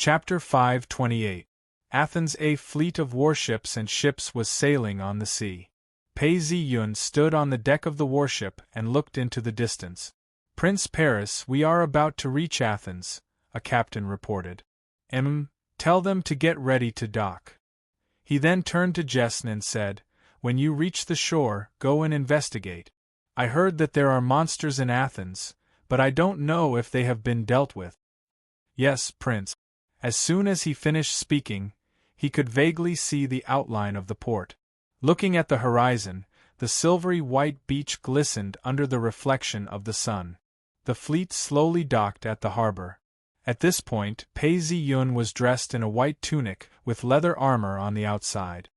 Chapter 528. Athens. A fleet of warships and ships was sailing on the sea. Pei Zi-yun stood on the deck of the warship and looked into the distance. "Prince Paris, we are about to reach Athens," a captain reported. Tell them to get ready to dock." He then turned to Jesn and said, "When you reach the shore, go and investigate. I heard that there are monsters in Athens, but I don't know if they have been dealt with." "Yes, Prince." As soon as he finished speaking, he could vaguely see the outline of the port. Looking at the horizon, the silvery white beach glistened under the reflection of the sun. The fleet slowly docked at the harbor. At this point, Pei Zi-yun was dressed in a white tunic with leather armor on the outside.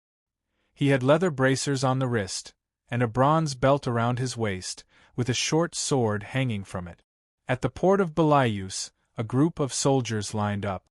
He had leather bracers on the wrist, and a bronze belt around his waist, with a short sword hanging from it. At the port of Belius, a group of soldiers lined up.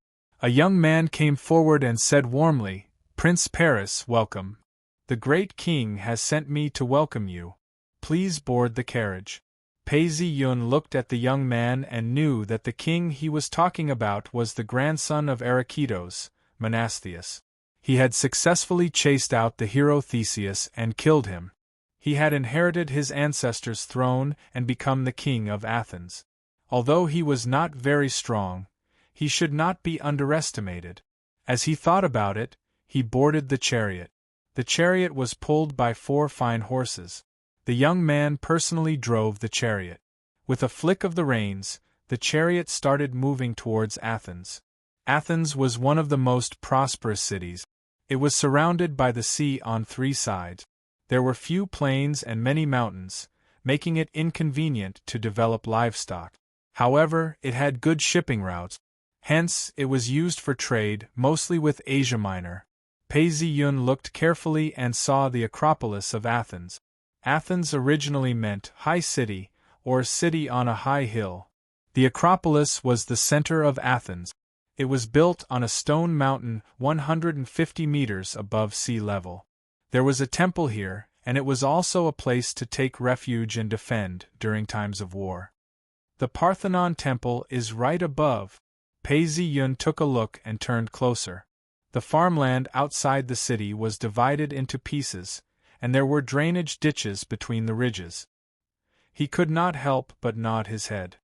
A young man came forward and said warmly, "Prince Paris, welcome. The great king has sent me to welcome you. Please board the carriage." Pei Zi-yun looked at the young man and knew that the king he was talking about was the grandson of Arikitos, Menastheus. He had successfully chased out the hero Theseus and killed him. He had inherited his ancestor's throne and become the king of Athens. Although he was not very strong, he should not be underestimated. As he thought about it, he boarded the chariot. The chariot was pulled by 4 fine horses. The young man personally drove the chariot. With a flick of the reins, the chariot started moving towards Athens. Athens was one of the most prosperous cities. It was surrounded by the sea on 3 sides. There were few plains and many mountains, making it inconvenient to develop livestock. However, it had good shipping routes. Hence, it was used for trade, mostly with Asia Minor. Pei Zi-yun looked carefully and saw the Acropolis of Athens. Athens originally meant high city, or city on a high hill. The Acropolis was the center of Athens. It was built on a stone mountain 150 meters above sea level. There was a temple here, and it was also a place to take refuge and defend during times of war. The Parthenon temple is right above. Pei Zi-yun took a look and turned closer. The farmland outside the city was divided into pieces, and there were drainage ditches between the ridges. He could not help but nod his head.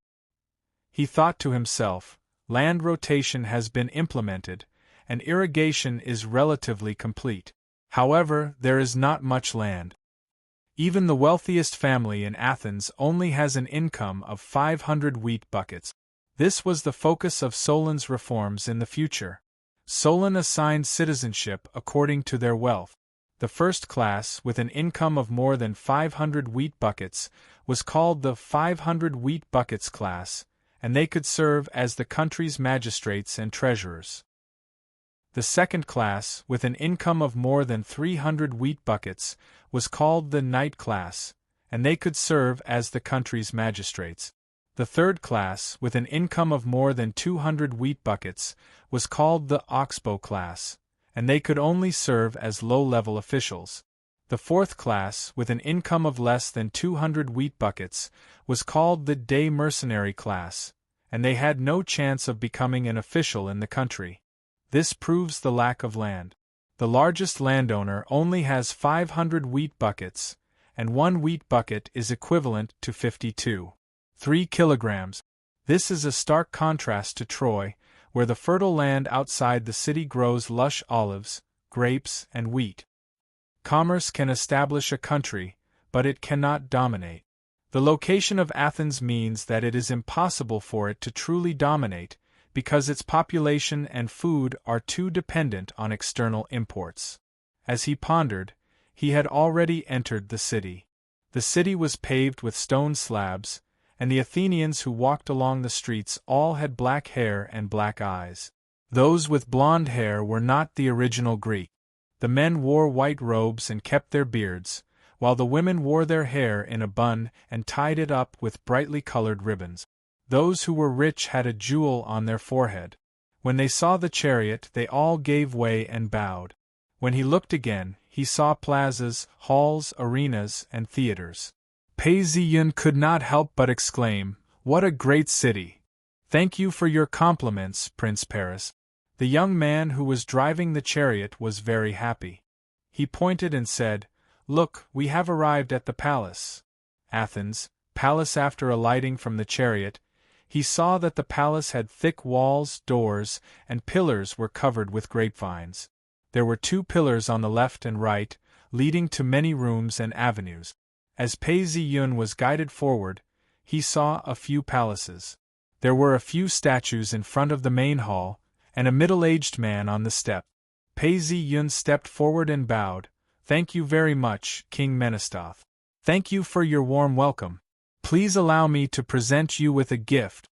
He thought to himself, land rotation has been implemented, and irrigation is relatively complete. However, there is not much land. Even the wealthiest family in Athens only has an income of 500 wheat buckets. This was the focus of Solon's reforms in the future. Solon assigned citizenship according to their wealth. The first class, with an income of more than 500 wheat buckets, was called the 500 wheat buckets class, and they could serve as the country's magistrates and treasurers. The second class, with an income of more than 300 wheat buckets, was called the knight class, and they could serve as the country's magistrates. The third class, with an income of more than 200 wheat buckets, was called the oxbow class, and they could only serve as low-level officials. The fourth class, with an income of less than 200 wheat buckets, was called the day mercenary class, and they had no chance of becoming an official in the country. This proves the lack of land. The largest landowner only has 500 wheat buckets, and 1 wheat bucket is equivalent to 52.3 kilograms. This is a stark contrast to Troy, where the fertile land outside the city grows lush olives, grapes, and wheat. Commerce can establish a country, but it cannot dominate. The location of Athens means that it is impossible for it to truly dominate, because its population and food are too dependent on external imports. As he pondered, he had already entered the city. The city was paved with stone slabs, and the Athenians who walked along the streets all had black hair and black eyes. Those with blonde hair were not the original Greek. The men wore white robes and kept their beards, while the women wore their hair in a bun and tied it up with brightly colored ribbons. Those who were rich had a jewel on their forehead. When they saw the chariot, they all gave way and bowed. When he looked again, he saw plazas, halls, arenas, and theaters. Pei Zi-yun could not help but exclaim, "What a great city! Thank you for your compliments, Prince Paris." The young man who was driving the chariot was very happy. He pointed and said, "Look, we have arrived at the palace." Athens, palace. After alighting from the chariot, he saw that the palace had thick walls, doors, and pillars were covered with grapevines. There were 2 pillars on the left and right, leading to many rooms and avenues. As Pei Ziyun was guided forward, he saw a few palaces. There were a few statues in front of the main hall, and a middle-aged man on the step. Pei Ziyun stepped forward and bowed. "Thank you very much, King Menesthoth. Thank you for your warm welcome. Please allow me to present you with a gift."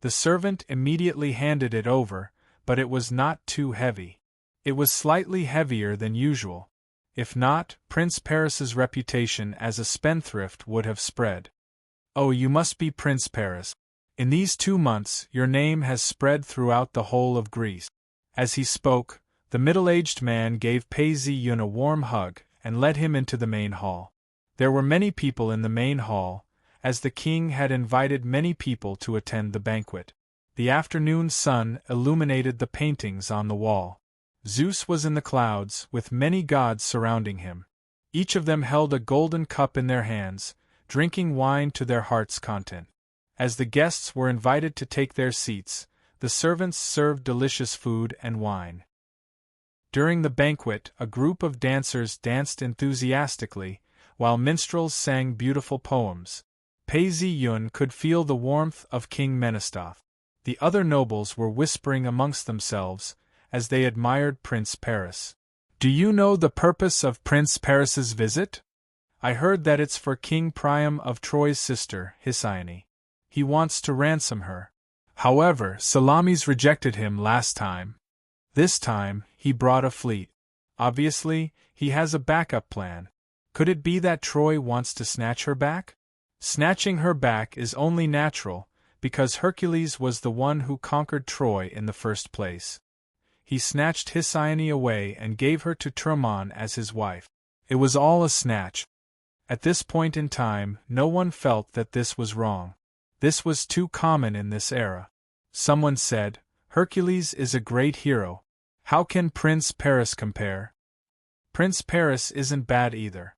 The servant immediately handed it over, but it was not too heavy. It was slightly heavier than usual. If not, Prince Paris's reputation as a spendthrift would have spread. "Oh, you must be Prince Paris. In these 2 months your name has spread throughout the whole of Greece." As he spoke, the middle-aged man gave Pei Ziyun a warm hug and led him into the main hall. There were many people in the main hall, as the king had invited many people to attend the banquet. The afternoon sun illuminated the paintings on the wall. Zeus was in the clouds, with many gods surrounding him. Each of them held a golden cup in their hands, drinking wine to their heart's content. As the guests were invited to take their seats, the servants served delicious food and wine. During the banquet, a group of dancers danced enthusiastically, while minstrels sang beautiful poems. Pei Ziyun could feel the warmth of King Menesthoth. The other nobles were whispering amongst themselves, as they admired Prince Paris. "Do you know the purpose of Prince Paris's visit? I heard that it's for King Priam of Troy's sister, Hesione. He wants to ransom her. However, Salamis rejected him last time. This time, he brought a fleet. Obviously, he has a backup plan. Could it be that Troy wants to snatch her back? Snatching her back is only natural, because Hercules was the one who conquered Troy in the first place. He snatched Hesione away and gave her to Tremon as his wife. It was all a snatch. At this point in time, no one felt that this was wrong. This was too common in this era. Someone said, "Hercules is a great hero. How can Prince Paris compare?" Prince Paris isn't bad either.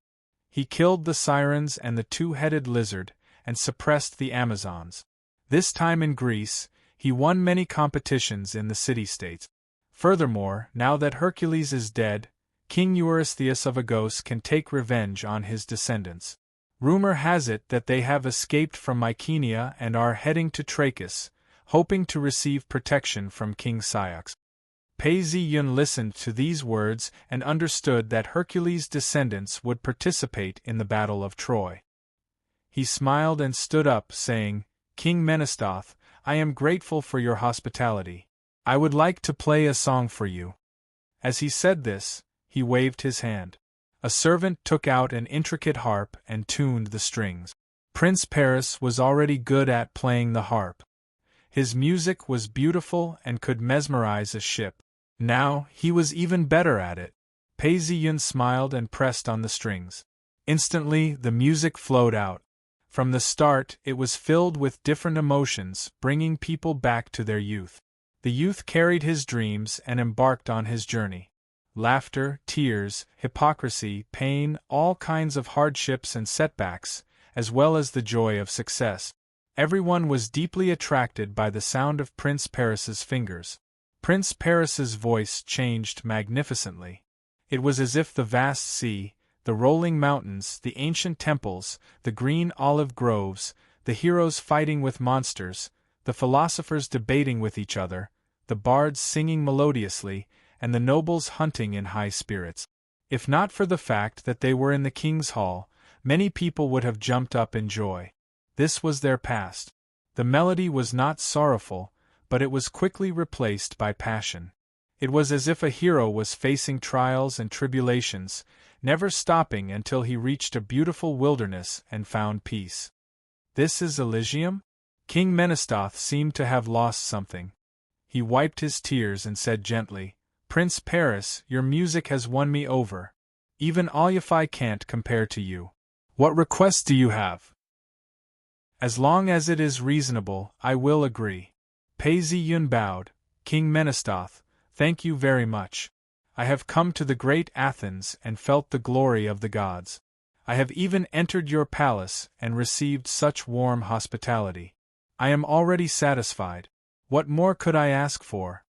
He killed the sirens and the 2-headed lizard, and suppressed the Amazons. This time in Greece, he won many competitions in the city-states. Furthermore, now that Hercules is dead, King Eurystheus of Argos can take revenge on his descendants. Rumor has it that they have escaped from Mycenae and are heading to Trachis, hoping to receive protection from King Ceyx. Pei Ziyun listened to these words and understood that Hercules' descendants would participate in the Battle of Troy. He smiled and stood up, saying, "King Menesthoth, I am grateful for your hospitality. I would like to play a song for you." As he said this, he waved his hand. A servant took out an intricate harp and tuned the strings. Prince Paris was already good at playing the harp. His music was beautiful and could mesmerize a ship. Now, he was even better at it. Pei Ziyun smiled and pressed on the strings. Instantly, the music flowed out. From the start, it was filled with different emotions, bringing people back to their youth. The youth carried his dreams and embarked on his journey. Laughter, tears, hypocrisy, pain, all kinds of hardships and setbacks, as well as the joy of success. Everyone was deeply attracted by the sound of Prince Paris's fingers. Prince Paris's voice changed magnificently. It was as if the vast sea, the rolling mountains, the ancient temples, the green olive groves, the heroes fighting with monsters, the philosophers debating with each other, the bards singing melodiously, and the nobles hunting in high spirits. If not for the fact that they were in the king's hall, many people would have jumped up in joy. This was their past. The melody was not sorrowful, but it was quickly replaced by passion. It was as if a hero was facing trials and tribulations, never stopping until he reached a beautiful wilderness and found peace. "This is Elysium?" King Menesthoth seemed to have lost something. He wiped his tears and said gently, "Prince Paris, your music has won me over. Even Olufai can't compare to you. What request do you have?" "As long as it is reasonable, I will agree." Pei Ziyun bowed. "King Menesthoth, Thank you very much. I have come to the great Athens and felt the glory of the gods. I have even entered your palace and received such warm hospitality. I am already satisfied. What more could I ask for?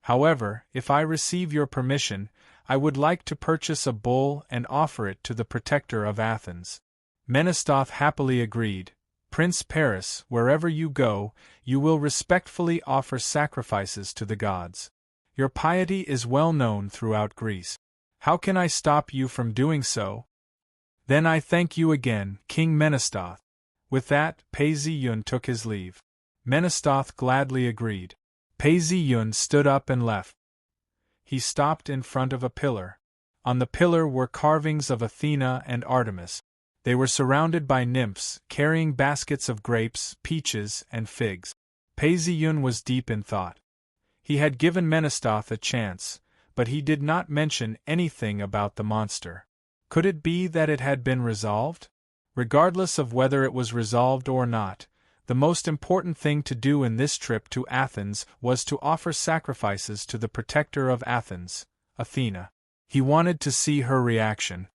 However, if I receive your permission, I would like to purchase a bull and offer it to the protector of Athens. Menestheus happily agreed. Prince Paris, wherever you go, you will respectfully offer sacrifices to the gods. Your piety is well known throughout Greece. How can I stop you from doing so? Then I thank you again, King Menestheus. With that, Pei-Zi-Yun took his leave. Menestheus gladly agreed. Pei-Zi-Yun stood up and left. He stopped in front of a pillar. On the pillar were carvings of Athena and Artemis. They were surrounded by nymphs, carrying baskets of grapes, peaches, and figs. Pei-Zi-Yun was deep in thought. He had given Menestheus a chance, but he did not mention anything about the monster. Could it be that it had been resolved? Regardless of whether it was resolved or not, the most important thing to do in this trip to Athens was to offer sacrifices to the protector of Athens, Athena. He wanted to see her reaction.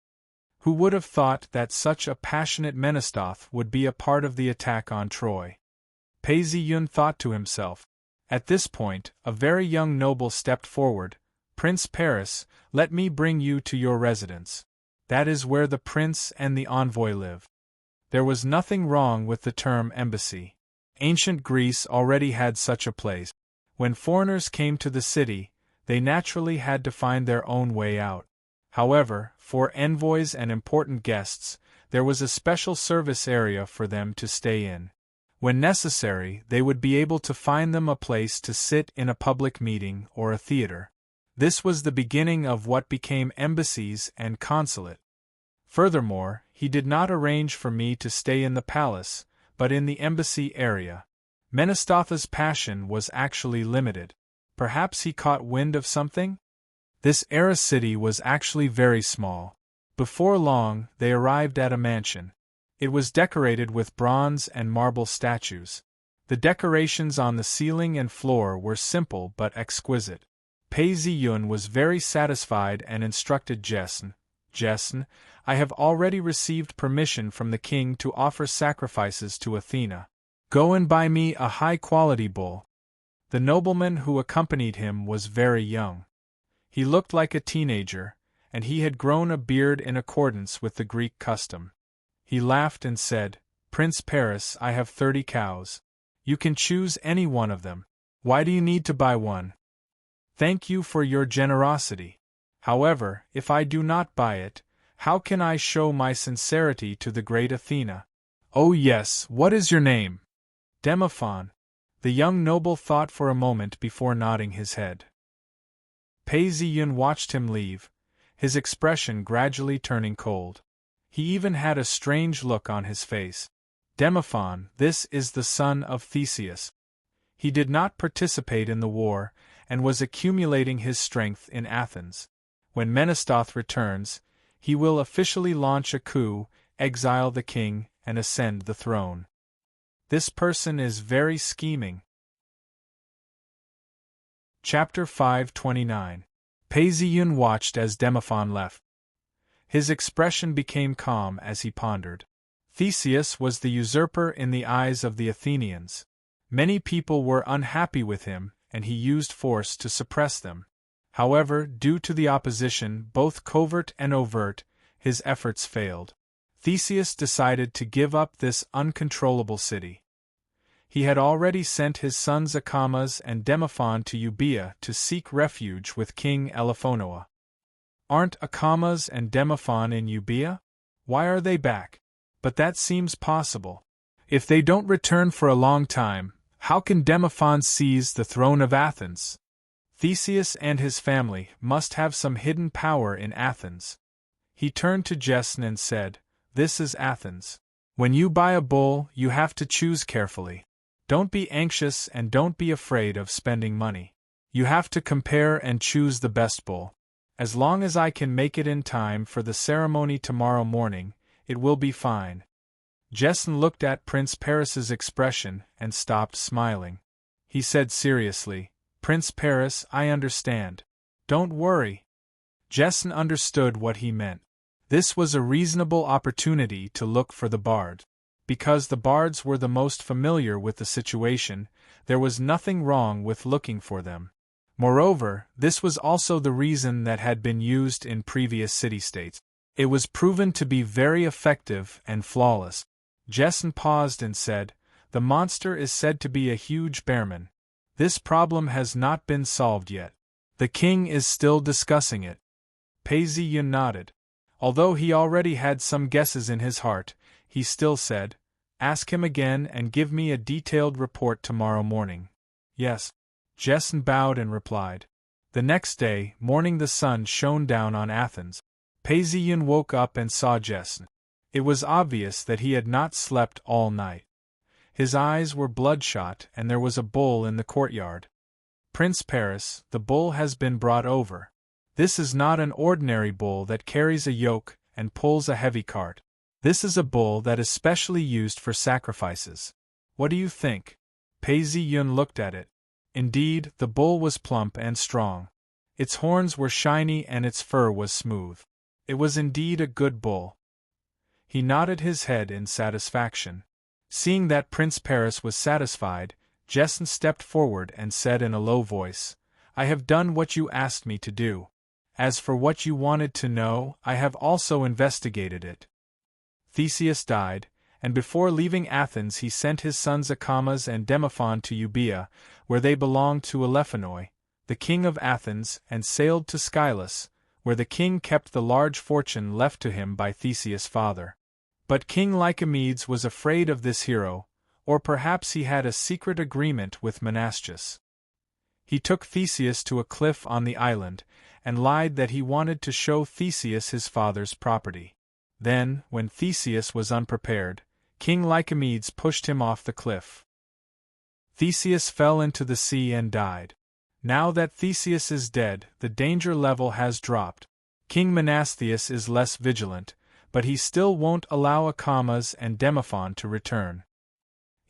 Who would have thought that such a passionate Menestheus would be a part of the attack on Troy? Pei-Zi-Yun thought to himself. At this point, a very young noble stepped forward. Prince Paris, let me bring you to your residence. That is where the prince and the envoy live. There was nothing wrong with the term embassy. Ancient Greece already had such a place. When foreigners came to the city, they naturally had to find their own way out. However, for envoys and important guests, there was a special service area for them to stay in. When necessary, they would be able to find them a place to sit in a public meeting or a theater. This was the beginning of what became embassies and consulate. Furthermore, he did not arrange for me to stay in the palace, but in the embassy area. Menestheus's passion was actually limited. Perhaps he caught wind of something? This era city was actually very small. Before long, they arrived at a mansion. It was decorated with bronze and marble statues. The decorations on the ceiling and floor were simple but exquisite. Pei-Zi-Yun was very satisfied and instructed Jesn, I have already received permission from the king to offer sacrifices to Athena. Go and buy me a high-quality bull. The nobleman who accompanied him was very young. He looked like a teenager, and he had grown a beard in accordance with the Greek custom. He laughed and said, Prince Paris, I have 30 cows. You can choose any one of them. Why do you need to buy one? Thank you for your generosity. However, if I do not buy it, how can I show my sincerity to the great Athena? Oh yes, what is your name? Demophon. The young noble thought for a moment before nodding his head. Pei-Zi-Yun watched him leave, his expression gradually turning cold. He even had a strange look on his face. Demophon, this is the son of Theseus. He did not participate in the war, and was accumulating his strength in Athens. When Menestheus returns, he will officially launch a coup, exile the king, and ascend the throne. This person is very scheming. Chapter 529. Pei-Zi-Yun watched as Demophon left. His expression became calm as he pondered. Theseus was the usurper in the eyes of the Athenians. Many people were unhappy with him, and he used force to suppress them. However, due to the opposition, both covert and overt, his efforts failed. Theseus decided to give up this uncontrollable city. He had already sent his sons Acamas and Demophon to Euboea to seek refuge with King Eliphonoa. Aren't Acamas and Demophon in Euboea? Why are they back? But that seems possible. If they don't return for a long time, how can Demophon seize the throne of Athens? Theseus and his family must have some hidden power in Athens. He turned to Jesn and said, This is Athens. When you buy a bull, you have to choose carefully. Don't be anxious and don't be afraid of spending money. You have to compare and choose the best bull. As long as I can make it in time for the ceremony tomorrow morning, it will be fine. Jesn looked at Prince Paris's expression and stopped smiling. He said seriously, Prince Paris, I understand. Don't worry. Jessen understood what he meant. This was a reasonable opportunity to look for the bard. Because the bards were the most familiar with the situation, there was nothing wrong with looking for them. Moreover, this was also the reason that had been used in previous city-states. It was proven to be very effective and flawless. Jessen paused and said, "The monster is said to be a huge bearman. This problem has not been solved yet. The king is still discussing it." Pei Ziyun nodded. Although he already had some guesses in his heart, he still said, "Ask him again and give me a detailed report tomorrow morning." "Yes." Jessen bowed and replied. The next day, morning, the sun shone down on Athens. Pei Ziyun woke up and saw Jessen. It was obvious that he had not slept all night. His eyes were bloodshot and there was a bull in the courtyard. "Prince Paris, the bull has been brought over. This is not an ordinary bull that carries a yoke and pulls a heavy cart. This is a bull that is specially used for sacrifices. What do you think?" Pei Ziyun looked at it. Indeed, the bull was plump and strong. Its horns were shiny and its fur was smooth. It was indeed a good bull. He nodded his head in satisfaction. Seeing that Prince Paris was satisfied, Jessen stepped forward and said in a low voice, "I have done what you asked me to do. As for what you wanted to know, I have also investigated it." Theseus died, and before leaving Athens he sent his sons Acamas and Demophon to Euboea, where they belonged to Elephanoi, the king of Athens, and sailed to Scyllus, where the king kept the large fortune left to him by Theseus' father. But King Lycomedes was afraid of this hero, or perhaps he had a secret agreement with Menastus. He took Theseus to a cliff on the island, and lied that he wanted to show Theseus his father's property. Then, when Theseus was unprepared, King Lycomedes pushed him off the cliff. Theseus fell into the sea and died. Now that Theseus is dead, the danger level has dropped. King Menastheus is less vigilant, but he still won't allow Acamas and Demophon to return.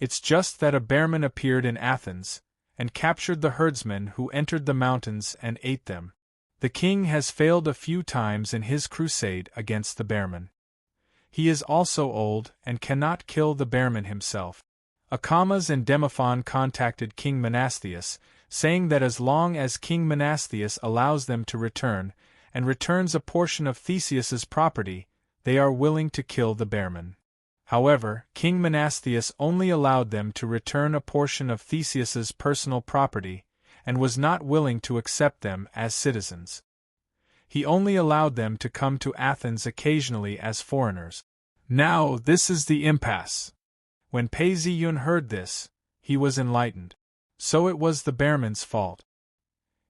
It's just that a bearman appeared in Athens, and captured the herdsmen who entered the mountains and ate them. The king has failed a few times in his crusade against the bearman. He is also old and cannot kill the bearman himself. Acamas and Demophon contacted King Menastheus, saying that as long as King Menastheus allows them to return, and returns a portion of Theseus's property, they are willing to kill the bearman. However, King Menastheus only allowed them to return a portion of Theseus's personal property, and was not willing to accept them as citizens. He only allowed them to come to Athens occasionally as foreigners. Now this is the impasse. When Pei Ziyun heard this, he was enlightened. So it was the bearman's fault.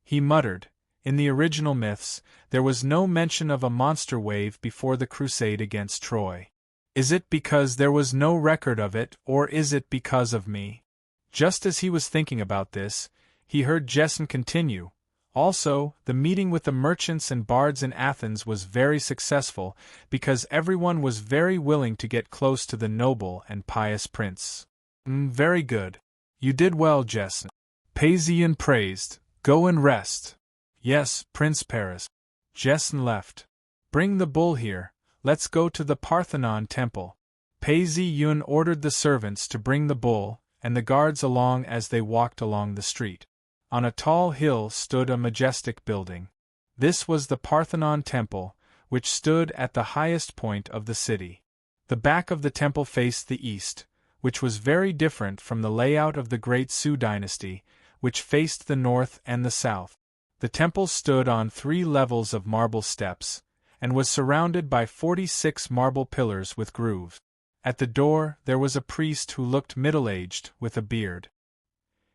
He muttered, in the original myths, there was no mention of a monster wave before the crusade against Troy. Is it because there was no record of it, or is it because of me? Just as he was thinking about this, he heard Jessen continue, "Also, the meeting with the merchants and bards in Athens was very successful, because everyone was very willing to get close to the noble and pious prince." Very good. You did well, Jessen. Pei Ziyun praised. "Go and rest." "Yes, Prince Paris." Jessen left. "Bring the bull here, let's go to the Parthenon temple." Pei Ziyun ordered the servants to bring the bull, and the guards along as they walked along the street. On a tall hill stood a majestic building. This was the Parthenon temple, which stood at the highest point of the city. The back of the temple faced the east, which was very different from the layout of the Great Sue dynasty, which faced the north and the south. The temple stood on 3 levels of marble steps, and was surrounded by 46 marble pillars with grooves. At the door there was a priest who looked middle-aged, with a beard.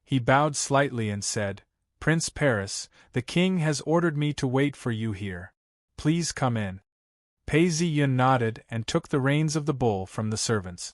He bowed slightly and said, "Prince Paris, the king has ordered me to wait for you here. Please come in." Pei Ziyun nodded and took the reins of the bull from the servants.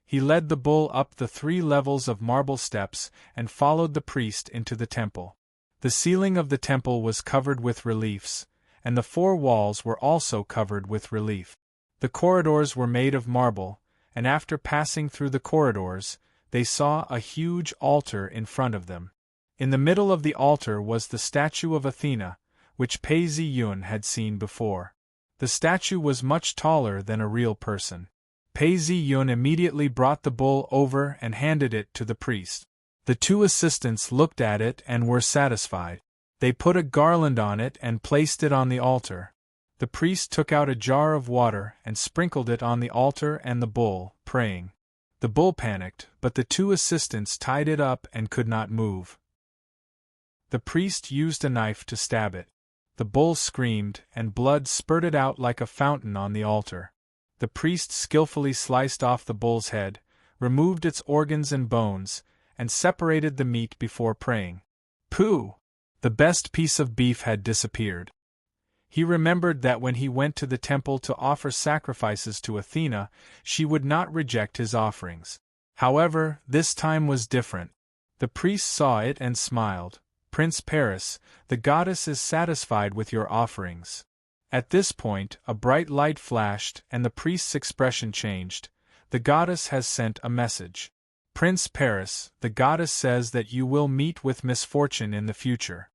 He led the bull up the 3 levels of marble steps and followed the priest into the temple. The ceiling of the temple was covered with reliefs, and the 4 walls were also covered with relief. The corridors were made of marble, and after passing through the corridors, they saw a huge altar in front of them. In the middle of the altar was the statue of Athena, which Pei Ziyun had seen before. The statue was much taller than a real person. Pei Ziyun immediately brought the bull over and handed it to the priest. The two assistants looked at it and were satisfied. They put a garland on it and placed it on the altar. The priest took out a jar of water and sprinkled it on the altar and the bull, praying. The bull panicked, but the two assistants tied it up and could not move. The priest used a knife to stab it. The bull screamed, and blood spurted out like a fountain on the altar. The priest skillfully sliced off the bull's head, removed its organs and bones, and separated the meat before praying. Pooh! The best piece of beef had disappeared. He remembered that when he went to the temple to offer sacrifices to Athena, she would not reject his offerings. However, this time was different. The priest saw it and smiled. Prince Paris, the goddess is satisfied with your offerings. At this point, a bright light flashed and the priest's expression changed. The goddess has sent a message. Prince Paris, the goddess says that you will meet with misfortune in the future.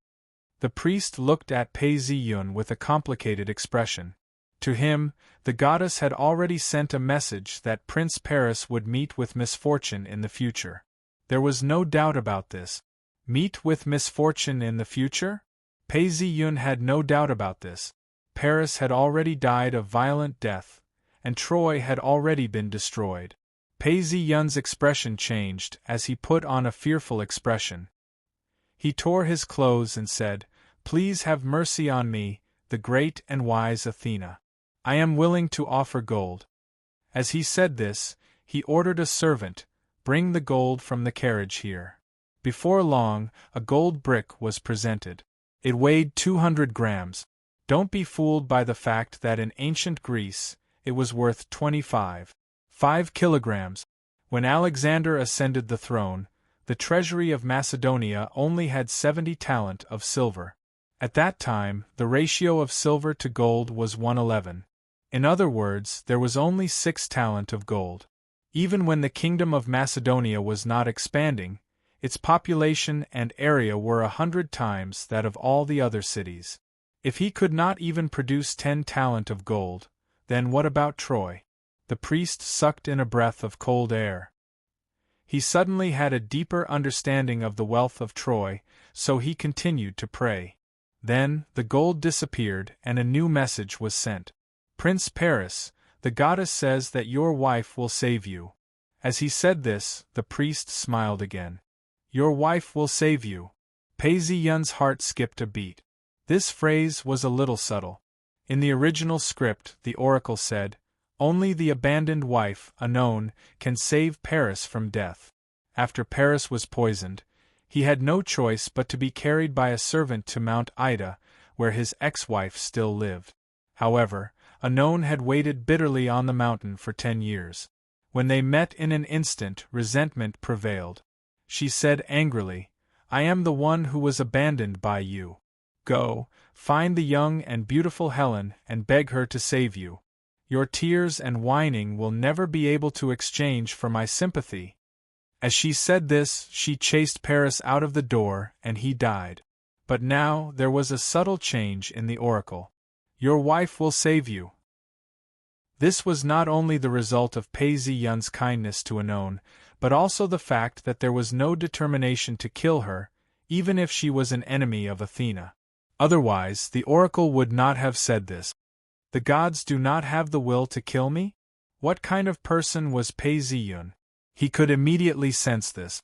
The priest looked at Pei Ziyun with a complicated expression. To him, the goddess had already sent a message that Prince Paris would meet with misfortune in the future. There was no doubt about this. Meet with misfortune in the future? Pei Ziyun had no doubt about this. Paris had already died a violent death, and Troy had already been destroyed. Pei Ziyun's expression changed as he put on a fearful expression. He tore his clothes and said, "Please have mercy on me, the great and wise Athena. I am willing to offer gold." As he said this, he ordered a servant, "Bring the gold from the carriage here." Before long, a gold brick was presented. It weighed 200 grams. Don't be fooled by the fact that in ancient Greece, it was worth 25 kilograms. When Alexander ascended the throne, the treasury of Macedonia only had 70 talent of silver. At that time, the ratio of silver to gold was 1:11. In other words, there was only 6 talent of gold. Even when the kingdom of Macedonia was not expanding, its population and area were 100 times that of all the other cities. If he could not even produce 10 talent of gold, then what about Troy? The priest sucked in a breath of cold air. He suddenly had a deeper understanding of the wealth of Troy, so he continued to pray. Then, the gold disappeared and a new message was sent. "Prince Paris, the goddess says that your wife will save you." As he said this, the priest smiled again. "Your wife will save you." Pei Ziyun's heart skipped a beat. This phrase was a little subtle. In the original script, the oracle said, "Only the abandoned wife, unknown, can save Paris from death." After Paris was poisoned, he had no choice but to be carried by a servant to Mount Ida, where his ex-wife still lived. However, Unknown had waited bitterly on the mountain for 10 years. When they met in an instant, resentment prevailed. She said angrily, "I am the one who was abandoned by you. Go, find the young and beautiful Helen and beg her to save you. Your tears and whining will never be able to exchange for my sympathy." As she said this, she chased Paris out of the door, and he died. But now there was a subtle change in the oracle. "Your wife will save you." This was not only the result of Pei Ziyun's kindness to Unknown, but also the fact that there was no determination to kill her, even if she was an enemy of Athena. Otherwise, the oracle would not have said this. The gods do not have the will to kill me? What kind of person was Pei Ziyun? He could immediately sense this.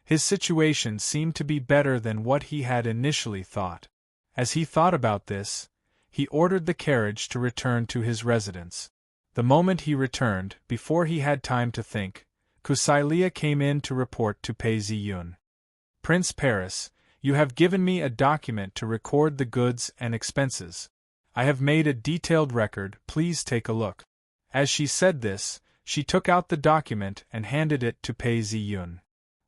His situation seemed to be better than what he had initially thought. As he thought about this, he ordered the carriage to return to his residence. The moment he returned, before he had time to think, Kusailia came in to report to Pei Ziyun. "Prince Paris, you have given me a document to record the goods and expenses. I have made a detailed record, please take a look." As she said this, she took out the document and handed it to Pei Ziyun.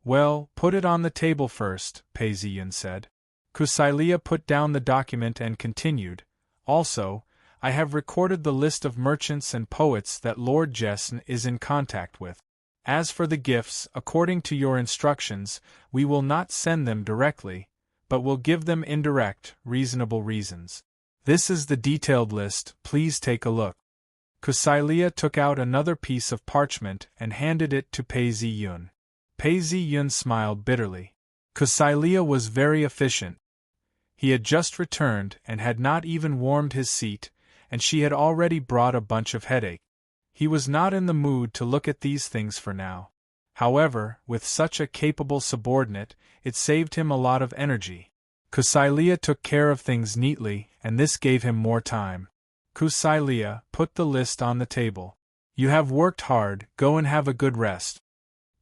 "Well, put it on the table first," Pei Ziyun said. Kusailia put down the document and continued, "Also, I have recorded the list of merchants and poets that Lord Jesn is in contact with. As for the gifts, according to your instructions, we will not send them directly, but will give them indirect, reasonable reasons. This is the detailed list, please take a look. Kusailia took out another piece of parchment and handed it to Pei Ziyun. Pei Ziyun smiled bitterly. Kusailia was very efficient. He had just returned and had not even warmed his seat, and she had already brought a bunch of headache. He was not in the mood to look at these things for now. However, with such a capable subordinate, it saved him a lot of energy. Kusailia took care of things neatly, and this gave him more time. Kusailia put the list on the table. You have worked hard, go and have a good rest.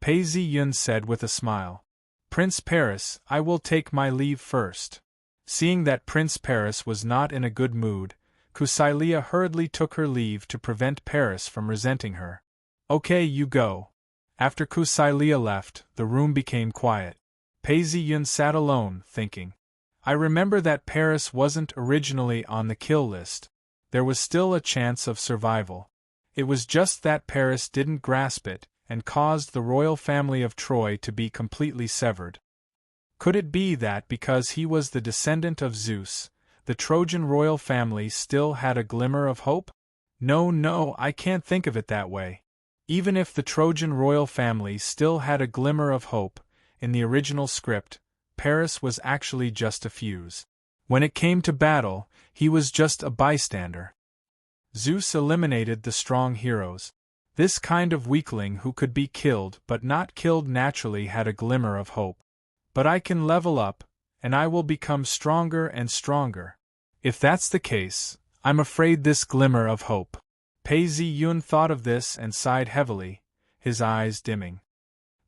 Pei Ziyun said with a smile. Prince Paris, I will take my leave first. Seeing that Prince Paris was not in a good mood, Kusailia hurriedly took her leave to prevent Paris from resenting her. Okay, you go. After Kusailia left, the room became quiet. Pei Ziyun sat alone, thinking. I remember that Paris wasn't originally on the kill list. There was still a chance of survival. It was just that Paris didn't grasp it, and caused the royal family of Troy to be completely severed. Could it be that because he was the descendant of Zeus, the Trojan royal family still had a glimmer of hope? No, I can't think of it that way. Even if the Trojan royal family still had a glimmer of hope, in the original script, Paris was actually just a fuse. When it came to battle, he was just a bystander. Zeus eliminated the strong heroes. This kind of weakling who could be killed but not killed naturally had a glimmer of hope. But I can level up, and I will become stronger and stronger. If that's the case, I'm afraid this glimmer of hope. Pei Ziyun thought of this and sighed heavily, his eyes dimming.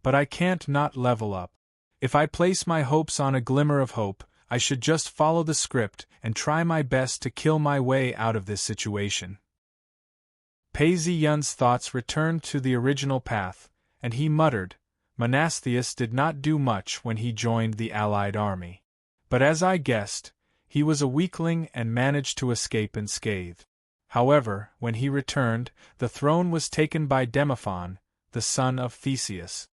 But I can't not level up. If I place my hopes on a glimmer of hope, I should just follow the script and try my best to kill my way out of this situation. Pei Ziyun's thoughts returned to the original path, and he muttered, Menastheus did not do much when he joined the allied army. But as I guessed, he was a weakling and managed to escape unscathed. However, when he returned, the throne was taken by Demophon, the son of Theseus.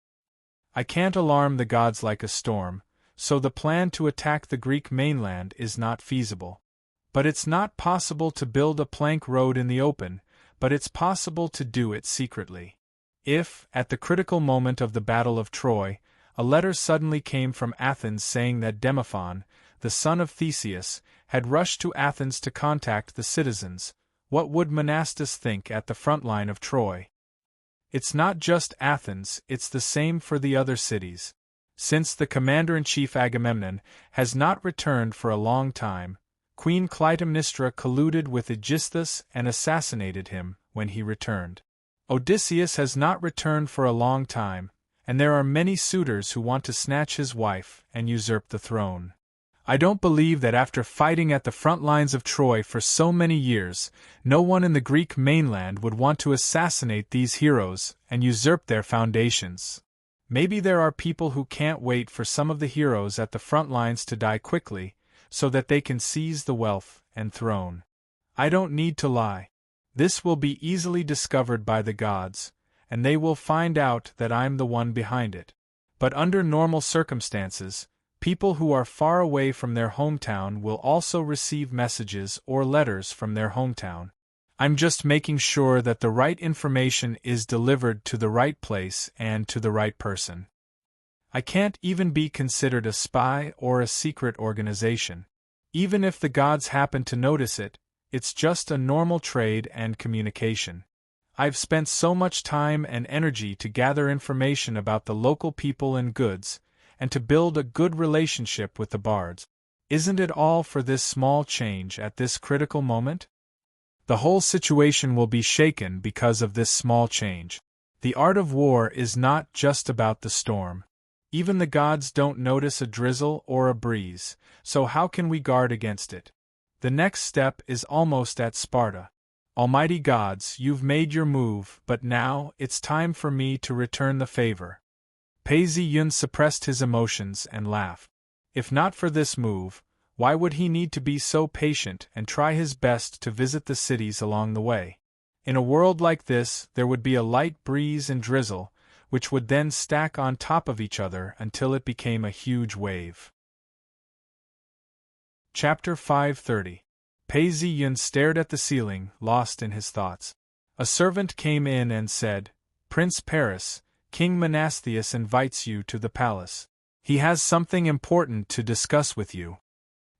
I can't alarm the gods like a storm, so the plan to attack the Greek mainland is not feasible. But it's not possible to build a plank road in the open, but it's possible to do it secretly. If, at the critical moment of the Battle of Troy, a letter suddenly came from Athens saying that Demophon, the son of Theseus, had rushed to Athens to contact the citizens, what would Menastheus think at the front line of Troy? It's not just Athens, it's the same for the other cities. Since the commander-in-chief Agamemnon has not returned for a long time, Queen Clytemnestra colluded with Aegisthus and assassinated him when he returned. Odysseus has not returned for a long time, and there are many suitors who want to snatch his wife and usurp the throne. I don't believe that after fighting at the front lines of Troy for so many years, no one in the Greek mainland would want to assassinate these heroes and usurp their foundations. Maybe there are people who can't wait for some of the heroes at the front lines to die quickly, so that they can seize the wealth and throne. I don't need to lie. This will be easily discovered by the gods, and they will find out that I'm the one behind it. But under normal circumstances, people who are far away from their hometown will also receive messages or letters from their hometown. I'm just making sure that the right information is delivered to the right place and to the right person. I can't even be considered a spy or a secret organization. Even if the gods happen to notice it, it's just a normal trade and communication. I've spent so much time and energy to gather information about the local people and goods, and to build a good relationship with the bards. Isn't it all for this small change at this critical moment? The whole situation will be shaken because of this small change. The art of war is not just about the storm. Even the gods don't notice a drizzle or a breeze, so how can we guard against it? The next step is almost at Sparta. Almighty gods, you've made your move, but now it's time for me to return the favor. Pei Ziyun suppressed his emotions and laughed. If not for this move, why would he need to be so patient and try his best to visit the cities along the way? In a world like this, there would be a light breeze and drizzle, which would then stack on top of each other until it became a huge wave. Chapter 530. Pei Ziyun stared at the ceiling, lost in his thoughts. A servant came in and said, "Prince Paris, King Menastheus invites you to the palace. He has something important to discuss with you."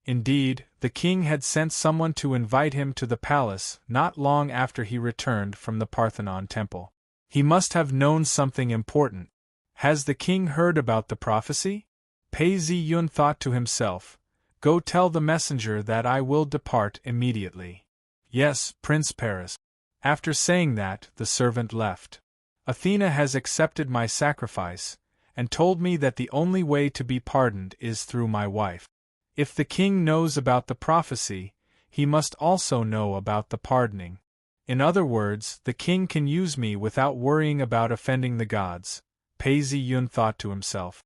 Indeed, the king had sent someone to invite him to the palace not long after he returned from the Parthenon temple. He must have known something important. Has the king heard about the prophecy? Pei Ziyun thought to himself, "Go tell the messenger that I will depart immediately." "Yes, Prince Paris." After saying that, the servant left. "Athena has accepted my sacrifice, and told me that the only way to be pardoned is through my wife. If the king knows about the prophecy, he must also know about the pardoning. In other words, the king can use me without worrying about offending the gods," Pei Ziyun thought to himself.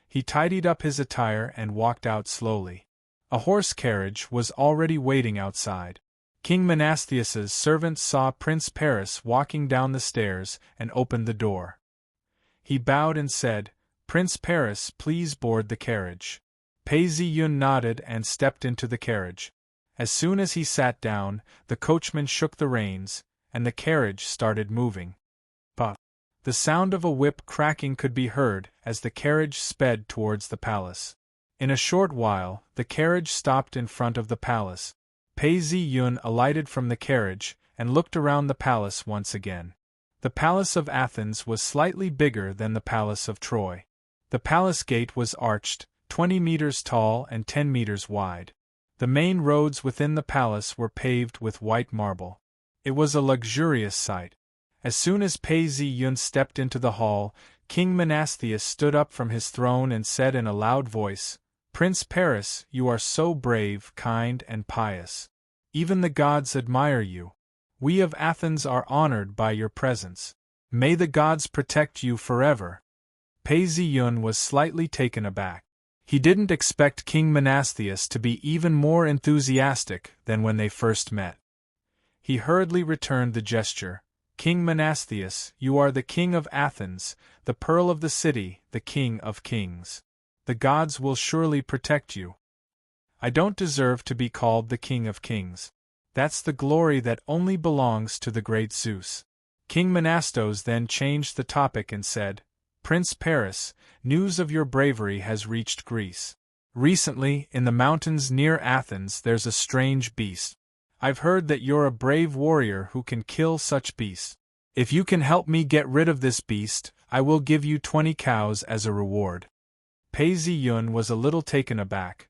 He tidied up his attire and walked out slowly. A horse carriage was already waiting outside. King Menastheus's servant saw Prince Paris walking down the stairs and opened the door. He bowed and said, "Prince Paris, please board the carriage." Pei Ziyun nodded and stepped into the carriage. As soon as he sat down, the coachman shook the reins, and the carriage started moving. Puff! The sound of a whip cracking could be heard as the carriage sped towards the palace. In a short while, the carriage stopped in front of the palace. Pei Ziyun alighted from the carriage and looked around the palace once again. The palace of Athens was slightly bigger than the palace of Troy. The palace gate was arched, 20 meters tall and 10 meters wide. The main roads within the palace were paved with white marble. It was a luxurious sight. As soon as Pei Ziyun stepped into the hall, King Menastheus stood up from his throne and said in a loud voice, "Prince Paris, you are so brave, kind, and pious. Even the gods admire you. We of Athens are honored by your presence. May the gods protect you forever." Pei Ziyun was slightly taken aback. He didn't expect King Menastheus to be even more enthusiastic than when they first met. He hurriedly returned the gesture. "King Menastheus, you are the king of Athens, the pearl of the city, the king of kings. The gods will surely protect you." "I don't deserve to be called the king of kings. That's the glory that only belongs to the great Zeus." King Menastos then changed the topic and said, "Prince Paris, news of your bravery has reached Greece. Recently, in the mountains near Athens there's a strange beast. I've heard that you're a brave warrior who can kill such beasts. If you can help me get rid of this beast, I will give you 20 cows as a reward." Pei Ziyun was a little taken aback.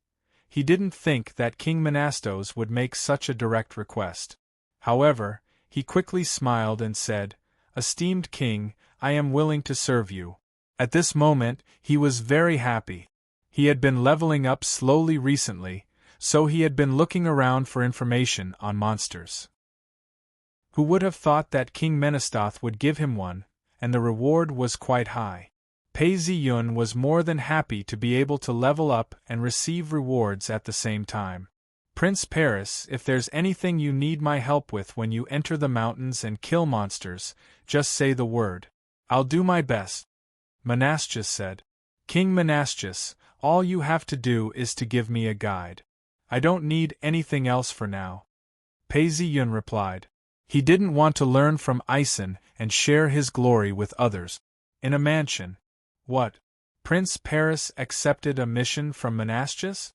He didn't think that King Menastos would make such a direct request. However, he quickly smiled and said, "Esteemed king, I am willing to serve you." At this moment, he was very happy. He had been leveling up slowly recently, so he had been looking around for information on monsters. Who would have thought that King Menastos would give him one, and the reward was quite high. Pei Ziyun was more than happy to be able to level up and receive rewards at the same time. "Prince Paris, if there's anything you need my help with when you enter the mountains and kill monsters, just say the word. I'll do my best," Menastheus said. "King Menastheus, all you have to do is to give me a guide. I don't need anything else for now," Pei Ziyun replied. He didn't want to learn from Ison and share his glory with others. In a mansion. What? Prince Paris accepted a mission from Menastheus?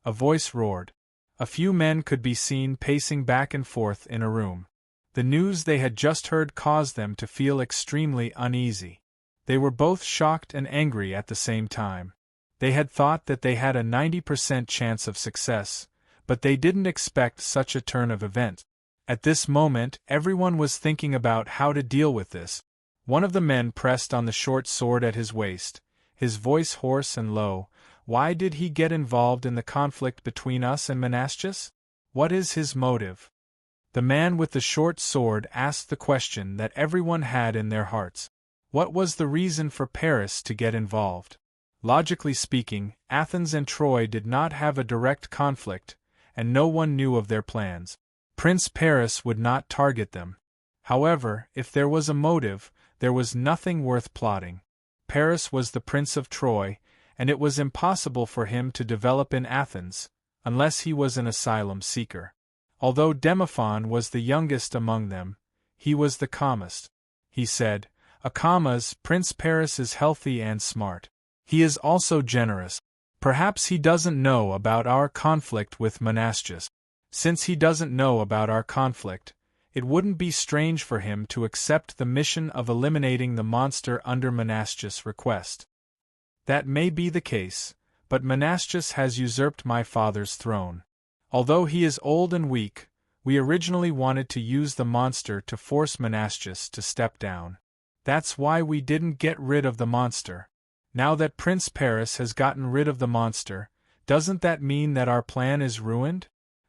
A voice roared. A few men could be seen pacing back and forth in a room. The news they had just heard caused them to feel extremely uneasy. They were both shocked and angry at the same time. They had thought that they had a 90% chance of success, but they didn't expect such a turn of events. At this moment, everyone was thinking about how to deal with this. One of the men pressed on the short sword at his waist, his voice hoarse and low. "Why did he get involved in the conflict between us and Menastheus? What is his motive?" The man with the short sword asked the question that everyone had in their hearts. What was the reason for Paris to get involved? Logically speaking, Athens and Troy did not have a direct conflict, and no one knew of their plans. Prince Paris would not target them. However, if there was a motive, There was nothing worth plotting. Paris was the Prince of Troy, and it was impossible for him to develop in Athens, unless he was an asylum seeker. Although Demophon was the youngest among them, he was the calmest. He said, "Achamas, Prince Paris is healthy and smart. He is also generous. Perhaps he doesn't know about our conflict with Menastus. Since he doesn't know about our conflict, it wouldn't be strange for him to accept the mission of eliminating the monster under Menastus' request. That may be the case, but Menastus has usurped my father's throne. Although he is old and weak, we originally wanted to use the monster to force Menastus to step down. That's why we didn't get rid of the monster. Now that Prince Paris has gotten rid of the monster, doesn't that mean that our plan is ruined?"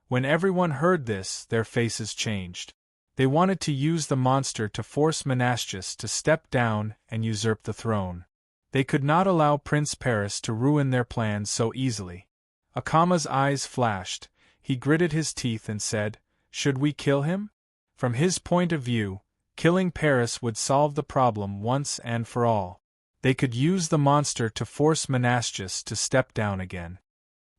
When everyone heard this, their faces changed. They wanted to use the monster to force Menastus to step down and usurp the throne. They could not allow Prince Paris to ruin their plans so easily. Achamas' eyes flashed. He gritted his teeth and said, "Should we kill him?" From his point of view, killing Paris would solve the problem once and for all. They could use the monster to force Menastus to step down again.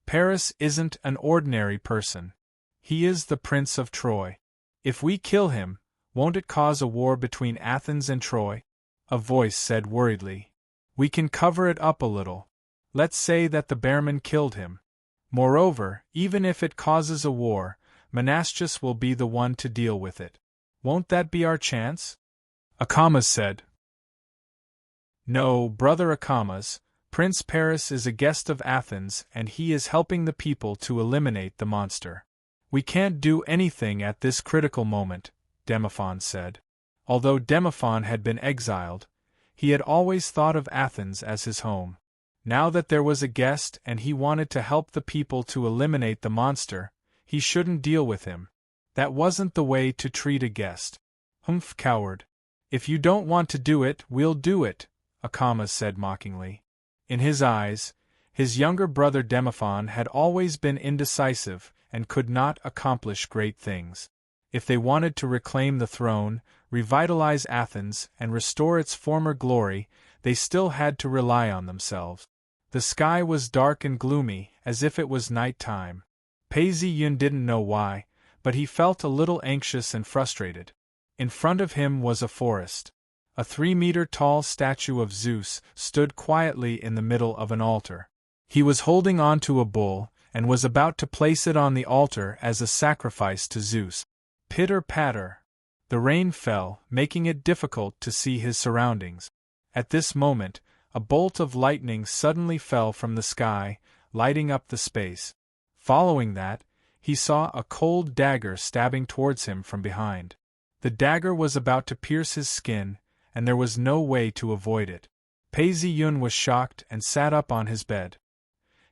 Paris isn't an ordinary person. He is the Prince of Troy. If we kill him, won't it cause a war between Athens and Troy? A voice said worriedly. We can cover it up a little. Let's say that the bearman killed him. Moreover, even if it causes a war, Menastus will be the one to deal with it. Won't that be our chance? Achamas said. No, brother Achamas, Prince Paris is a guest of Athens and he is helping the people to eliminate the monster. We can't do anything at this critical moment, Demophon said. Although Demophon had been exiled, he had always thought of Athens as his home. Now that there was a guest and he wanted to help the people to eliminate the monster, he shouldn't deal with him. That wasn't the way to treat a guest. Humph, coward. If you don't want to do it, we'll do it, Achamas said mockingly. In his eyes, his younger brother Demophon had always been indecisive and could not accomplish great things. If they wanted to reclaim the throne, revitalize Athens, and restore its former glory, they still had to rely on themselves. The sky was dark and gloomy, as if it was night time. Pei Ziyun didn't know why, but he felt a little anxious and frustrated. In front of him was a forest. A 3-meter-tall statue of Zeus stood quietly in the middle of an altar. He was holding on to a bull, and was about to place it on the altar as a sacrifice to Zeus. Pitter-patter. The rain fell, making it difficult to see his surroundings. At this moment, a bolt of lightning suddenly fell from the sky, lighting up the space. Following that, he saw a cold dagger stabbing towards him from behind. The dagger was about to pierce his skin, and there was no way to avoid it. Pei Ziyun was shocked and sat up on his bed.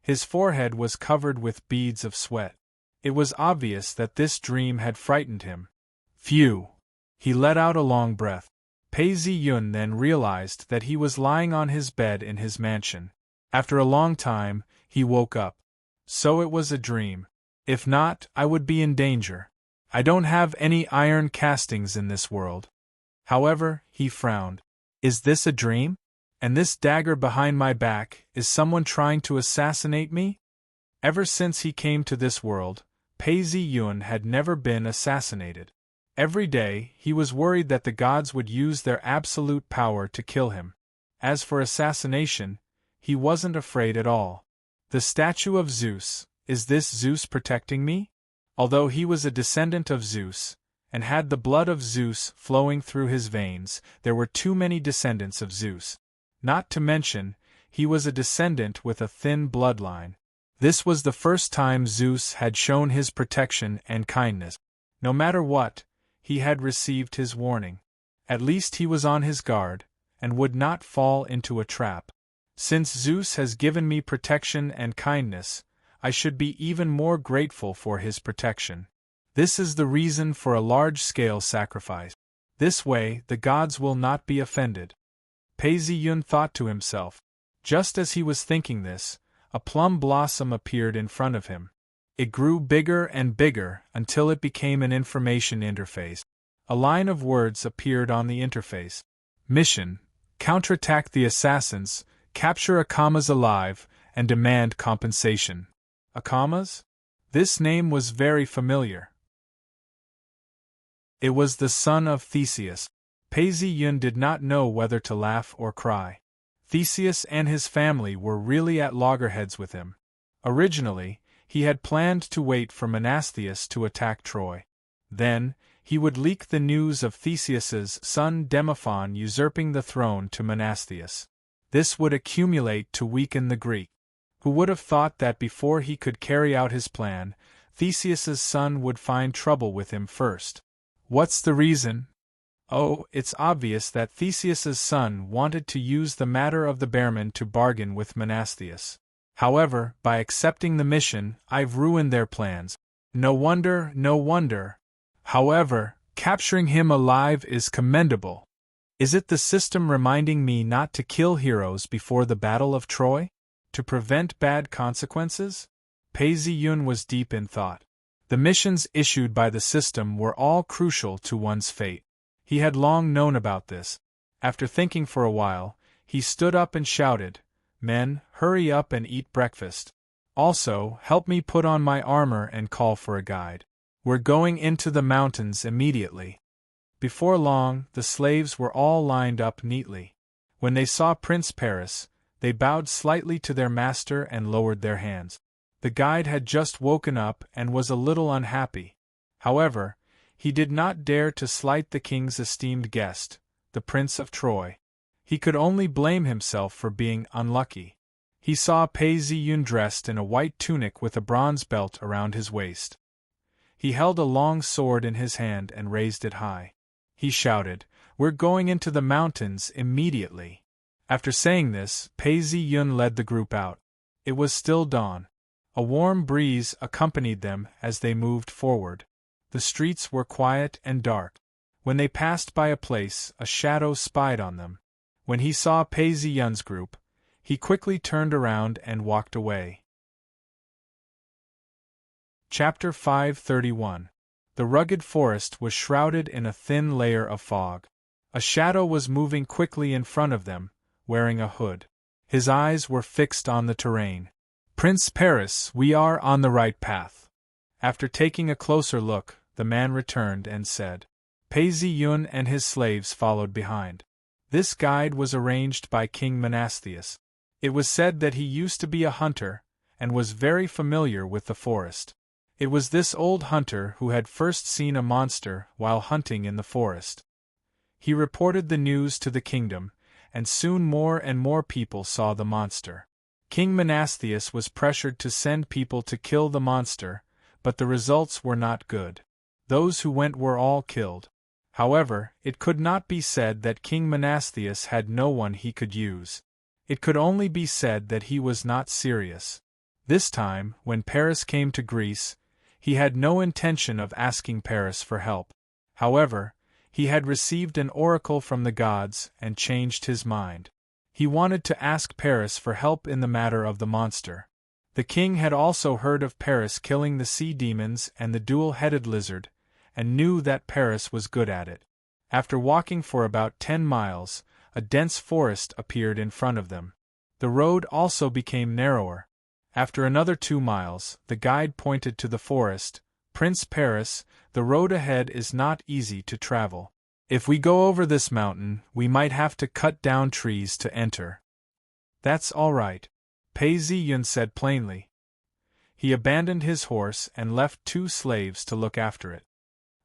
His forehead was covered with beads of sweat. It was obvious that this dream had frightened him. Phew! He let out a long breath. Pei Ziyun then realized that he was lying on his bed in his mansion. After a long time, he woke up. So it was a dream. If not, I would be in danger. I don't have any iron castings in this world. However, he frowned. Is this a dream? And this dagger behind my back, is someone trying to assassinate me? Ever since he came to this world, Pei Ziyun had never been assassinated. Every day, he was worried that the gods would use their absolute power to kill him. As for assassination, he wasn't afraid at all. The statue of Zeus, is this Zeus protecting me? Although he was a descendant of Zeus, and had the blood of Zeus flowing through his veins, there were too many descendants of Zeus. Not to mention, he was a descendant with a thin bloodline. This was the first time Zeus had shown his protection and kindness. No matter what, he had received his warning. At least he was on his guard, and would not fall into a trap. Since Zeus has given me protection and kindness, I should be even more grateful for his protection. This is the reason for a large-scale sacrifice. This way, the gods will not be offended. Pei Ziyun thought to himself. Just as he was thinking this, a plum blossom appeared in front of him. It grew bigger and bigger until it became an information interface. A line of words appeared on the interface. Mission: counterattack the assassins, capture Akamas alive, and demand compensation. Akamas? This name was very familiar. It was the son of Theseus. Pei Ziyun did not know whether to laugh or cry. Theseus and his family were really at loggerheads with him. Originally, he had planned to wait for Menestheus to attack Troy. Then, he would leak the news of Theseus's son Demophon usurping the throne to Menestheus. This would accumulate to weaken the Greek. Who would have thought that before he could carry out his plan, Theseus's son would find trouble with him first? What's the reason? Oh, it's obvious that Theseus's son wanted to use the matter of the Bearman to bargain with Menestheus. However, by accepting the mission, I've ruined their plans. No wonder, no wonder. However, capturing him alive is commendable. Is it the system reminding me not to kill heroes before the Battle of Troy? To prevent bad consequences? Pei Ziyun was deep in thought. The missions issued by the system were all crucial to one's fate. He had long known about this. After thinking for a while, he stood up and shouted, "Men, hurry up and eat breakfast. Also, help me put on my armor and call for a guide. We're going into the mountains immediately." Before long, the slaves were all lined up neatly. When they saw Prince Paris, they bowed slightly to their master and lowered their hands. The guide had just woken up and was a little unhappy. However, he did not dare to slight the king's esteemed guest, the Prince of Troy. He could only blame himself for being unlucky. He saw Pei Ziyun dressed in a white tunic with a bronze belt around his waist. He held a long sword in his hand and raised it high. He shouted, "We're going into the mountains immediately." After saying this, Pei Ziyun led the group out. It was still dawn. A warm breeze accompanied them as they moved forward. The streets were quiet and dark. When they passed by a place, a shadow spied on them. When he saw Pei Ziyun's group, he quickly turned around and walked away. Chapter 531. The rugged forest was shrouded in a thin layer of fog. A shadow was moving quickly in front of them, wearing a hood. His eyes were fixed on the terrain. "Prince Paris, we are on the right path." After taking a closer look, the man returned and said. Pei Ziyun and his slaves followed behind. This guide was arranged by King Menestheus. It was said that he used to be a hunter, and was very familiar with the forest. It was this old hunter who had first seen a monster while hunting in the forest. He reported the news to the kingdom, and soon more and more people saw the monster. King Menestheus was pressured to send people to kill the monster, but the results were not good. Those who went were all killed. However, it could not be said that King Menestheus had no one he could use. It could only be said that he was not serious. This time, when Paris came to Greece, he had no intention of asking Paris for help. However, he had received an oracle from the gods and changed his mind. He wanted to ask Paris for help in the matter of the monster. The king had also heard of Paris killing the sea demons and the dual-headed lizard, and knew that Paris was good at it. After walking for about 10 miles, a dense forest appeared in front of them. The road also became narrower. After another 2 miles, the guide pointed to the forest. "Prince Paris, the road ahead is not easy to travel. If we go over this mountain, we might have to cut down trees to enter." "That's all right," Pei Ziyun said plainly. He abandoned his horse and left 2 slaves to look after it.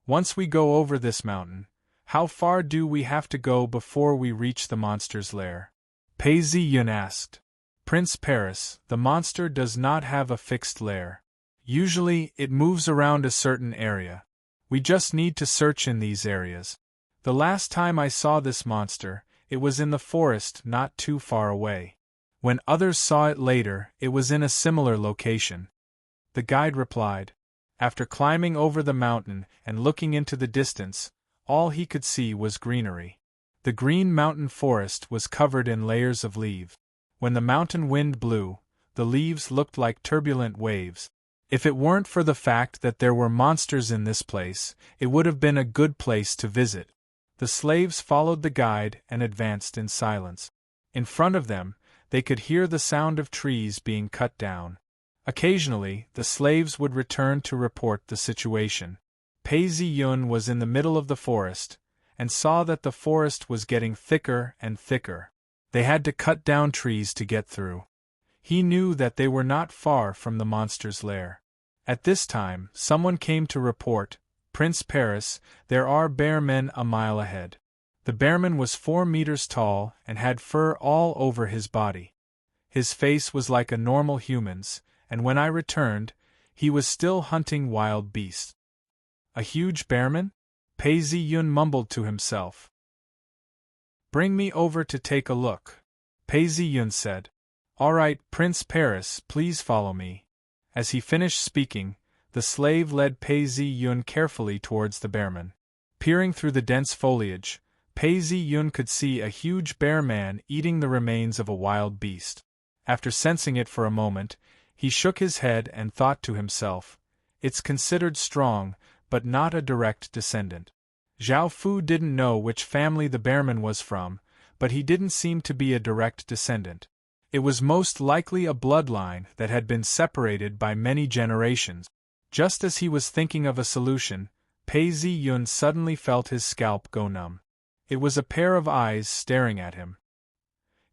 "Once we go over this mountain, how far do we have to go before we reach the monster's lair?" Pei Ziyun asked. "Prince Paris, the monster does not have a fixed lair. Usually, it moves around a certain area. We just need to search in these areas. The last time I saw this monster, it was in the forest not too far away. When others saw it later, it was in a similar location," the guide replied. After climbing over the mountain and looking into the distance, all he could see was greenery. The green mountain forest was covered in layers of leaves. When the mountain wind blew, the leaves looked like turbulent waves. If it weren't for the fact that there were monsters in this place, it would have been a good place to visit. The slaves followed the guide and advanced in silence. In front of them, they could hear the sound of trees being cut down. Occasionally, the slaves would return to report the situation. Pei Zi-yun was in the middle of the forest, and saw that the forest was getting thicker and thicker. They had to cut down trees to get through. He knew that they were not far from the monster's lair. At this time, someone came to report, "Prince Paris, there are bear men a mile ahead." The bearman was 4 meters tall and had fur all over his body. His face was like a normal human's, and when I returned, he was still hunting wild beasts. A huge bearman? Pei Zi-yun mumbled to himself. "Bring me over to take a look," Pei Zi-yun said. "All right, Prince Paris, please follow me." As he finished speaking, the slave led Pei Zi-yun carefully towards the bearman. Peering through the dense foliage, Pei Zi-yun could see a huge bear man eating the remains of a wild beast. After sensing it for a moment, he shook his head and thought to himself, "It's considered strong, but not a direct descendant." Zhao Fu didn't know which family the bearman was from, but he didn't seem to be a direct descendant. It was most likely a bloodline that had been separated by many generations. Just as he was thinking of a solution, Pei Zi-yun suddenly felt his scalp go numb. It was a pair of eyes staring at him.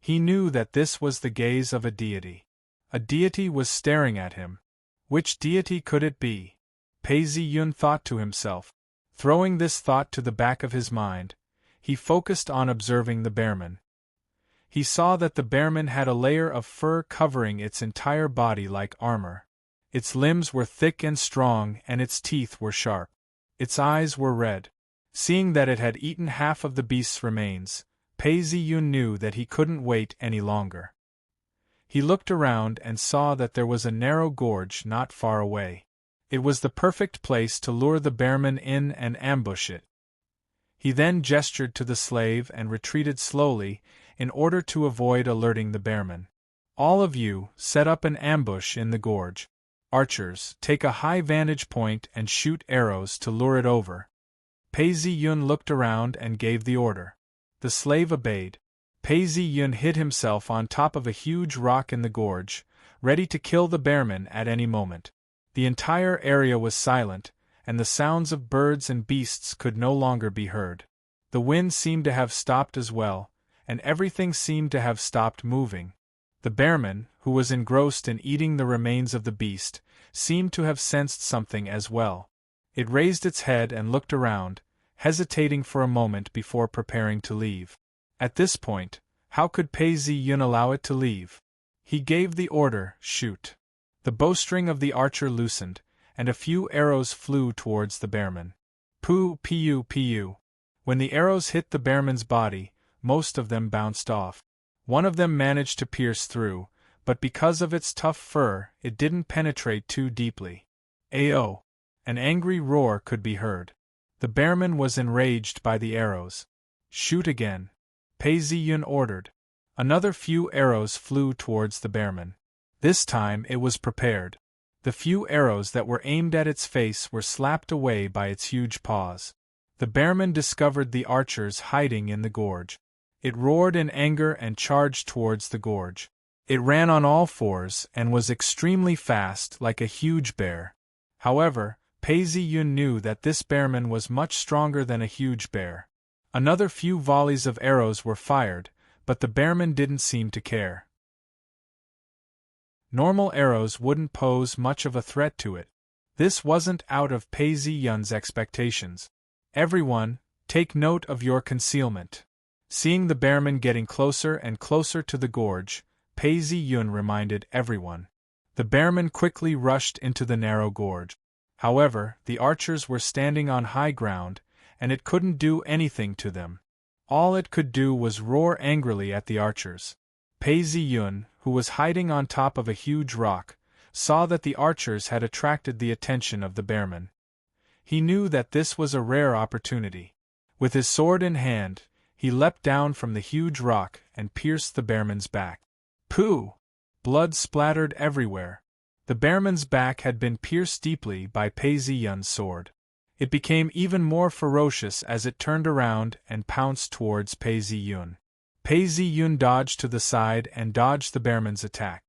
He knew that this was the gaze of a deity. A deity was staring at him. Which deity could it be? Pei Zi-yun thought to himself. Throwing this thought to the back of his mind, he focused on observing the bearman. He saw that the bearman had a layer of fur covering its entire body like armor. Its limbs were thick and strong and its teeth were sharp. Its eyes were red. Seeing that it had eaten half of the beast's remains, Pei Zi-yun knew that he couldn't wait any longer. He looked around and saw that there was a narrow gorge not far away. It was the perfect place to lure the bearman in and ambush it. He then gestured to the slave and retreated slowly, in order to avoid alerting the bearman. "All of you, set up an ambush in the gorge. Archers, take a high vantage point and shoot arrows to lure it over." Pei Zi-yun looked around and gave the order. The slave obeyed. Pei Zi-yun hid himself on top of a huge rock in the gorge, ready to kill the bearman at any moment. The entire area was silent, and the sounds of birds and beasts could no longer be heard. The wind seemed to have stopped as well, and everything seemed to have stopped moving. The bearman, who was engrossed in eating the remains of the beast, seemed to have sensed something as well. It raised its head and looked around, hesitating for a moment before preparing to leave. At this point, how could Pei Zi-yun allow it to leave? He gave the order, "Shoot." The bowstring of the archer loosened, and a few arrows flew towards the bearman. Poo, piu, piu. When the arrows hit the bearman's body, most of them bounced off. One of them managed to pierce through, but because of its tough fur, it didn't penetrate too deeply. Ayo! An angry roar could be heard. The bearman was enraged by the arrows. "Shoot again," Pei Zi-yun ordered. Another few arrows flew towards the bearman. This time it was prepared. The few arrows that were aimed at its face were slapped away by its huge paws. The bearman discovered the archers hiding in the gorge. It roared in anger and charged towards the gorge. It ran on all fours and was extremely fast, like a huge bear. However, Pei Zi-yun knew that this bearman was much stronger than a huge bear. Another few volleys of arrows were fired, but the bearman didn't seem to care. Normal arrows wouldn't pose much of a threat to it. This wasn't out of Pei Zi-yun's expectations. "Everyone, take note of your concealment." Seeing the bearman getting closer and closer to the gorge, Pei Zi-yun reminded everyone. The bearman quickly rushed into the narrow gorge. However, the archers were standing on high ground, and it couldn't do anything to them. All it could do was roar angrily at the archers. Pei Zi-yun, who was hiding on top of a huge rock, saw that the archers had attracted the attention of the bearman. He knew that this was a rare opportunity. With his sword in hand, he leapt down from the huge rock and pierced the bearman's back. Pooh! Blood splattered everywhere. The bearman's back had been pierced deeply by Pei Zi-yun's sword. It became even more ferocious as it turned around and pounced towards Pei Ziyun. Pei Ziyun dodged to the side and dodged the bearman's attack.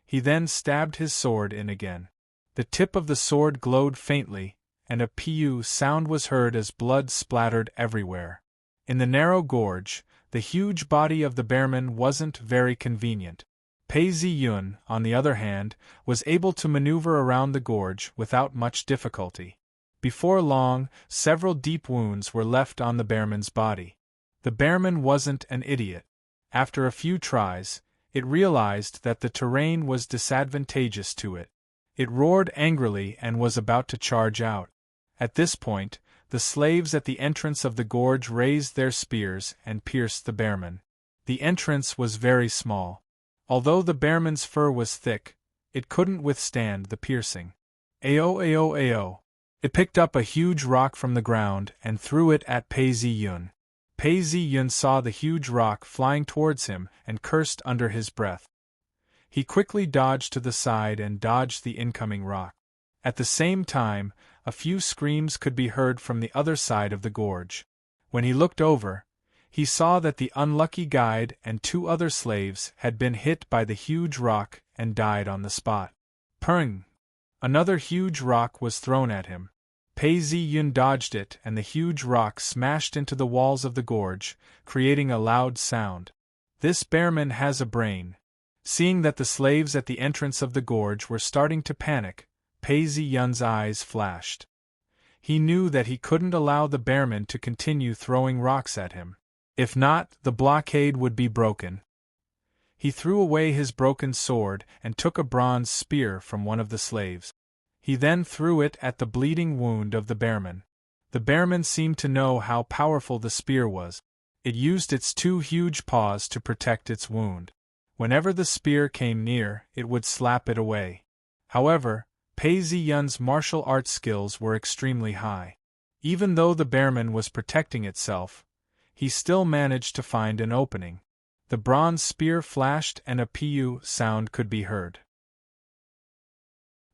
He then stabbed his sword in again. The tip of the sword glowed faintly, and a pew sound was heard as blood splattered everywhere. In the narrow gorge, the huge body of the bearman wasn't very convenient. Pei Ziyun, on the other hand, was able to maneuver around the gorge without much difficulty. Before long, several deep wounds were left on the bearman's body. The bearman wasn't an idiot. After a few tries, it realized that the terrain was disadvantageous to it. It roared angrily and was about to charge out. At this point, the slaves at the entrance of the gorge raised their spears and pierced the bearman. The entrance was very small. Although the bearman's fur was thick, it couldn't withstand the piercing. Ao ao ao. It picked up a huge rock from the ground and threw it at Pei Ziyun. Pei Ziyun saw the huge rock flying towards him and cursed under his breath. He quickly dodged to the side and dodged the incoming rock. At the same time, a few screams could be heard from the other side of the gorge. When he looked over, he saw that the unlucky guide and 2 other slaves had been hit by the huge rock and died on the spot. Purring! Another huge rock was thrown at him. Pei Ziyun dodged it and the huge rock smashed into the walls of the gorge, creating a loud sound. This bearman has a brain. Seeing that the slaves at the entrance of the gorge were starting to panic, Pei Ziyun's eyes flashed. He knew that he couldn't allow the bearman to continue throwing rocks at him. If not, the blockade would be broken. He threw away his broken sword and took a bronze spear from one of the slaves. He then threw it at the bleeding wound of the bearman. The bearman seemed to know how powerful the spear was. It used its 2 huge paws to protect its wound. Whenever the spear came near, it would slap it away. However, Pei Ziyun's martial arts skills were extremely high. Even though the bearman was protecting itself, he still managed to find an opening. The bronze spear flashed and a pew sound could be heard.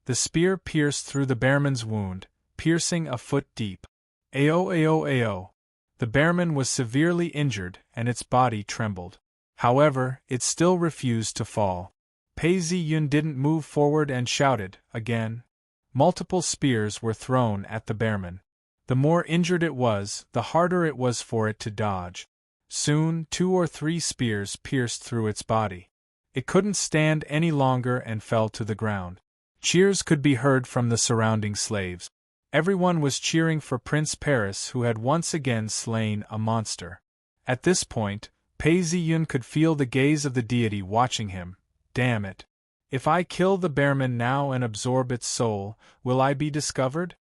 The spear pierced through the bearman's wound, piercing a foot deep. Ao ao ao. The bearman was severely injured and its body trembled. However, it still refused to fall. Pei Ziyun didn't move forward and shouted, again. Multiple spears were thrown at the bearman. The more injured it was, the harder it was for it to dodge. Soon 2 or 3 spears pierced through its body. It couldn't stand any longer and fell to the ground. Cheers could be heard from the surrounding slaves. Everyone was cheering for Prince Paris, who had once again slain a monster. At this point, Pei Ziyun could feel the gaze of the deity watching him. Damn it! If I kill the bearman now and absorb its soul, will I be discovered?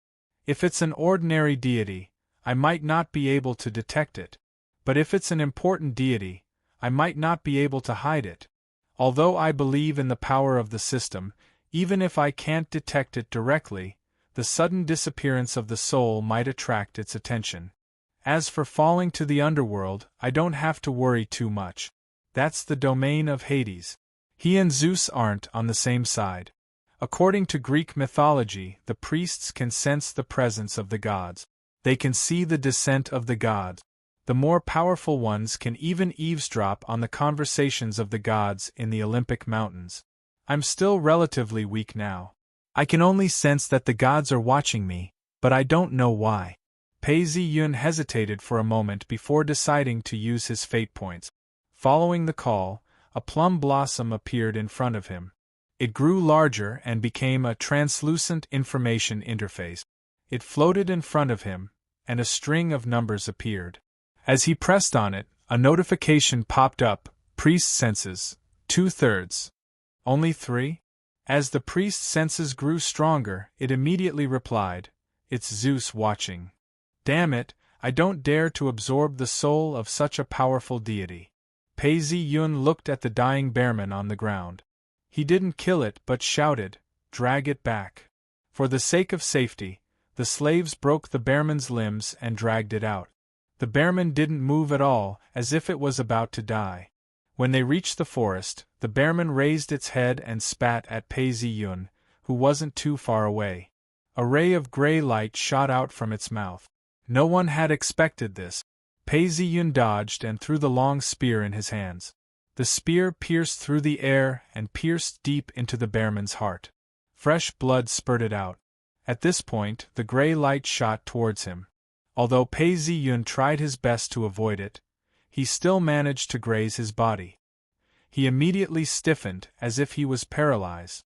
If it's an ordinary deity, I might not be able to detect it. But if it's an important deity, I might not be able to hide it. Although I believe in the power of the system, even if I can't detect it directly, the sudden disappearance of the soul might attract its attention. As for falling to the underworld, I don't have to worry too much. That's the domain of Hades. He and Zeus aren't on the same side. According to Greek mythology, the priests can sense the presence of the gods. They can see the descent of the gods. The more powerful ones can even eavesdrop on the conversations of the gods in the Olympic mountains. I'm still relatively weak now. I can only sense that the gods are watching me, but I don't know why. Pei Ziyun hesitated for a moment before deciding to use his fate points. Following the call, a plum blossom appeared in front of him. It grew larger and became a translucent information interface. It floated in front of him, and a string of numbers appeared. As he pressed on it, a notification popped up, Priest senses, 2/3. Only 3? As the priest's senses grew stronger, it immediately replied, It's Zeus watching. Damn it, I don't dare to absorb the soul of such a powerful deity. Pei Ziyun looked at the dying bearman on the ground. He didn't kill it but shouted, Drag it back. For the sake of safety, the slaves broke the bearman's limbs and dragged it out. The bearman didn't move at all, as if it was about to die. When they reached the forest, the bearman raised its head and spat at Pei Ziyun, who wasn't too far away. A ray of gray light shot out from its mouth. No one had expected this. Pei Ziyun dodged and threw the long spear in his hands. The spear pierced through the air and pierced deep into the bearman's heart. Fresh blood spurted out. At this point, the gray light shot towards him. Although Pei Ziyun tried his best to avoid it, he still managed to graze his body. He immediately stiffened as if he was paralyzed.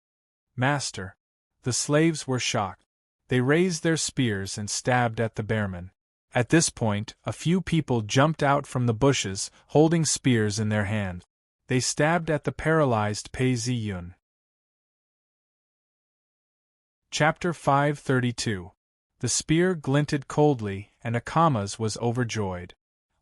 Master! The slaves were shocked. They raised their spears and stabbed at the bearman. At this point, a few people jumped out from the bushes, holding spears in their hand. They stabbed at the paralyzed Pei Ziyun. Chapter 532. The spear glinted coldly, and Akamas was overjoyed.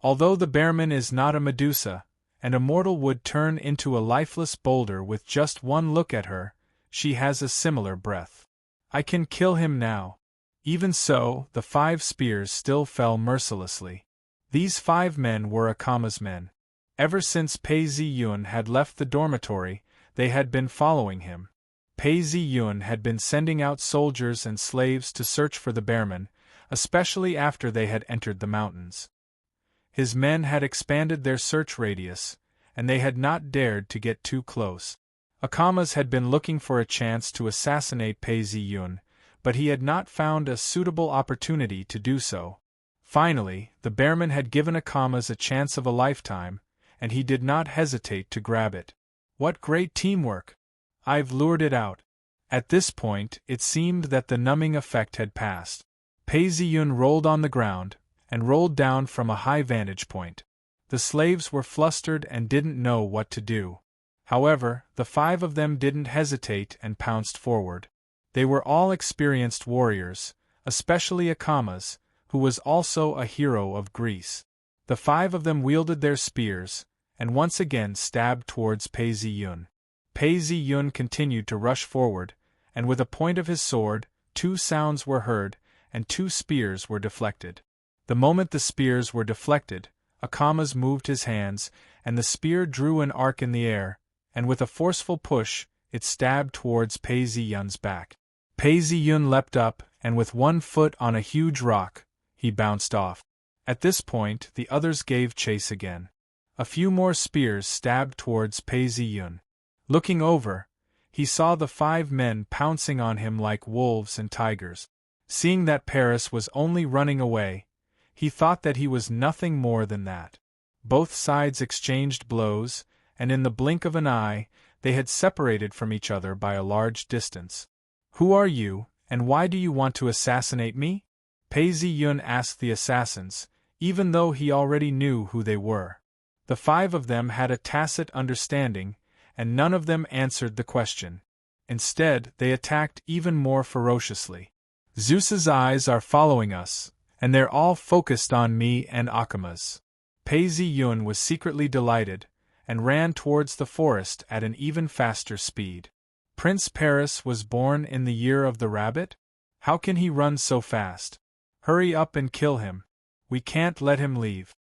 Although the bearman is not a Medusa, and a mortal would turn into a lifeless boulder with just one look at her, she has a similar breath. I can kill him now. Even so, the 5 spears still fell mercilessly. These 5 men were Akama's men. Ever since Pei Ziyun had left the dormitory, they had been following him. Pei Ziyun had been sending out soldiers and slaves to search for the bearman, especially after they had entered the mountains. His men had expanded their search radius, and they had not dared to get too close. Akamas had been looking for a chance to assassinate Pei Ziyun, but he had not found a suitable opportunity to do so. Finally, the bearman had given Akamas a chance of a lifetime, and he did not hesitate to grab it. What great teamwork! I've lured it out. At this point, it seemed that the numbing effect had passed. Pei Ziyun rolled on the ground, and rolled down from a high vantage point. The slaves were flustered and didn't know what to do. However, the 5 of them didn't hesitate and pounced forward. They were all experienced warriors, especially Akamas, who was also a hero of Greece. The 5 of them wielded their spears, and once again stabbed towards Pei Ziyun. Pei Ziyun continued to rush forward, and with a point of his sword, 2 sounds were heard, and 2 spears were deflected. The moment the spears were deflected, Akamas moved his hands, and the spear drew an arc in the air, and with a forceful push, it stabbed towards Pei Ziyun's back. Pei Ziyun leapt up, and with one foot on a huge rock, he bounced off. At this point, the others gave chase again. A few more spears stabbed towards Pei Ziyun. Looking over, he saw the 5 men pouncing on him like wolves and tigers. Seeing that Paris was only running away, he thought that he was nothing more than that. Both sides exchanged blows, and in the blink of an eye, they had separated from each other by a large distance. Who are you, and why do you want to assassinate me? Pei Ziyun asked the assassins, even though he already knew who they were. The 5 of them had a tacit understanding, and none of them answered the question. Instead, they attacked even more ferociously. Zeus's eyes are following us, and they're all focused on me and Akamas. Pei Ziyun was secretly delighted, and ran towards the forest at an even faster speed. Prince Paris was born in the year of the rabbit? How can he run so fast? Hurry up and kill him. We can't let him leave.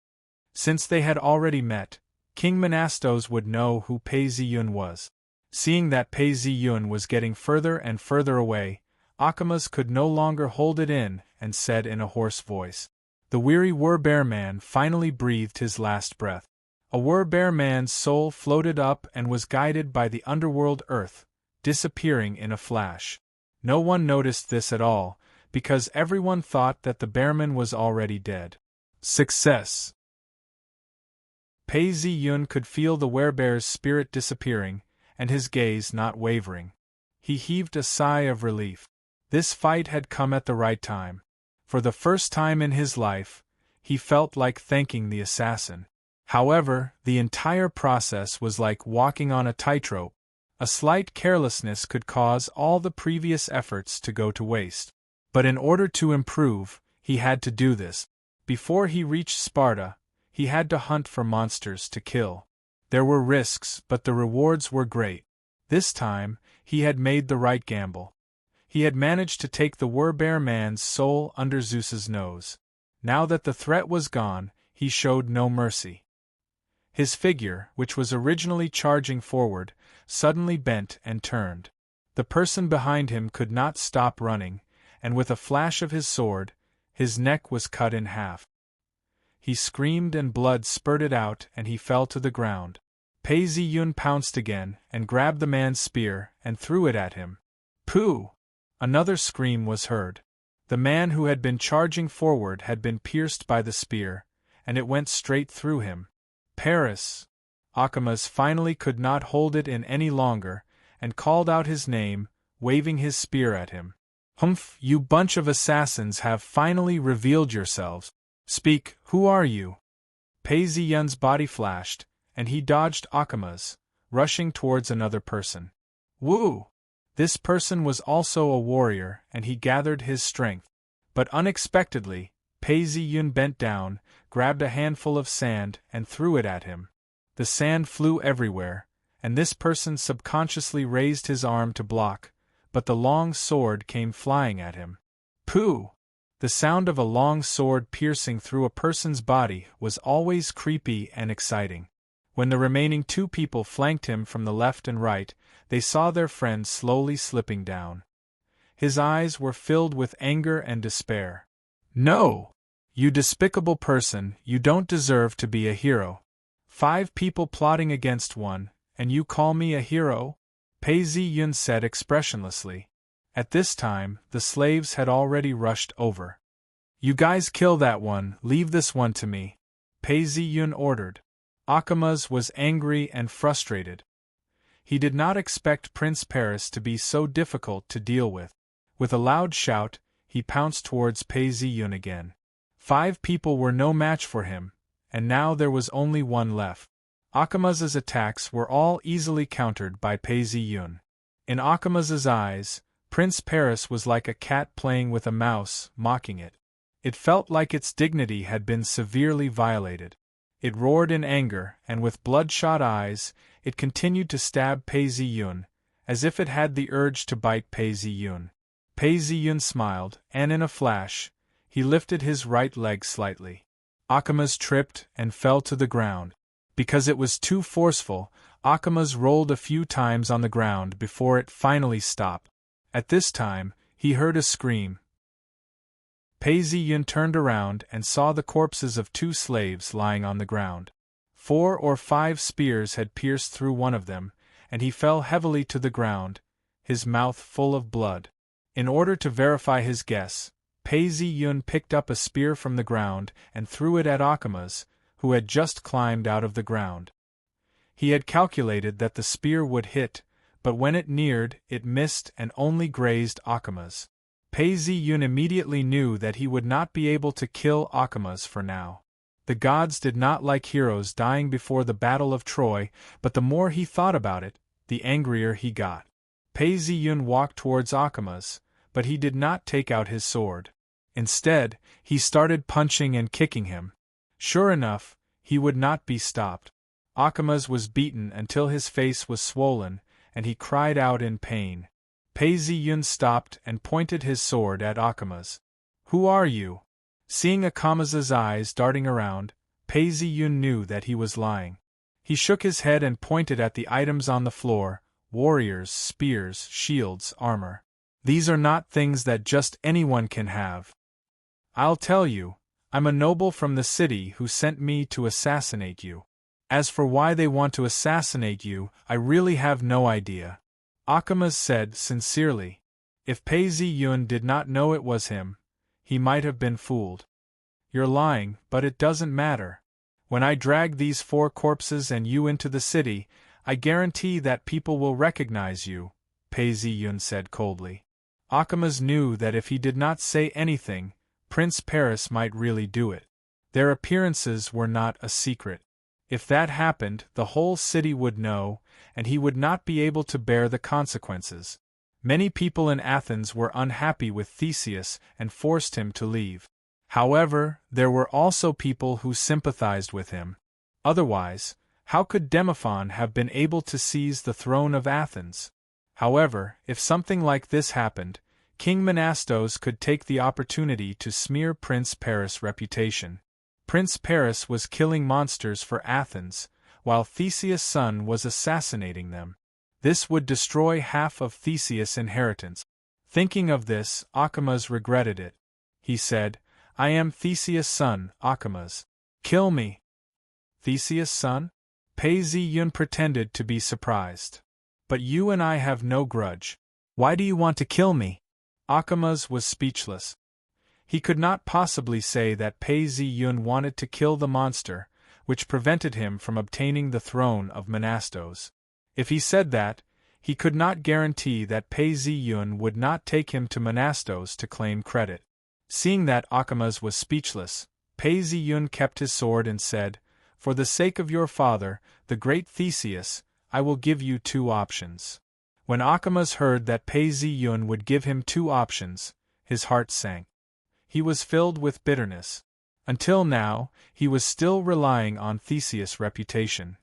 Since they had already met, King Monastos would know who Pei Ziyun was. Seeing that Pei Ziyun was getting further and further away, Akamas could no longer hold it in and said in a hoarse voice. The weary Wer-Bear Man finally breathed his last breath. A Wer-Bear Man's soul floated up and was guided by the underworld earth, disappearing in a flash. No one noticed this at all, because everyone thought that the bearman was already dead. Success! Pei Ziyun could feel the Wer-Bear's spirit disappearing, and his gaze not wavering. He heaved a sigh of relief. This fight had come at the right time. For the first time in his life, he felt like thanking the assassin. However, the entire process was like walking on a tightrope. A slight carelessness could cause all the previous efforts to go to waste. But in order to improve, he had to do this. Before he reached Sparta, he had to hunt for monsters to kill. There were risks, but the rewards were great. This time, he had made the right gamble. He had managed to take the Wer-Bear Man's soul under Zeus's nose. Now that the threat was gone, he showed no mercy. His figure, which was originally charging forward, suddenly bent and turned. The person behind him could not stop running, and with a flash of his sword, his neck was cut in half. He screamed and blood spurted out and he fell to the ground. Pei Ziyun pounced again and grabbed the man's spear and threw it at him. Pooh! Another scream was heard. The man who had been charging forward had been pierced by the spear, and it went straight through him. Paris! Akamas finally could not hold it in any longer, and called out his name, waving his spear at him. Humph, you bunch of assassins have finally revealed yourselves. Speak, who are you? Pei Ziyun's body flashed, and he dodged Akamas, rushing towards another person. Woo! This person was also a warrior, and he gathered his strength. But unexpectedly, Pei Ziyun bent down, grabbed a handful of sand, and threw it at him. The sand flew everywhere, and this person subconsciously raised his arm to block, but the long sword came flying at him. Pooh! The sound of a long sword piercing through a person's body was always creepy and exciting. When the remaining two people flanked him from the left and right, they saw their friend slowly slipping down. His eyes were filled with anger and despair. No! You despicable person, you don't deserve to be a hero. 5 people plotting against one, and you call me a hero? Pei Ziyun said expressionlessly. At this time, the slaves had already rushed over. You guys kill that one, leave this one to me, Pei Ziyun ordered. Akamas was angry and frustrated. He did not expect Prince Paris to be so difficult to deal with. With a loud shout, he pounced towards Pei Ziyun again. 5 people were no match for him, and now there was only one left. Akamas's attacks were all easily countered by Pei Ziyun. In Akamas's eyes, Prince Paris was like a cat playing with a mouse, mocking it. It felt like its dignity had been severely violated. It roared in anger, and with bloodshot eyes, it continued to stab Pei Ziyun, as if it had the urge to bite Pei Ziyun. Pei Ziyun smiled, and in a flash, he lifted his right leg slightly. Akamas tripped and fell to the ground. Because it was too forceful, Akamas rolled a few times on the ground before it finally stopped. At this time, he heard a scream. Pei Ziyun turned around and saw the corpses of 2 slaves lying on the ground. 4 or 5 spears had pierced through one of them, and he fell heavily to the ground, his mouth full of blood. In order to verify his guess, Pei Ziyun picked up a spear from the ground and threw it at Akamas, who had just climbed out of the ground. He had calculated that the spear would hit, but when it neared, it missed and only grazed Akamas. Pei Ziyun immediately knew that he would not be able to kill Akamas for now. The gods did not like heroes dying before the Battle of Troy, but the more he thought about it, the angrier he got. Pei Ziyun walked towards Akamas, but he did not take out his sword. Instead, he started punching and kicking him. Sure enough, he would not be stopped. Akamas was beaten until his face was swollen, and he cried out in pain. Pei Ziyun stopped and pointed his sword at Akamas. Who are you? Seeing Akamas's eyes darting around, Pei Ziyun knew that he was lying. He shook his head and pointed at the items on the floor: warriors, spears, shields, armor. These are not things that just anyone can have. I'll tell you, I'm a noble from the city who sent me to assassinate you. As for why they want to assassinate you, I really have no idea. Akamas said sincerely. If Pei Ziyun did not know it was him, he might have been fooled. You're lying, but it doesn't matter. When I drag these 4 corpses and you into the city, I guarantee that people will recognize you, Pei Ziyun said coldly. Akamas knew that if he did not say anything, Prince Paris might really do it. Their appearances were not a secret. If that happened, the whole city would know, and he would not be able to bear the consequences. Many people in Athens were unhappy with Theseus and forced him to leave. However, there were also people who sympathized with him. Otherwise, how could Demophon have been able to seize the throne of Athens? However, if something like this happened, King Menastos could take the opportunity to smear Prince Paris' reputation. Prince Paris was killing monsters for Athens, while Theseus' son was assassinating them. This would destroy half of Theseus' inheritance. Thinking of this, Achamas regretted it. He said, I am Theseus' son, Achamas. Kill me. Theseus' son? Pei Zi-yun pretended to be surprised. But you and I have no grudge. Why do you want to kill me? Achamas was speechless. He could not possibly say that Pei Zi-yun wanted to kill the monster, which prevented him from obtaining the throne of Monastos. If he said that, he could not guarantee that Pei Zi-yun would not take him to Monastos to claim credit. Seeing that Achamas was speechless, Pei Zi-yun kept his sword and said, For the sake of your father, the great Theseus, I will give you 2 options. When Achamas heard that Pei Zi-yun would give him 2 options, his heart sank. He was filled with bitterness. Until now, he was still relying on Theseus' reputation.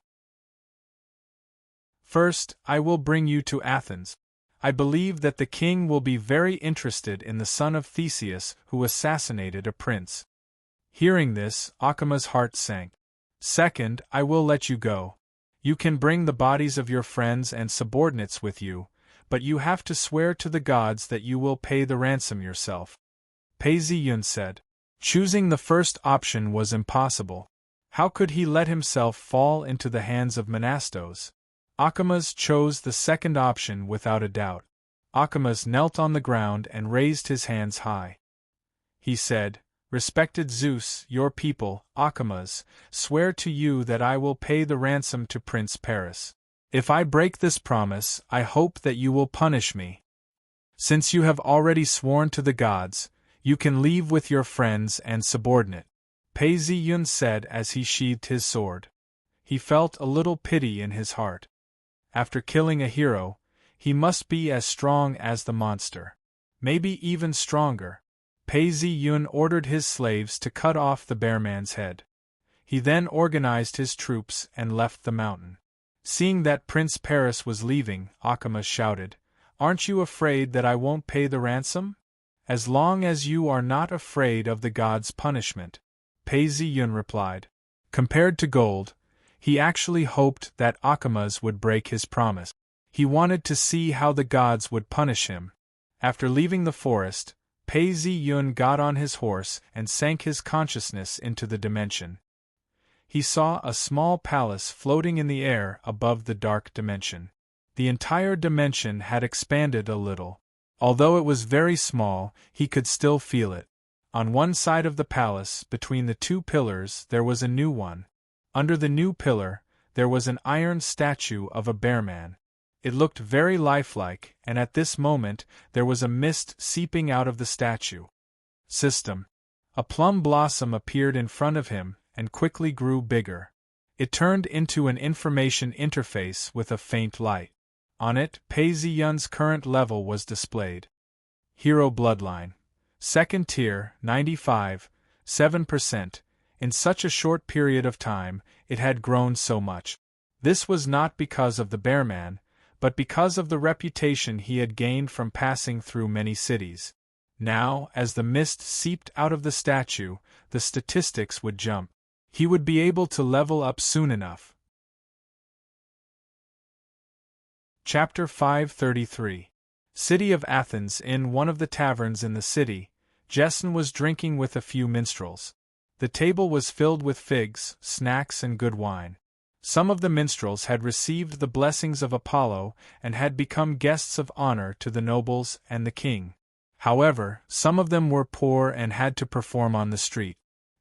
First, I will bring you to Athens. I believe that the king will be very interested in the son of Theseus who assassinated a prince. Hearing this, Achamas' heart sank. Second, I will let you go. You can bring the bodies of your friends and subordinates with you, but you have to swear to the gods that you will pay the ransom yourself. Pei Zi-yun said. Choosing the first option was impossible. How could he let himself fall into the hands of Monastos? Achamas chose the second option without a doubt. Achamas knelt on the ground and raised his hands high. He said, Respected Zeus, your people, Achamas, swear to you that I will pay the ransom to Prince Paris. If I break this promise, I hope that you will punish me. Since you have already sworn to the gods, you can leave with your friends and subordinate, Pei Zi-yun said as he sheathed his sword. He felt a little pity in his heart. After killing a hero, he must be as strong as the monster. Maybe even stronger. Pei Zi-yun ordered his slaves to cut off the bear man's head. He then organized his troops and left the mountain. Seeing that Prince Paris was leaving, Achamas shouted, Aren't you afraid that I won't pay the ransom? As long as you are not afraid of the gods' punishment, Pei Zi-yun replied. Compared to gold, he actually hoped that Achamas would break his promise. He wanted to see how the gods would punish him. After leaving the forest, Pei Zi-yun got on his horse and sank his consciousness into the dimension. He saw a small palace floating in the air above the dark dimension. The entire dimension had expanded a little. Although it was very small, he could still feel it. On one side of the palace, between the 2 pillars, there was a new one. Under the new pillar, there was an iron statue of a bear man. It looked very lifelike, and at this moment, there was a mist seeping out of the statue. System. A plum blossom appeared in front of him, and quickly grew bigger. It turned into an information interface with a faint light. On it, Pei Zi-yun's current level was displayed. Hero Bloodline. Second tier, 95.7%. In such a short period of time, it had grown so much. This was not because of the bear man, but because of the reputation he had gained from passing through many cities. Now, as the mist seeped out of the statue, the statistics would jump. He would be able to level up soon enough. Chapter 533. City of Athens. In one of the taverns in the city, Jason was drinking with a few minstrels. The table was filled with figs, snacks and good wine. Some of the minstrels had received the blessings of Apollo and had become guests of honor to the nobles and the king. However, some of them were poor and had to perform on the street.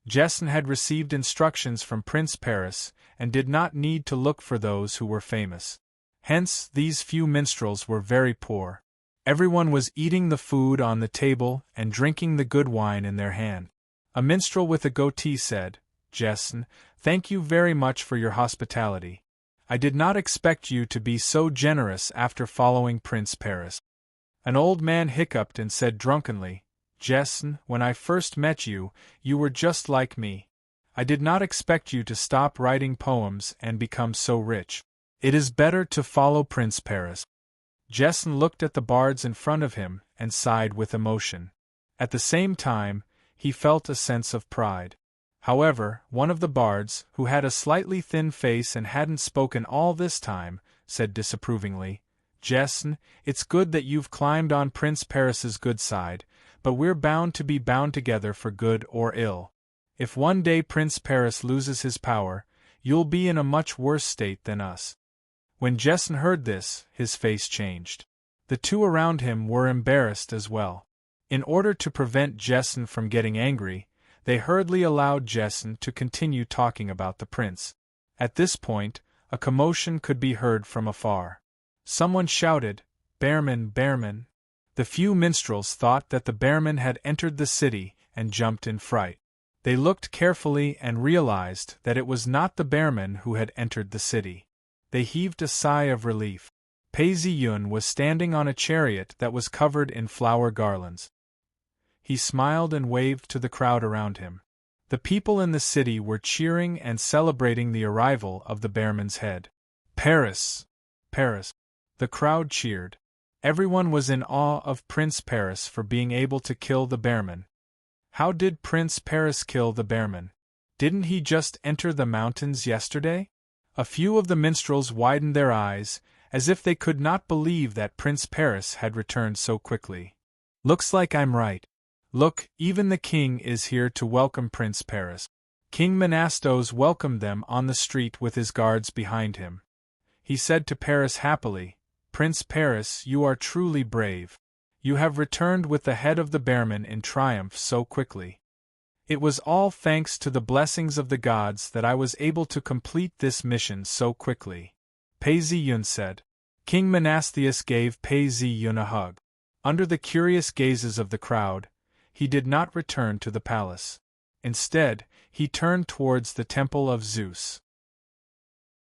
Jason had received instructions from Prince Paris and did not need to look for those who were famous. Hence, these few minstrels were very poor. Everyone was eating the food on the table and drinking the good wine in their hand. A minstrel with a goatee said, Jason, thank you very much for your hospitality. I did not expect you to be so generous after following Prince Paris. An old man hiccuped and said drunkenly, Jason, when I first met you, you were just like me. I did not expect you to stop writing poems and become so rich. It is better to follow Prince Paris. Jason looked at the bards in front of him and sighed with emotion. At the same time, he felt a sense of pride. However, one of the bards, who had a slightly thin face and hadn't spoken all this time, said disapprovingly, Jesn, it's good that you've climbed on Prince Paris's good side, but we're bound to be bound together for good or ill. If one day Prince Paris loses his power, you'll be in a much worse state than us." When Jesn heard this, his face changed. The two around him were embarrassed as well. In order to prevent Jesn from getting angry, they hurriedly allowed Jesn to continue talking about the prince. At this point, a commotion could be heard from afar. Someone shouted, "Bearman, Bearman!" The few minstrels thought that the Bearman had entered the city and jumped in fright. They looked carefully and realized that it was not the Bearman who had entered the city. They heaved a sigh of relief. Pei Ziyun was standing on a chariot that was covered in flower garlands. He smiled and waved to the crowd around him. The people in the city were cheering and celebrating the arrival of the Bearman's head. "Paris! Paris!" The crowd cheered. Everyone was in awe of Prince Paris for being able to kill the Bearman. How did Prince Paris kill the Bearman? Didn't he just enter the mountains yesterday? A few of the minstrels widened their eyes, as if they could not believe that Prince Paris had returned so quickly. "Looks like I'm right. Look, even the king is here to welcome Prince Paris." King Menastos welcomed them on the street with his guards behind him. He said to Paris happily, "Prince Paris, you are truly brave. You have returned with the head of the Bearman in triumph so quickly. It was all thanks to the blessings of the gods that I was able to complete this mission so quickly," Pei Ziyun said. King Menastheus gave Pei Ziyun a hug. Under the curious gazes of the crowd, he did not return to the palace. Instead, he turned towards the Temple of Zeus.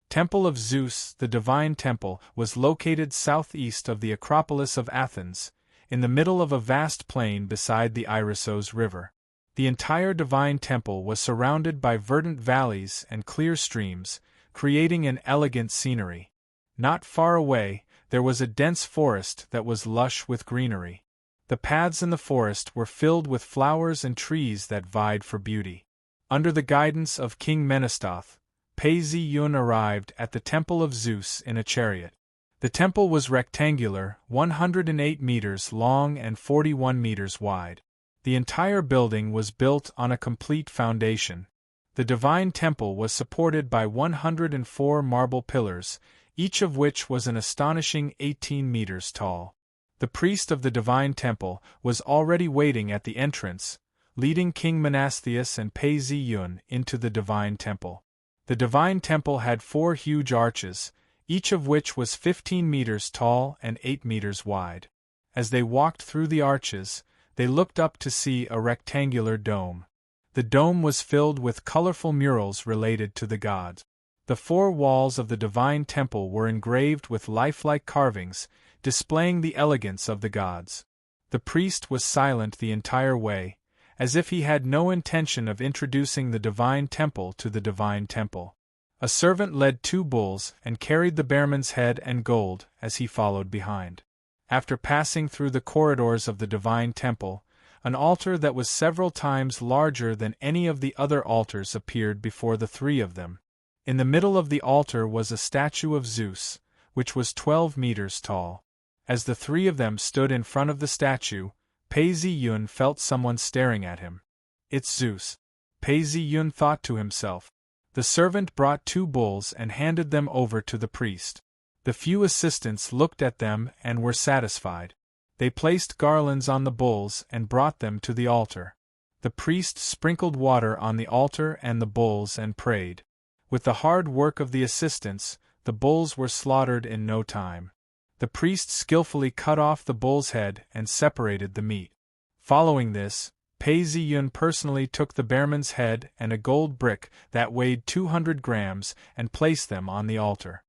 Temple of Zeus, the divine temple, was located southeast of the Acropolis of Athens, in the middle of a vast plain beside the Irissos River. The entire divine temple was surrounded by verdant valleys and clear streams, creating an elegant scenery. Not far away, there was a dense forest that was lush with greenery. The paths in the forest were filled with flowers and trees that vied for beauty. Under the guidance of King Menastos, Pei Ziyun arrived at the Temple of Zeus in a chariot. The temple was rectangular, 108 meters long and 41 meters wide. The entire building was built on a complete foundation. The divine temple was supported by 104 marble pillars, each of which was an astonishing 18 meters tall. The priest of the divine temple was already waiting at the entrance, leading King Menastheus and Pei Ziyun into the divine temple. The divine temple had 4 huge arches, each of which was 15 meters tall and 8 meters wide. As they walked through the arches, they looked up to see a rectangular dome. The dome was filled with colorful murals related to the gods. The 4 walls of the divine temple were engraved with lifelike carvings, displaying the elegance of the gods. The priest was silent the entire way, as if he had no intention of introducing the divine temple to the divine temple. A servant led 2 bulls and carried the Bearman's head and gold as he followed behind. After passing through the corridors of the divine temple, an altar that was several times larger than any of the other altars appeared before the 3 of them. In the middle of the altar was a statue of Zeus, which was 12 meters tall. As the 3 of them stood in front of the statue, Pei Ziyun felt someone staring at him. "It's Zeus," Pei Ziyun thought to himself. The servant brought 2 bulls and handed them over to the priest. The few assistants looked at them and were satisfied. They placed garlands on the bulls and brought them to the altar. The priest sprinkled water on the altar and the bulls and prayed. With the hard work of the assistants, the bulls were slaughtered in no time. The priest skillfully cut off the bull's head and separated the meat. Following this, Pei Ziyun personally took the Bearman's head and a gold brick that weighed 200 grams and placed them on the altar.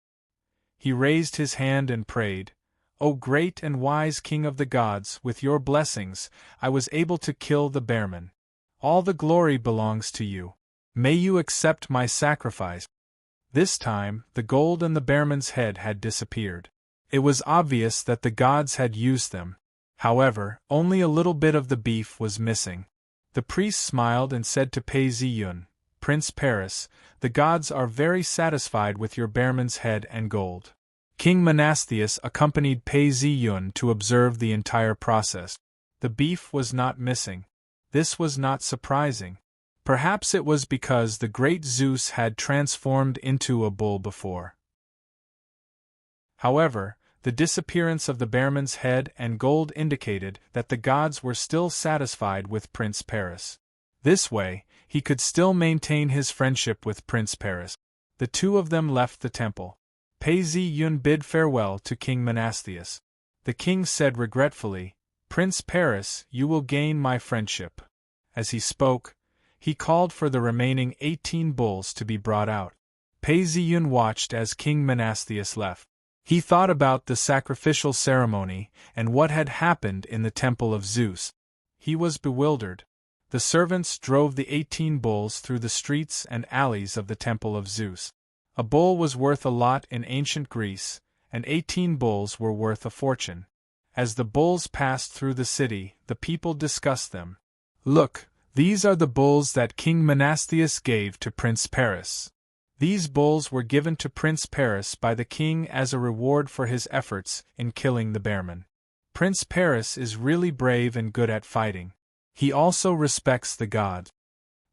He raised his hand and prayed, "O great and wise King of the gods, with your blessings, I was able to kill the Bearman. All the glory belongs to you. May you accept my sacrifice." This time, the gold and the Bearman's head had disappeared. It was obvious that the gods had used them. However, only a little bit of the beef was missing. The priest smiled and said to Pei Ziyun, "Prince Paris, the gods are very satisfied with your Bearman's head and gold. King Menastheus accompanied Pei Ziyun to observe the entire process. The beef was not missing. This was not surprising. Perhaps it was because the great Zeus had transformed into a bull before. However, the disappearance of the bearman's head and gold indicated that the gods were still satisfied with Prince Paris. This way, he could still maintain his friendship with Prince Paris. The two of them left the temple. Pei Ziyun bid farewell to King Menastheus. The king said regretfully, "Prince Paris, you will gain my friendship." As he spoke, he called for the remaining 18 bulls to be brought out. Pei Ziyun watched as King Menastheus left. He thought about the sacrificial ceremony and what had happened in the temple of Zeus. He was bewildered. The servants drove the 18 bulls through the streets and alleys of the temple of Zeus. A bull was worth a lot in ancient Greece, and 18 bulls were worth a fortune. As the bulls passed through the city, the people discussed them. "Look, these are the bulls that King Menastheus gave to Prince Paris." These bulls were given to Prince Paris by the king as a reward for his efforts in killing the bearman. Prince Paris is really brave and good at fighting. He also respects the god.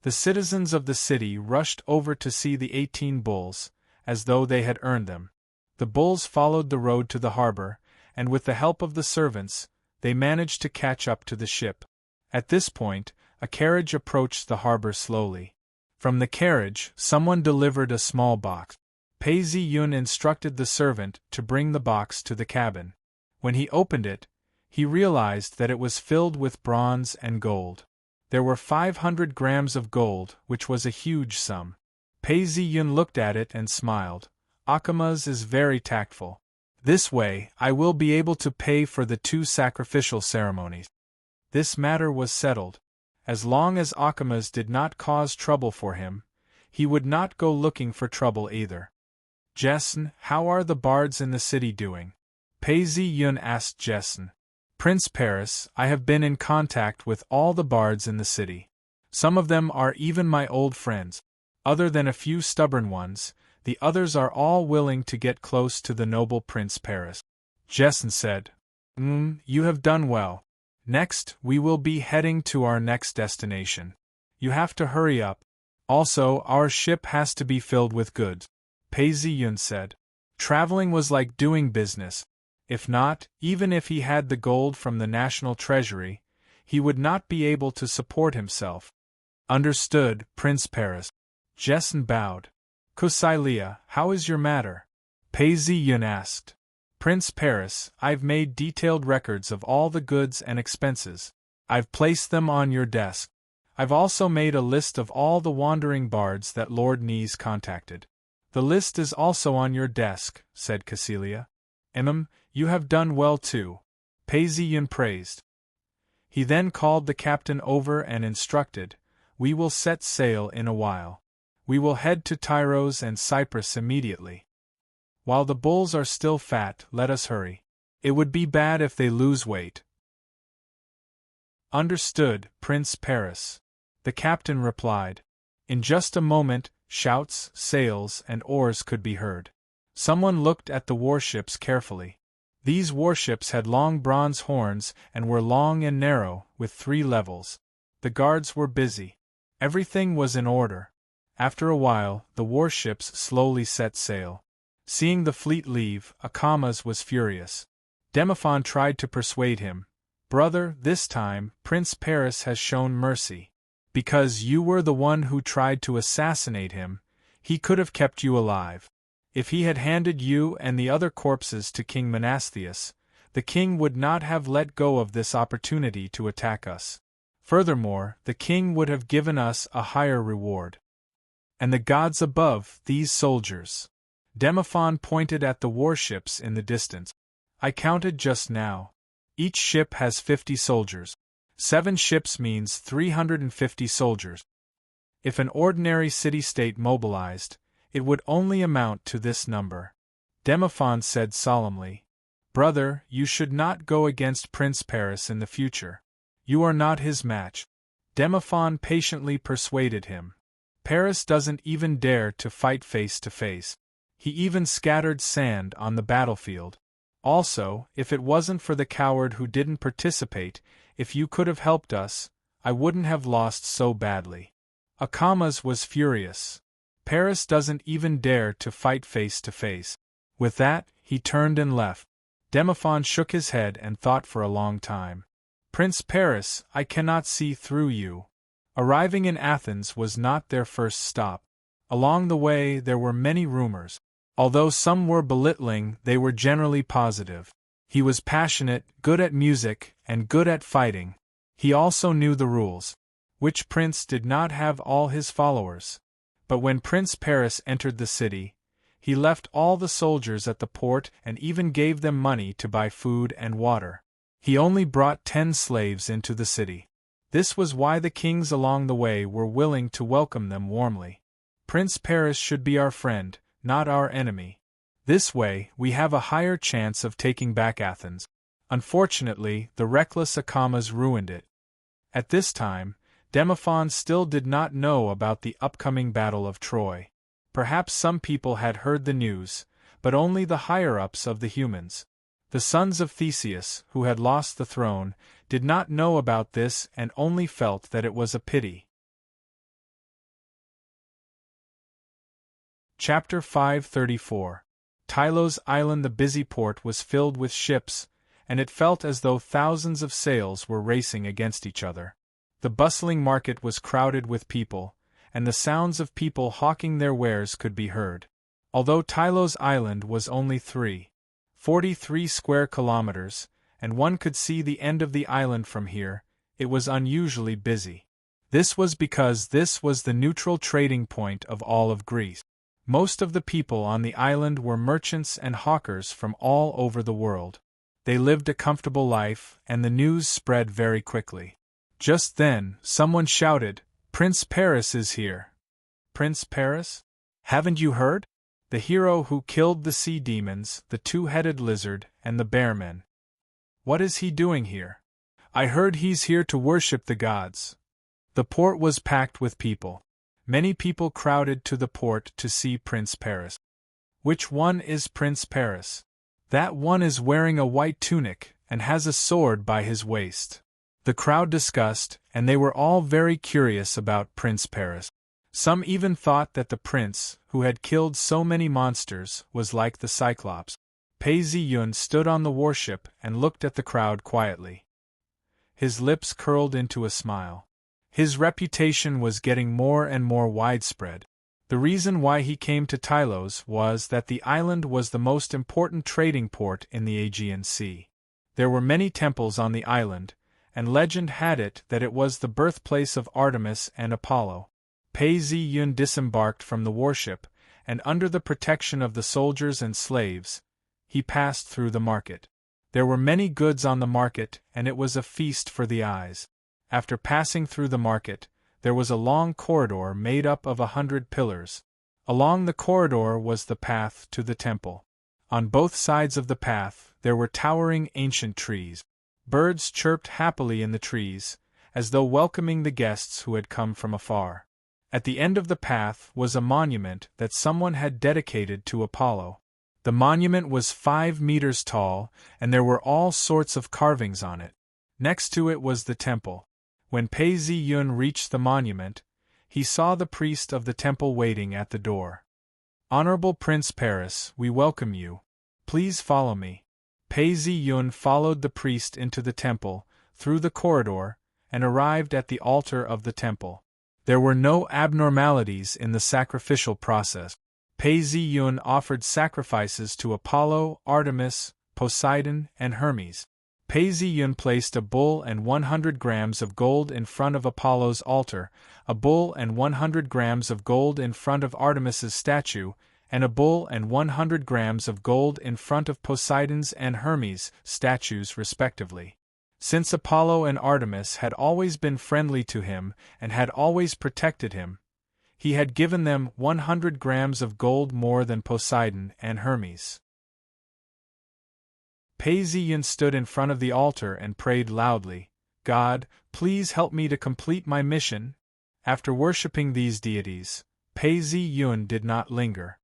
The citizens of the city rushed over to see the 18 bulls, as though they had earned them. The bulls followed the road to the harbor, and with the help of the servants, they managed to catch up to the ship. At this point, a carriage approached the harbor slowly. From the carriage, someone delivered a small box. Pei Ziyun instructed the servant to bring the box to the cabin. When he opened it, he realized that it was filled with bronze and gold. There were 500 grams of gold, which was a huge sum. Pei Ziyun looked at it and smiled. "Akamas is very tactful. This way, I will be able to pay for the 2 sacrificial ceremonies." This matter was settled. As long as Akamas did not cause trouble for him, he would not go looking for trouble either. "Jessen, how are the bards in the city doing?" Pei Ziyun asked Jessen. "Prince Paris, I have been in contact with all the bards in the city. Some of them are even my old friends. Other than a few stubborn ones, the others are all willing to get close to the noble Prince Paris." Jessen said, You have done well. Next, we will be heading to our next destination. You have to hurry up. Also, our ship has to be filled with goods." Pei Ziyun said. Traveling was like doing business. If not, even if he had the gold from the national treasury, he would not be able to support himself. "Understood, Prince Paris." Jessen bowed. "Kusailia, how is your matter?" Pei Ziyun asked. "Prince Paris, I've made detailed records of all the goods and expenses. I've placed them on your desk. I've also made a list of all the wandering bards that Lord Nees contacted." "The list is also on your desk," said Kusailia. You have done well too," Pei Ziyun praised. He then called the captain over and instructed, "We will set sail in a while. We will head to Tyros and Cyprus immediately. While the bulls are still fat, let us hurry. It would be bad if they lose weight." "Understood, Prince Paris," the captain replied. In just a moment, shouts, sails, and oars could be heard. Someone looked at the warships carefully. These warships had long bronze horns and were long and narrow, with 3 levels. The guards were busy. Everything was in order. After a while, the warships slowly set sail. Seeing the fleet leave, Akamas was furious. Demophon tried to persuade him, "Brother, this time, Prince Paris has shown mercy. Because you were the one who tried to assassinate him, he could have kept you alive. If he had handed you and the other corpses to King Menastheus, the king would not have let go of this opportunity to attack us. Furthermore, the king would have given us a higher reward. And the gods above, these soldiers." Demophon pointed at the warships in the distance. "I counted just now. Each ship has 50 soldiers. 7 ships means 350 soldiers. If an ordinary city-state mobilized, it would only amount to this number." Demophon said solemnly, "Brother, you should not go against Prince Paris in the future. You are not his match." Demophon patiently persuaded him. "Paris doesn't even dare to fight face to face. He even scattered sand on the battlefield. Also, if it wasn't for the coward who didn't participate, if you could have helped us, I wouldn't have lost so badly. Akamas was furious. Paris doesn't even dare to fight face to face. With that, he turned and left. Demophon shook his head and thought for a long time. Prince Paris, I cannot see through you. Arriving in Athens was not their first stop. Along the way there were many rumors. Although some were belittling, they were generally positive. He was passionate, good at music, and good at fighting. He also knew the rules. Which prince did not have all his followers? But when Prince Paris entered the city, he left all the soldiers at the port and even gave them money to buy food and water. He only brought 10 slaves into the city. This was why the kings along the way were willing to welcome them warmly. Prince Paris should be our friend, not our enemy. This way, we have a higher chance of taking back Athens. Unfortunately, the reckless Akamas ruined it. At this time, Demophon still did not know about the upcoming Battle of Troy. Perhaps some people had heard the news, but only the higher-ups of the humans. The sons of Theseus, who had lost the throne, did not know about this and only felt that it was a pity. Chapter 534. Tylos Island. The busy port was filled with ships, and it felt as though thousands of sails were racing against each other. The bustling market was crowded with people, and the sounds of people hawking their wares could be heard. Although Tylos Island was only 43 square kilometers, and one could see the end of the island from here, it was unusually busy. This was because this was the neutral trading point of all of Greece. Most of the people on the island were merchants and hawkers from all over the world. They lived a comfortable life, and the news spread very quickly. Just then, someone shouted, "Prince Paris is here." Prince Paris? Haven't you heard? The hero who killed the sea demons, the two-headed lizard, and the bearmen. What is he doing here? I heard he's here to worship the gods. The port was packed with people. Many people crowded to the port to see Prince Paris. Which one is Prince Paris? That one is wearing a white tunic and has a sword by his waist. The crowd discussed, and they were all very curious about Prince Paris. Some even thought that the prince, who had killed so many monsters, was like the Cyclops. Pei Ziyun stood on the warship and looked at the crowd quietly. His lips curled into a smile. His reputation was getting more and more widespread. The reason why he came to Tylos was that the island was the most important trading port in the Aegean Sea. There were many temples on the island, and legend had it that it was the birthplace of Artemis and Apollo. Pei Ziyun disembarked from the warship, and under the protection of the soldiers and slaves, he passed through the market. There were many goods on the market, and it was a feast for the eyes. After passing through the market, there was a long corridor made up of 100 pillars. Along the corridor was the path to the temple. On both sides of the path, there were towering ancient trees. Birds chirped happily in the trees, as though welcoming the guests who had come from afar. At the end of the path was a monument that someone had dedicated to Apollo. The monument was 5 meters tall, and there were all sorts of carvings on it. Next to it was the temple. When Pei Ziyun reached the monument, he saw the priest of the temple waiting at the door. "Honorable Prince Paris, we welcome you. Please follow me." Pei Ziyun followed the priest into the temple, through the corridor, and arrived at the altar of the temple. There were no abnormalities in the sacrificial process. Pei Ziyun offered sacrifices to Apollo, Artemis, Poseidon, and Hermes. Pei Ziyun placed a bull and 100 grams of gold in front of Apollo's altar, a bull and 100 grams of gold in front of Artemis's statue, and a bull and 100 grams of gold in front of Poseidon's and Hermes' statues respectively. Since Apollo and Artemis had always been friendly to him and had always protected him, he had given them 100 grams of gold more than Poseidon and Hermes. Pei Ziyun stood in front of the altar and prayed loudly, "God, please help me to complete my mission." After worshipping these deities, Pei Ziyun did not linger.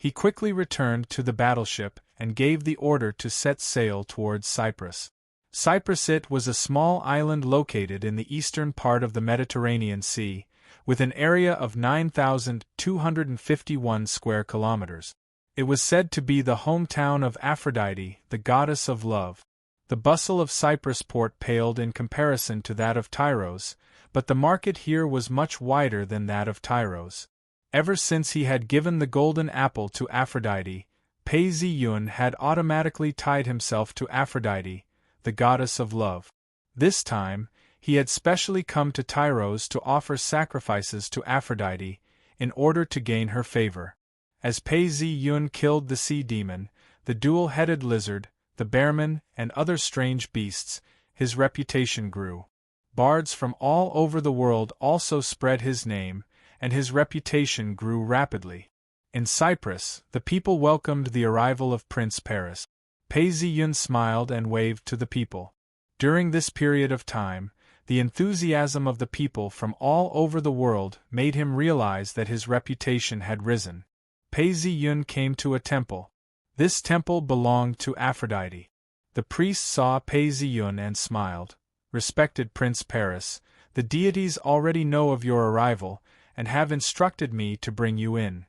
He quickly returned to the battleship and gave the order to set sail towards Cyprus. Cyprus was a small island located in the eastern part of the Mediterranean Sea, with an area of 9,251 square kilometers. It was said to be the hometown of Aphrodite, the goddess of love. The bustle of Cyprus port paled in comparison to that of Tyros, but the market here was much wider than that of Tyros. Ever since he had given the golden apple to Aphrodite, Pei Ziyun had automatically tied himself to Aphrodite, the goddess of love. This time, he had specially come to Tyros to offer sacrifices to Aphrodite, in order to gain her favor. As Pei Ziyun killed the sea demon, the dual-headed lizard, the bearman, and other strange beasts, his reputation grew. Bards from all over the world also spread his name, and his reputation grew rapidly. In Cyprus, the people welcomed the arrival of Prince Paris. Pei Ziyun smiled and waved to the people. During this period of time, the enthusiasm of the people from all over the world made him realize that his reputation had risen. Pei Ziyun came to a temple. This temple belonged to Aphrodite. The priest saw Pei Ziyun and smiled. "Respected Prince Paris, the deities already know of your arrival, and have instructed me to bring you in."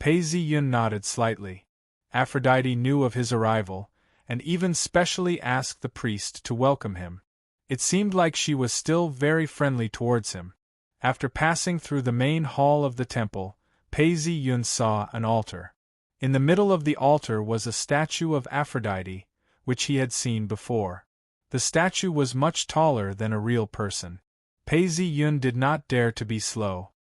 Pei Ziyun nodded slightly. Aphrodite knew of his arrival, and even specially asked the priest to welcome him. It seemed like she was still very friendly towards him. After passing through the main hall of the temple, Pei Ziyun saw an altar. In the middle of the altar was a statue of Aphrodite, which he had seen before. The statue was much taller than a real person. Pei Ziyun did not dare to be slow.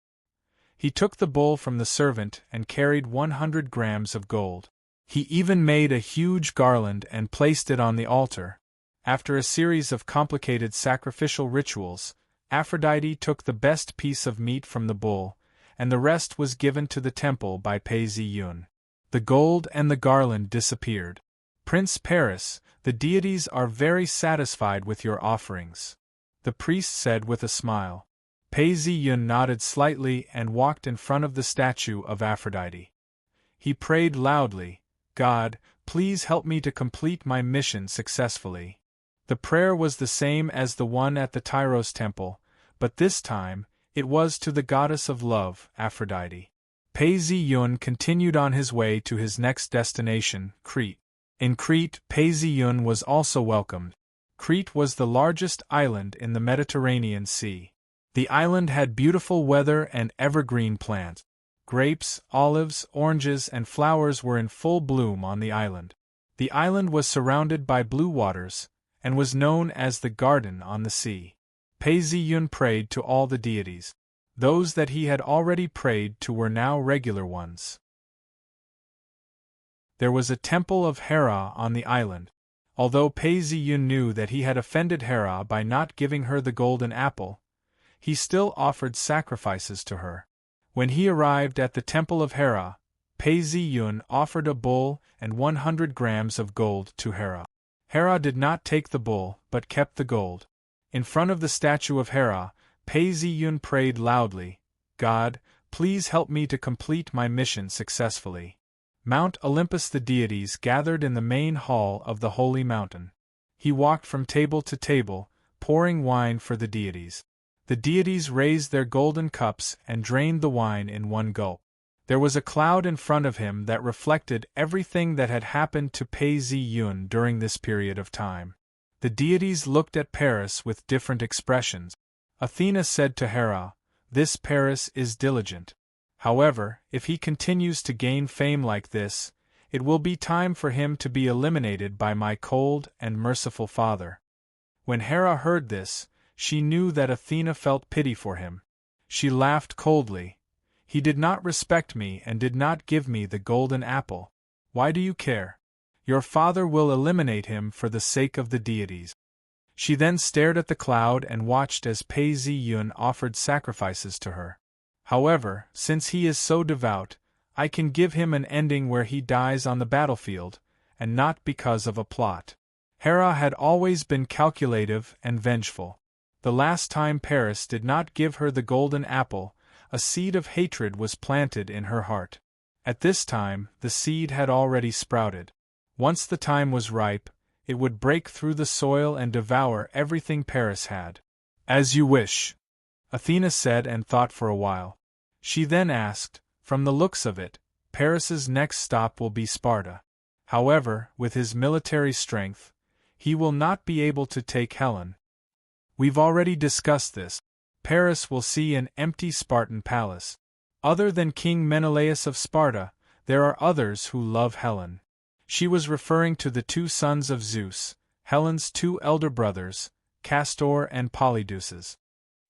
He took the bowl from the servant and carried 100 grams of gold. He even made a huge garland and placed it on the altar. After a series of complicated sacrificial rituals, Aphrodite took the best piece of meat from the bull, and the rest was given to the temple by Pei Ziyun. The gold and the garland disappeared. "Prince Paris, the deities are very satisfied with your offerings," the priest said with a smile. Pei Ziyun nodded slightly and walked in front of the statue of Aphrodite. He prayed loudly, "God, please help me to complete my mission successfully." The prayer was the same as the one at the Tyros temple, but this time, it was to the goddess of love, Aphrodite. Pei Ziyun continued on his way to his next destination, Crete. In Crete, Pei Ziyun was also welcomed. Crete was the largest island in the Mediterranean Sea. The island had beautiful weather and evergreen plants. Grapes, olives, oranges, and flowers were in full bloom on the island. The island was surrounded by blue waters, and was known as the Garden on the Sea. Pei Ziyun prayed to all the deities. Those that he had already prayed to were now regular ones. There was a temple of Hera on the island. Although Pei Ziyun knew that he had offended Hera by not giving her the golden apple, he still offered sacrifices to her. When he arrived at the temple of Hera, Pei Ziyun offered a bull and 100 grams of gold to Hera. Hera did not take the bull, but kept the gold. In front of the statue of Hera, Pei Ziyun prayed loudly, "God, please help me to complete my mission successfully." Mount Olympus. The deities gathered in the main hall of the holy mountain. He walked from table to table, pouring wine for the deities. The deities raised their golden cups and drained the wine in one gulp. There was a cloud in front of him that reflected everything that had happened to Pei Ziyun during this period of time. The deities looked at Paris with different expressions. Athena said to Hera, "This Paris is diligent. However, if he continues to gain fame like this, it will be time for him to be eliminated by my cold and merciful father." When Hera heard this, she knew that Athena felt pity for him. She laughed coldly. "He did not respect me and did not give me the golden apple. Why do you care? Your father will eliminate him for the sake of the deities." She then stared at the cloud and watched as Pei Ziyun offered sacrifices to her. "However, since he is so devout, I can give him an ending where he dies on the battlefield, and not because of a plot." Hera had always been calculative and vengeful. The last time Paris did not give her the golden apple, a seed of hatred was planted in her heart. At this time, the seed had already sprouted. Once the time was ripe, it would break through the soil and devour everything Paris had. As you wish, Athena said and thought for a while. She then asked, from the looks of it, Paris's next stop will be Sparta. However, with his military strength, he will not be able to take Helen. We've already discussed this. Paris will see an empty Spartan palace. Other than King Menelaus of Sparta, there are others who love Helen. She was referring to the two sons of Zeus, Helen's two elder brothers, Castor and Polydeuces.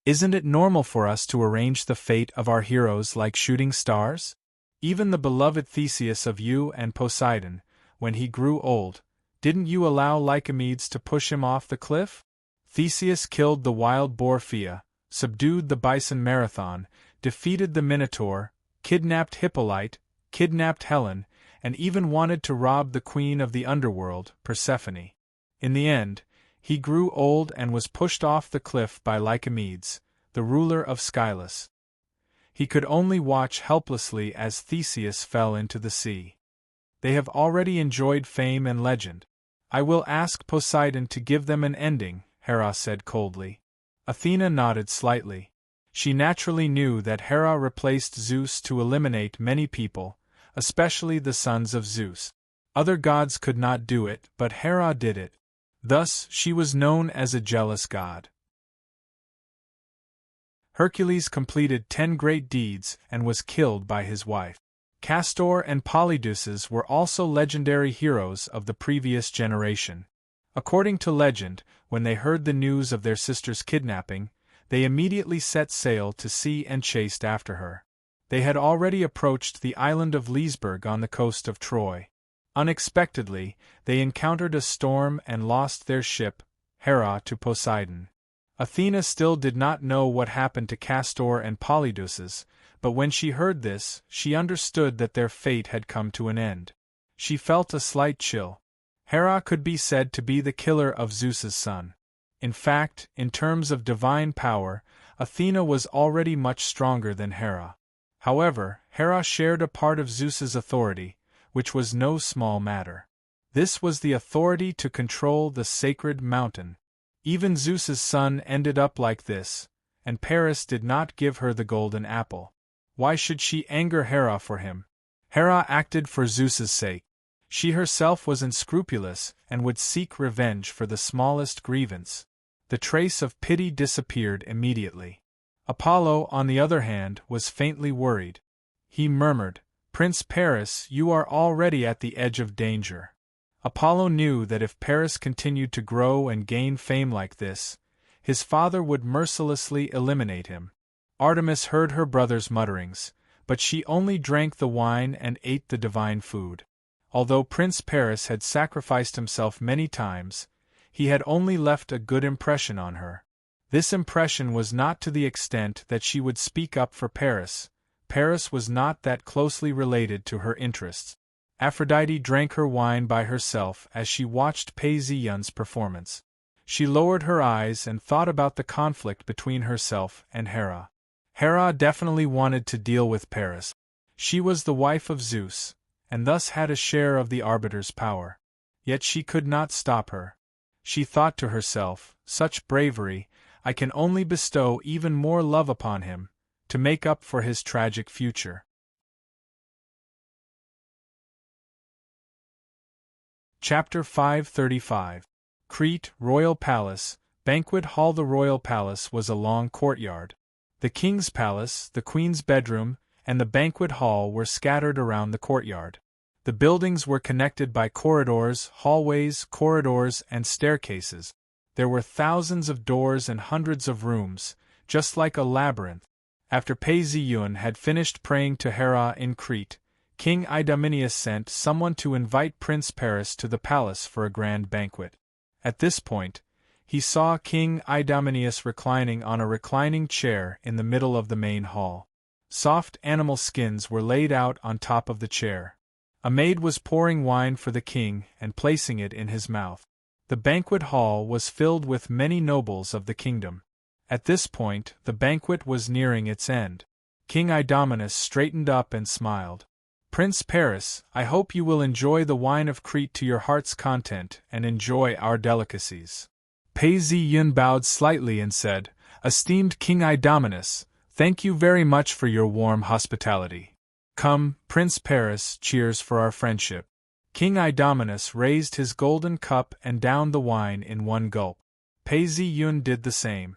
Isn't it normal for us to arrange the fate of our heroes like shooting stars? Even the beloved Theseus of you and Poseidon, when he grew old, didn't you allow Lycomedes to push him off the cliff? Theseus killed the wild boar Phia, subdued the bison Marathon, defeated the Minotaur, kidnapped Hippolyte, kidnapped Helen, and even wanted to rob the queen of the underworld, Persephone. In the end, he grew old and was pushed off the cliff by Lycomedes, the ruler of Scyllus. He could only watch helplessly as Theseus fell into the sea. They have already enjoyed fame and legend. I will ask Poseidon to give them an ending, Hera said coldly. Athena nodded slightly. She naturally knew that Hera replaced Zeus to eliminate many people, especially the sons of Zeus. Other gods could not do it, but Hera did it. Thus, she was known as a jealous god. Hercules completed 10 great deeds and was killed by his wife. Castor and Polydeuces were also legendary heroes of the previous generation. According to legend, when they heard the news of their sister's kidnapping, they immediately set sail to sea and chased after her. They had already approached the island of Leesburg on the coast of Troy. Unexpectedly, they encountered a storm and lost their ship, Hera, to Poseidon. Athena still did not know what happened to Castor and Polydeuces, but when she heard this, she understood that their fate had come to an end. She felt a slight chill. Hera could be said to be the killer of Zeus's son. In fact, in terms of divine power, Athena was already much stronger than Hera. However, Hera shared a part of Zeus's authority, which was no small matter. This was the authority to control the sacred mountain. Even Zeus's son ended up like this, and Paris did not give her the golden apple. Why should she anger Hera for him? Hera acted for Zeus's sake. She herself was unscrupulous and would seek revenge for the smallest grievance. The trace of pity disappeared immediately. Apollo, on the other hand, was faintly worried. He murmured, "Prince Paris, you are already at the edge of danger." Apollo knew that if Paris continued to grow and gain fame like this, his father would mercilessly eliminate him. Artemis heard her brother's mutterings, but she only drank the wine and ate the divine food. Although Prince Paris had sacrificed himself many times, he had only left a good impression on her. This impression was not to the extent that she would speak up for Paris. Paris was not that closely related to her interests. Aphrodite drank her wine by herself as she watched Pasion's performance. She lowered her eyes and thought about the conflict between herself and Hera. Hera definitely wanted to deal with Paris. She was the wife of Zeus, and thus had a share of the arbiter's power. Yet she could not stop her. She thought to herself, such bravery, I can only bestow even more love upon him, to make up for his tragic future. Chapter 535. Crete, Royal Palace, Banquet Hall. The royal palace was a long courtyard. The king's palace, the queen's bedroom, and the banquet hall were scattered around the courtyard. The buildings were connected by corridors, hallways, corridors, and staircases. There were thousands of doors and hundreds of rooms, just like a labyrinth. After Passion had finished praying to Hera in Crete, King Idomeneus sent someone to invite Prince Paris to the palace for a grand banquet. At this point, he saw King Idomeneus reclining on a reclining chair in the middle of the main hall. Soft animal skins were laid out on top of the chair. A maid was pouring wine for the king and placing it in his mouth. The banquet hall was filled with many nobles of the kingdom. At this point, the banquet was nearing its end. King Idomeneus straightened up and smiled. Prince Paris, I hope you will enjoy the wine of Crete to your heart's content and enjoy our delicacies. Pei Zi-yun bowed slightly and said, Esteemed King Idomeneus, thank you very much for your warm hospitality. Come, Prince Paris, cheers for our friendship. King Idomeneus raised his golden cup and downed the wine in one gulp. Pei Zi-yun did the same.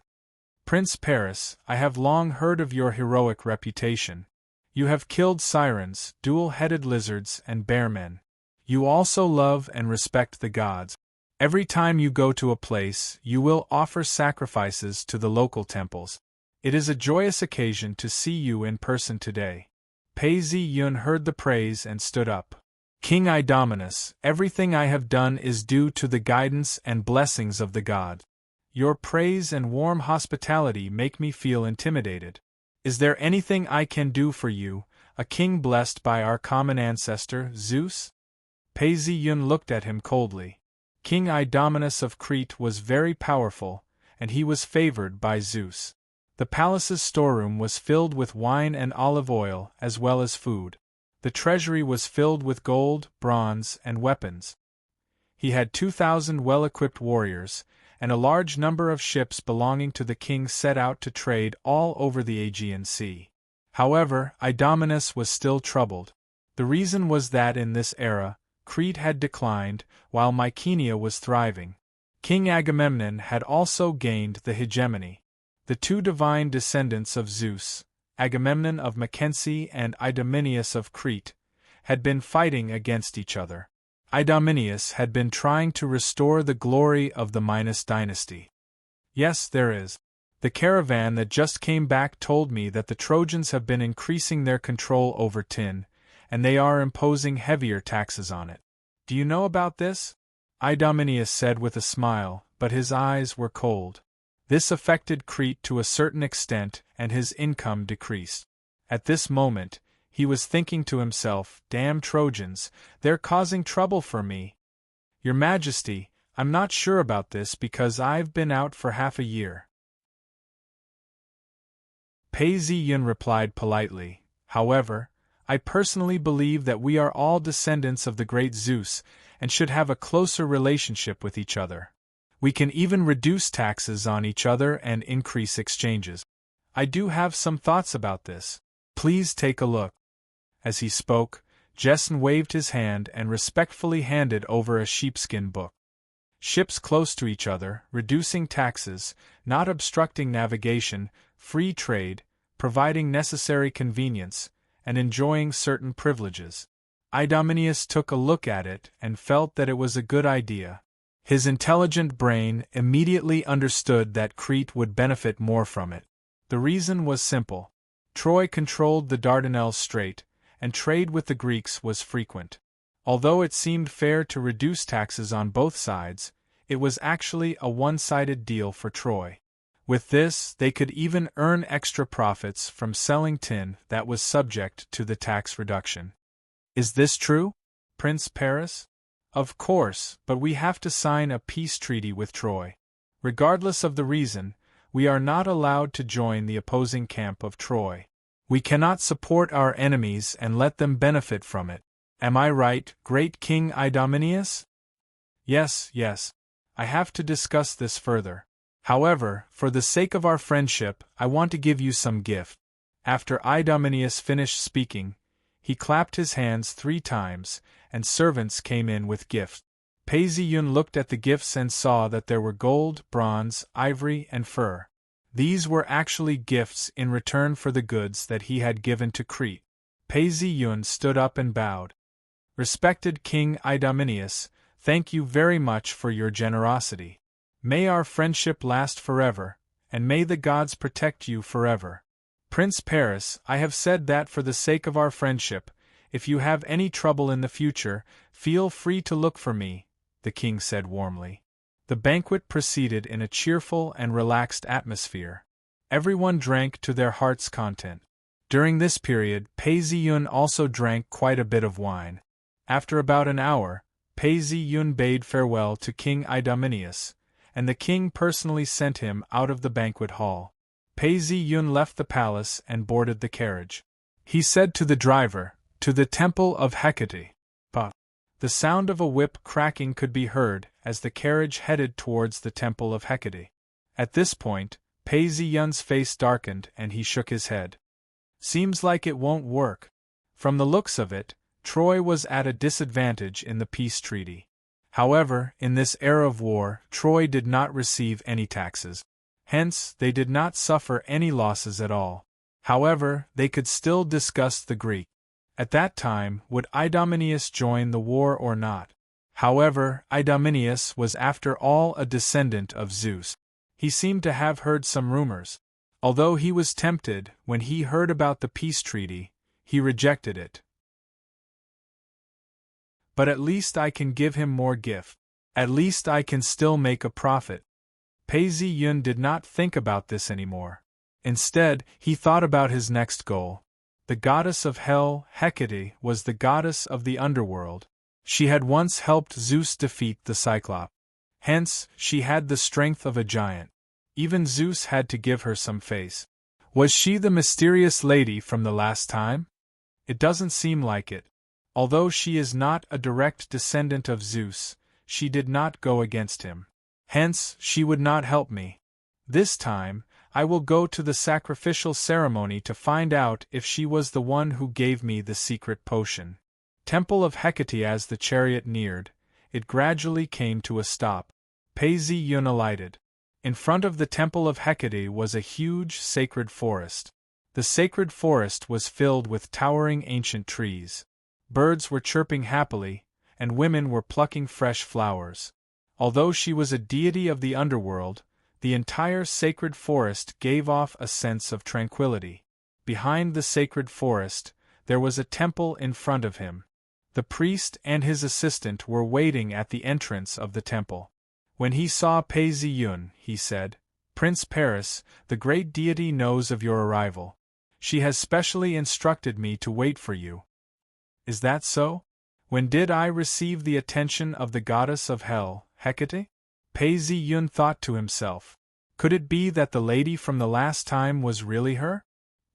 Prince Paris, I have long heard of your heroic reputation. You have killed sirens, dual-headed lizards, and bearmen. You also love and respect the gods. Every time you go to a place, you will offer sacrifices to the local temples. It is a joyous occasion to see you in person today. Pei Zi-yun heard the praise and stood up. King Idomeneus, everything I have done is due to the guidance and blessings of the gods. Your praise and warm hospitality make me feel intimidated. Is there anything I can do for you, a king blessed by our common ancestor, Zeus? Pei Zi-yun looked at him coldly. King Idomeneus of Crete was very powerful, and he was favored by Zeus. The palace's storeroom was filled with wine and olive oil as well as food. The treasury was filled with gold, bronze, and weapons. He had 2,000 well-equipped warriors, and a large number of ships belonging to the king set out to trade all over the Aegean Sea. However, Idomeneus was still troubled. The reason was that in this era, Crete had declined, while Mycenae was thriving. King Agamemnon had also gained the hegemony. The two divine descendants of Zeus, Agamemnon of Mackenzie and Idomeneus of Crete, had been fighting against each other. Idomeneus had been trying to restore the glory of the Minos dynasty. Yes, there is. The caravan that just came back told me that the Trojans have been increasing their control over tin, and they are imposing heavier taxes on it. Do you know about this? Idomeneus said with a smile, but his eyes were cold. This affected Crete to a certain extent, and his income decreased. At this moment, he was thinking to himself, Damn Trojans, they're causing trouble for me. Your Majesty, I'm not sure about this because I've been out for half a year. Pei Zi-yun replied politely, However, I personally believe that we are all descendants of the great Zeus and should have a closer relationship with each other. We can even reduce taxes on each other and increase exchanges. I do have some thoughts about this. Please take a look. As he spoke, Jason waved his hand and respectfully handed over a sheepskin book. Ships close to each other, reducing taxes, not obstructing navigation, free trade, providing necessary convenience, and enjoying certain privileges. Idomeneus took a look at it and felt that it was a good idea. His intelligent brain immediately understood that Crete would benefit more from it. The reason was simple. Troy controlled the Dardanelles Strait, and trade with the Greeks was frequent. Although it seemed fair to reduce taxes on both sides, it was actually a one-sided deal for Troy. With this, they could even earn extra profits from selling tin that was subject to the tax reduction. Is this true, Prince Paris? Of course, but we have to sign a peace treaty with Troy. Regardless of the reason, we are not allowed to join the opposing camp of Troy. We cannot support our enemies and let them benefit from it. Am I right, great King Idomeneus? Yes. I have to discuss this further. However, for the sake of our friendship, I want to give you some gift. After Idomeneus finished speaking, he clapped his hands 3 times, and servants came in with gifts. Pei Zi-yun looked at the gifts and saw that there were gold, bronze, ivory, and fur. These were actually gifts in return for the goods that he had given to Crete. Pei Zi-yun stood up and bowed. Respected King Idomeneus, thank you very much for your generosity. May our friendship last forever, and may the gods protect you forever. Prince Paris, I have said that for the sake of our friendship, if you have any trouble in the future, feel free to look for me, the king said warmly. The banquet proceeded in a cheerful and relaxed atmosphere. Everyone drank to their heart's content. During this period, Pei Zi-yun also drank quite a bit of wine. After about an hour, Pei Zi-yun bade farewell to King Idomeneus, and the king personally sent him out of the banquet hall. Pei Zi-yun left the palace and boarded the carriage. He said to the driver, To the temple of Hecate. But the sound of a whip cracking could be heard as the carriage headed towards the temple of Hecate. At this point, Pei Ziyun's face darkened and he shook his head. Seems like it won't work. From the looks of it, Troy was at a disadvantage in the peace treaty. However, in this era of war, Troy did not receive any taxes. Hence, they did not suffer any losses at all. However, they could still discuss the Greek. At that time, would Idomeneus join the war or not? However, Idomeneus was after all a descendant of Zeus. He seemed to have heard some rumors. Although he was tempted, when he heard about the peace treaty, he rejected it. But at least I can give him more gift. At least I can still make a profit. Pei Ziyun did not think about this anymore. Instead, he thought about his next goal. The goddess of hell, Hecate, was the goddess of the underworld. She had once helped Zeus defeat the Cyclops. Hence, she had the strength of a giant. Even Zeus had to give her some face. Was she the mysterious lady from the last time? It doesn't seem like it. Although she is not a direct descendant of Zeus, she did not go against him. Hence, she would not help me. This time, I will go to the sacrificial ceremony to find out if she was the one who gave me the secret potion. Temple of Hecate. As the chariot neared, it gradually came to a stop. Pei Ziyun alighted. In front of the temple of Hecate was a huge sacred forest. The sacred forest was filled with towering ancient trees. Birds were chirping happily, and women were plucking fresh flowers. Although she was a deity of the underworld, the entire sacred forest gave off a sense of tranquility. Behind the sacred forest, there was a temple in front of him. The priest and his assistant were waiting at the entrance of the temple. When he saw Pei Ziyun, he said, "Prince Paris, the great deity knows of your arrival. She has specially instructed me to wait for you." "Is that so? When did I receive the attention of the goddess of hell, Hecate?" Pei Ziyun thought to himself. Could it be that the lady from the last time was really her?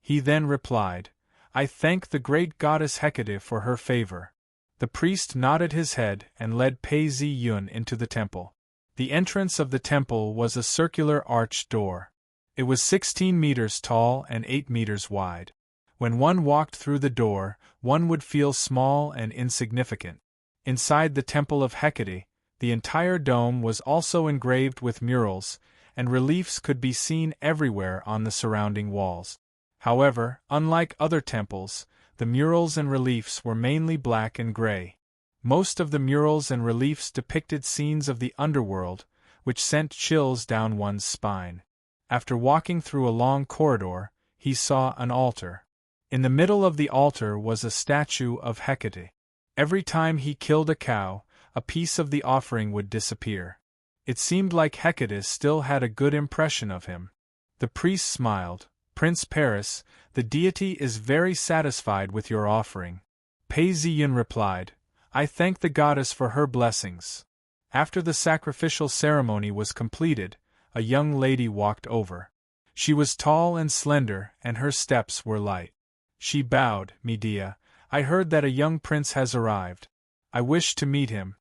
He then replied, "I thank the great goddess Hecate for her favor." The priest nodded his head and led Pei Ziyun into the temple. The entrance of the temple was a circular arched door. It was 16 meters tall and 8 meters wide. When one walked through the door, one would feel small and insignificant. Inside the temple of Hecate, the entire dome was also engraved with murals, and reliefs could be seen everywhere on the surrounding walls. However, unlike other temples, the murals and reliefs were mainly black and gray. Most of the murals and reliefs depicted scenes of the underworld, which sent chills down one's spine. After walking through a long corridor, he saw an altar. In the middle of the altar was a statue of Hecate. Every time he killed a cow, a piece of the offering would disappear. It seemed like Hecate still had a good impression of him. The priest smiled. "Prince Paris, the deity is very satisfied with your offering." Pei Ziyun replied, "I thank the goddess for her blessings." After the sacrificial ceremony was completed, a young lady walked over. She was tall and slender, and her steps were light. She bowed. "Medea, I heard that a young prince has arrived. I wish to meet him."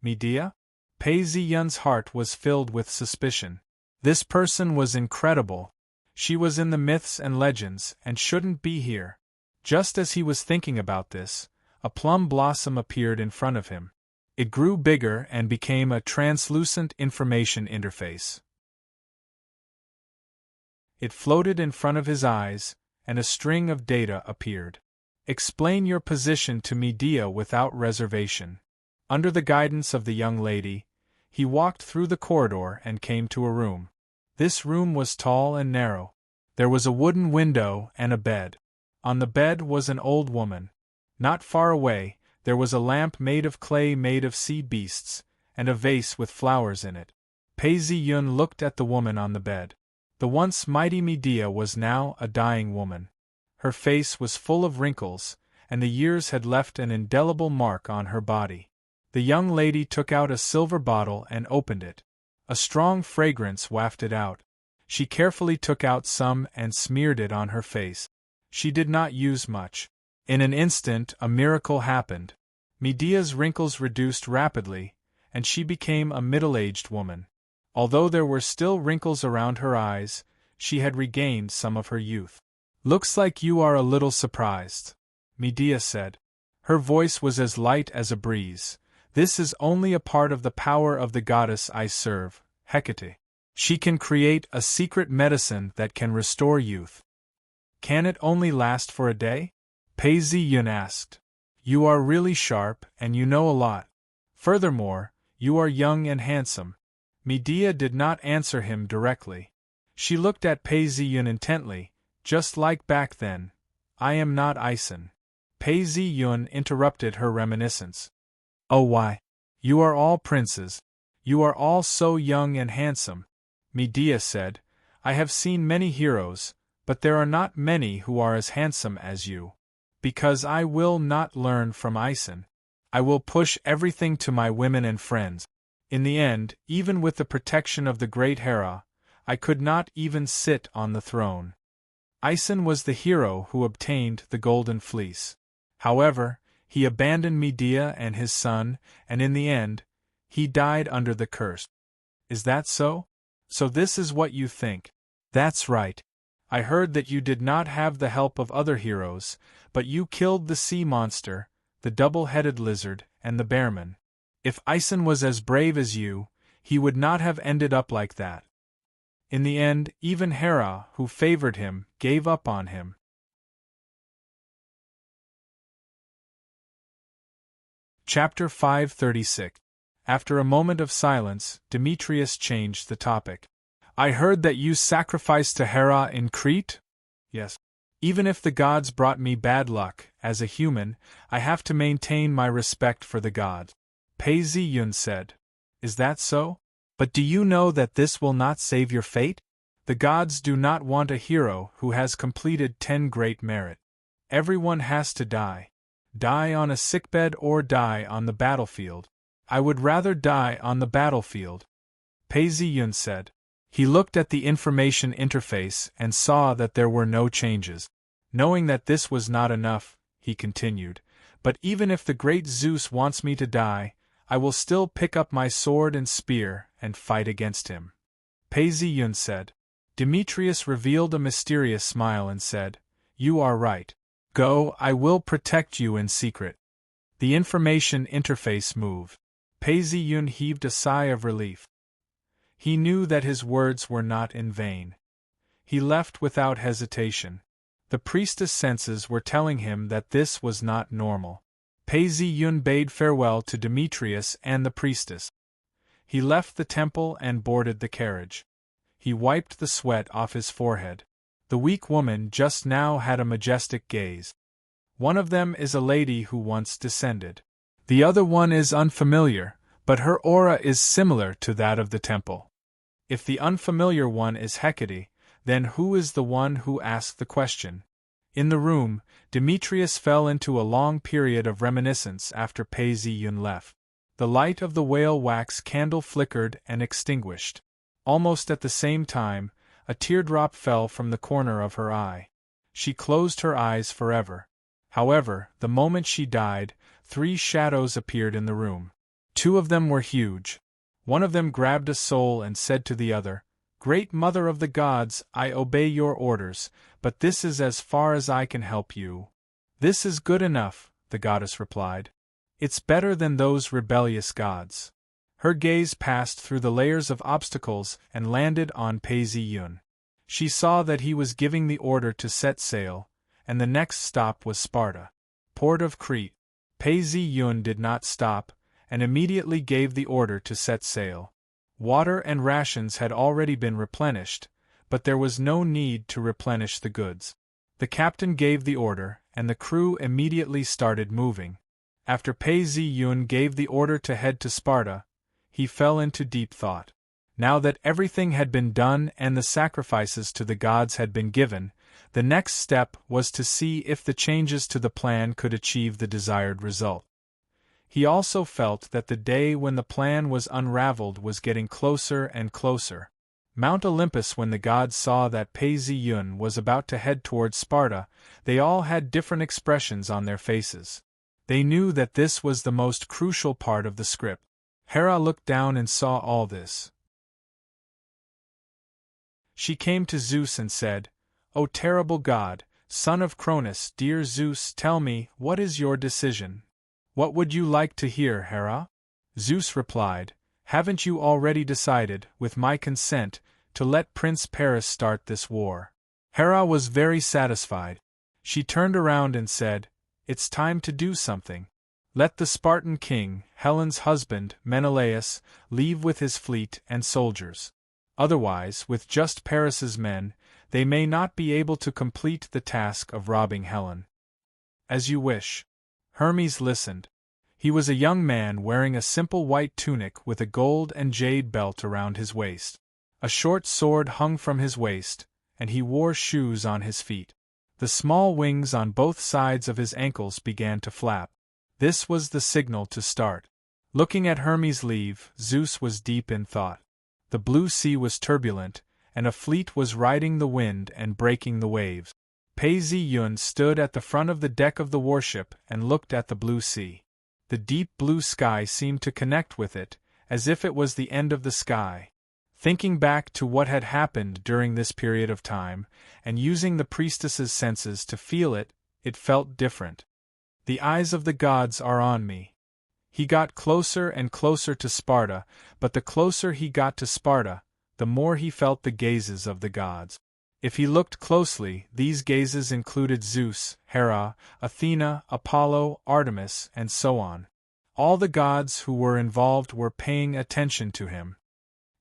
Medea? Pei Ziyun's heart was filled with suspicion. This person was incredible. She was in the myths and legends, and shouldn't be here. Just as he was thinking about this, a plum blossom appeared in front of him. It grew bigger and became a translucent information interface. It floated in front of his eyes, and a string of data appeared. "Explain your position to Medea without reservation." Under the guidance of the young lady, he walked through the corridor and came to a room. This room was tall and narrow. There was a wooden window and a bed. On the bed was an old woman. Not far away, there was a lamp made of clay made of sea beasts, and a vase with flowers in it. Pei Ziyun looked at the woman on the bed. The once mighty Medea was now a dying woman. Her face was full of wrinkles, and the years had left an indelible mark on her body. The young lady took out a silver bottle and opened it. A strong fragrance wafted out. She carefully took out some and smeared it on her face. She did not use much. In an instant, a miracle happened. Medea's wrinkles reduced rapidly, and she became a middle-aged woman. Although there were still wrinkles around her eyes, she had regained some of her youth. "Looks like you are a little surprised," Medea said. Her voice was as light as a breeze. "This is only a part of the power of the goddess I serve, Hecate. She can create a secret medicine that can restore youth." "Can it only last for a day?" Pei Yun asked. "You are really sharp, and you know a lot. Furthermore, you are young and handsome." Medea did not answer him directly. She looked at Pei Yun intently, just like back then. "I am not Ison." Pei Yun interrupted her reminiscence. "Oh why? You are all princes. You are all so young and handsome," Medea said. "I have seen many heroes, but there are not many who are as handsome as you. Because I will not learn from Ison. I will push everything to my women and friends. In the end, even with the protection of the great Hera, I could not even sit on the throne." Ison was the hero who obtained the Golden Fleece. However, he abandoned Medea and his son, and in the end, he died under the curse. "Is that so? So this is what you think?" "That's right. I heard that you did not have the help of other heroes, but you killed the sea monster, the double-headed lizard, and the bearman. If Ison was as brave as you, he would not have ended up like that. In the end, even Hera, who favored him, gave up on him." Chapter 536. After a moment of silence, Demetrius changed the topic. "I heard that you sacrificed to Hera in Crete?" "Yes. Even if the gods brought me bad luck, as a human, I have to maintain my respect for the gods," Pei Yun said. "Is that so? But do you know that this will not save your fate? The gods do not want a hero who has completed 10 great merit. Everyone has to die. Die on a sickbed or die on the battlefield. I would rather die on the battlefield," Pei Yun said. He looked at the information interface and saw that there were no changes. "Knowing that this was not enough," he continued, "but even if the great Zeus wants me to die, I will still pick up my sword and spear and fight against him," Pei Yun said. Demetrius revealed a mysterious smile and said, "You are right. Go, I will protect you in secret." The information interface moved. Pei Yun heaved a sigh of relief. He knew that his words were not in vain. He left without hesitation. The priestess' senses were telling him that this was not normal. Pei Yun bade farewell to Demetrius and the priestess. He left the temple and boarded the carriage. He wiped the sweat off his forehead. The weak woman just now had a majestic gaze. One of them is a lady who once descended. The other one is unfamiliar, but her aura is similar to that of the temple. If the unfamiliar one is Hecate, then who is the one who asked the question? In the room, Demetrius fell into a long period of reminiscence after Pei Yun left. The light of the whale wax candle flickered and extinguished. Almost at the same time, a teardrop fell from the corner of her eye. She closed her eyes forever. However, the moment she died, 3 shadows appeared in the room. 2 of them were huge. One of them grabbed a soul and said to the other, "Great Mother of the Gods, I obey your orders, but this is as far as I can help you." "This is good enough," the goddess replied. "It's better than those rebellious gods." Her gaze passed through the layers of obstacles and landed on Pei Yun. She saw that he was giving the order to set sail, and the next stop was Sparta, port of Crete. Pei Yun did not stop, and immediately gave the order to set sail. Water and rations had already been replenished, but there was no need to replenish the goods. The captain gave the order, and the crew immediately started moving. After Pei Yun gave the order to head to Sparta, he fell into deep thought. Now that everything had been done and the sacrifices to the gods had been given, the next step was to see if the changes to the plan could achieve the desired result. He also felt that the day when the plan was unraveled was getting closer and closer. Mount Olympus. When the gods saw that Pei Zi-yun was about to head towards Sparta, they all had different expressions on their faces. They knew that this was the most crucial part of the script. Hera looked down and saw all this. She came to Zeus and said, "O terrible god, son of Cronus, dear Zeus, tell me, what is your decision?" "What would you like to hear, Hera?" Zeus replied, "Haven't you already decided, with my consent, to let Prince Paris start this war?" Hera was very satisfied. She turned around and said, "It's time to do something. Let the Spartan king, Helen's husband, Menelaus, leave with his fleet and soldiers. Otherwise, with just Paris's men, they may not be able to complete the task of robbing Helen." "As you wish." Hermes listened. He was a young man wearing a simple white tunic with a gold and jade belt around his waist. A short sword hung from his waist, and he wore shoes on his feet. The small wings on both sides of his ankles began to flap. This was the signal to start. Looking at Hermes' leave, Zeus was deep in thought. The blue sea was turbulent, and a fleet was riding the wind and breaking the waves. Pei Zi-yun stood at the front of the deck of the warship and looked at the blue sea. The deep blue sky seemed to connect with it, as if it was the end of the sky. Thinking back to what had happened during this period of time, and using the priestess's senses to feel it, it felt different. "The eyes of the gods are on me." He got closer and closer to Sparta, but the closer he got to Sparta, the more he felt the gazes of the gods. If he looked closely, these gazes included Zeus, Hera, Athena, Apollo, Artemis, and so on. All the gods who were involved were paying attention to him.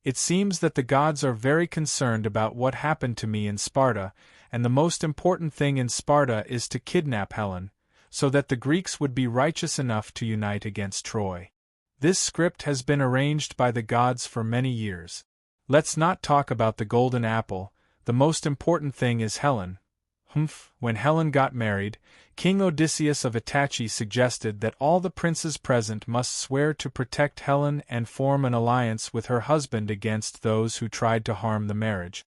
"It seems that the gods are very concerned about what happened to me in Sparta, and the most important thing in Sparta is to kidnap Helen, so that the Greeks would be righteous enough to unite against Troy. This script has been arranged by the gods for many years. Let's not talk about the golden apple, the most important thing is Helen." When Helen got married, King Odysseus of Itachi suggested that all the princes present must swear to protect Helen and form an alliance with her husband against those who tried to harm the marriage.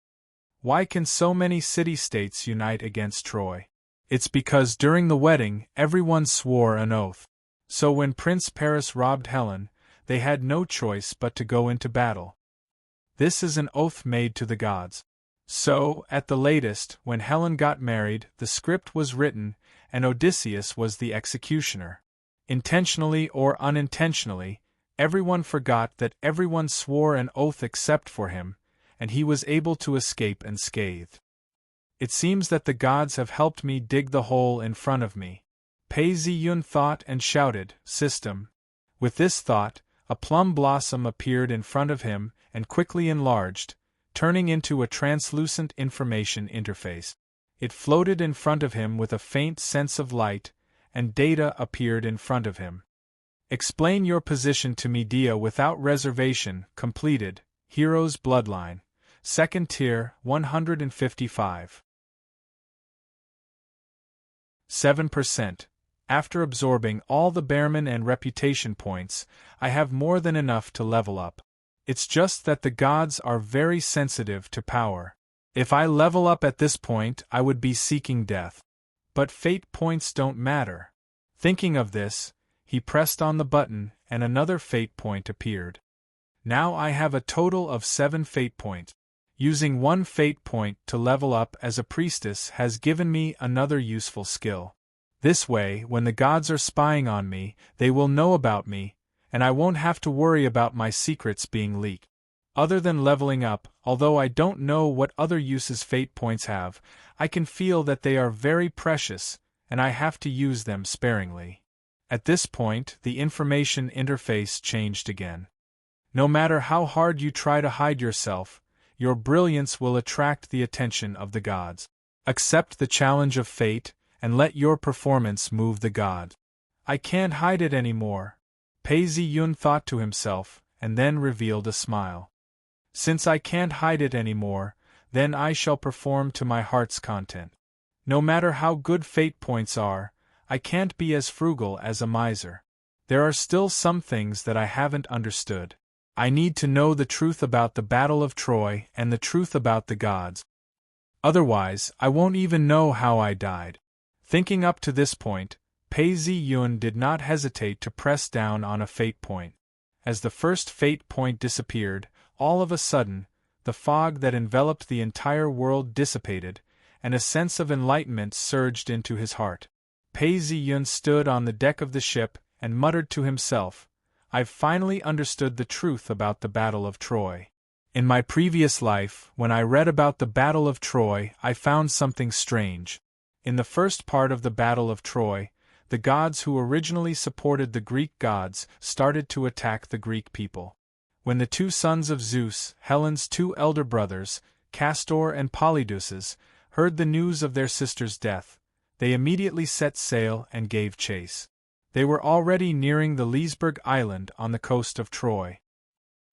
Why can so many city-states unite against Troy? It's because during the wedding, everyone swore an oath. So when Prince Paris robbed Helen, they had no choice but to go into battle. This is an oath made to the gods. So, at the latest, when Helen got married, the script was written, and Odysseus was the executioner. Intentionally or unintentionally, everyone forgot that everyone swore an oath except for him, and he was able to escape unscathed. "It seems that the gods have helped me dig the hole in front of me." Pei Zi-yun thought and shouted, "System!" With this thought, a plum blossom appeared in front of him and quickly enlarged, turning into a translucent information interface. It floated in front of him with a faint sense of light, and data appeared in front of him. "Explain your position to me, Dia, without reservation." Completed. Hero's Bloodline. Second tier, 155. 7%. After absorbing all the Bearman and reputation points, I have more than enough to level up. It's just that the gods are very sensitive to power. If I level up at this point, I would be seeking death. But fate points don't matter. Thinking of this, he pressed on the button, and another fate point appeared. Now I have a total of 7 fate points. Using 1 fate point to level up as a priestess has given me another useful skill. This way, when the gods are spying on me, they will know about me, and I won't have to worry about my secrets being leaked. Other than leveling up, although I don't know what other uses fate points have, I can feel that they are very precious, and I have to use them sparingly. At this point, the information interface changed again. No matter how hard you try to hide yourself, your brilliance will attract the attention of the gods. Accept the challenge of fate, and let your performance move the gods. I can't hide it anymore. Pei Zi-yun thought to himself, and then revealed a smile. Since I can't hide it anymore, then I shall perform to my heart's content. No matter how good fate points are, I can't be as frugal as a miser. There are still some things that I haven't understood. I need to know the truth about the Battle of Troy and the truth about the gods. Otherwise, I won't even know how I died. Thinking up to this point, Pei Zi-yun did not hesitate to press down on a fate point. As the first fate point disappeared, all of a sudden, the fog that enveloped the entire world dissipated, and a sense of enlightenment surged into his heart. Pei Zi-yun stood on the deck of the ship and muttered to himself, "I've finally understood the truth about the Battle of Troy. In my previous life, when I read about the Battle of Troy, I found something strange. In the first part of the Battle of Troy, the gods who originally supported the Greek gods started to attack the Greek people. When the two sons of Zeus, Helen's two elder brothers, Castor and Polydeuces, heard the news of their sister's death, they immediately set sail and gave chase. They were already nearing the Leesburg Island on the coast of Troy.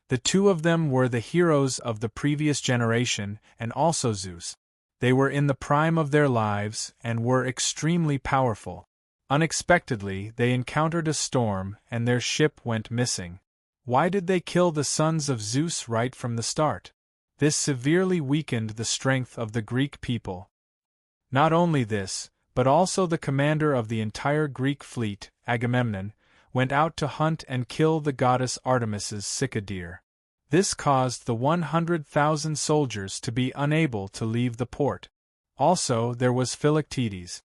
The two of them were the heroes of the previous generation and also Zeus. They were in the prime of their lives and were extremely powerful. Unexpectedly, they encountered a storm and their ship went missing. Why did they kill the sons of Zeus right from the start? This severely weakened the strength of the Greek people. Not only this, but also the commander of the entire Greek fleet, Agamemnon, went out to hunt and kill the goddess Artemis's cicadere. This caused the 100,000 soldiers to be unable to leave the port. Also there was Philoctetes.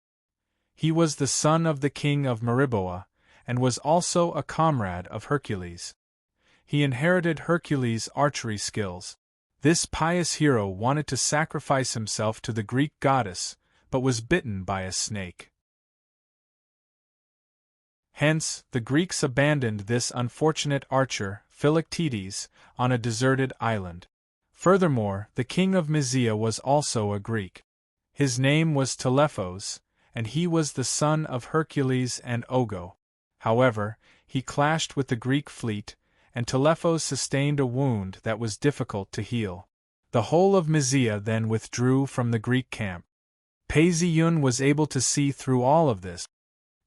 He was the son of the king of Meriboea, and was also a comrade of Hercules. He inherited Hercules' archery skills. This pious hero wanted to sacrifice himself to the Greek goddess, but was bitten by a snake. Hence, the Greeks abandoned this unfortunate archer, Philoctetes, on a deserted island. Furthermore, the king of Mysia was also a Greek. His name was Telephos, and he was the son of Hercules and Ogo. However, he clashed with the Greek fleet, and Telephos sustained a wound that was difficult to heal. The whole of Mysia then withdrew from the Greek camp. Pei Zi-yun was able to see through all of this.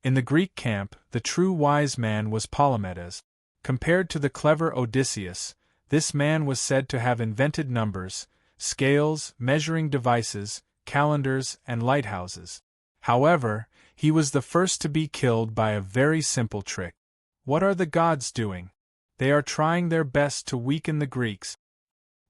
In the Greek camp, the true wise man was Polymedes. Compared to the clever Odysseus, this man was said to have invented numbers, scales, measuring devices, calendars, and lighthouses. However, he was the first to be killed by a very simple trick. What are the gods doing? They are trying their best to weaken the Greeks.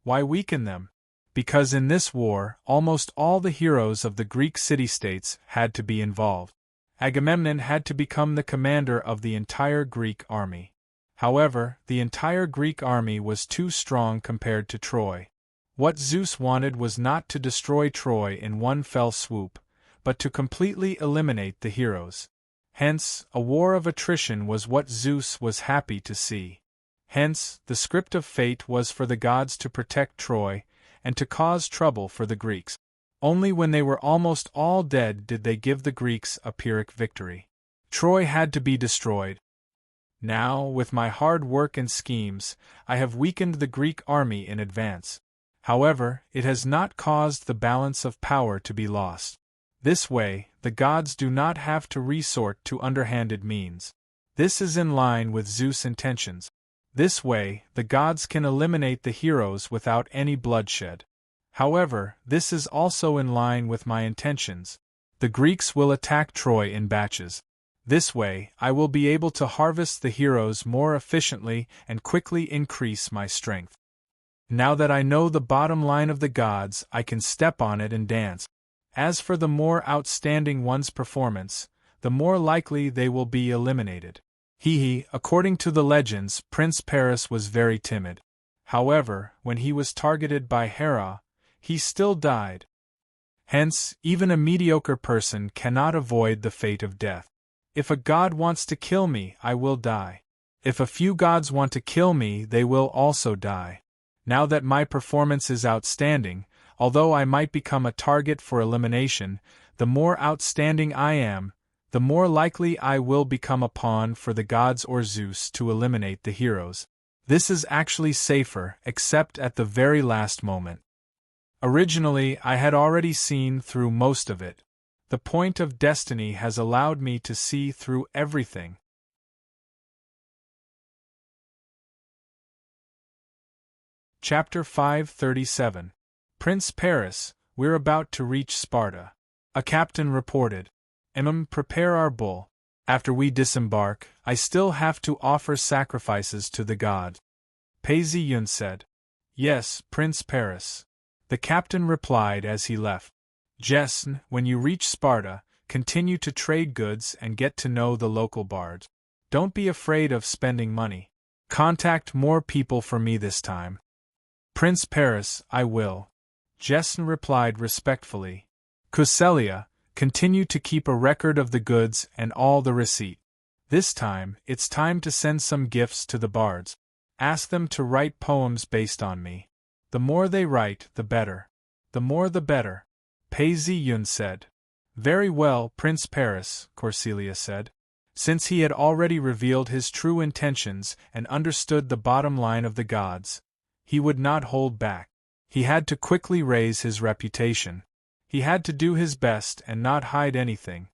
Why weaken them? Because in this war, almost all the heroes of the Greek city-states had to be involved. Agamemnon had to become the commander of the entire Greek army. However, the entire Greek army was too strong compared to Troy. What Zeus wanted was not to destroy Troy in one fell swoop, but to completely eliminate the heroes. Hence, a war of attrition was what Zeus was happy to see. Hence, the script of fate was for the gods to protect Troy, and to cause trouble for the Greeks. Only when they were almost all dead did they give the Greeks a Pyrrhic victory. Troy had to be destroyed. Now, with my hard work and schemes, I have weakened the Greek army in advance. However, it has not caused the balance of power to be lost. This way, the gods do not have to resort to underhanded means. This is in line with Zeus' intentions. This way, the gods can eliminate the heroes without any bloodshed. However, this is also in line with my intentions. The Greeks will attack Troy in batches. This way, I will be able to harvest the heroes more efficiently and quickly increase my strength. Now that I know the bottom line of the gods, I can step on it and dance. As for the more outstanding one's performance, the more likely they will be eliminated. According to the legends, Prince Paris was very timid. However, when he was targeted by Hera, he still died. Hence, even a mediocre person cannot avoid the fate of death. If a god wants to kill me, I will die. If a few gods want to kill me, they will also die. Now that my performance is outstanding, although I might become a target for elimination, the more outstanding I am, the more likely I will become a pawn for the gods or Zeus to eliminate the heroes. This is actually safer, except at the very last moment. Originally, I had already seen through most of it. The point of destiny has allowed me to see through everything. Chapter 537. Prince Paris, we're about to reach Sparta. A captain reported. Prepare our bull. After we disembark, I still have to offer sacrifices to the gods. Pei Yun said. Yes, Prince Paris. The captain replied as he left. Jesn, when you reach Sparta, continue to trade goods and get to know the local bards. Don't be afraid of spending money. Contact more people for me this time. Prince Paris, I will. Jesn replied respectfully. Kuselia, continue to keep a record of the goods and all the receipt. This time, it's time to send some gifts to the bards. Ask them to write poems based on me. The more they write, the better. The more the better. Pei Yun said. Very well, Prince Paris, Corselia said. Since he had already revealed his true intentions and understood the bottom line of the gods, he would not hold back. He had to quickly raise his reputation. He had to do his best and not hide anything.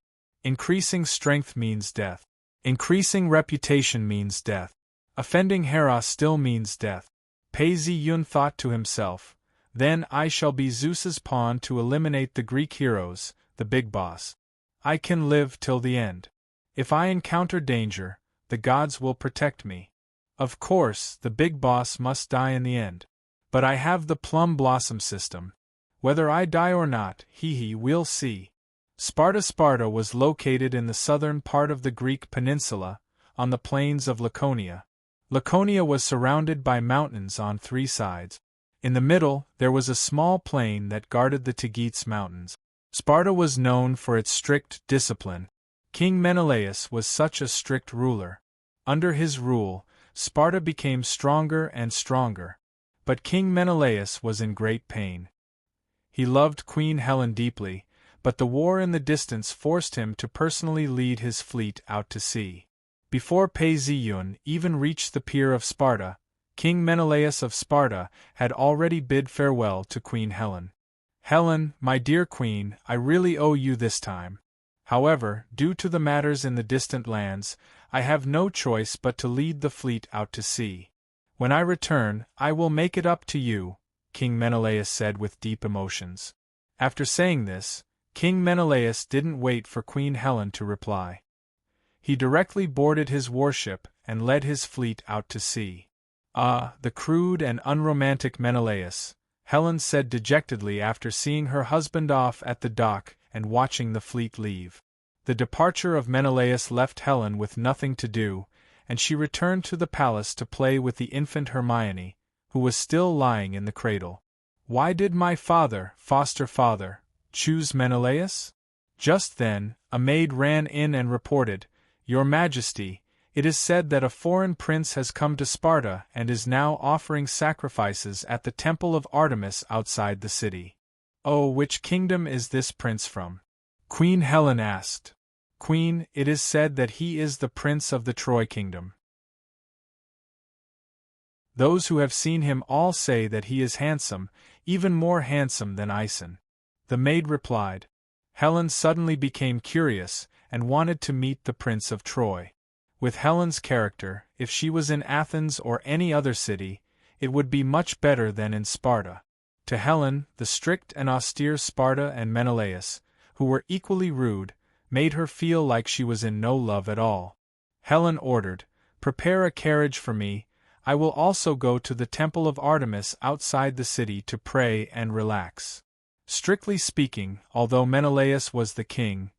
Increasing strength means death. Increasing reputation means death. Offending Hera still means death. Pei Yun thought to himself, then I shall be Zeus's pawn to eliminate the Greek heroes, the big boss. I can live till the end. If I encounter danger, the gods will protect me. Of course, the big boss must die in the end. But I have the plum blossom system. Whether I die or not, we'll see. Sparta was located in the southern part of the Greek peninsula, on the plains of Laconia. Laconia was surrounded by mountains on 3 sides. In the middle, there was a small plain that guarded the Tagetes Mountains. Sparta was known for its strict discipline. King Menelaus was such a strict ruler. Under his rule, Sparta became stronger and stronger. But King Menelaus was in great pain. He loved Queen Helen deeply, but the war in the distance forced him to personally lead his fleet out to sea. Before Pei Yun even reached the pier of Sparta, King Menelaus of Sparta had already bid farewell to Queen Helen. Helen, my dear queen, I really owe you this time. However, due to the matters in the distant lands, I have no choice but to lead the fleet out to sea. When I return, I will make it up to you, King Menelaus said with deep emotions. After saying this, King Menelaus didn't wait for Queen Helen to reply. He directly boarded his warship and led his fleet out to sea. Ah, the crude and unromantic Menelaus, Helen said dejectedly after seeing her husband off at the dock and watching the fleet leave. The departure of Menelaus left Helen with nothing to do, and she returned to the palace to play with the infant Hermione, who was still lying in the cradle. Why did my foster father, choose Menelaus? Just then, a maid ran in and reported, Your Majesty, it is said that a foreign prince has come to Sparta and is now offering sacrifices at the temple of Artemis outside the city. Oh, which kingdom is this prince from? Queen Helen asked. Queen, it is said that he is the prince of the Troy kingdom. Those who have seen him all say that he is handsome, even more handsome than Aeson. The maid replied. Helen suddenly became curious and wanted to meet the Prince of Troy. With Helen's character, if she was in Athens or any other city, it would be much better than in Sparta. To Helen, the strict and austere Sparta and Menelaus, who were equally rude, made her feel like she was in no love at all. Helen ordered, Prepare a carriage for me. I will also go to the temple of Artemis outside the city to pray and relax. Strictly speaking, although Menelaus was the king,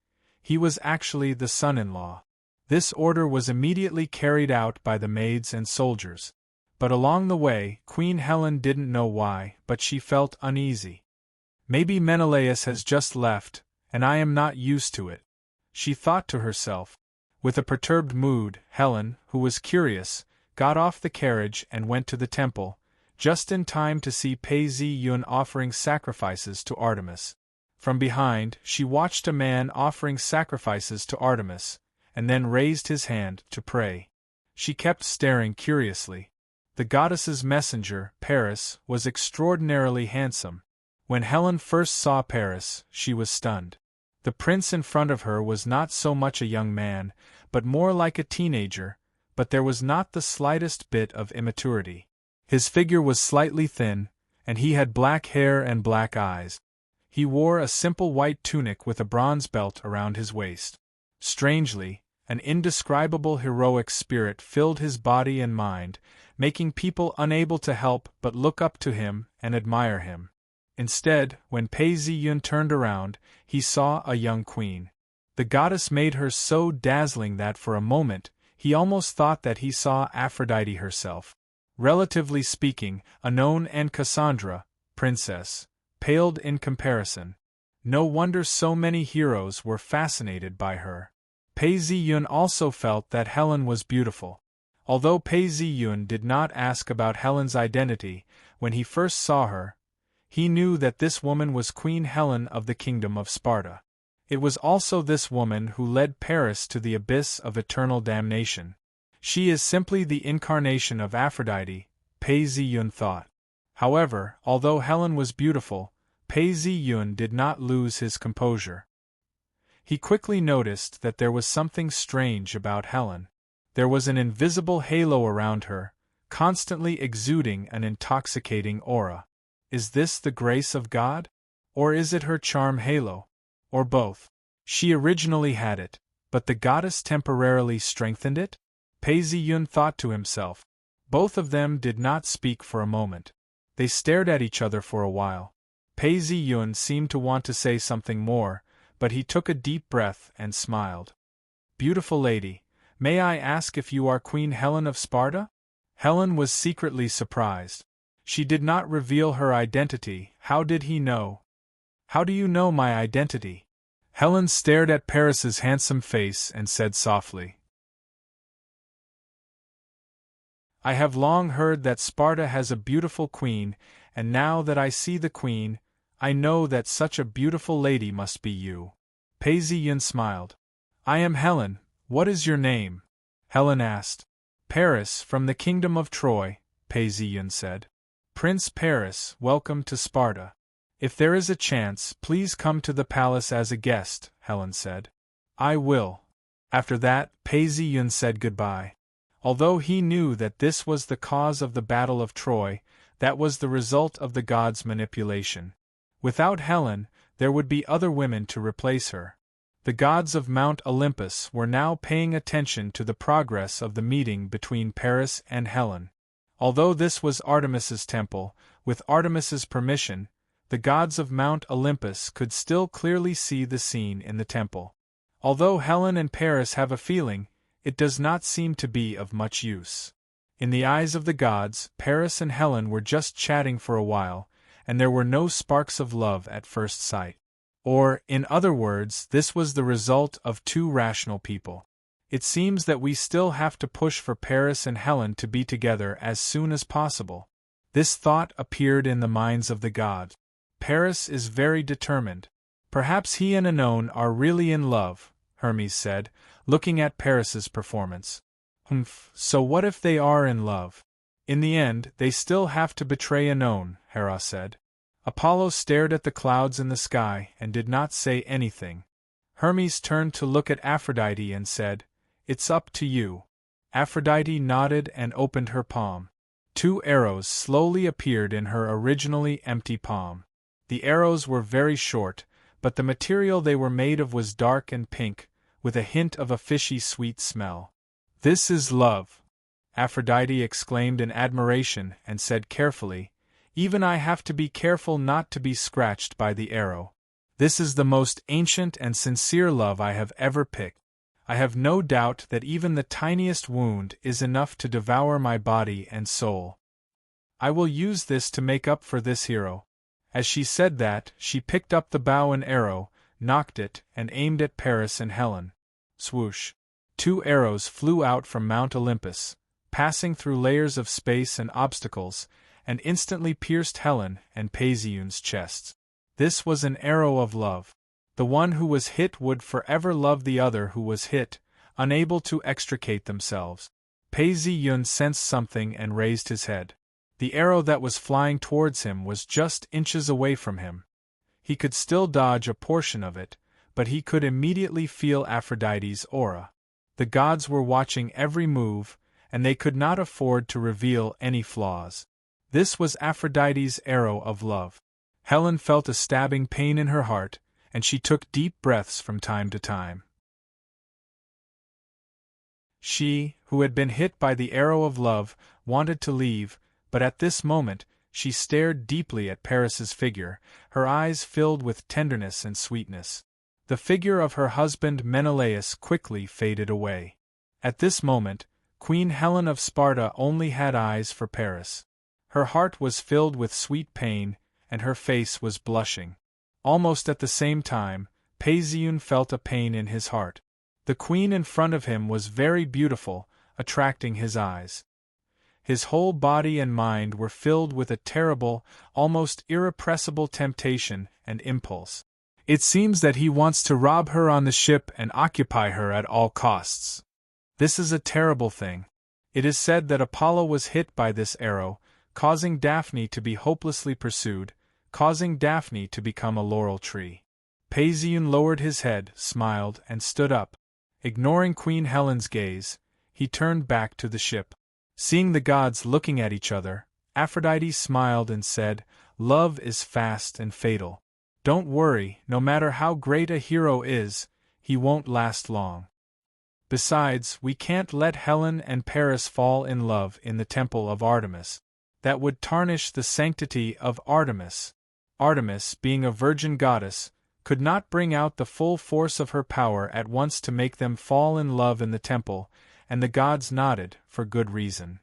he was actually the son-in-law. This order was immediately carried out by the maids and soldiers. But along the way, Queen Helen didn't know why, but she felt uneasy. Maybe Menelaus has just left, and I am not used to it, she thought to herself. With a perturbed mood, Helen, who was curious, got off the carriage and went to the temple, just in time to see Pei Yun offering sacrifices to Artemis. From behind, she watched a man offering sacrifices to Artemis, and then raised his hand to pray. She kept staring curiously. The goddess's messenger, Paris, was extraordinarily handsome. When Helen first saw Paris, she was stunned. The prince in front of her was not so much a young man, but more like a teenager, but there was not the slightest bit of immaturity. His figure was slightly thin, and he had black hair and black eyes. He wore a simple white tunic with a bronze belt around his waist. Strangely, an indescribable heroic spirit filled his body and mind, making people unable to help but look up to him and admire him. Instead, when Pei Ziyun turned around, he saw a young queen. The goddess made her so dazzling that for a moment, he almost thought that he saw Aphrodite herself. Relatively speaking, Anon and Cassandra, princess, paled in comparison. No wonder so many heroes were fascinated by her. Pei Ziyun also felt that Helen was beautiful. Although Pei Ziyun did not ask about Helen's identity when he first saw her, he knew that this woman was Queen Helen of the Kingdom of Sparta. It was also this woman who led Paris to the abyss of eternal damnation. She is simply the incarnation of Aphrodite, Pei Ziyun thought. However, although Helen was beautiful, Pei Ziyun did not lose his composure. He quickly noticed that there was something strange about Helen. There was an invisible halo around her, constantly exuding an intoxicating aura. Is this the grace of God? Or is it her charm halo? Or both? She originally had it, but the goddess temporarily strengthened it? Pei Ziyun thought to himself. Both of them did not speak for a moment. They stared at each other for a while. Pei Ziyun seemed to want to say something more, but he took a deep breath and smiled. Beautiful lady, may I ask if you are Queen Helen of Sparta? Helen was secretly surprised. She did not reveal her identity. How did he know? How do you know my identity? Helen stared at Paris's handsome face and said softly, I have long heard that Sparta has a beautiful queen, and now that I see the queen, I know that such a beautiful lady must be you. Pei Ziyun smiled. I am Helen. What is your name? Helen asked. Paris, from the kingdom of Troy, Pei Ziyun said. Prince Paris, welcome to Sparta. If there is a chance, please come to the palace as a guest, Helen said. I will. After that, Pei Ziyun said goodbye. Although he knew that this was the cause of the Battle of Troy, that was the result of the gods' manipulation. Without Helen, there would be other women to replace her. The gods of Mount Olympus were now paying attention to the progress of the meeting between Paris and Helen. Although this was Artemis's temple, with Artemis's permission, the gods of Mount Olympus could still clearly see the scene in the temple. Although Helen and Paris have a feeling, it does not seem to be of much use. In the eyes of the gods, Paris and Helen were just chatting for a while, and there were no sparks of love at first sight. Or, in other words, this was the result of two rational people. It seems that we still have to push for Paris and Helen to be together as soon as possible. This thought appeared in the minds of the gods. Paris is very determined. Perhaps he and Anon are really in love, Hermes said, looking at Paris's performance. So what if they are in love? In the end, they still have to betray Anon, Hera said. Apollo stared at the clouds in the sky and did not say anything. Hermes turned to look at Aphrodite and said, It's up to you. Aphrodite nodded and opened her palm. 2 arrows slowly appeared in her originally empty palm. The arrows were very short, but the material they were made of was dark and pink, with a hint of a fishy sweet smell. This is love, Aphrodite exclaimed in admiration and said carefully, Even I have to be careful not to be scratched by the arrow. This is the most ancient and sincere love I have ever picked. I have no doubt that even the tiniest wound is enough to devour my body and soul. I will use this to make up for this hero. As she said that, she picked up the bow and arrow, knocked it, and aimed at Paris and Helen. Swoosh! 2 arrows flew out from Mount Olympus, passing through layers of space and obstacles, and instantly pierced Helen and Pei Ziyun's chests. This was an arrow of love. The one who was hit would forever love the other who was hit, unable to extricate themselves. Pei Ziyun sensed something and raised his head. The arrow that was flying towards him was just inches away from him. He could still dodge a portion of it, but he could immediately feel Aphrodite's aura. The gods were watching every move, and they could not afford to reveal any flaws. This was Aphrodite's arrow of love. Helen felt a stabbing pain in her heart, and she took deep breaths from time to time. She, who had been hit by the arrow of love, wanted to leave, but at this moment, she stared deeply at Paris's figure, her eyes filled with tenderness and sweetness. The figure of her husband Menelaus quickly faded away. At this moment, Queen Helen of Sparta only had eyes for Paris. Her heart was filled with sweet pain, and her face was blushing. Almost at the same time, Paisiun felt a pain in his heart. The queen in front of him was very beautiful, attracting his eyes. His whole body and mind were filled with a terrible, almost irrepressible temptation and impulse. It seems that he wants to rob her on the ship and occupy her at all costs. This is a terrible thing. It is said that Apollo was hit by this arrow, causing Daphne to be hopelessly pursued, causing Daphne to become a laurel tree. Paisiun lowered his head, smiled, and stood up. Ignoring Queen Helen's gaze, he turned back to the ship. Seeing the gods looking at each other, Aphrodite smiled and said, "Love is fast and fatal. Don't worry, no matter how great a hero is, he won't last long. Besides, we can't let Helen and Paris fall in love in the temple of Artemis. That would tarnish the sanctity of Artemis. Artemis, being a virgin goddess, could not bring out the full force of her power at once to make them fall in love in the temple, and the gods nodded, for good reason."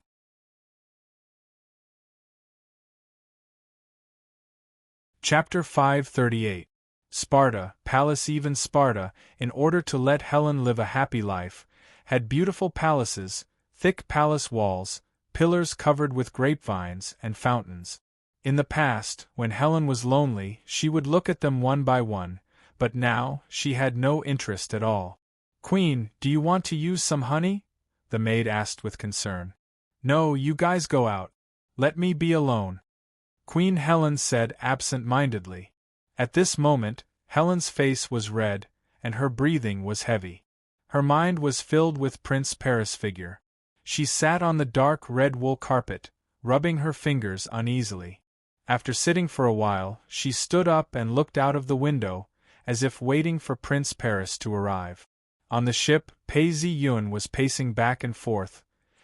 Chapter 538. Sparta, Palace. Even Sparta, in order to let Helen live a happy life, had beautiful palaces, thick palace walls, pillars covered with grapevines, and fountains. In the past, when Helen was lonely, she would look at them one by one, but now, she had no interest at all. "Queen, do you want to use some honey?" the maid asked with concern. "No, you guys go out. Let me be alone," Queen Helen said absent-mindedly. At this moment, Helen's face was red, and her breathing was heavy. Her mind was filled with Prince Paris' figure. She sat on the dark red wool carpet, rubbing her fingers uneasily. After sitting for a while, she stood up and looked out of the window, as if waiting for Prince Paris to arrive. On the ship, Paisiun was pacing back and forth,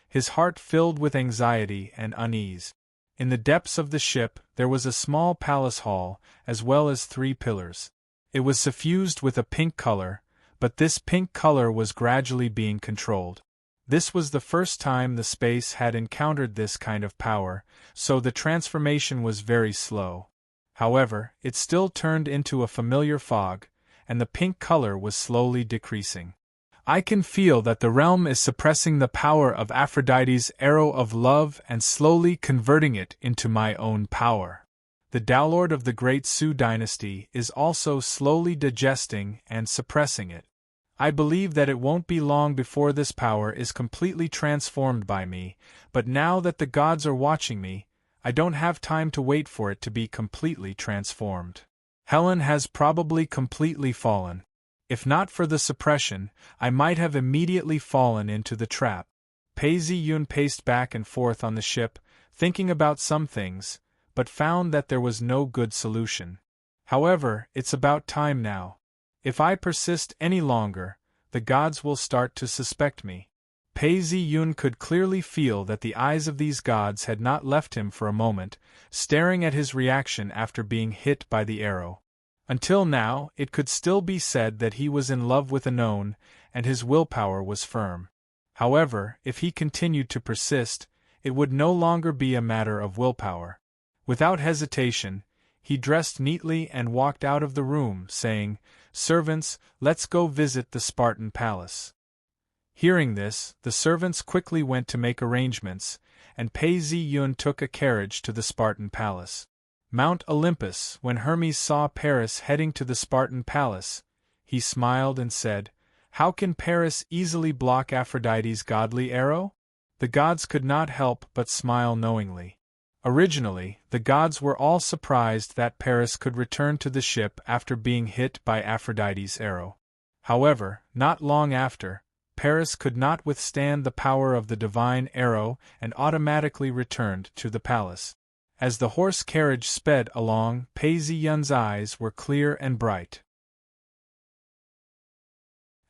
his heart filled with anxiety and unease. In the depths of the ship, there was a small palace hall, as well as 3 pillars. It was suffused with a pink color, but this pink color was gradually being controlled. This was the first time the space had encountered this kind of power, so the transformation was very slow. However, it still turned into a familiar fog, and the pink color was slowly decreasing. "I can feel that the realm is suppressing the power of Aphrodite's arrow of love and slowly converting it into my own power. The Downlord of the Great Sue dynasty is also slowly digesting and suppressing it. I believe that it won't be long before this power is completely transformed by me, but now that the gods are watching me, I don't have time to wait for it to be completely transformed. Helen has probably completely fallen. If not for the suppression, I might have immediately fallen into the trap." Paisiun paced back and forth on the ship, thinking about some things, but found that there was no good solution. "However, it's about time now. If I persist any longer, the gods will start to suspect me." Paisiun could clearly feel that the eyes of these gods had not left him for a moment, staring at his reaction after being hit by the arrow. Until now, it could still be said that he was in love with Anon, and his willpower was firm. However, if he continued to persist, it would no longer be a matter of willpower. Without hesitation, he dressed neatly and walked out of the room, saying, "Servants, let's go visit the Spartan palace." Hearing this, the servants quickly went to make arrangements, and Paisiun took a carriage to the Spartan palace. Mount Olympus. When Hermes saw Paris heading to the Spartan palace, he smiled and said, "How can Paris easily block Aphrodite's godly arrow?" The gods could not help but smile knowingly. Originally, the gods were all surprised that Paris could return to the ship after being hit by Aphrodite's arrow. However, not long after, Paris could not withstand the power of the divine arrow and automatically returned to the palace. As the horse carriage sped along, Pei Yun's eyes were clear and bright.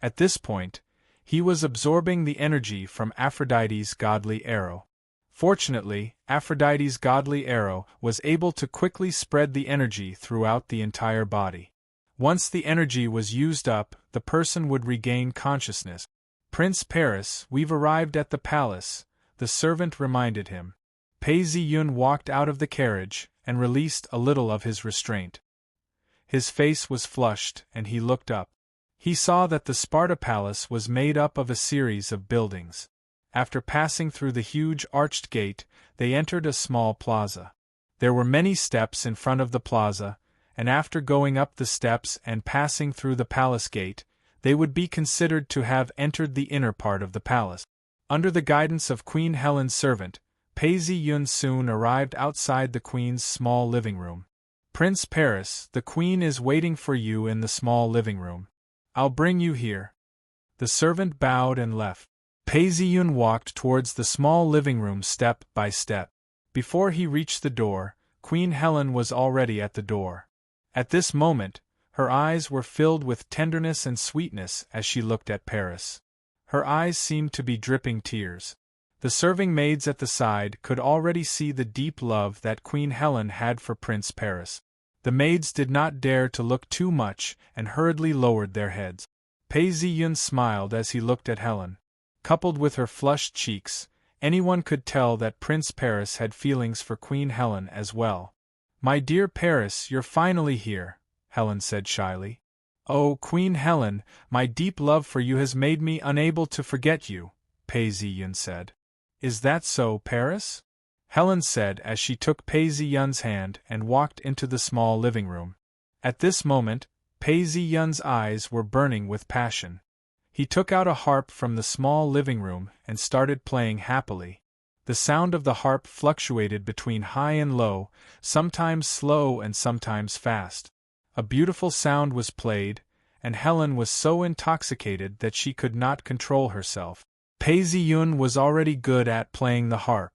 At this point, he was absorbing the energy from Aphrodite's godly arrow. Fortunately, Aphrodite's godly arrow was able to quickly spread the energy throughout the entire body. Once the energy was used up, the person would regain consciousness. "Prince Paris, we've arrived at the palace," the servant reminded him. Pei Yun walked out of the carriage, and released a little of his restraint. His face was flushed, and he looked up. He saw that the Sparta Palace was made up of a series of buildings. After passing through the huge arched gate, they entered a small plaza. There were many steps in front of the plaza, and after going up the steps and passing through the palace gate, they would be considered to have entered the inner part of the palace. Under the guidance of Queen Helen's servant, Pei Yun soon arrived outside the queen's small living room. "Prince Paris, the queen is waiting for you in the small living room. I'll bring you here." The servant bowed and left. Pei Yun walked towards the small living room step by step. Before he reached the door, Queen Helen was already at the door. At this moment, her eyes were filled with tenderness and sweetness as she looked at Paris. Her eyes seemed to be dripping tears. The serving maids at the side could already see the deep love that Queen Helen had for Prince Paris. The maids did not dare to look too much and hurriedly lowered their heads. Pei Yun smiled as he looked at Helen. Coupled with her flushed cheeks, anyone could tell that Prince Paris had feelings for Queen Helen as well. "My dear Paris, you're finally here," Helen said shyly. "Oh, Queen Helen, my deep love for you has made me unable to forget you," Pei Yun said. "Is that so, Paris?" Helen said as she took Pei Yun's hand and walked into the small living room. At this moment, Pei Yun's eyes were burning with passion. He took out a harp from the small living room and started playing happily. The sound of the harp fluctuated between high and low, sometimes slow and sometimes fast. A beautiful sound was played, and Helen was so intoxicated that she could not control herself. Pei Yun was already good at playing the harp.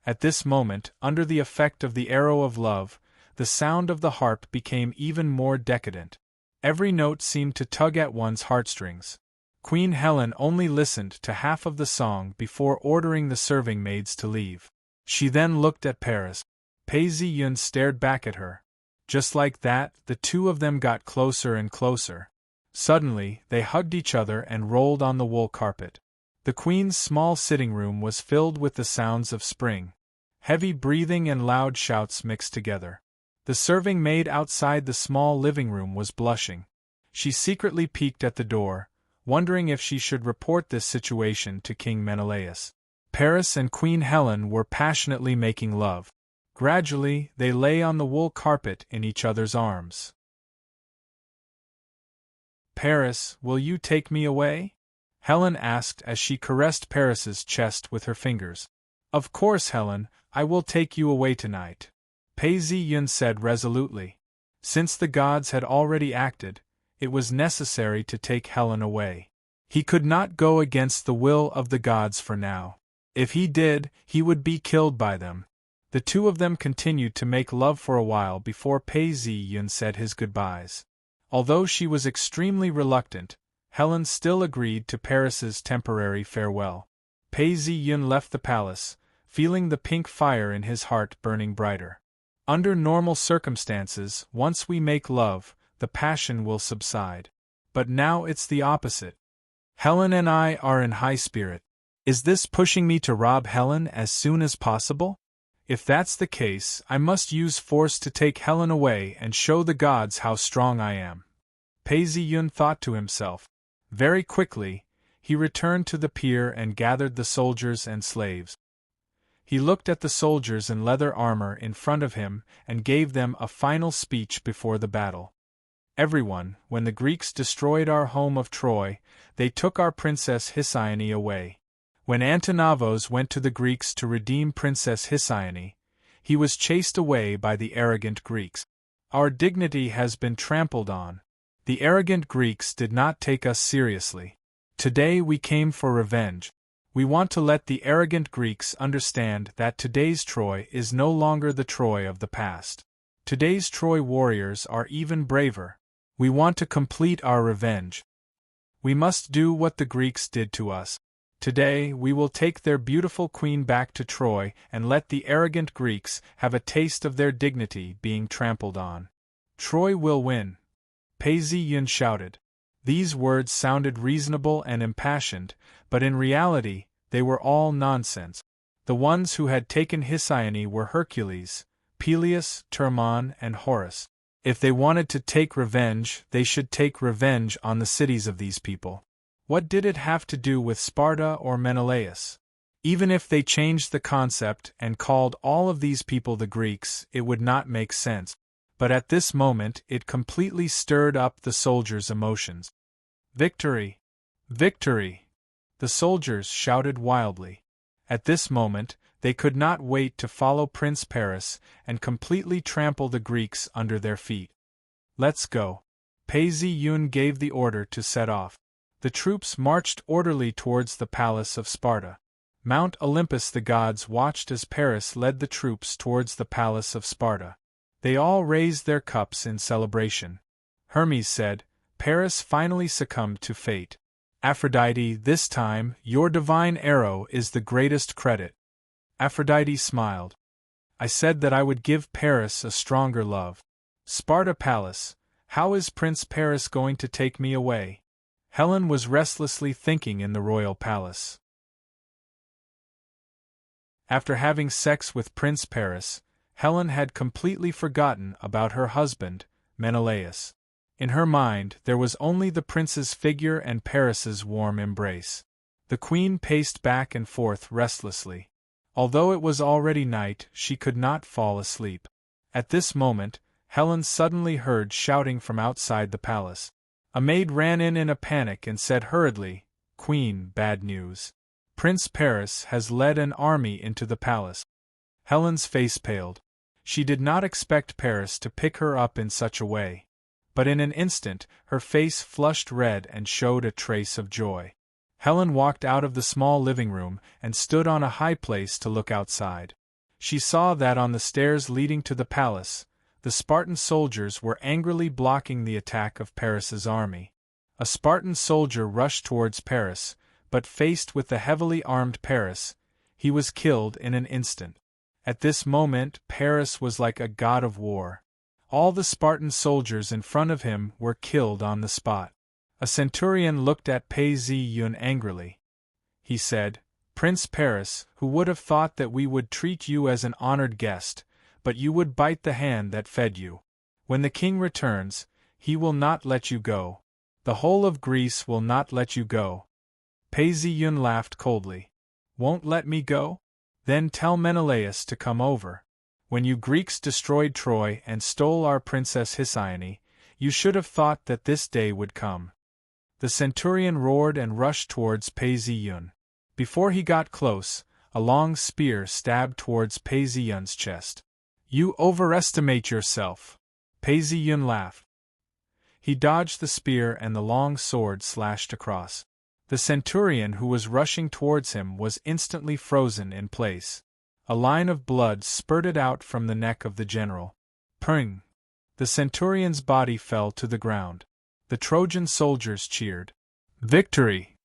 At this moment, under the effect of the arrow of love, the sound of the harp became even more decadent. Every note seemed to tug at one's heartstrings. Queen Helen only listened to half of the song before ordering the serving maids to leave. She then looked at Paris. Pei Yun stared back at her. Just like that, the two of them got closer and closer. Suddenly, they hugged each other and rolled on the wool carpet. The queen's small sitting room was filled with the sounds of spring. Heavy breathing and loud shouts mixed together. The serving maid outside the small living room was blushing. She secretly peeked at the door, wondering if she should report this situation to King Menelaus. Paris and Queen Helen were passionately making love. Gradually, they lay on the wool carpet in each other's arms. "Paris, will you take me away?" Helen asked as she caressed Paris's chest with her fingers. "Of course, Helen, I will take you away tonight," Pei Yun said resolutely. Since the gods had already acted, it was necessary to take Helen away. He could not go against the will of the gods for now. If he did, he would be killed by them. The two of them continued to make love for a while before Pei Yun said his goodbyes. Although she was extremely reluctant, Helen still agreed to Paris's temporary farewell. Pei Yun left the palace, feeling the pink fire in his heart burning brighter. Under normal circumstances, once we make love, the passion will subside. But now it's the opposite. Helen and I are in high spirit. Is this pushing me to rob Helen as soon as possible? If that's the case, I must use force to take Helen away and show the gods how strong I am. Pei Yun thought to himself. Very quickly, he returned to the pier and gathered the soldiers and slaves. He looked at the soldiers in leather armor in front of him and gave them a final speech before the battle. "Everyone, when the Greeks destroyed our home of Troy, they took our princess Hesione away. When Antinavos went to the Greeks to redeem Princess Hesione, he was chased away by the arrogant Greeks. Our dignity has been trampled on. The arrogant Greeks did not take us seriously. Today we came for revenge. We want to let the arrogant Greeks understand that today's Troy is no longer the Troy of the past. Today's Troy warriors are even braver. We want to complete our revenge. We must do what the Greeks did to us. Today we will take their beautiful queen back to Troy and let the arrogant Greeks have a taste of their dignity being trampled on. Troy will win. Pei Zi-yun shouted. These words sounded reasonable and impassioned, but in reality, they were all nonsense. The ones who had taken Hesione were Hercules, Peleus, Termon, and Horus. If they wanted to take revenge, they should take revenge on the cities of these people. What did it have to do with Sparta or Menelaus? Even if they changed the concept and called all of these people the Greeks, it would not make sense. But at this moment it completely stirred up the soldiers' emotions. Victory! Victory! The soldiers shouted wildly. At this moment, they could not wait to follow Prince Paris and completely trample the Greeks under their feet. Let's go. Pei Zi-yun gave the order to set off. The troops marched orderly towards the palace of Sparta. Mount Olympus the gods watched as Paris led the troops towards the palace of Sparta. They all raised their cups in celebration. Hermes said, Paris finally succumbed to fate. Aphrodite, this time, your divine arrow is the greatest credit. Aphrodite smiled. I said that I would give Paris a stronger love. Sparta Palace, how is Prince Paris going to take me away? Helen was restlessly thinking in the royal palace. After having sex with Prince Paris, Helen had completely forgotten about her husband, Menelaus. In her mind there was only the prince's figure and Paris's warm embrace. The queen paced back and forth restlessly. Although it was already night, she could not fall asleep. At this moment, Helen suddenly heard shouting from outside the palace. A maid ran in a panic and said hurriedly, Queen, bad news. Prince Paris has led an army into the palace. Helen's face paled. She did not expect Paris to pick her up in such a way. But in an instant, her face flushed red and showed a trace of joy. Helen walked out of the small living room and stood on a high place to look outside. She saw that on the stairs leading to the palace, the Spartan soldiers were angrily blocking the attack of Paris's army. A Spartan soldier rushed towards Paris, but faced with the heavily armed Paris, he was killed in an instant. At this moment, Paris was like a god of war. All the Spartan soldiers in front of him were killed on the spot. A centurion looked at Pei Zi-yun angrily. He said, Prince Paris, who would have thought that we would treat you as an honored guest, but you would bite the hand that fed you. When the king returns, he will not let you go. The whole of Greece will not let you go. Pei Zi-yun laughed coldly. Won't let me go? Then tell Menelaus to come over. When you Greeks destroyed Troy and stole our princess Hesione, you should have thought that this day would come. The centurion roared and rushed towards Pei Zi-yun. Before he got close, a long spear stabbed towards Pei Zi-yun's chest. You overestimate yourself. Pei Zi-yun laughed. He dodged the spear and the long sword slashed across. The centurion who was rushing towards him was instantly frozen in place. A line of blood spurted out from the neck of the general. Pring! The centurion's body fell to the ground. The Trojan soldiers cheered. Victory!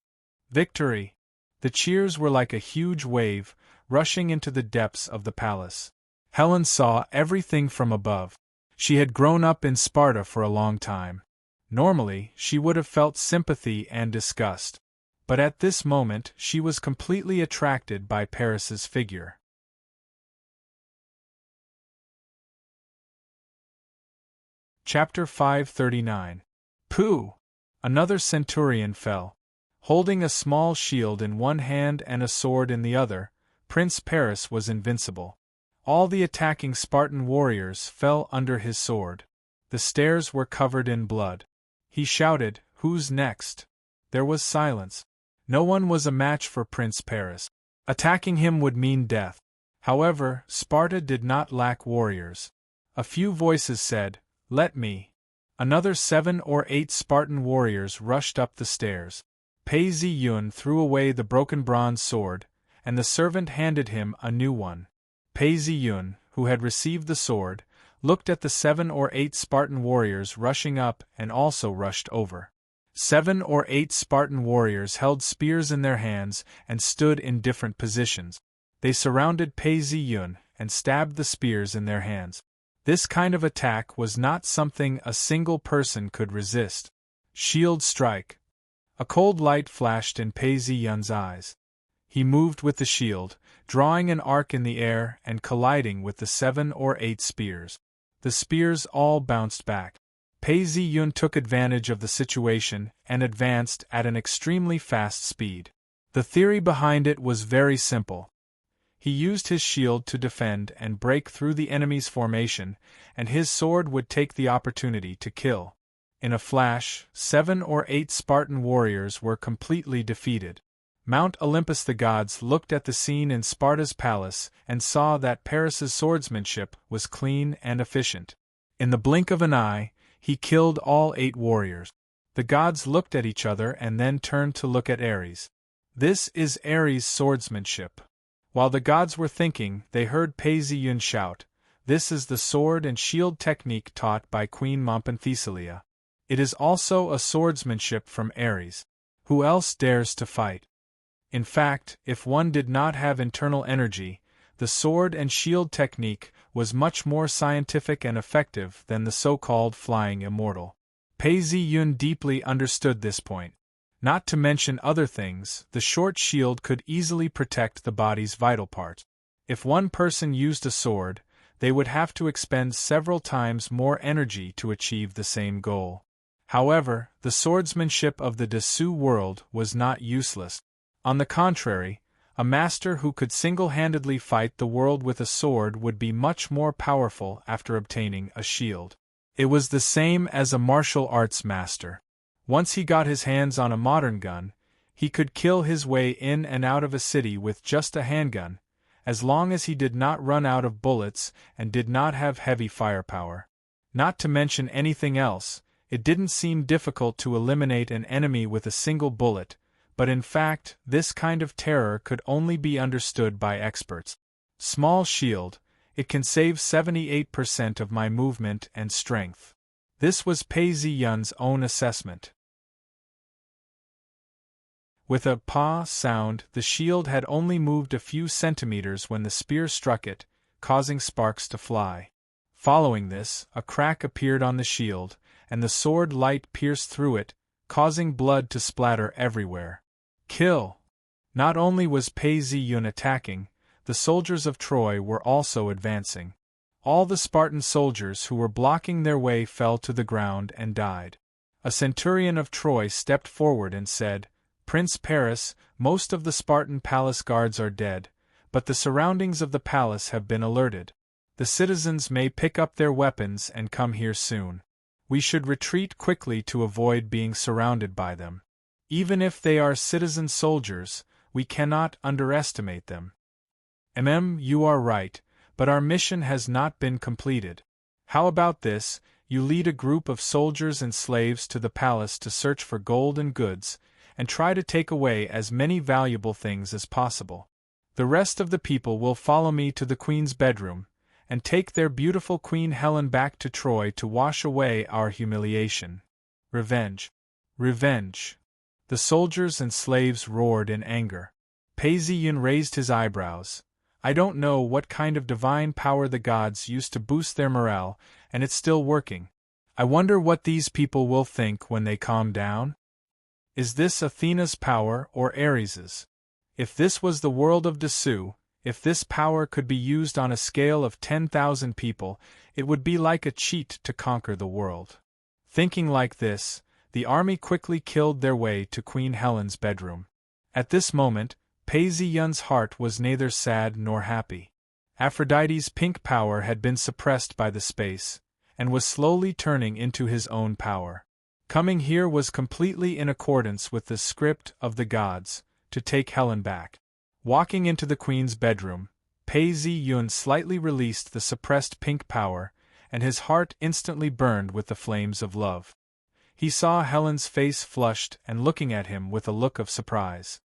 Victory! The cheers were like a huge wave, rushing into the depths of the palace. Helen saw everything from above. She had grown up in Sparta for a long time. Normally, she would have felt sympathy and disgust. But at this moment she was completely attracted by Paris's figure. Chapter 539. Pooh! Another centurion fell. Holding a small shield in one hand and a sword in the other, Prince Paris was invincible. All the attacking Spartan warriors fell under his sword. The stairs were covered in blood. He shouted, Who's next? There was silence. No one was a match for Prince Paris. Attacking him would mean death. However, Sparta did not lack warriors. A few voices said, Let me. Another 7 or 8 Spartan warriors rushed up the stairs. Pei Zi-yun threw away the broken bronze sword, and the servant handed him a new one. Pei Zi-yun, who had received the sword, looked at the 7 or 8 Spartan warriors rushing up and also rushed over. 7 or 8 Spartan warriors held spears in their hands and stood in different positions. They surrounded Pei Zi-yun and stabbed the spears in their hands. This kind of attack was not something a single person could resist. Shield strike. A cold light flashed in Pei Zi-yun's eyes. He moved with the shield, drawing an arc in the air and colliding with the 7 or 8 spears. The spears all bounced back. Pei Zi-yun took advantage of the situation and advanced at an extremely fast speed. The theory behind it was very simple. He used his shield to defend and break through the enemy's formation, and his sword would take the opportunity to kill. In a flash, 7 or 8 Spartan warriors were completely defeated. Mount Olympus. The gods looked at the scene in Sparta's palace and saw that Paris's swordsmanship was clean and efficient. In the blink of an eye, he killed all 8 warriors. The gods looked at each other and then turned to look at Ares. This is Ares' swordsmanship. While the gods were thinking, they heard Pei Zi-yun shout, "This is the sword and shield technique taught by Queen Mompenthesia. It is also a swordsmanship from Ares. Who else dares to fight?" In fact, if one did not have internal energy, the sword and shield technique was much more scientific and effective than the so-called flying immortal. Pei Zi-yun deeply understood this point. Not to mention other things, the short shield could easily protect the body's vital parts. If one person used a sword, they would have to expend several times more energy to achieve the same goal. However, the swordsmanship of the Dessous world was not useless. On the contrary, a master who could single-handedly fight the world with a sword would be much more powerful after obtaining a shield. It was the same as a martial arts master. Once he got his hands on a modern gun, he could kill his way in and out of a city with just a handgun, as long as he did not run out of bullets and did not have heavy firepower. Not to mention anything else, it didn't seem difficult to eliminate an enemy with a single bullet, but in fact, this kind of terror could only be understood by experts. Small shield, it can save 78% of my movement and strength. This was Pei Zi-yun's own assessment. With a "pa" sound, the shield had only moved a few centimeters when the spear struck it, causing sparks to fly. Following this, a crack appeared on the shield, and the sword light pierced through it, causing blood to splatter everywhere. Kill! Not only was Pei Zi-yun attacking, the soldiers of Troy were also advancing. All the Spartan soldiers who were blocking their way fell to the ground and died. A centurion of Troy stepped forward and said, "Prince Paris, most of the Spartan palace guards are dead, but the surroundings of the palace have been alerted. The citizens may pick up their weapons and come here soon. We should retreat quickly to avoid being surrounded by them. Even if they are citizen soldiers, we cannot underestimate them." You are right, but our mission has not been completed. How about this, you lead a group of soldiers and slaves to the palace to search for gold and goods, and try to take away as many valuable things as possible. The rest of the people will follow me to the queen's bedroom, and take their beautiful Queen Helen back to Troy to wash away our humiliation. Revenge. Revenge. The soldiers and slaves roared in anger. Pei Zi-yun raised his eyebrows. "I don't know what kind of divine power the gods used to boost their morale, and it's still working. I wonder what these people will think when they calm down? Is this Athena's power or Ares's? If this was the world of Dessous, if this power could be used on a scale of 10,000 people, it would be like a cheat to conquer the world." Thinking like this, the army quickly killed their way to Queen Helen's bedroom. At this moment, Pei Zi-yun's heart was neither sad nor happy. Aphrodite's pink power had been suppressed by the space, and was slowly turning into his own power. Coming here was completely in accordance with the script of the gods, to take Helen back. Walking into the queen's bedroom, Pei Zi-yun slightly released the suppressed pink power, and his heart instantly burned with the flames of love. He saw Helen's face flushed and looking at him with a look of surprise.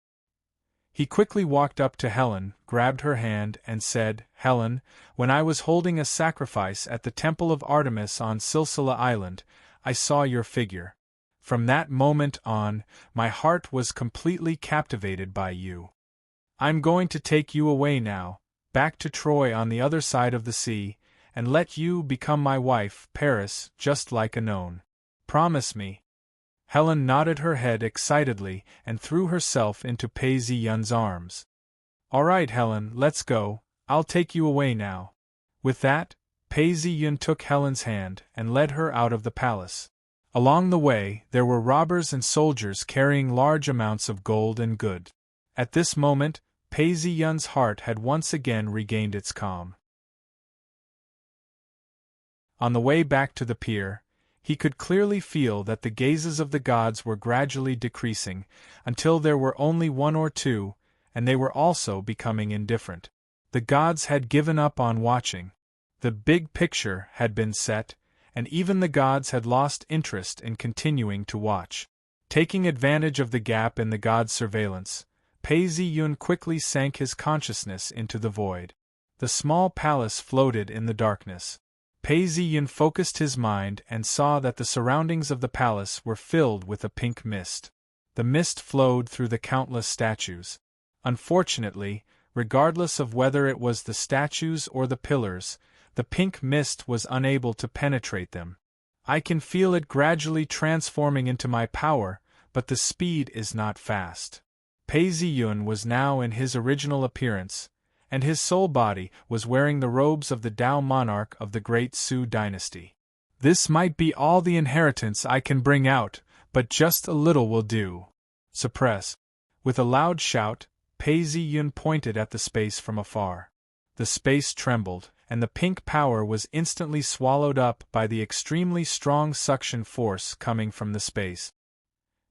He quickly walked up to Helen, grabbed her hand, and said, "Helen, when I was holding a sacrifice at the temple of Artemis on Silsila Island, I saw your figure. From that moment on, my heart was completely captivated by you. I'm going to take you away now, back to Troy on the other side of the sea, and let you become my wife, Paris, just like Anon. Promise me." Helen nodded her head excitedly and threw herself into Pei Ziyun's arms. "All right, Helen, let's go, I'll take you away now." With that, Pei Ziyun took Helen's hand and led her out of the palace. Along the way, there were robbers and soldiers carrying large amounts of gold and goods. At this moment, Pei Ziyun's heart had once again regained its calm. On the way back to the pier, he could clearly feel that the gazes of the gods were gradually decreasing, until there were only one or two, and they were also becoming indifferent. The gods had given up on watching. The big picture had been set, and even the gods had lost interest in continuing to watch. Taking advantage of the gap in the gods' surveillance, Pei Ziyun quickly sank his consciousness into the void. The small palace floated in the darkness. Pei Ziyun focused his mind and saw that the surroundings of the palace were filled with a pink mist. The mist flowed through the countless statues. Unfortunately, regardless of whether it was the statues or the pillars, the pink mist was unable to penetrate them. "I can feel it gradually transforming into my power, but the speed is not fast." Pei Ziyun was now in his original appearance, and his soul body was wearing the robes of the Tao monarch of the Great Su dynasty. "This might be all the inheritance I can bring out, but just a little will do." "Suppress." With a loud shout, Pei Ziyun pointed at the space from afar. The space trembled, and the pink power was instantly swallowed up by the extremely strong suction force coming from the space.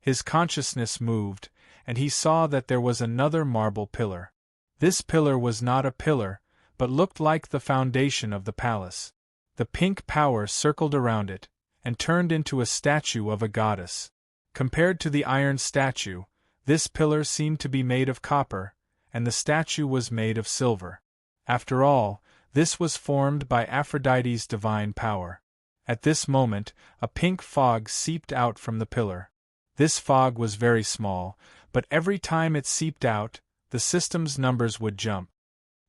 His consciousness moved, and he saw that there was another marble pillar. This pillar was not a pillar, but looked like the foundation of the palace. The pink power circled around it, and turned into a statue of a goddess. Compared to the iron statue, this pillar seemed to be made of copper, and the statue was made of silver. After all, this was formed by Aphrodite's divine power. At this moment, a pink fog seeped out from the pillar. This fog was very small, but every time it seeped out, the system's numbers would jump.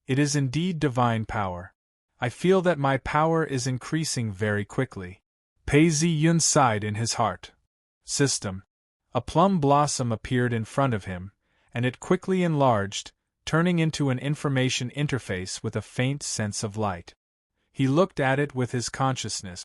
It is indeed divine power. I feel that my power is increasing very quickly. Pei Ziyun sighed in his heart. System. A plum blossom appeared in front of him, and it quickly enlarged, turning into an information interface with a faint sense of light. He looked at it with his consciousness.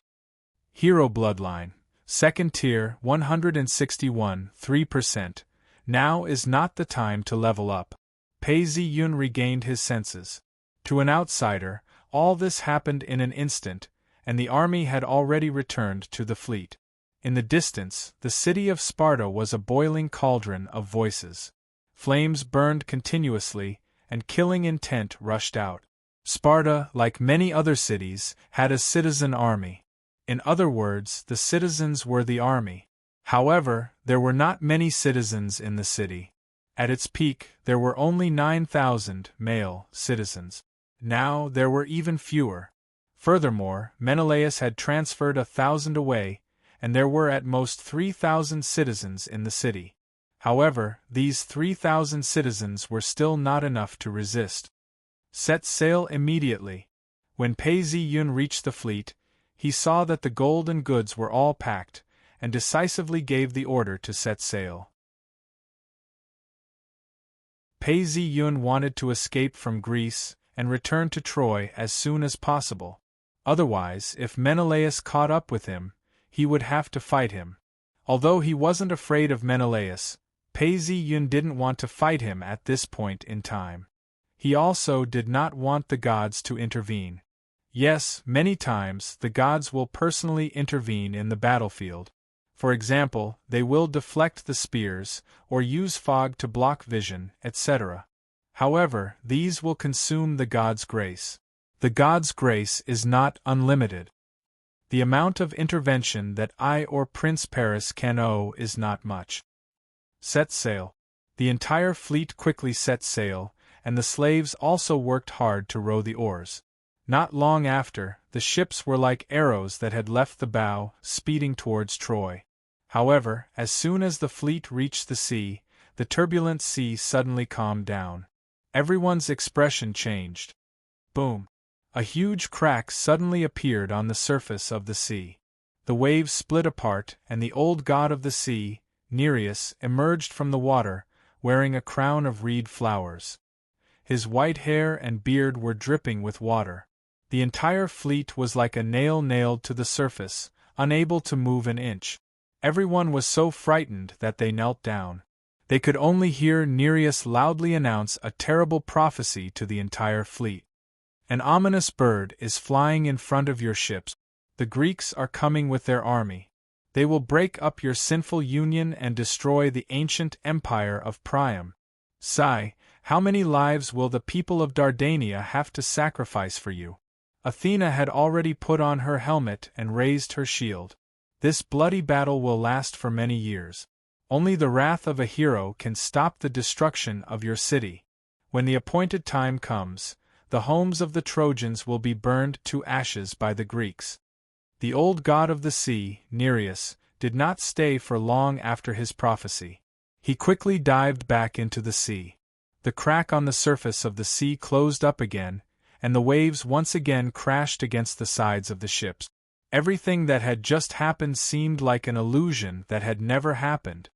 Hero bloodline. Second tier, 161, 3%. Now is not the time to level up. Pei Ziyun regained his senses. To an outsider, all this happened in an instant, and the army had already returned to the fleet. In the distance, the city of Sparta was a boiling cauldron of voices. Flames burned continuously, and killing intent rushed out. Sparta, like many other cities, had a citizen army. In other words, the citizens were the army. However, there were not many citizens in the city. At its peak, there were only 9,000 male citizens. Now there were even fewer. Furthermore, Menelaus had transferred 1,000 away, and there were at most 3,000 citizens in the city. However, these 3,000 citizens were still not enough to resist. Set sail immediately. When Pei Ziyun reached the fleet, he saw that the gold and goods were all packed, and decisively gave the order to set sail. Pei Ziyun wanted to escape from Greece and return to Troy as soon as possible. Otherwise, if Menelaus caught up with him, he would have to fight him. Although he wasn't afraid of Menelaus, Pei Ziyun didn't want to fight him at this point in time. He also did not want the gods to intervene. Yes, many times the gods will personally intervene in the battlefield. For example, they will deflect the spears, or use fog to block vision, etc. However, these will consume the god's grace. The god's grace is not unlimited. The amount of intervention that I or Prince Paris can owe is not much. Set sail. The entire fleet quickly set sail, and the slaves also worked hard to row the oars. Not long after, the ships were like arrows that had left the bow, speeding towards Troy. However, as soon as the fleet reached the sea, the turbulent sea suddenly calmed down. Everyone's expression changed. Boom! A huge crack suddenly appeared on the surface of the sea. The waves split apart, and the old god of the sea, Nereus, emerged from the water, wearing a crown of reed flowers. His white hair and beard were dripping with water. The entire fleet was like a nail nailed to the surface, unable to move an inch. Everyone was so frightened that they knelt down. They could only hear Nereus loudly announce a terrible prophecy to the entire fleet. An ominous bird is flying in front of your ships. The Greeks are coming with their army. They will break up your sinful union and destroy the ancient empire of Priam. Sigh, how many lives will the people of Dardania have to sacrifice for you? Athena had already put on her helmet and raised her shield. This bloody battle will last for many years. Only the wrath of a hero can stop the destruction of your city. When the appointed time comes, the homes of the Trojans will be burned to ashes by the Greeks. The old god of the sea, Nereus, did not stay for long after his prophecy. He quickly dived back into the sea. The crack on the surface of the sea closed up again, and the waves once again crashed against the sides of the ships. Everything that had just happened seemed like an illusion that had never happened.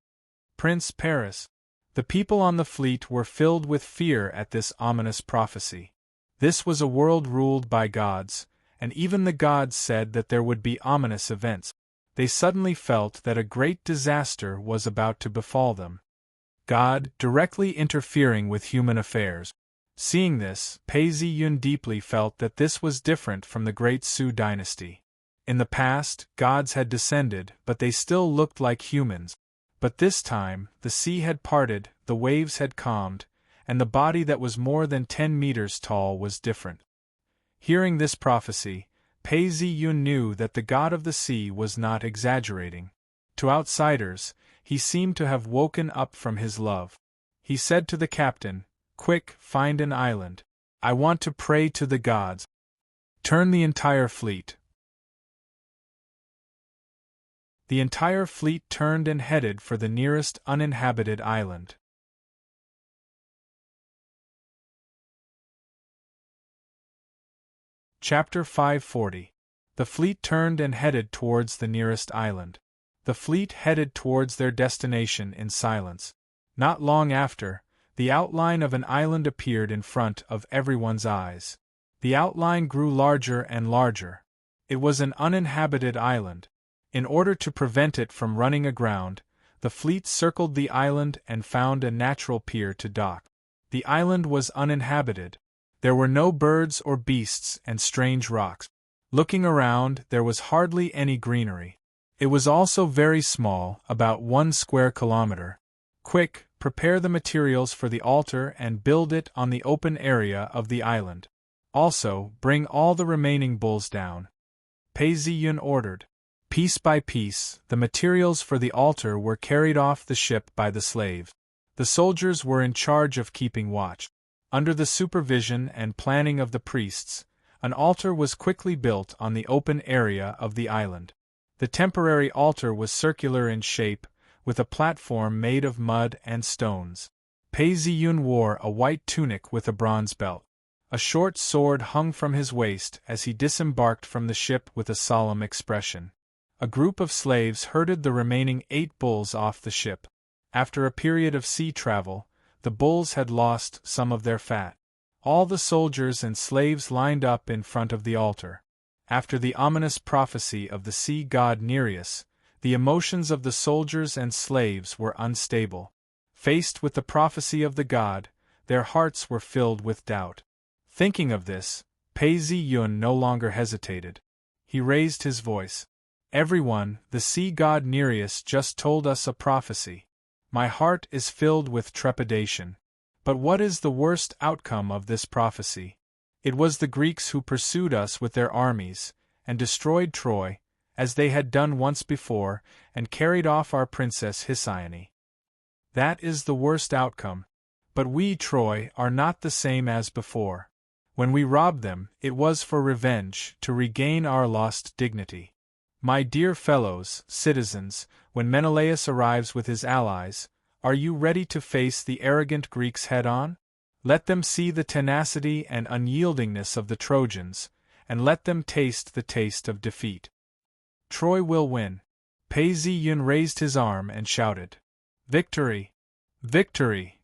Prince Paris. The people on the fleet were filled with fear at this ominous prophecy. This was a world ruled by gods, and even the gods said that there would be ominous events. They suddenly felt that a great disaster was about to befall them. God directly interfering with human affairs. Seeing this, Pei Zi-yun deeply felt that this was different from the great Sui dynasty. In the past, gods had descended, but they still looked like humans. But this time, the sea had parted, the waves had calmed, and the body that was more than 10 meters tall was different. Hearing this prophecy, Pei Zi-yun knew that the god of the sea was not exaggerating. To outsiders, he seemed to have woken up from his love. He said to the captain, "Quick, find an island. I want to pray to the gods." Turn the entire fleet. The entire fleet turned and headed for the nearest uninhabited island. Chapter 540. The fleet turned and headed towards the nearest island. The fleet headed towards their destination in silence. Not long after, the outline of an island appeared in front of everyone's eyes. The outline grew larger and larger. It was an uninhabited island. In order to prevent it from running aground, the fleet circled the island and found a natural pier to dock. The island was uninhabited. There were no birds or beasts and strange rocks. Looking around, there was hardly any greenery. It was also very small, about 1 square kilometer. Quick, prepare the materials for the altar and build it on the open area of the island. Also, bring all the remaining bulls down. Pei Zi-yun ordered. Piece by piece, the materials for the altar were carried off the ship by the slaves. The soldiers were in charge of keeping watch. Under the supervision and planning of the priests, an altar was quickly built on the open area of the island. The temporary altar was circular in shape, with a platform made of mud and stones. Pei Zi-yun wore a white tunic with a bronze belt. A short sword hung from his waist as he disembarked from the ship with a solemn expression. A group of slaves herded the remaining 8 bulls off the ship. After a period of sea travel, the bulls had lost some of their fat. All the soldiers and slaves lined up in front of the altar. After the ominous prophecy of the sea god Nereus, the emotions of the soldiers and slaves were unstable. Faced with the prophecy of the god, their hearts were filled with doubt. Thinking of this, Pei Zi-yun no longer hesitated. He raised his voice. "Everyone, the sea god Nereus just told us a prophecy. My heart is filled with trepidation. But what is the worst outcome of this prophecy? It was the Greeks who pursued us with their armies, and destroyed Troy, as they had done once before, and carried off our princess Hesione. That is the worst outcome. But we, Troy, are not the same as before. When we robbed them, it was for revenge, to regain our lost dignity. My dear fellows, citizens, when Menelaus arrives with his allies, are you ready to face the arrogant Greeks head-on? Let them see the tenacity and unyieldingness of the Trojans, and let them taste the taste of defeat. Troy will win. Pei-Zi-Yun raised his arm and shouted, "Victory! Victory!"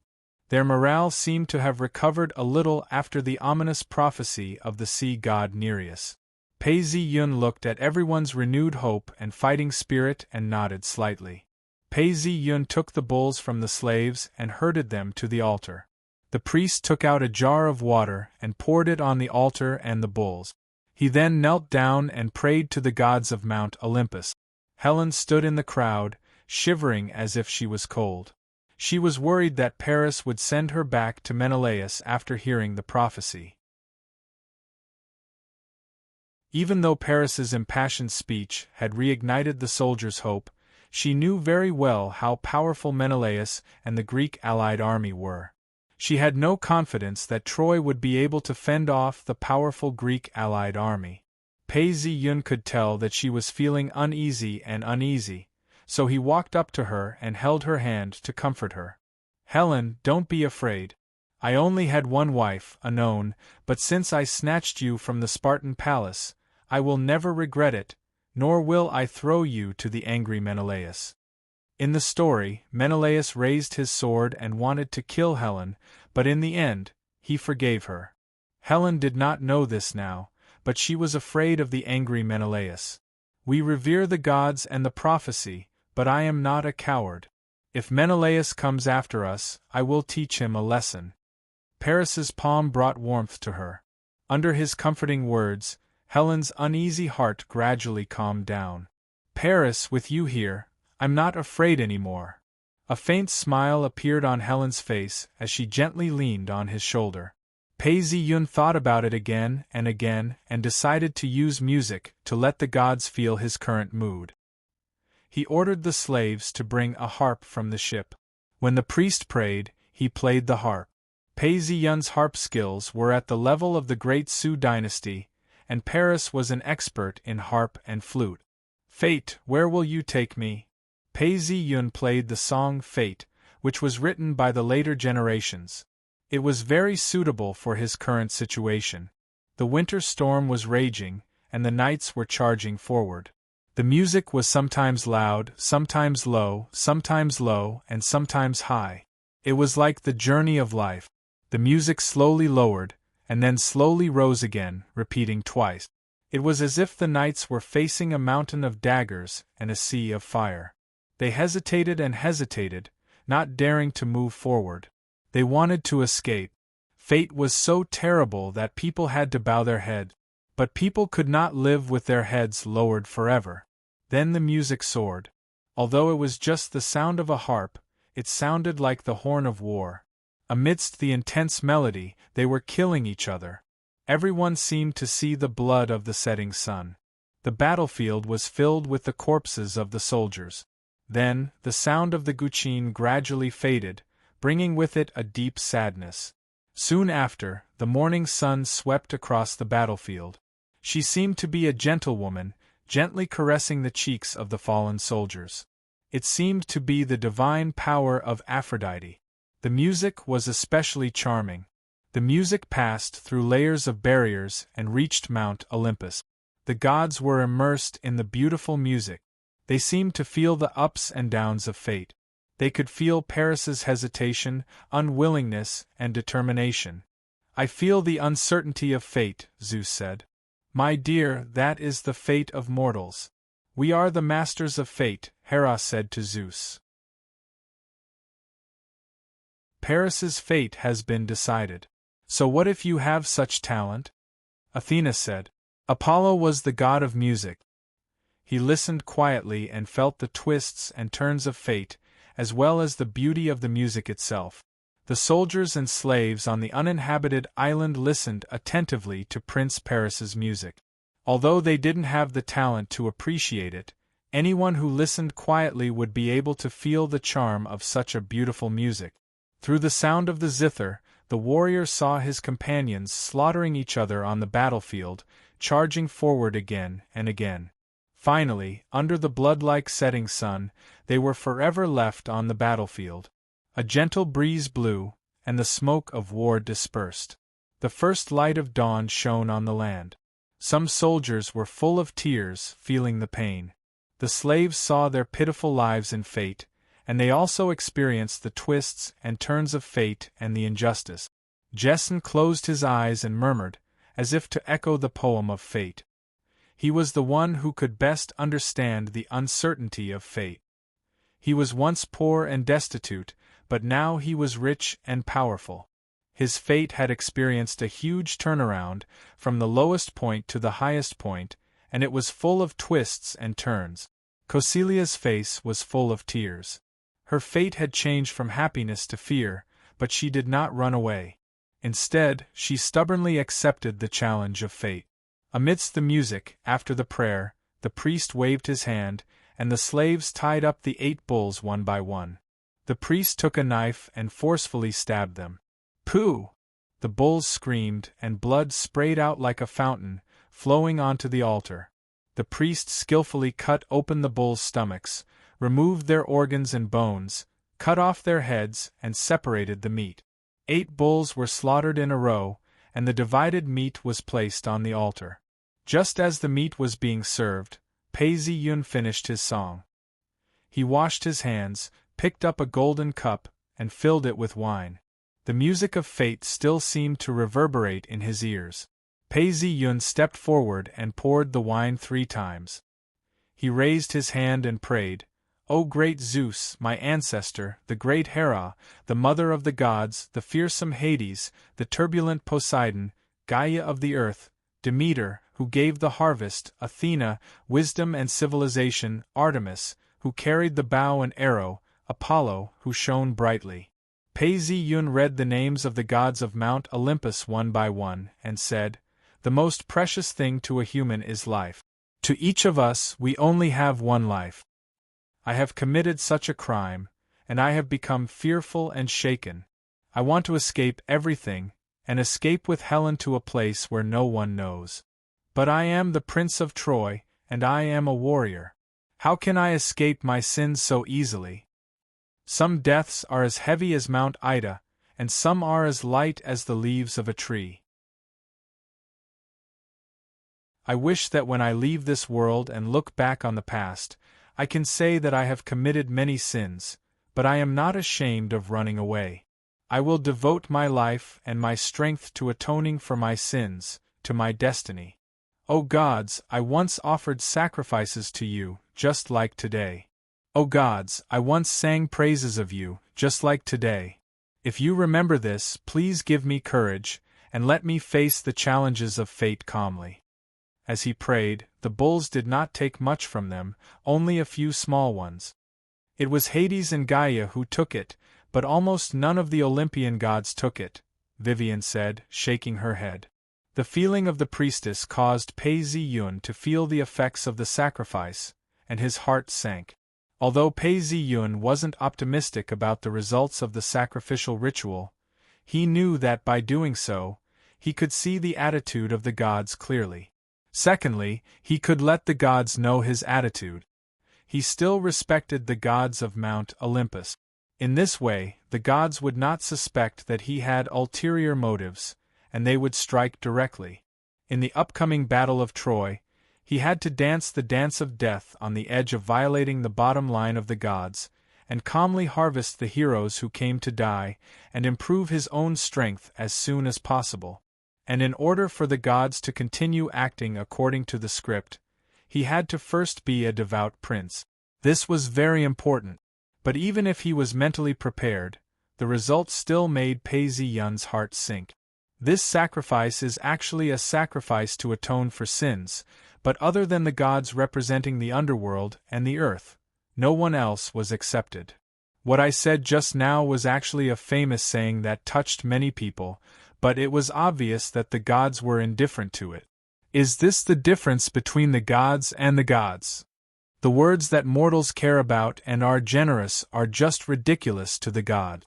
Their morale seemed to have recovered a little after the ominous prophecy of the sea god Nereus. Pei-Zi-Yun looked at everyone's renewed hope and fighting spirit and nodded slightly. Pei-Zi-Yun took the bulls from the slaves and herded them to the altar. The priest took out a jar of water and poured it on the altar and the bulls. He then knelt down and prayed to the gods of Mount Olympus. Helen stood in the crowd, shivering as if she was cold. She was worried that Paris would send her back to Menelaus after hearing the prophecy. Even though Paris's impassioned speech had reignited the soldiers' hope, she knew very well how powerful Menelaus and the Greek allied army were. She had no confidence that Troy would be able to fend off the powerful Greek allied army. Pei-Zi-Yun could tell that she was feeling uneasy, so he walked up to her and held her hand to comfort her. "Helen, don't be afraid. I only had one wife, Oenone, but since I snatched you from the Spartan palace, I will never regret it, nor will I throw you to the angry Menelaus." In the story, Menelaus raised his sword and wanted to kill Helen, but in the end, he forgave her. Helen did not know this now, but she was afraid of the angry Menelaus. We revere the gods and the prophecy, but I am not a coward. If Menelaus comes after us, I will teach him a lesson. Paris's palm brought warmth to her. Under his comforting words, Helen's uneasy heart gradually calmed down. "Paris, with you here, I'm not afraid anymore." A faint smile appeared on Helen's face as she gently leaned on his shoulder. Pei-Zi-Yun thought about it again and decided to use music to let the gods feel his current mood. He ordered the slaves to bring a harp from the ship. When the priest prayed, he played the harp. Pei-Zi-Yun's harp skills were at the level of the great Sui dynasty, and Paris was an expert in harp and flute. "Fate, where will you take me?" Pei-Zi-Yun played the song Fate, which was written by the later generations. It was very suitable for his current situation. The winter storm was raging, and the nights were charging forward. The music was sometimes loud, sometimes low, and sometimes high. It was like the journey of life. The music slowly lowered, and then slowly rose again, repeating twice. It was as if the knights were facing a mountain of daggers and a sea of fire. They hesitated and hesitated, not daring to move forward. They wanted to escape. Fate was so terrible that people had to bow their head. But people could not live with their heads lowered forever. Then the music soared. Although it was just the sound of a harp, it sounded like the horn of war. Amidst the intense melody, they were killing each other. Everyone seemed to see the blood of the setting sun. The battlefield was filled with the corpses of the soldiers. Then, the sound of the guqin gradually faded, bringing with it a deep sadness. Soon after, the morning sun swept across the battlefield. She seemed to be a gentlewoman, gently caressing the cheeks of the fallen soldiers. It seemed to be the divine power of Aphrodite. The music was especially charming. The music passed through layers of barriers and reached Mount Olympus. The gods were immersed in the beautiful music. They seemed to feel the ups and downs of fate. They could feel Paris's hesitation, unwillingness, and determination. "I feel the uncertainty of fate," Zeus said. "My dear, that is the fate of mortals. We are the masters of fate," Hera said to Zeus. "Paris's fate has been decided. So what if you have such talent?" Athena said. Apollo was the god of music. He listened quietly and felt the twists and turns of fate, as well as the beauty of the music itself. The soldiers and slaves on the uninhabited island listened attentively to Prince Paris's music. Although they didn't have the talent to appreciate it, anyone who listened quietly would be able to feel the charm of such a beautiful music. Through the sound of the zither, the warrior saw his companions slaughtering each other on the battlefield, charging forward again and again. Finally, under the blood-like setting sun, they were forever left on the battlefield. A gentle breeze blew, and the smoke of war dispersed. The first light of dawn shone on the land. Some soldiers were full of tears, feeling the pain. The slaves saw their pitiful lives in fate, and they also experienced the twists and turns of fate and the injustice. Jason closed his eyes and murmured, as if to echo the poem of fate. He was the one who could best understand the uncertainty of fate. He was once poor and destitute, but now he was rich and powerful. His fate had experienced a huge turnaround, from the lowest point to the highest point, and it was full of twists and turns. Cecilia's face was full of tears. Her fate had changed from happiness to fear, but she did not run away. Instead, she stubbornly accepted the challenge of fate. Amidst the music, after the prayer, the priest waved his hand, and the slaves tied up the 8 bulls one by one. The priest took a knife and forcefully stabbed them. "Pooh!" The bulls screamed, and blood sprayed out like a fountain, flowing onto the altar. The priest skillfully cut open the bulls' stomachs, removed their organs and bones, cut off their heads, and separated the meat. 8 bulls were slaughtered in a row, and the divided meat was placed on the altar. Just as the meat was being served, Pei Yun finished his song. He washed his hands, picked up a golden cup, and filled it with wine. The music of fate still seemed to reverberate in his ears. Pei Yun stepped forward and poured the wine 3 times. He raised his hand and prayed, "O great Zeus, my ancestor, the great Hera, the mother of the gods, the fearsome Hades, the turbulent Poseidon, Gaia of the earth, Demeter, who gave the harvest, Athena, wisdom and civilization, Artemis, who carried the bow and arrow, Apollo, who shone brightly." Pei Yun read the names of the gods of Mount Olympus one by one, and said, "The most precious thing to a human is life. To each of us we only have one life. I have committed such a crime, and I have become fearful and shaken. I want to escape everything, and escape with Helen to a place where no one knows. But I am the Prince of Troy, and I am a warrior. How can I escape my sins so easily? Some deaths are as heavy as Mount Ida, and some are as light as the leaves of a tree. I wish that when I leave this world and look back on the past, I can say that I have committed many sins, but I am not ashamed of running away. I will devote my life and my strength to atoning for my sins, to my destiny. O gods, I once offered sacrifices to you, just like today. O gods, I once sang praises of you, just like today. If you remember this, please give me courage, and let me face the challenges of fate calmly." As he prayed, the bulls did not take much from them, only a few small ones. It was Hades and Gaia who took it, but almost none of the Olympian gods took it, Vivian said, shaking her head. The feeling of the priestess caused Pei Yun to feel the effects of the sacrifice, and his heart sank. Although Pei Yun wasn't optimistic about the results of the sacrificial ritual, he knew that by doing so, he could see the attitude of the gods clearly. Secondly, he could let the gods know his attitude. He still respected the gods of Mount Olympus. In this way, the gods would not suspect that he had ulterior motives, and they would strike directly. In the upcoming Battle of Troy, he had to dance the dance of death on the edge of violating the bottom line of the gods, and calmly harvest the heroes who came to die, and improve his own strength as soon as possible. And in order for the gods to continue acting according to the script, he had to first be a devout prince. This was very important. But even if he was mentally prepared, the result still made Pei Yun's heart sink. This sacrifice is actually a sacrifice to atone for sins, but other than the gods representing the underworld and the earth, no one else was accepted. What I said just now was actually a famous saying that touched many people, but it was obvious that the gods were indifferent to it. Is this the difference between the gods and the gods? The words that mortals care about and are generous are just ridiculous to the god.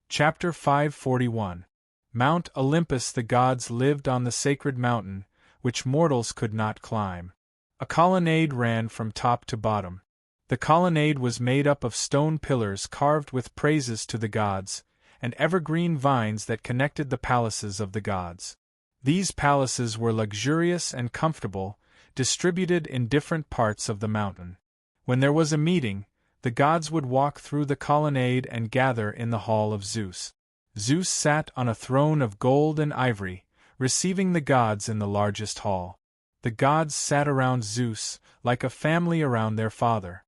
Chapter 541. Mount Olympus. The gods lived on the sacred mountain, which mortals could not climb. A colonnade ran from top to bottom. The colonnade was made up of stone pillars carved with praises to the gods, and evergreen vines that connected the palaces of the gods. These palaces were luxurious and comfortable, distributed in different parts of the mountain. When there was a meeting, the gods would walk through the colonnade and gather in the hall of Zeus. Zeus sat on a throne of gold and ivory, receiving the gods in the largest hall. The gods sat around Zeus, like a family around their father.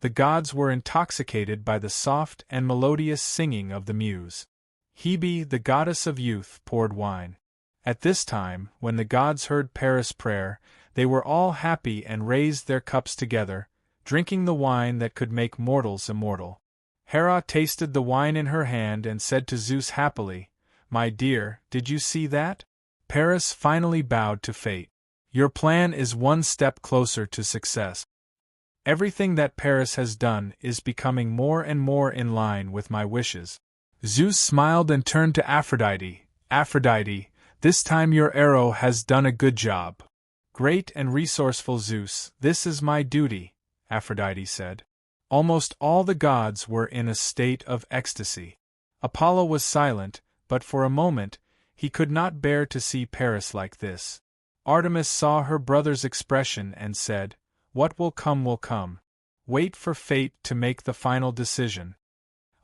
The gods were intoxicated by the soft and melodious singing of the muse. Hebe, the goddess of youth, poured wine. At this time, when the gods heard Paris' prayer, they were all happy and raised their cups together, drinking the wine that could make mortals immortal. Hera tasted the wine in her hand and said to Zeus happily, "My dear, did you see that?" Paris finally bowed to fate. "Your plan is one step closer to success. Everything that Paris has done is becoming more and more in line with my wishes." Zeus smiled and turned to Aphrodite. "Aphrodite, this time your arrow has done a good job." "Great and resourceful Zeus, this is my duty," Aphrodite said. Almost all the gods were in a state of ecstasy. Apollo was silent, but for a moment, he could not bear to see Paris like this. Artemis saw her brother's expression and said, "What will come will come. Wait for fate to make the final decision."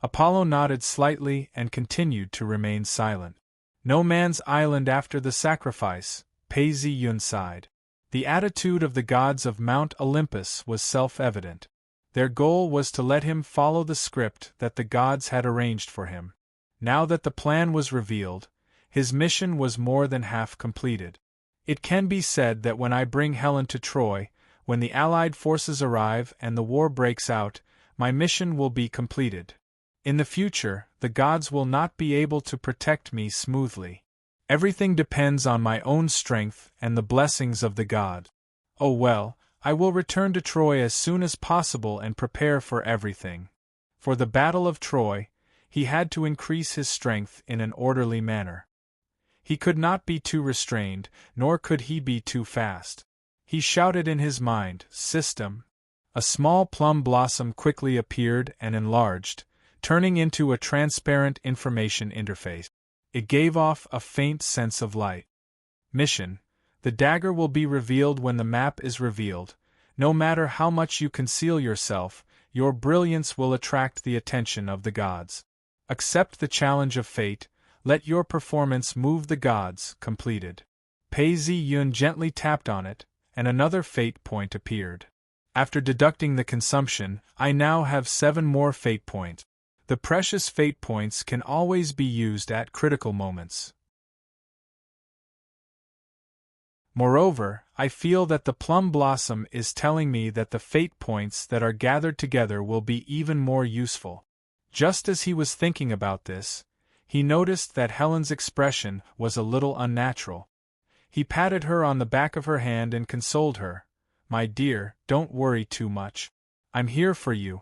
Apollo nodded slightly and continued to remain silent. "No man's island after the sacrifice," Pei Yun sighed. The attitude of the gods of Mount Olympus was self-evident. Their goal was to let him follow the script that the gods had arranged for him. Now that the plan was revealed, his mission was more than half completed. It can be said that when I bring Helen to Troy, when the Allied forces arrive and the war breaks out, my mission will be completed. In the future, the gods will not be able to protect me smoothly. Everything depends on my own strength and the blessings of the god. Oh well, I will return to Troy as soon as possible and prepare for everything. For the Battle of Troy, he had to increase his strength in an orderly manner. He could not be too restrained, nor could he be too fast. He shouted in his mind, "System!" A small plum blossom quickly appeared and enlarged, turning into a transparent information interface. It gave off a faint sense of light. Mission: the dagger will be revealed when the map is revealed. No matter how much you conceal yourself, your brilliance will attract the attention of the gods. Accept the challenge of fate, let your performance move the gods. Completed. Pei Yun gently tapped on it, and another fate point appeared. After deducting the consumption, I now have 7 more fate points. The precious fate points can always be used at critical moments. Moreover, I feel that the plum blossom is telling me that the fate points that are gathered together will be even more useful. Just as he was thinking about this, he noticed that Helen's expression was a little unnatural. He patted her on the back of her hand and consoled her. "My dear, don't worry too much. I'm here for you."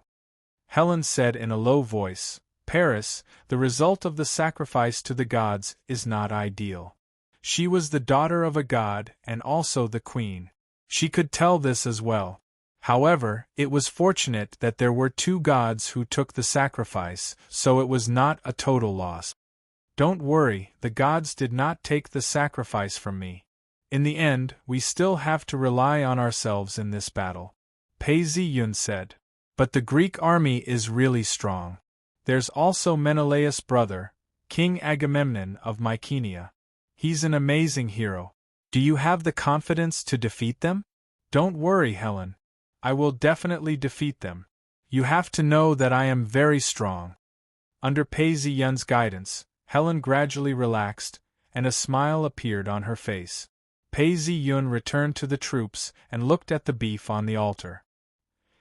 Helen said in a low voice, "Paris, the result of the sacrifice to the gods is not ideal." She was the daughter of a god and also the queen. She could tell this as well. However, it was fortunate that there were 2 gods who took the sacrifice, so it was not a total loss. "Don't worry, the gods did not take the sacrifice from me. In the end, we still have to rely on ourselves in this battle," Pei Yun said. "But the Greek army is really strong. There's also Menelaus' brother, King Agamemnon of Mycenae. He's an amazing hero. Do you have the confidence to defeat them?" "Don't worry, Helen. I will definitely defeat them. You have to know that I am very strong." Under Pei Yun's guidance, Helen gradually relaxed, and a smile appeared on her face. Pei Yun returned to the troops and looked at the beef on the altar.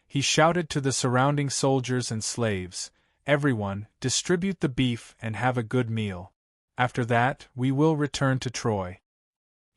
He shouted to the surrounding soldiers and slaves, everyone, distribute the beef and have a good meal. After that, we will return to Troy."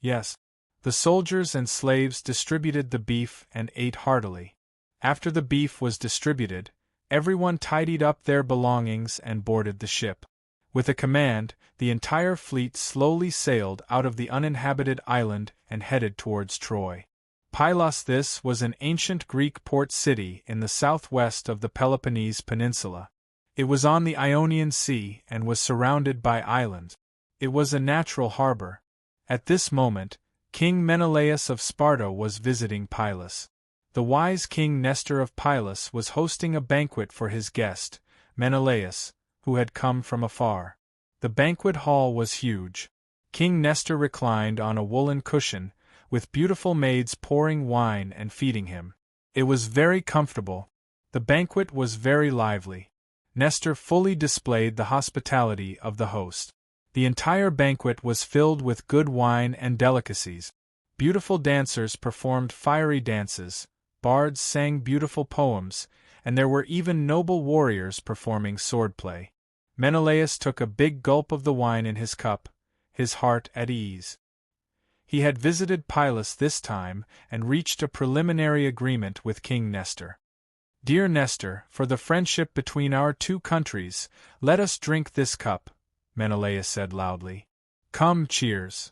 Yes. The soldiers and slaves distributed the beef and ate heartily. After the beef was distributed, everyone tidied up their belongings and boarded the ship. With a command, the entire fleet slowly sailed out of the uninhabited island and headed towards Troy. Pylos. This was an ancient Greek port city in the southwest of the Peloponnese Peninsula. It was on the Ionian Sea and was surrounded by islands. It was a natural harbor. At this moment, King Menelaus of Sparta was visiting Pylos. The wise King Nestor of Pylos was hosting a banquet for his guest, Menelaus, who had come from afar. The banquet hall was huge. King Nestor reclined on a woolen cushion, with beautiful maids pouring wine and feeding him. It was very comfortable. The banquet was very lively. Nestor fully displayed the hospitality of the host. The entire banquet was filled with good wine and delicacies. Beautiful dancers performed fiery dances, bards sang beautiful poems, and there were even noble warriors performing swordplay. Menelaus took a big gulp of the wine in his cup, his heart at ease. He had visited Pylos this time and reached a preliminary agreement with King Nestor. "Dear Nestor, for the friendship between our two countries, let us drink this cup," Menelaus said loudly. "Come, cheers."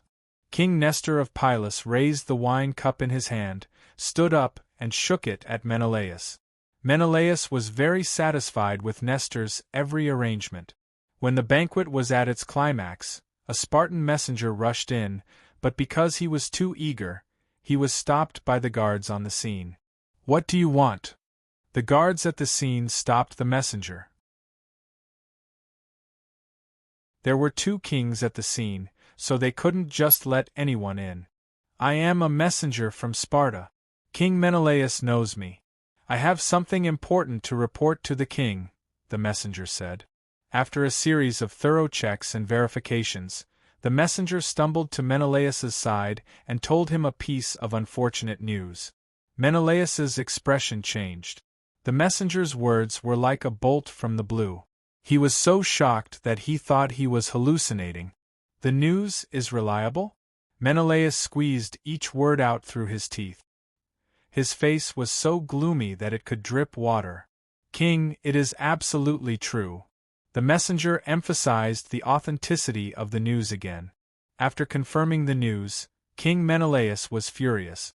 King Nestor of Pylos raised the wine cup in his hand, stood up, and shook it at Menelaus. Menelaus was very satisfied with Nestor's every arrangement. When the banquet was at its climax, a Spartan messenger rushed in, but because he was too eager, he was stopped by the guards on the scene. "What do you want?" The guards at the scene stopped the messenger. There were two kings at the scene, so they couldn't just let anyone in. "I am a messenger from Sparta. King Menelaus knows me. I have something important to report to the king," the messenger said. After a series of thorough checks and verifications, the messenger stumbled to Menelaus's side and told him a piece of unfortunate news. Menelaus's expression changed. The messenger's words were like a bolt from the blue. He was so shocked that he thought he was hallucinating. "The news is reliable?" Menelaus squeezed each word out through his teeth. His face was so gloomy that it could drip water. "King, it is absolutely true." The messenger emphasized the authenticity of the news again. After confirming the news, King Menelaus was furious.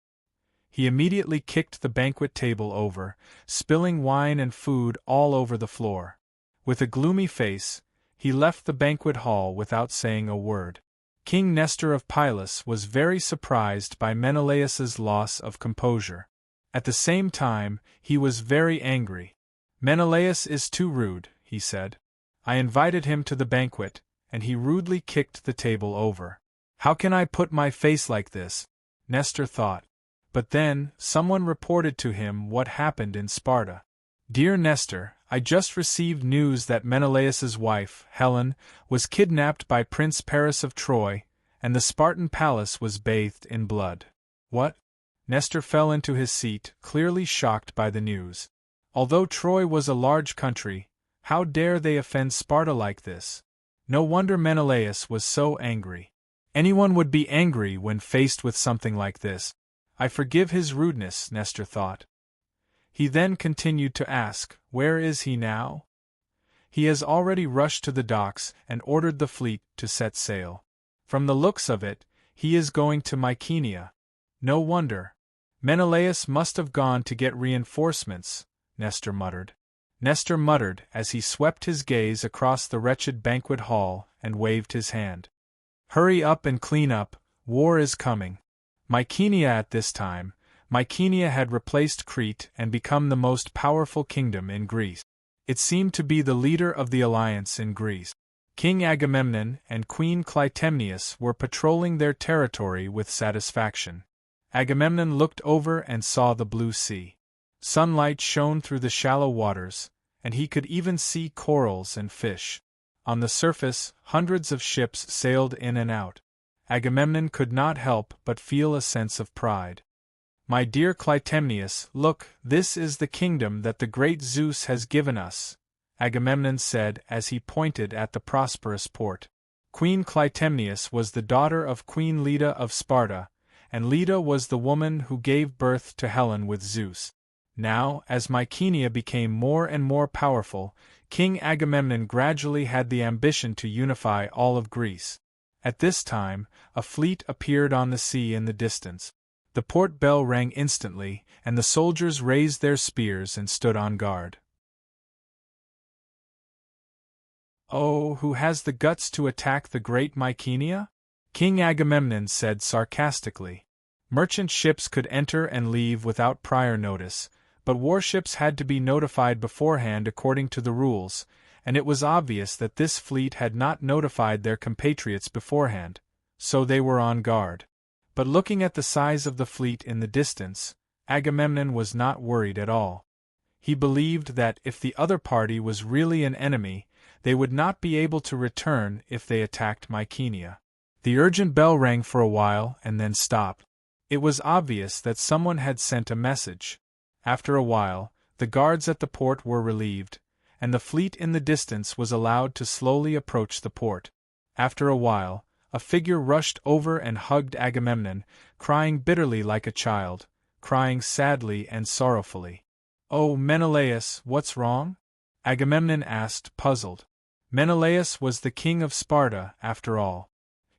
He immediately kicked the banquet table over, spilling wine and food all over the floor. With a gloomy face, he left the banquet hall without saying a word. King Nestor of Pylos was very surprised by Menelaus's loss of composure. At the same time, he was very angry. "Menelaus is too rude," he said. "I invited him to the banquet, and he rudely kicked the table over. How can I put my face like this?" Nestor thought. But then, someone reported to him what happened in Sparta. "Dear Nestor, I just received news that Menelaus's wife, Helen, was kidnapped by Prince Paris of Troy, and the Spartan palace was bathed in blood." "What?" Nestor fell into his seat, clearly shocked by the news. Although Troy was a large country, how dare they offend Sparta like this? No wonder Menelaus was so angry. Anyone would be angry when faced with something like this. "I forgive his rudeness," Nestor thought. He then continued to ask, "Where is he now?" "He has already rushed to the docks and ordered the fleet to set sail. From the looks of it, he is going to Mycenae." "No wonder. Menelaus must have gone to get reinforcements," Nestor muttered. Nestor muttered as he swept his gaze across the wretched banquet hall and waved his hand. "Hurry up and clean up, war is coming." Mycenae at this time, Mycenae had replaced Crete and become the most powerful kingdom in Greece. It seemed to be the leader of the alliance in Greece. King Agamemnon and Queen Clytemnestra were patrolling their territory with satisfaction. Agamemnon looked over and saw the blue sea. Sunlight shone through the shallow waters, and he could even see corals and fish. On the surface, hundreds of ships sailed in and out. Agamemnon could not help but feel a sense of pride. "My dear Clytemnestra, look, this is the kingdom that the great Zeus has given us," Agamemnon said as he pointed at the prosperous port. Queen Clytemnestra was the daughter of Queen Leda of Sparta, and Leda was the woman who gave birth to Helen with Zeus. Now, as Mycenae became more and more powerful, King Agamemnon gradually had the ambition to unify all of Greece. At this time, a fleet appeared on the sea in the distance. The port bell rang instantly, and the soldiers raised their spears and stood on guard. "Oh, who has the guts to attack the great Mycenae?" King Agamemnon said sarcastically. Merchant ships could enter and leave without prior notice, but warships had to be notified beforehand according to the rules, and it was obvious that this fleet had not notified their compatriots beforehand, so they were on guard. But looking at the size of the fleet in the distance, Agamemnon was not worried at all. He believed that if the other party was really an enemy, they would not be able to return if they attacked Mycenae. The urgent bell rang for a while and then stopped. It was obvious that someone had sent a message. After a while, the guards at the port were relieved, and the fleet in the distance was allowed to slowly approach the port. After a while, a figure rushed over and hugged Agamemnon, crying bitterly like a child, crying sadly and sorrowfully. "Oh, Menelaus, what's wrong?" Agamemnon asked, puzzled. Menelaus was the king of Sparta, after all.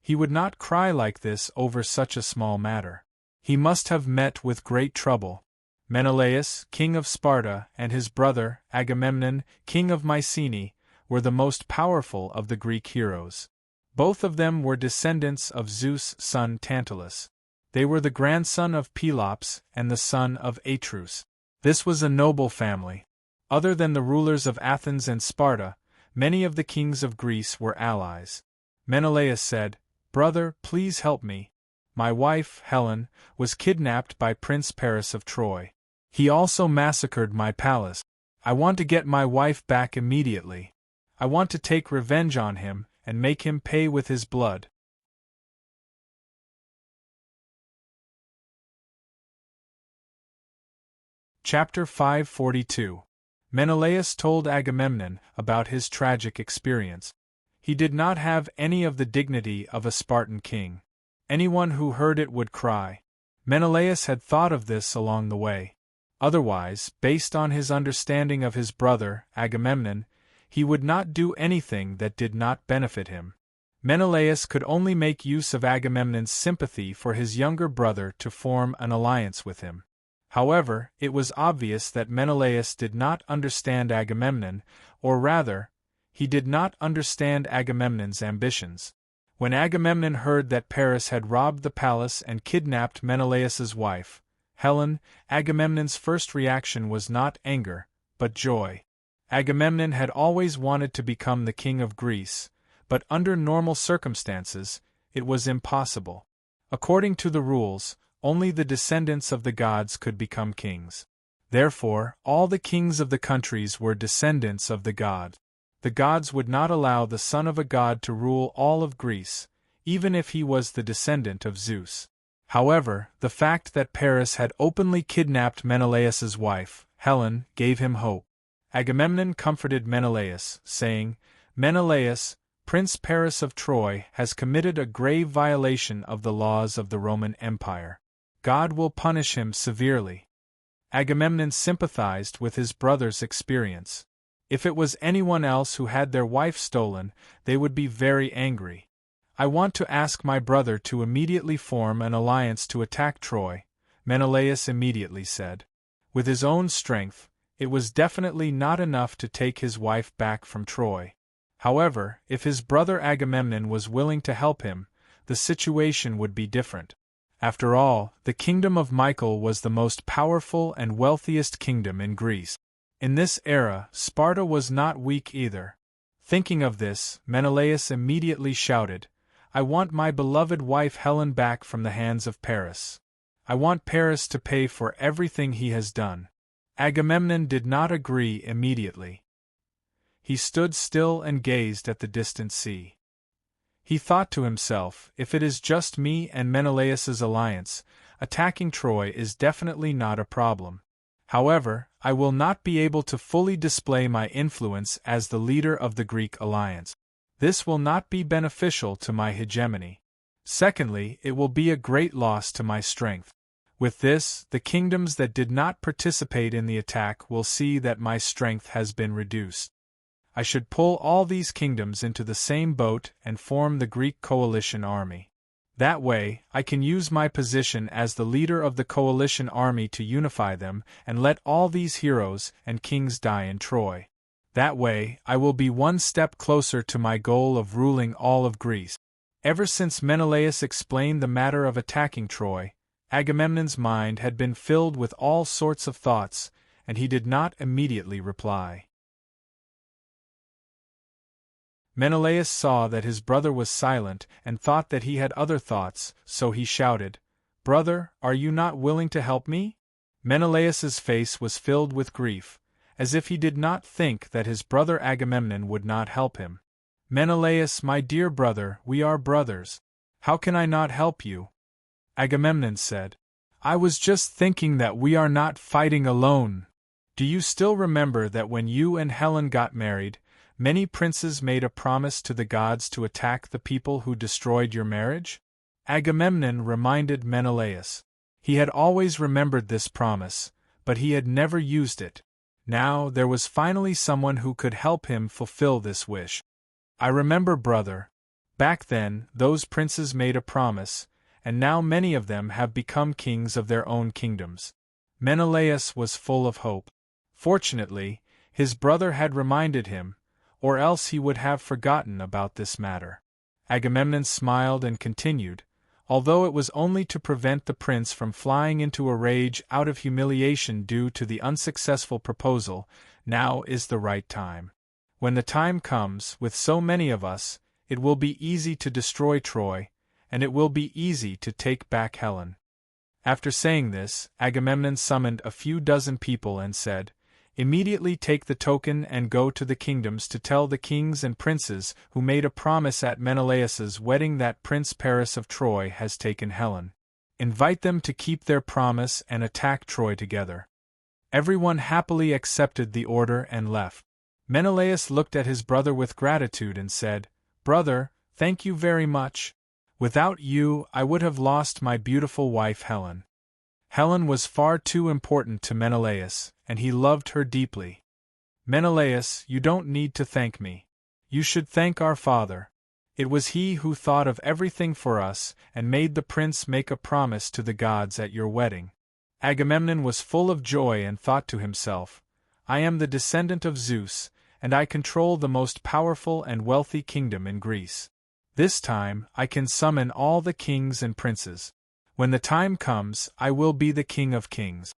He would not cry like this over such a small matter. He must have met with great trouble. Menelaus, king of Sparta, and his brother, Agamemnon, king of Mycenae, were the most powerful of the Greek heroes. Both of them were descendants of Zeus' son Tantalus. They were the grandson of Pelops and the son of Atreus. This was a noble family. Other than the rulers of Athens and Sparta, many of the kings of Greece were allies. Menelaus said, "Brother, please help me. My wife, Helen, was kidnapped by Prince Paris of Troy. He also massacred my palace. I want to get my wife back immediately. I want to take revenge on him and make him pay with his blood." Chapter 542. Menelaus told Agamemnon about his tragic experience. He did not have any of the dignity of a Spartan king. Anyone who heard it would cry. Menelaus had thought of this along the way. Otherwise, based on his understanding of his brother, Agamemnon, he would not do anything that did not benefit him. Menelaus could only make use of Agamemnon's sympathy for his younger brother to form an alliance with him. However, it was obvious that Menelaus did not understand Agamemnon, or rather, he did not understand Agamemnon's ambitions. When Agamemnon heard that Paris had robbed the palace and kidnapped Menelaus's wife, Helen, Agamemnon's first reaction was not anger, but joy. Agamemnon had always wanted to become the king of Greece, but under normal circumstances, it was impossible. According to the rules, only the descendants of the gods could become kings. Therefore, all the kings of the countries were descendants of the god. The gods would not allow the son of a god to rule all of Greece, even if he was the descendant of Zeus. However, the fact that Paris had openly kidnapped Menelaus's wife, Helen, gave him hope. Agamemnon comforted Menelaus, saying, "Menelaus, Prince Paris of Troy has committed a grave violation of the laws of the Roman Empire. God will punish him severely." Agamemnon sympathized with his brother's experience. If it was anyone else who had their wife stolen, they would be very angry. "I want to ask my brother to immediately form an alliance to attack Troy," Menelaus immediately said. With his own strength, it was definitely not enough to take his wife back from Troy. However, if his brother Agamemnon was willing to help him, the situation would be different. After all, the kingdom of Michael was the most powerful and wealthiest kingdom in Greece. In this era, Sparta was not weak either. Thinking of this, Menelaus immediately shouted, "I want my beloved wife Helen back from the hands of Paris. I want Paris to pay for everything he has done." Agamemnon did not agree immediately. He stood still and gazed at the distant sea. He thought to himself, if it is just me and Menelaus's alliance, attacking Troy is definitely not a problem. However, I will not be able to fully display my influence as the leader of the Greek alliance. This will not be beneficial to my hegemony. Secondly, it will be a great loss to my strength. With this, the kingdoms that did not participate in the attack will see that my strength has been reduced. I should pull all these kingdoms into the same boat and form the Greek coalition army. That way, I can use my position as the leader of the coalition army to unify them and let all these heroes and kings die in Troy. That way, I will be one step closer to my goal of ruling all of Greece. Ever since Menelaus explained the matter of attacking Troy, Agamemnon's mind had been filled with all sorts of thoughts, and he did not immediately reply. Menelaus saw that his brother was silent and thought that he had other thoughts, so he shouted, "Brother, are you not willing to help me?" Menelaus's face was filled with grief, as if he did not think that his brother Agamemnon would not help him. "Menelaus, my dear brother, we are brothers. How can I not help you?" Agamemnon said, "I was just thinking that we are not fighting alone. Do you still remember that when you and Helen got married, many princes made a promise to the gods to attack the people who destroyed your marriage?" Agamemnon reminded Menelaus. He had always remembered this promise, but he had never used it. Now there was finally someone who could help him fulfill this wish. "I remember, brother. Back then, those princes made a promise, and now many of them have become kings of their own kingdoms." Menelaus was full of hope. Fortunately, his brother had reminded him, or else he would have forgotten about this matter. Agamemnon smiled and continued, "Although it was only to prevent the prince from flying into a rage out of humiliation due to the unsuccessful proposal, now is the right time. When the time comes, with so many of us, it will be easy to destroy Troy, and it will be easy to take back Helen." After saying this, Agamemnon summoned a few dozen people and said, "Immediately take the token and go to the kingdoms to tell the kings and princes who made a promise at Menelaus's wedding that Prince Paris of Troy has taken Helen. Invite them to keep their promise and attack Troy together." Everyone happily accepted the order and left. Menelaus looked at his brother with gratitude and said, "Brother, thank you very much. Without you, I would have lost my beautiful wife Helen." Helen was far too important to Menelaus, and he loved her deeply. "Menelaus, you don't need to thank me. You should thank our father. It was he who thought of everything for us and made the prince make a promise to the gods at your wedding." Agamemnon was full of joy and thought to himself, "I am the descendant of Zeus, and I control the most powerful and wealthy kingdom in Greece. This time, I can summon all the kings and princes. When the time comes, I will be the king of kings.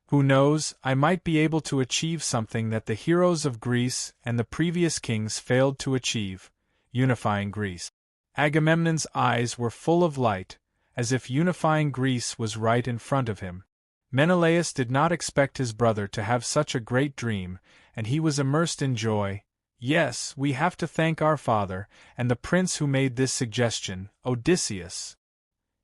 Who knows, I might be able to achieve something that the heroes of Greece and the previous kings failed to achieve, unifying Greece." Agamemnon's eyes were full of light, as if unifying Greece was right in front of him. Menelaus did not expect his brother to have such a great dream, and he was immersed in joy. "Yes, we have to thank our father, and the prince who made this suggestion, Odysseus."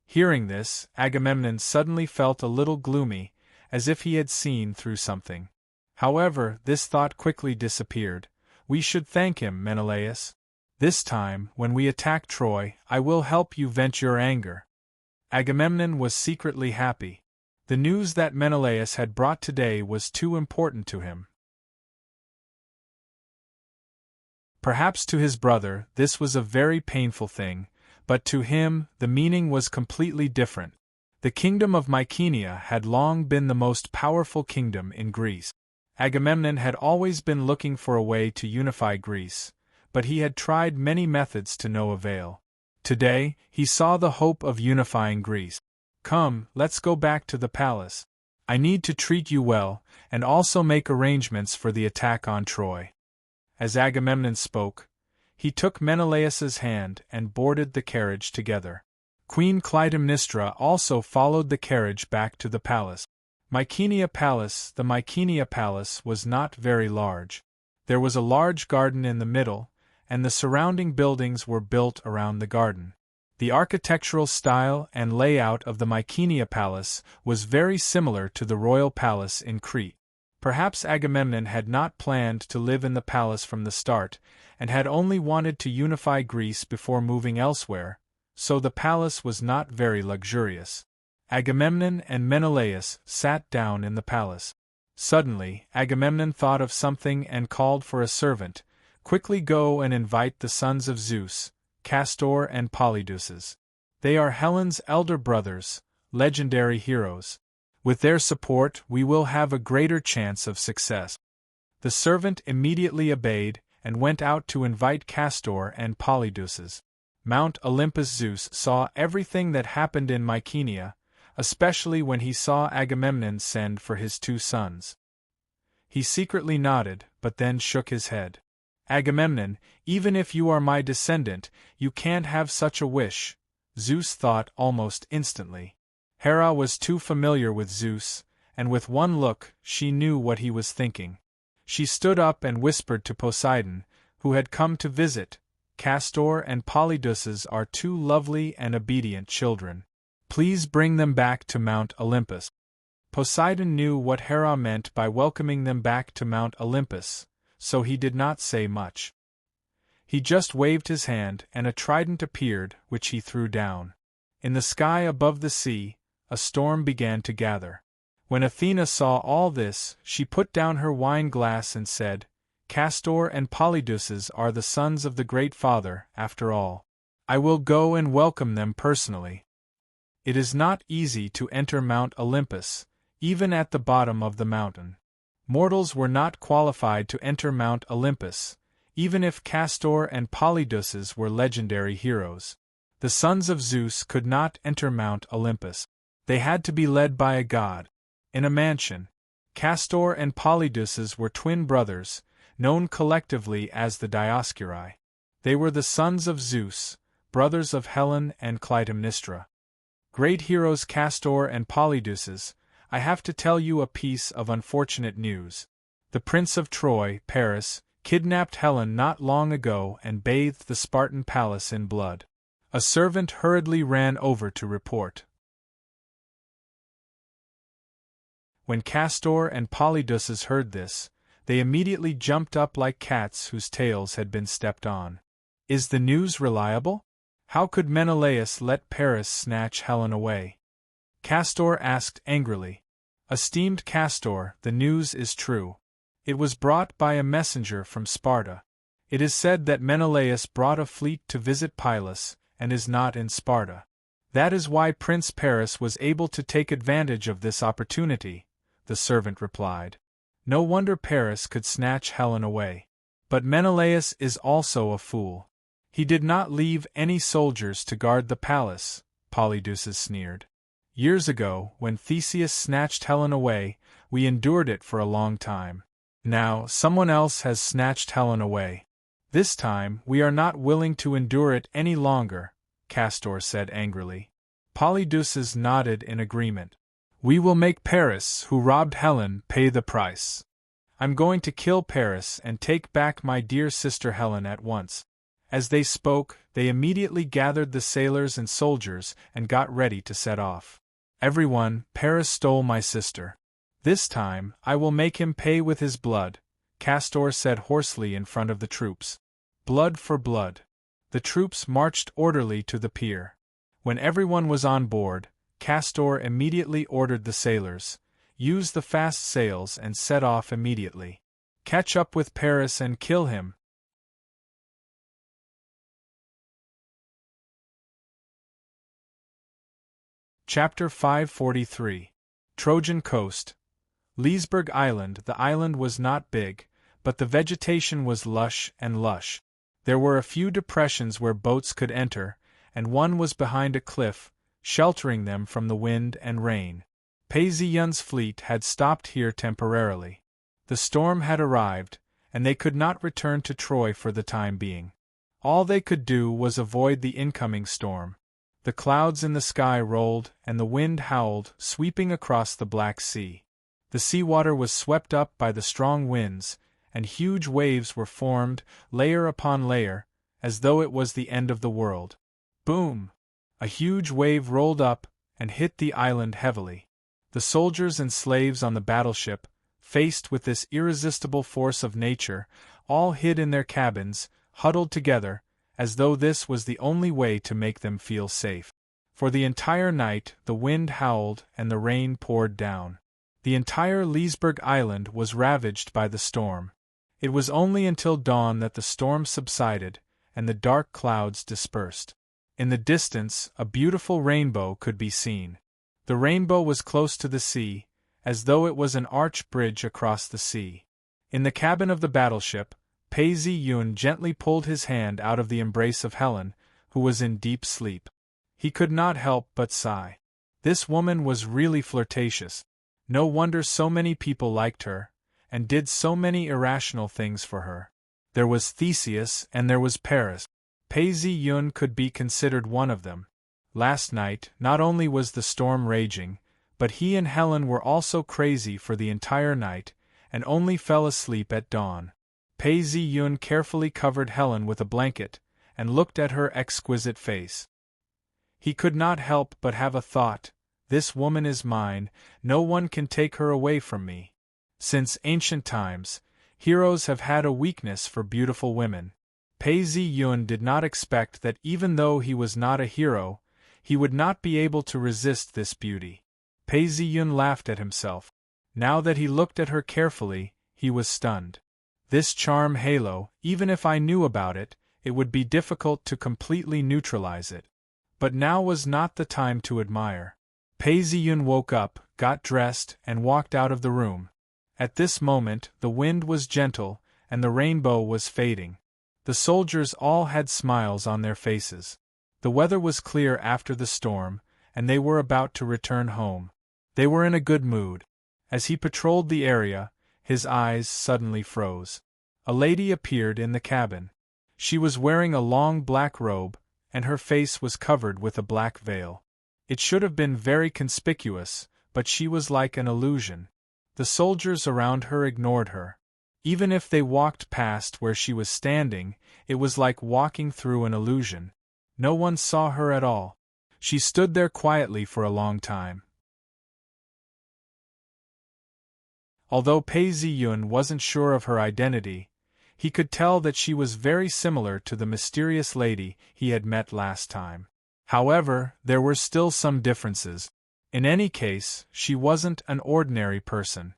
Hearing this, Agamemnon suddenly felt a little gloomy, as if he had seen through something. However, this thought quickly disappeared. "We should thank him, Menelaus. This time, when we attack Troy, I will help you vent your anger." Agamemnon was secretly happy. The news that Menelaus had brought today was too important to him. Perhaps to his brother this was a very painful thing, but to him the meaning was completely different. The kingdom of Mycenae had long been the most powerful kingdom in Greece. Agamemnon had always been looking for a way to unify Greece, but he had tried many methods to no avail. Today, he saw the hope of unifying Greece. "Come, let's go back to the palace. I need to treat you well, and also make arrangements for the attack on Troy." As Agamemnon spoke, he took Menelaus's hand and boarded the carriage together. Queen Clytemnestra also followed the carriage back to the palace. The Mycenae Palace was not very large. There was a large garden in the middle, and the surrounding buildings were built around the garden. The architectural style and layout of the Mycenae Palace was very similar to the royal palace in Crete. Perhaps Agamemnon had not planned to live in the palace from the start, and had only wanted to unify Greece before moving elsewhere, so the palace was not very luxurious. Agamemnon and Menelaus sat down in the palace. Suddenly, Agamemnon thought of something and called for a servant. "Quickly go and invite the sons of Zeus, Castor and Polydeuces. They are Helen's elder brothers, legendary heroes. With their support we will have a greater chance of success." The servant immediately obeyed, and went out to invite Castor and Polydeuces. Mount Olympus. Zeus saw everything that happened in Mycenae, especially when he saw Agamemnon send for his 2 sons. He secretly nodded, but then shook his head. "Agamemnon, even if you are my descendant, you can't have such a wish," Zeus thought almost instantly. Hera was too familiar with Zeus, and with one look she knew what he was thinking. She stood up and whispered to Poseidon, who had come to visit, "Castor and Polydeuces are 2 lovely and obedient children. Please bring them back to Mount Olympus." Poseidon knew what Hera meant by welcoming them back to Mount Olympus, so he did not say much. He just waved his hand and a trident appeared, which he threw down. In the sky above the sea, a storm began to gather. When Athena saw all this, she put down her wine glass and said, "Castor and Polydeuces are the sons of the Great Father, after all. I will go and welcome them personally." It is not easy to enter Mount Olympus, even at the bottom of the mountain. Mortals were not qualified to enter Mount Olympus, even if Castor and Polydeuces were legendary heroes. The sons of Zeus could not enter Mount Olympus. They had to be led by a god. In a mansion, Castor and Polydeuces were twin brothers, known collectively as the Dioscuri. They were the sons of Zeus, brothers of Helen and Clytemnestra. Great heroes Castor and Polydeuces, I have to tell you a piece of unfortunate news. The Prince of Troy, Paris, kidnapped Helen not long ago and bathed the Spartan palace in blood. A servant hurriedly ran over to report. When Castor and Polydeuces heard this, they immediately jumped up like cats whose tails had been stepped on. Is the news reliable? How could Menelaus let Paris snatch Helen away? Castor asked angrily. Esteemed Castor, the news is true. It was brought by a messenger from Sparta. It is said that Menelaus brought a fleet to visit Pylos, and is not in Sparta. That is why Prince Paris was able to take advantage of this opportunity, the servant replied. No wonder Paris could snatch Helen away. But Menelaus is also a fool. He did not leave any soldiers to guard the palace, Polydeuces sneered. Years ago, when Theseus snatched Helen away, we endured it for a long time. Now, someone else has snatched Helen away. This time, we are not willing to endure it any longer, Castor said angrily. Polydeuces nodded in agreement. We will make Paris, who robbed Helen, pay the price. I'm going to kill Paris and take back my dear sister Helen at once. As they spoke, they immediately gathered the sailors and soldiers and got ready to set off. Everyone, Paris stole my sister. This time, I will make him pay with his blood, Castor said hoarsely in front of the troops. Blood for blood. The troops marched orderly to the pier. When everyone was on board, Castor immediately ordered the sailors, use the fast sails and set off immediately. Catch up with Paris and kill him. Chapter 543. Trojan Coast. Leesburg Island. The island was not big, but the vegetation was lush and lush. There were a few depressions where boats could enter, and one was behind a cliff, sheltering them from the wind and rain. Paesion's fleet had stopped here temporarily. The storm had arrived, and they could not return to Troy for the time being. All they could do was avoid the incoming storm. The clouds in the sky rolled, and the wind howled, sweeping across the Black Sea. The seawater was swept up by the strong winds, and huge waves were formed, layer upon layer, as though it was the end of the world. Boom! A huge wave rolled up, and hit the island heavily. The soldiers and slaves on the battleship, faced with this irresistible force of nature, all hid in their cabins, huddled together, as though this was the only way to make them feel safe. For the entire night the wind howled and the rain poured down. The entire Leesburg Island was ravaged by the storm. It was only until dawn that the storm subsided, and the dark clouds dispersed. In the distance, a beautiful rainbow could be seen. The rainbow was close to the sea, as though it was an arch bridge across the sea. In the cabin of the battleship, Pei Zi-yun gently pulled his hand out of the embrace of Helen, who was in deep sleep. He could not help but sigh. This woman was really flirtatious. No wonder so many people liked her, and did so many irrational things for her. There was Theseus and there was Paris. Pei Zi-yun could be considered one of them. Last night, not only was the storm raging, but he and Helen were also crazy for the entire night, and only fell asleep at dawn. Pei Zi-yun carefully covered Helen with a blanket, and looked at her exquisite face. He could not help but have a thought: this woman is mine, no one can take her away from me. Since ancient times, heroes have had a weakness for beautiful women. Pei Zi-yun did not expect that even though he was not a hero, he would not be able to resist this beauty. Pei Zi-yun laughed at himself. Now that he looked at her carefully, he was stunned. This charm halo, even if I knew about it, it would be difficult to completely neutralize it. But now was not the time to admire. Pei Zi-yun woke up, got dressed, and walked out of the room. At this moment, the wind was gentle, and the rainbow was fading. The soldiers all had smiles on their faces. The weather was clear after the storm, and they were about to return home. They were in a good mood. As he patrolled the area, his eyes suddenly froze. A lady appeared in the cabin. She was wearing a long black robe, and her face was covered with a black veil. It should have been very conspicuous, but she was like an illusion. The soldiers around her ignored her. Even if they walked past where she was standing, it was like walking through an illusion. No one saw her at all. She stood there quietly for a long time. Although Pei Zi-yun wasn't sure of her identity, he could tell that she was very similar to the mysterious lady he had met last time. However, there were still some differences. In any case, she wasn't an ordinary person.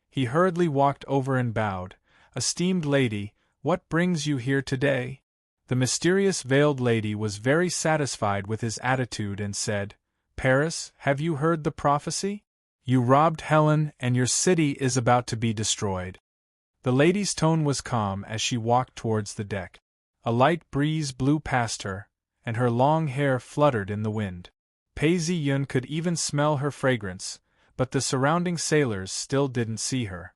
He hurriedly walked over and bowed. "Esteemed lady, what brings you here today?" The mysterious veiled lady was very satisfied with his attitude and said, "Paris, have you heard the prophecy? You robbed Helen and your city is about to be destroyed." The lady's tone was calm as she walked towards the deck. A light breeze blew past her, and her long hair fluttered in the wind. Pei Zi-yun could even smell her fragrance, but the surrounding sailors still didn't see her.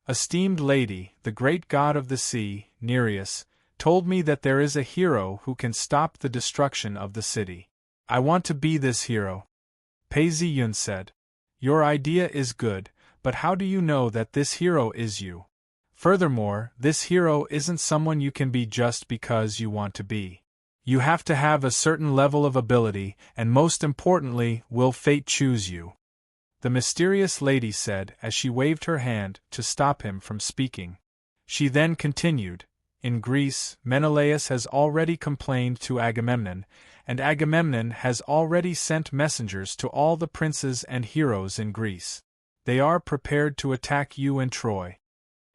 "Esteemed lady, the great god of the sea, Nereus, told me that there is a hero who can stop the destruction of the city. I want to be this hero." Pei Zi-yun said, "Your idea is good, but how do you know that this hero is you? Furthermore, this hero isn't someone you can be just because you want to be. You have to have a certain level of ability, and most importantly, will fate choose you?" The mysterious lady said as she waved her hand to stop him from speaking. She then continued, "In Greece, Menelaus has already complained to Agamemnon, and Agamemnon has already sent messengers to all the princes and heroes in Greece. They are prepared to attack you and Troy."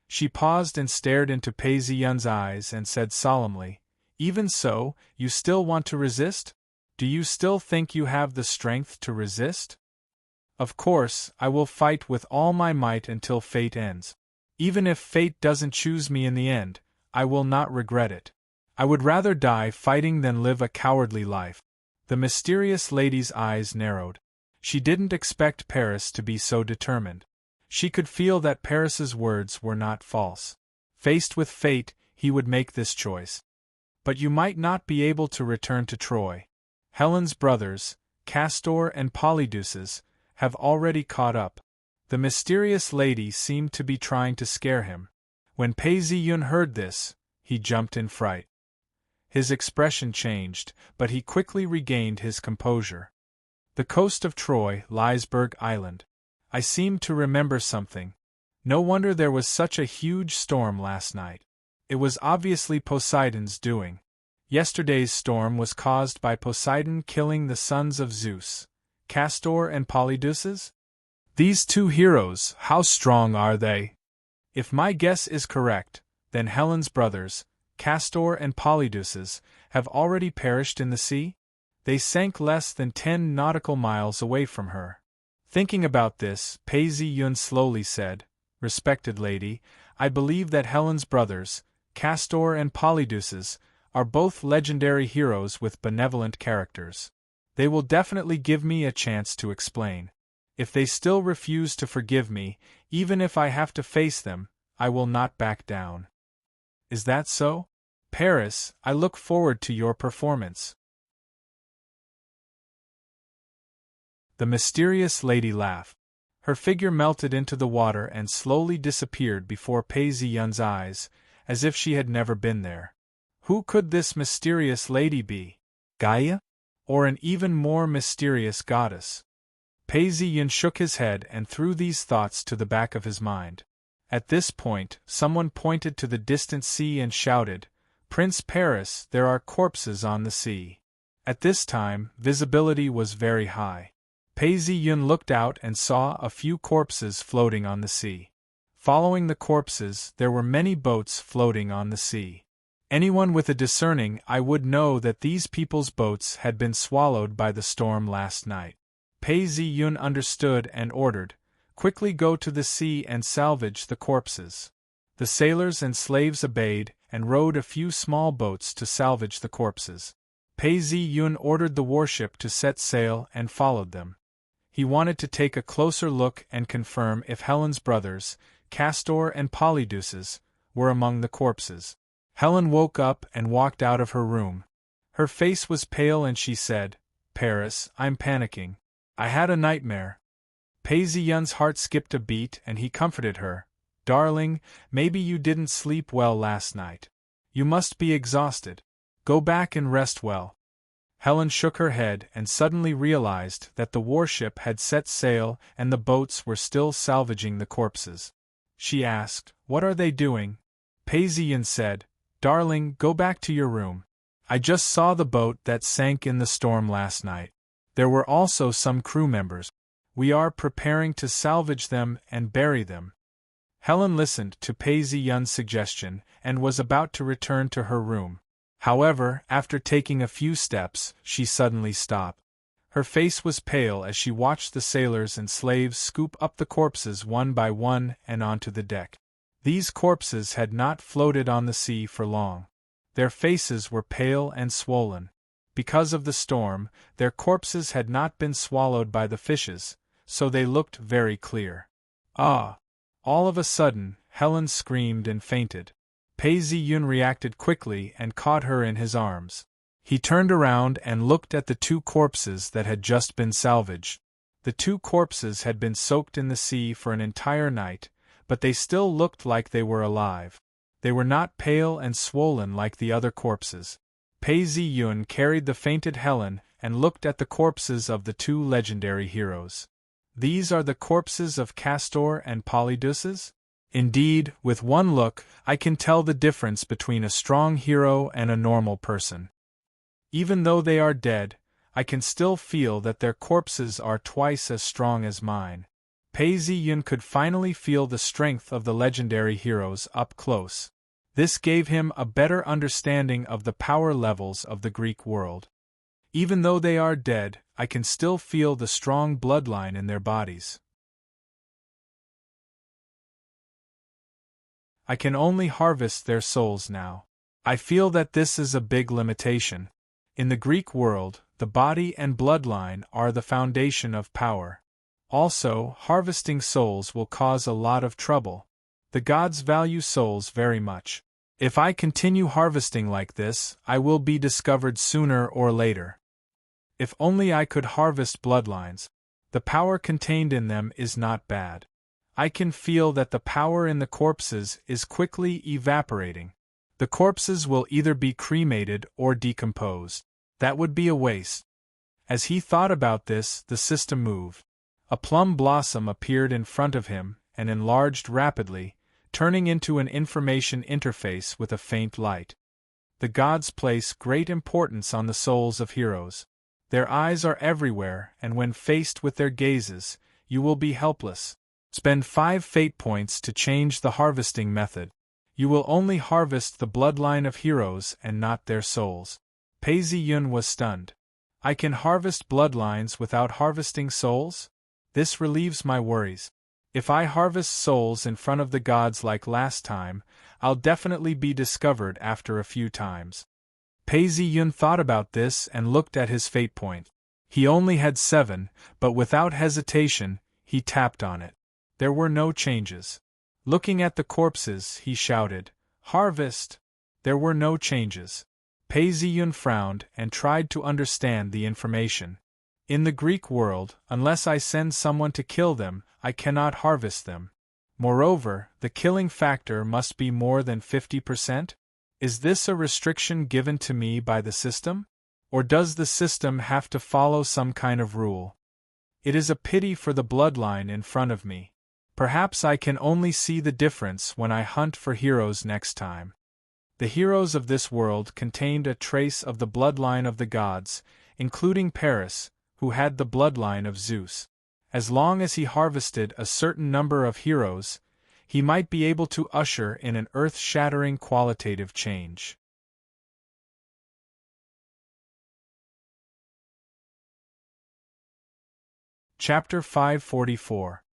She paused and stared into Pei Zi-yun's eyes and said solemnly, "Even so, you still want to resist? Do you still think you have the strength to resist?" "Of course, I will fight with all my might until fate ends. Even if fate doesn't choose me in the end, I will not regret it. I would rather die fighting than live a cowardly life." The mysterious lady's eyes narrowed. She didn't expect Paris to be so determined. She could feel that Paris's words were not false. Faced with fate, he would make this choice. "But you might not be able to return to Troy. Helen's brothers, Castor and Polydeuces, have already caught up." The mysterious lady seemed to be trying to scare him. When Pei Zi-yun heard this, he jumped in fright. His expression changed, but he quickly regained his composure. "The coast of Troy, Leesburg Island. I seem to remember something. No wonder there was such a huge storm last night. It was obviously Poseidon's doing. Yesterday's storm was caused by Poseidon killing the sons of Zeus, Castor and Polydeuces? These two heroes, how strong are they? If my guess is correct, then Helen's brothers, Castor and Polydeuces, have already perished in the sea? They sank less than 10 nautical miles away from her. Thinking about this, Pei Zi-yun slowly said, "Respected lady, I believe that Helen's brothers, Castor and Polydeuces, are both legendary heroes with benevolent characters. They will definitely give me a chance to explain. If they still refuse to forgive me, even if I have to face them, I will not back down." Is that so? Paris, I look forward to your performance. The mysterious lady laughed. Her figure melted into the water and slowly disappeared before Pei Zi-yun's eyes, as if she had never been there. Who could this mysterious lady be? Gaia? Or an even more mysterious goddess? Pei Zi-yun shook his head and threw these thoughts to the back of his mind. At this point, someone pointed to the distant sea and shouted, "Prince Paris, there are corpses on the sea." At this time, visibility was very high. Pei Zi-yun looked out and saw a few corpses floating on the sea. Following the corpses, there were many boats floating on the sea. Anyone with a discerning eye would know that these people's boats had been swallowed by the storm last night. Pei Zi-yun understood and ordered, "Quickly go to the sea and salvage the corpses." The sailors and slaves obeyed and rowed a few small boats to salvage the corpses. Pei Zi-yun ordered the warship to set sail and followed them. He wanted to take a closer look and confirm if Helen's brothers, Castor and Polydeuces, were among the corpses. Helen woke up and walked out of her room. Her face was pale and she said, "Paris, I'm panicking. I had a nightmare." Pei Zi-yun's heart skipped a beat and he comforted her. "Darling, maybe you didn't sleep well last night. You must be exhausted. Go back and rest well." Helen shook her head and suddenly realized that the warship had set sail and the boats were still salvaging the corpses. She asked, "What are they doing?" Pei Zi-yun said, "Darling, go back to your room. I just saw the boat that sank in the storm last night. There were also some crew members. We are preparing to salvage them and bury them." Helen listened to Pei Zi-yun's suggestion and was about to return to her room. However, after taking a few steps, she suddenly stopped. Her face was pale as she watched the sailors and slaves scoop up the corpses one by one and onto the deck. These corpses had not floated on the sea for long. Their faces were pale and swollen. Because of the storm, their corpses had not been swallowed by the fishes, so they looked very clear. "Ah!" All of a sudden, Helen screamed and fainted. Pei Zi-yun reacted quickly and caught her in his arms. He turned around and looked at the two corpses that had just been salvaged. The two corpses had been soaked in the sea for an entire night, but they still looked like they were alive. They were not pale and swollen like the other corpses. Pei Zi-yun carried the fainted Helen and looked at the corpses of the two legendary heroes. "These are the corpses of Castor and Polydeuces? Indeed, with one look, I can tell the difference between a strong hero and a normal person. Even though they are dead, I can still feel that their corpses are twice as strong as mine." Pei Zi-yun could finally feel the strength of the legendary heroes up close. This gave him a better understanding of the power levels of the Greek world. Even though they are dead, I can still feel the strong bloodline in their bodies. I can only harvest their souls now. I feel that this is a big limitation. In the Greek world, the body and bloodline are the foundation of power. Also, harvesting souls will cause a lot of trouble. The gods value souls very much. If I continue harvesting like this, I will be discovered sooner or later. If only I could harvest bloodlines. The power contained in them is not bad. I can feel that the power in the corpses is quickly evaporating. The corpses will either be cremated or decomposed. That would be a waste. As he thought about this, the system moved. A plum blossom appeared in front of him, and enlarged rapidly, turning into an information interface with a faint light. The gods place great importance on the souls of heroes. Their eyes are everywhere, and when faced with their gazes, you will be helpless. Spend 5 fate points to change the harvesting method. You will only harvest the bloodline of heroes and not their souls. Pei Ziyun was stunned. I can harvest bloodlines without harvesting souls? This relieves my worries. If I harvest souls in front of the gods like last time, I'll definitely be discovered after a few times. Pei Ziyun thought about this and looked at his fate point. He only had 7, but without hesitation, he tapped on it. There were no changes. Looking at the corpses, he shouted, "Harvest!" There were no changes. Pei Ziyun frowned and tried to understand the information. In the Greek world, unless I send someone to kill them, I cannot harvest them. Moreover, the killing factor must be more than 50%? Is this a restriction given to me by the system? Or does the system have to follow some kind of rule? It is a pity for the bloodline in front of me. Perhaps I can only see the difference when I hunt for heroes next time. The heroes of this world contained a trace of the bloodline of the gods, including Paris, who had the bloodline of Zeus. As long as he harvested a certain number of heroes, he might be able to usher in an earth-shattering qualitative change. Chapter 544.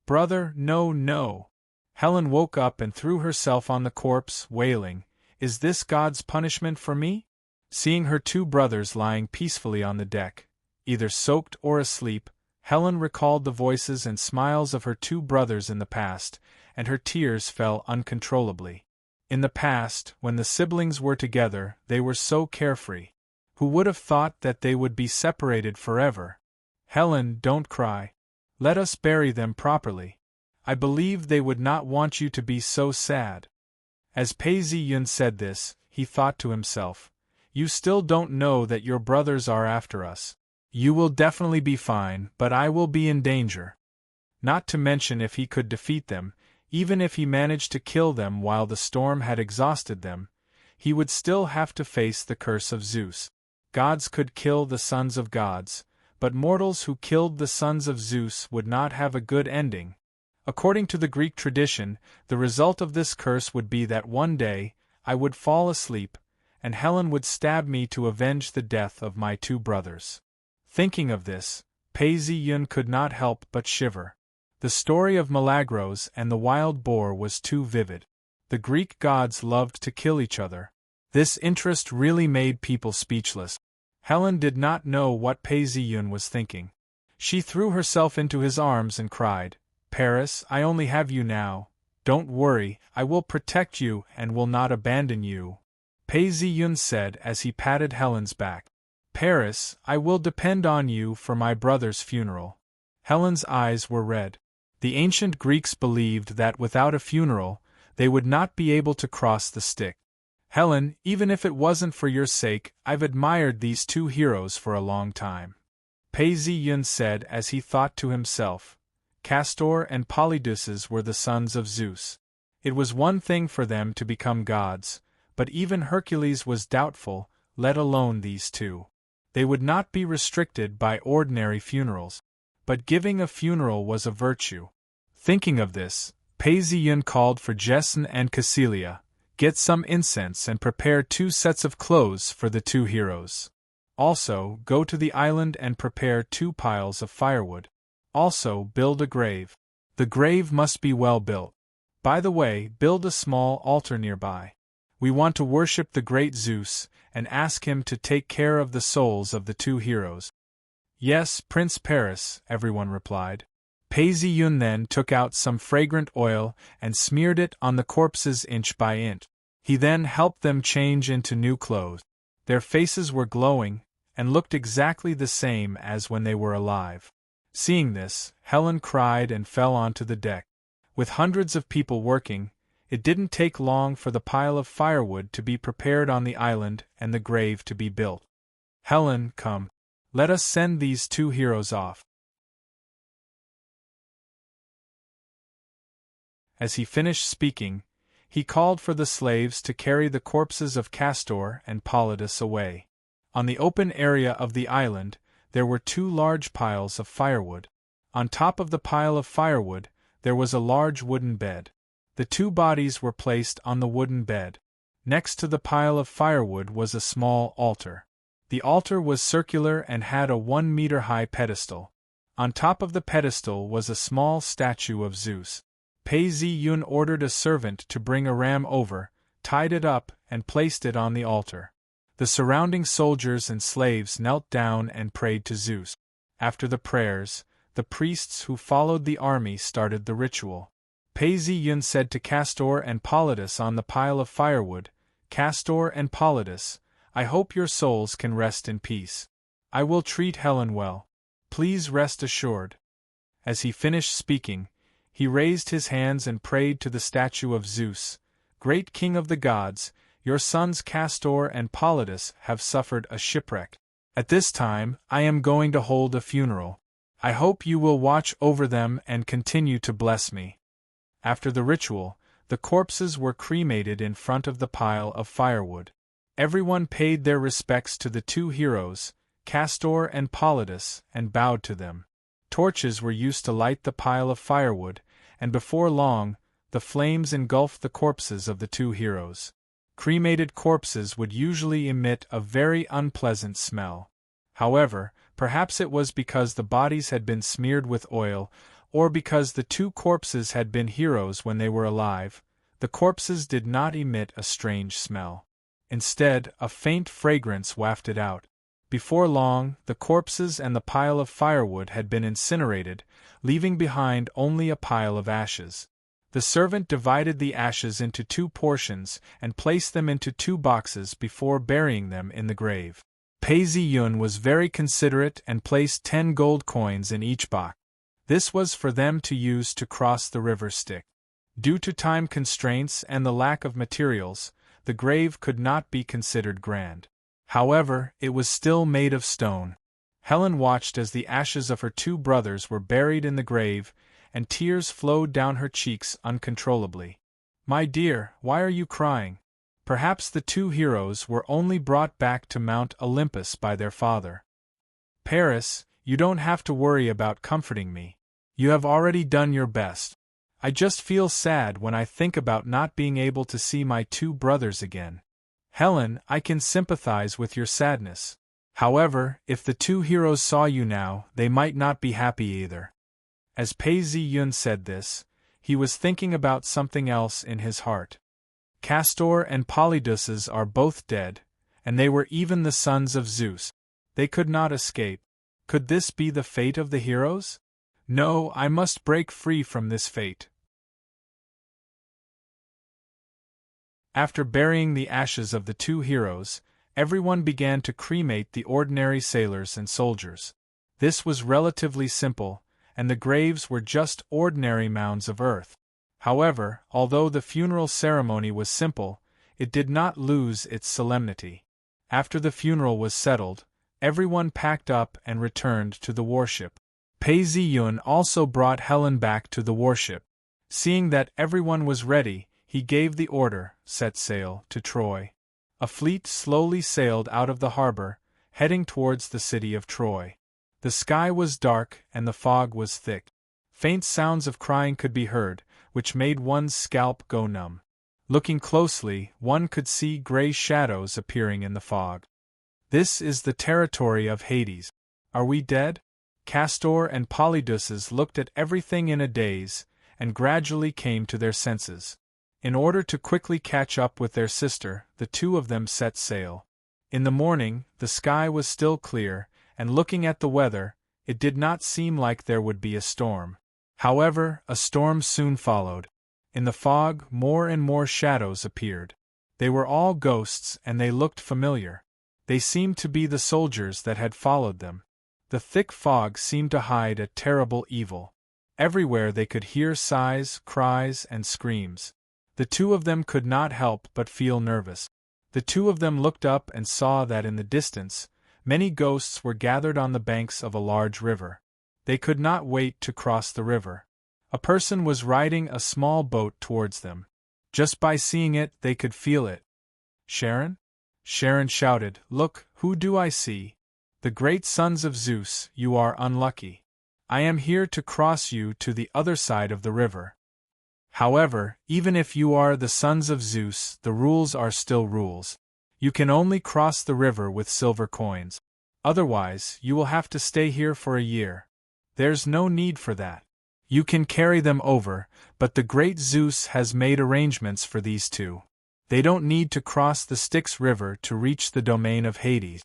Brother, no, no! Helen woke up and threw herself on the corpse, wailing, "Is this God's punishment for me?" Seeing her 2 brothers lying peacefully on the deck, either soaked or asleep, Helen recalled the voices and smiles of her 2 brothers in the past, and her tears fell uncontrollably. In the past, when the siblings were together, they were so carefree. Who would have thought that they would be separated forever? Helen, don't cry. Let us bury them properly. I believe they would not want you to be so sad. As Pei Ziyun said this, he thought to himself, "You still don't know that your brothers are after us. You will definitely be fine, but I will be in danger." Not to mention if he could defeat them, even if he managed to kill them while the storm had exhausted them, he would still have to face the curse of Zeus. Gods could kill the sons of gods, but mortals who killed the sons of Zeus would not have a good ending. According to the Greek tradition, the result of this curse would be that one day, I would fall asleep, and Helen would stab me to avenge the death of my 2 brothers. Thinking of this, Pei Ziyun could not help but shiver. The story of Milagros and the wild boar was too vivid. The Greek gods loved to kill each other. This interest really made people speechless. Helen did not know what Pei Ziyun was thinking. She threw herself into his arms and cried, "Paris, I only have you now. Don't worry, I will protect you and will not abandon you," Pei Ziyun said as he patted Helen's back. "Paris, I will depend on you for my brother's funeral." Helen's eyes were red. The ancient Greeks believed that without a funeral, they would not be able to cross the Styx. "Helen, even if it wasn't for your sake, I've admired these 2 heroes for a long time," Pei Ziyun said as he thought to himself. Castor and Polydeuces were the sons of Zeus. It was one thing for them to become gods, but even Hercules was doubtful, let alone these 2. They would not be restricted by ordinary funerals. But giving a funeral was a virtue. Thinking of this, Pei Ziyun called for Jason and Cecilia, "Get some incense and prepare 2 sets of clothes for the 2 heroes. Also, go to the island and prepare 2 piles of firewood. Also, build a grave. The grave must be well built. By the way, build a small altar nearby. We want to worship the great Zeus, and ask him to take care of the souls of the 2 heroes." "Yes, Prince Paris," everyone replied. Pei Ziyun then took out some fragrant oil and smeared it on the corpses inch by inch. He then helped them change into new clothes. Their faces were glowing, and looked exactly the same as when they were alive. Seeing this, Helen cried and fell onto the deck. With hundreds of people working, it didn't take long for the pile of firewood to be prepared on the island and the grave to be built. "Helen, come. Let us send these 2 heroes off." As he finished speaking, he called for the slaves to carry the corpses of Castor and Polytus away. On the open area of the island, there were 2 large piles of firewood. On top of the pile of firewood, there was a large wooden bed. The 2 bodies were placed on the wooden bed. Next to the pile of firewood was a small altar. The altar was circular and had a 1-meter-high pedestal. On top of the pedestal was a small statue of Zeus. Pei Zi-yun ordered a servant to bring a ram over, tied it up, and placed it on the altar. The surrounding soldiers and slaves knelt down and prayed to Zeus. After the prayers, the priests who followed the army started the ritual. Pei Zi-yun said to Castor and Polytus on the pile of firewood, "Castor and Polytus, I hope your souls can rest in peace. I will treat Helen well. Please rest assured." As he finished speaking, he raised his hands and prayed to the statue of Zeus. "Great King of the gods, your sons Castor and Polytus have suffered a shipwreck. At this time, I am going to hold a funeral. I hope you will watch over them and continue to bless me." After the ritual, the corpses were cremated in front of the pile of firewood. Everyone paid their respects to the 2 heroes, Castor and Polytus, and bowed to them. Torches were used to light the pile of firewood, and before long, the flames engulfed the corpses of the 2 heroes. Cremated corpses would usually emit a very unpleasant smell. However, perhaps it was because the bodies had been smeared with oil, or because the 2 corpses had been heroes when they were alive, the corpses did not emit a strange smell. Instead, a faint fragrance wafted out. Before long, the corpses and the pile of firewood had been incinerated, leaving behind only a pile of ashes. The servant divided the ashes into 2 portions and placed them into 2 boxes before burying them in the grave. Pei Zi-yun was very considerate and placed 10 gold coins in each box. This was for them to use to cross the river Styx. Due to time constraints and the lack of materials, the grave could not be considered grand. However, it was still made of stone. Helen watched as the ashes of her 2 brothers were buried in the grave, and tears flowed down her cheeks uncontrollably. "My dear, why are you crying? Perhaps the 2 heroes were only brought back to Mount Olympus by their father. Paris, you don't have to worry about comforting me. You have already done your best. I just feel sad when I think about not being able to see my 2 brothers again. Helen, I can sympathize with your sadness. However, if the 2 heroes saw you now, they might not be happy either." As Pei Zi-yun said this, he was thinking about something else in his heart. Castor and Polyduses are both dead, and they were even the sons of Zeus. They could not escape. Could this be the fate of the heroes? No, I must break free from this fate. After burying the ashes of the 2 heroes, everyone began to cremate the ordinary sailors and soldiers. This was relatively simple, and the graves were just ordinary mounds of earth. However, although the funeral ceremony was simple, it did not lose its solemnity. After the funeral was settled, everyone packed up and returned to the warship. Pei Zi-yun also brought Helen back to the warship. Seeing that everyone was ready, he gave the order, "Set sail," to Troy. A fleet slowly sailed out of the harbor, heading towards the city of Troy. The sky was dark and the fog was thick. Faint sounds of crying could be heard, which made one's scalp go numb. Looking closely, one could see gray shadows appearing in the fog. "This is the territory of Hades. Are we dead?" Castor and Polyduses looked at everything in a daze, and gradually came to their senses. In order to quickly catch up with their sister, the 2 of them set sail. In the morning, the sky was still clear, and looking at the weather, it did not seem like there would be a storm. However, a storm soon followed. In the fog, more and more shadows appeared. They were all ghosts and they looked familiar. They seemed to be the soldiers that had followed them. The thick fog seemed to hide a terrible evil. Everywhere they could hear sighs, cries, and screams. The 2 of them could not help but feel nervous. The 2 of them looked up and saw that in the distance, many ghosts were gathered on the banks of a large river. They could not wait to cross the river. A person was riding a small boat towards them. Just by seeing it, they could feel it. Sharon? Sharon shouted, "Look, who do I see? The great sons of Zeus, you are unlucky. I am here to cross you to the other side of the river." However, even if you are the sons of Zeus, the rules are still rules. You can only cross the river with silver coins. Otherwise, you will have to stay here for a year. There's no need for that. You can carry them over, but the great Zeus has made arrangements for these two. They don't need to cross the Styx River to reach the domain of Hades.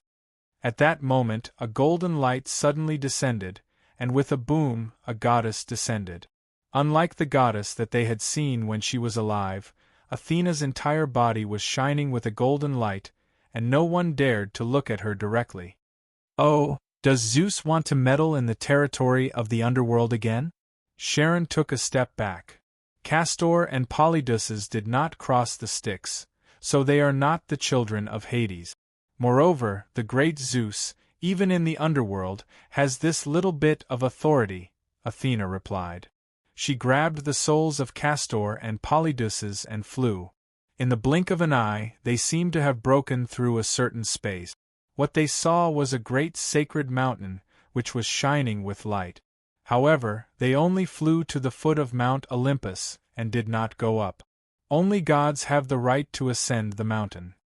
At that moment, a golden light suddenly descended, and with a boom, a goddess descended. Unlike the goddess that they had seen when she was alive, Athena's entire body was shining with a golden light, and no one dared to look at her directly. Oh, does Zeus want to meddle in the territory of the underworld again? Sharon took a step back. Castor and Polydeuces did not cross the Styx, so they are not the children of Hades. Moreover, the great Zeus, even in the underworld, has this little bit of authority, Athena replied. She grabbed the souls of Castor and Polydeuces and flew. In the blink of an eye, they seemed to have broken through a certain space. What they saw was a great sacred mountain, which was shining with light. However, they only flew to the foot of Mount Olympus, and did not go up. Only gods have the right to ascend the mountain.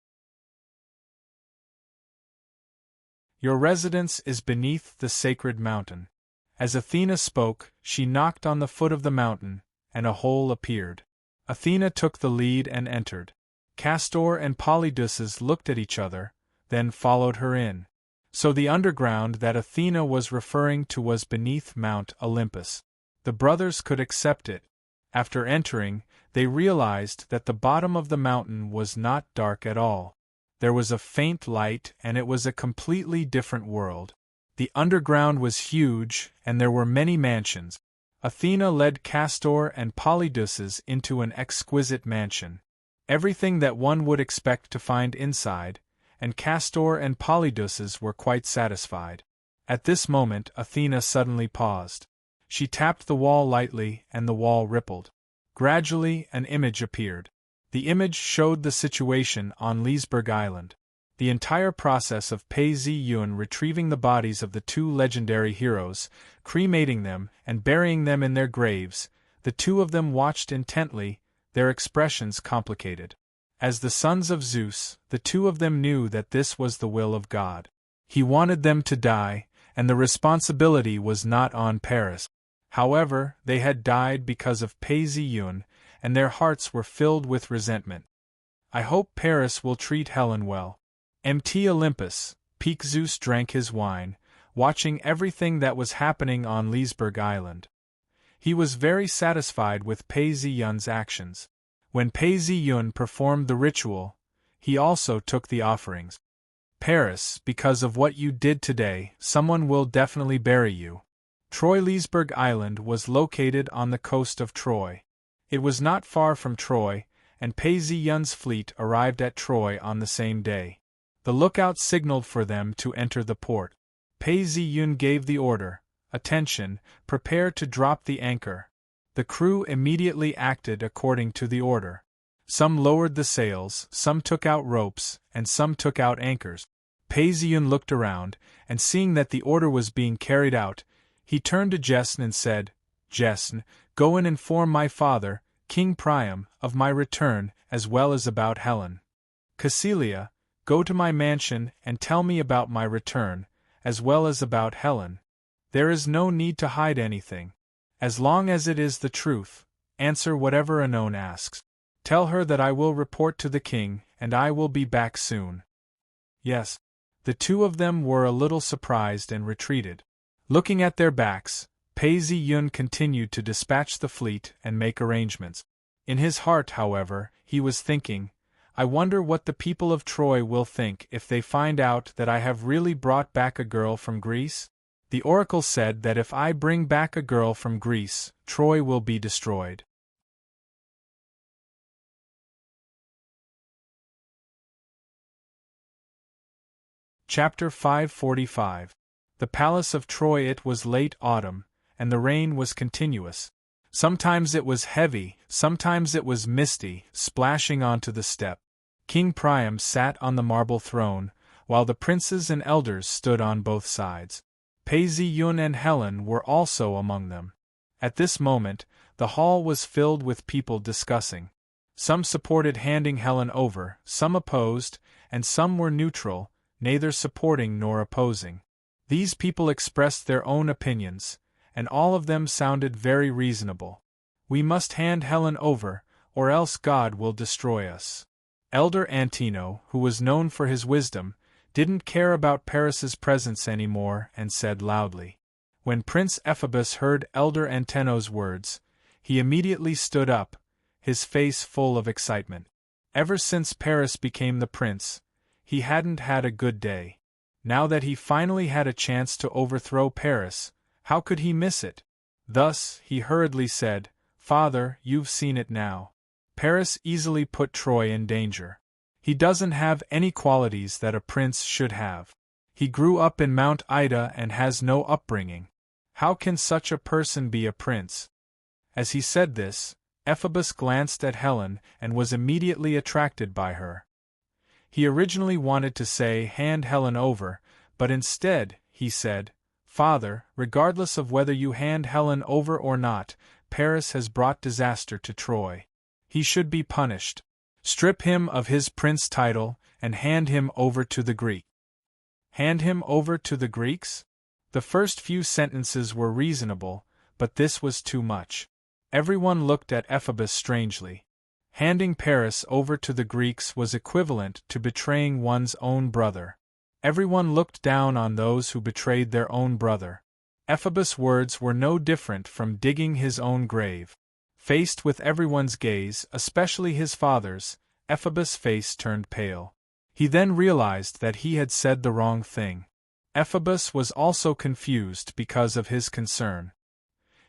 Your residence is beneath the sacred mountain. As Athena spoke, she knocked on the foot of the mountain, and a hole appeared. Athena took the lead and entered. Castor and Polydeuces looked at each other, then followed her in. So the underground that Athena was referring to was beneath Mount Olympus. The brothers could accept it. After entering, they realized that the bottom of the mountain was not dark at all. There was a faint light, and it was a completely different world. The underground was huge, and there were many mansions. Athena led Castor and Polydeuces into an exquisite mansion. Everything that one would expect to find inside, and Castor and Polydeuces were quite satisfied. At this moment, Athena suddenly paused. She tapped the wall lightly, and the wall rippled. Gradually, an image appeared. The image showed the situation on Leesburg Island. The entire process of Pei Zi-yun retrieving the bodies of the two legendary heroes, cremating them, and burying them in their graves, the two of them watched intently, their expressions complicated. As the sons of Zeus, the two of them knew that this was the will of God. He wanted them to die, and the responsibility was not on Paris. However, they had died because of Pei Zi-yun, and their hearts were filled with resentment. I hope Paris will treat Helen well. Mt. Olympus, Peak Zeus drank his wine, watching everything that was happening on Leesburg Island. He was very satisfied with Pei Zi-yun's actions. When Pei Zi-yun performed the ritual, he also took the offerings. Paris, because of what you did today, someone will definitely bury you. Troy Leesburg Island was located on the coast of Troy. It was not far from Troy, and Pei Zi-yun's fleet arrived at Troy on the same day. The lookout signaled for them to enter the port. Pei Zi-yun gave the order, "Attention, prepare to drop the anchor." The crew immediately acted according to the order. Some lowered the sails, some took out ropes, and some took out anchors. Pei Zi-yun looked around, and seeing that the order was being carried out, he turned to Jesn and said, "Jesn, go and inform my father, King Priam, of my return, as well as about Helen. Cassilia, go to my mansion and tell me about my return, as well as about Helen. There is no need to hide anything. As long as it is the truth, answer whatever Anon asks. Tell her that I will report to the king, and I will be back soon." Yes. The two of them were a little surprised and retreated. Looking at their backs, Pei Zi-yun continued to dispatch the fleet and make arrangements. In his heart, however, he was thinking, "I wonder what the people of Troy will think if they find out that I have really brought back a girl from Greece? The oracle said that if I bring back a girl from Greece, Troy will be destroyed." Chapter 545. The Palace of Troy. It was late autumn, and the rain was continuous. Sometimes it was heavy, sometimes it was misty, splashing onto the step. King Priam sat on the marble throne, while the princes and elders stood on both sides. Pei Zi-yun and Helen were also among them. At this moment, the hall was filled with people discussing. Some supported handing Helen over, some opposed, and some were neutral, neither supporting nor opposing. These people expressed their own opinions, and all of them sounded very reasonable. We must hand Helen over, or else God will destroy us. Elder Antino, who was known for his wisdom, didn't care about Paris's presence anymore and said loudly. When Prince Ephabus heard Elder Antino's words, he immediately stood up, his face full of excitement. Ever since Paris became the prince, he hadn't had a good day. Now that he finally had a chance to overthrow Paris, how could he miss it? Thus, he hurriedly said, "Father, you've seen it now. Paris easily put Troy in danger. He doesn't have any qualities that a prince should have. He grew up in Mount Ida and has no upbringing. How can such a person be a prince?" As he said this, Ephabus glanced at Helen and was immediately attracted by her. He originally wanted to say, "Hand Helen over," but instead, he said, "Father, regardless of whether you hand Helen over or not, Paris has brought disaster to Troy. He should be punished. Strip him of his prince title and hand him over to the Greeks." Hand him over to the Greeks? The first few sentences were reasonable, but this was too much. Everyone looked at Ephabus strangely. Handing Paris over to the Greeks was equivalent to betraying one's own brother. Everyone looked down on those who betrayed their own brother. Ephabus' words were no different from digging his own grave. Faced with everyone's gaze, especially his father's, Ephabus' face turned pale. He then realized that he had said the wrong thing. Ephabus was also confused because of his concern.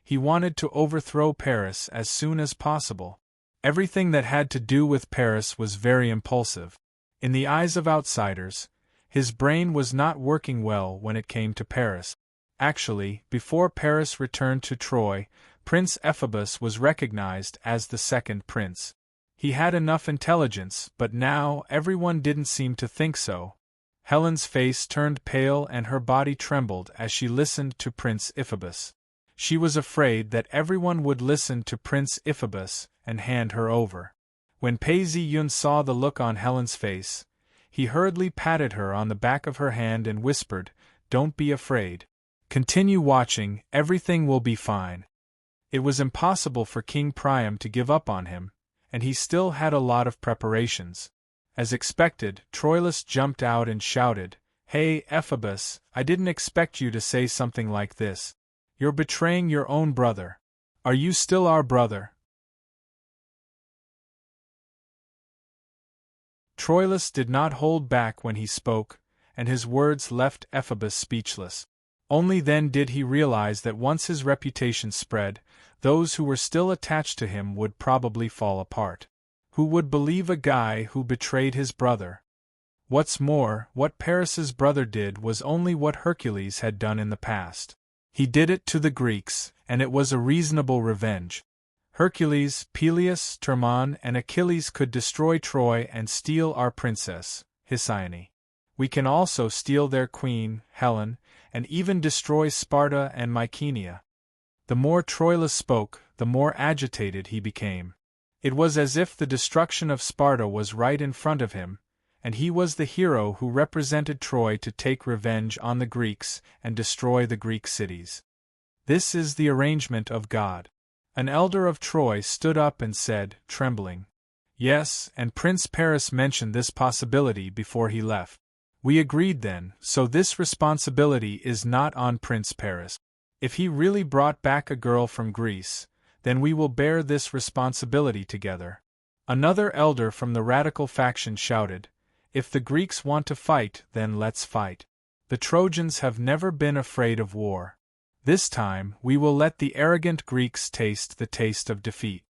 He wanted to overthrow Paris as soon as possible. Everything that had to do with Paris was very impulsive. In the eyes of outsiders, his brain was not working well when it came to Paris. Actually, before Paris returned to Troy, Prince Ephabus was recognized as the second prince. He had enough intelligence, but now everyone didn't seem to think so. Helen's face turned pale and her body trembled as she listened to Prince Ephabus. She was afraid that everyone would listen to Prince Ephabus and hand her over. When Pei Zi-yun saw the look on Helen's face, he hurriedly patted her on the back of her hand and whispered, "Don't be afraid. Continue watching, everything will be fine." It was impossible for King Priam to give up on him, and he still had a lot of preparations. As expected, Troilus jumped out and shouted, "Hey, Ephabus, I didn't expect you to say something like this. You're betraying your own brother. Are you still our brother?" Troilus did not hold back when he spoke, and his words left Ephabus speechless. Only then did he realize that once his reputation spread, those who were still attached to him would probably fall apart. Who would believe a guy who betrayed his brother? What's more, what Paris's brother did was only what Hercules had done in the past. He did it to the Greeks, and it was a reasonable revenge. Hercules, Peleus, Termon, and Achilles could destroy Troy and steal our princess, Hesione. We can also steal their queen, Helen, and even destroy Sparta and Mycenae. The more Troilus spoke, the more agitated he became. It was as if the destruction of Sparta was right in front of him, and he was the hero who represented Troy to take revenge on the Greeks and destroy the Greek cities. This is the arrangement of God. An elder of Troy stood up and said, trembling, "Yes, and Prince Paris mentioned this possibility before he left. We agreed then, so this responsibility is not on Prince Paris. If he really brought back a girl from Greece, then we will bear this responsibility together." Another elder from the radical faction shouted, "If the Greeks want to fight, then let's fight. The Trojans have never been afraid of war. This time, we will let the arrogant Greeks taste the taste of defeat.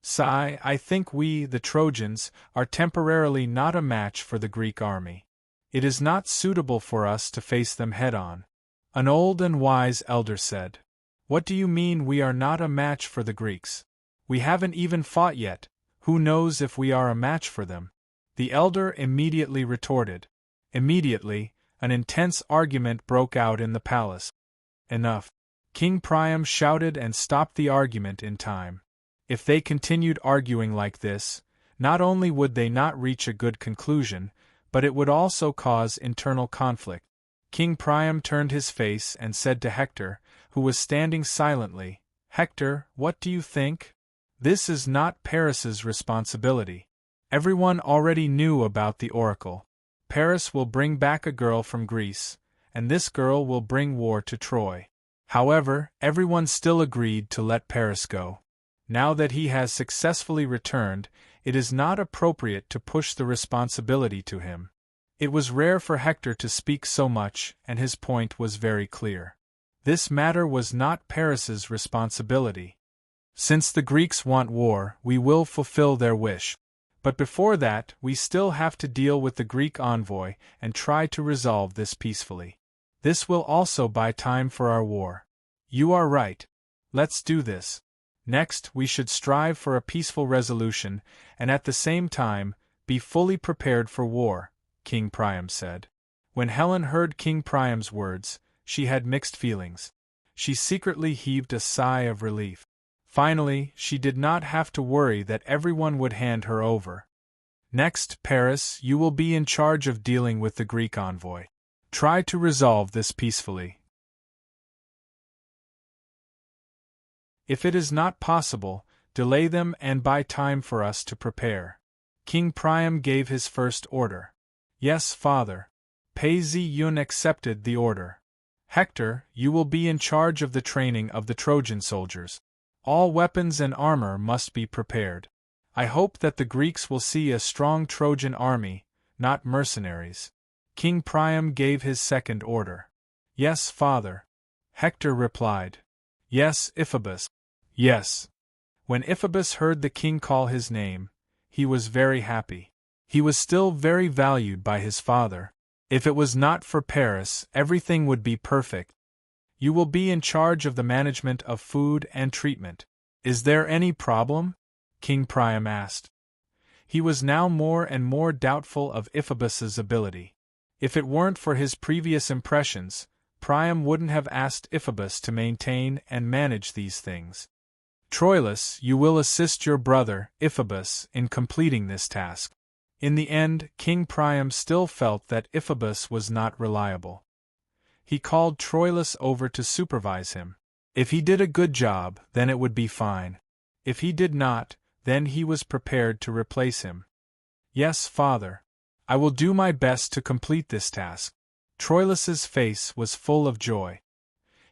Sigh, I think we, the Trojans, are temporarily not a match for the Greek army. It is not suitable for us to face them head-on," an old and wise elder said. What do you mean we are not a match for the Greeks? We haven't even fought yet, who knows if we are a match for them? The elder immediately retorted. Immediately, an intense argument broke out in the palace. Enough. King Priam shouted and stopped the argument in time. If they continued arguing like this, not only would they not reach a good conclusion, but it would also cause internal conflict. King Priam turned his face and said to Hector, who was standing silently, "Hector, what do you think? This is not Paris's responsibility. Everyone already knew about the oracle. Paris will bring back a girl from Greece, and this girl will bring war to Troy. However, everyone still agreed to let Paris go. Now that he has successfully returned, it is not appropriate to push the responsibility to him." It was rare for Hector to speak so much, and his point was very clear. This matter was not Paris's responsibility. Since the Greeks want war, we will fulfill their wish. But before that, we still have to deal with the Greek envoy and try to resolve this peacefully. This will also buy time for our war. You are right. Let's do this. Next, we should strive for a peaceful resolution, and at the same time, be fully prepared for war, King Priam said. When Helen heard King Priam's words, she had mixed feelings. She secretly heaved a sigh of relief. Finally, she did not have to worry that everyone would hand her over. Next, Paris, you will be in charge of dealing with the Greek envoy. Try to resolve this peacefully. If it is not possible, delay them and buy time for us to prepare. King Priam gave his first order. Yes, father. Pei-zi-yun accepted the order. Hector, you will be in charge of the training of the Trojan soldiers. All weapons and armor must be prepared. I hope that the Greeks will see a strong Trojan army, not mercenaries. King Priam gave his second order. Yes, father. Hector replied. Yes, Iphitus. Yes. When Iphitus heard the king call his name, he was very happy. He was still very valued by his father. If it was not for Paris, everything would be perfect. You will be in charge of the management of food and treatment. Is there any problem? King Priam asked. He was now more and more doubtful of Iphitus's ability. If it weren't for his previous impressions, Priam wouldn't have asked Iphitus to maintain and manage these things. Troilus, you will assist your brother, Iphitus, in completing this task. In the end, King Priam still felt that Iphitus was not reliable. He called Troilus over to supervise him. If he did a good job, then it would be fine. If he did not, then he was prepared to replace him. Yes, father. I will do my best to complete this task. Troilus's face was full of joy.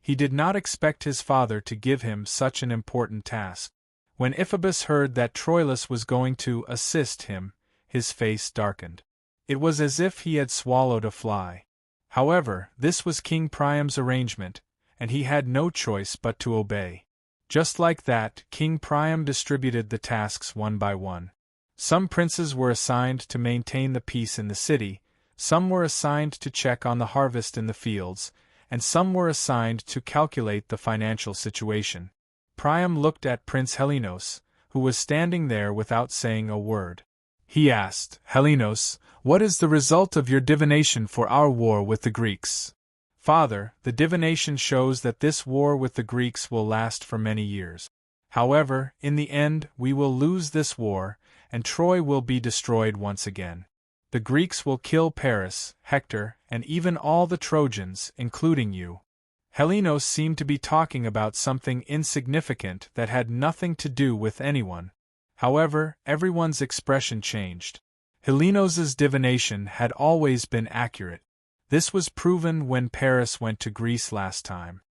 He did not expect his father to give him such an important task. When Iphitus heard that Troilus was going to assist him, his face darkened. It was as if he had swallowed a fly. However, this was King Priam's arrangement, and he had no choice but to obey. Just like that, King Priam distributed the tasks one by one. Some princes were assigned to maintain the peace in the city, some were assigned to check on the harvest in the fields, and some were assigned to calculate the financial situation. Priam looked at Prince Helenos, who was standing there without saying a word. He asked, Helenos, what is the result of your divination for our war with the Greeks? Father, the divination shows that this war with the Greeks will last for many years. However, in the end, we will lose this war, and Troy will be destroyed once again. The Greeks will kill Paris, Hector, and even all the Trojans, including you. Helenos seemed to be talking about something insignificant that had nothing to do with anyone. However, everyone's expression changed. Helenos's divination had always been accurate. This was proven when Paris went to Greece last time.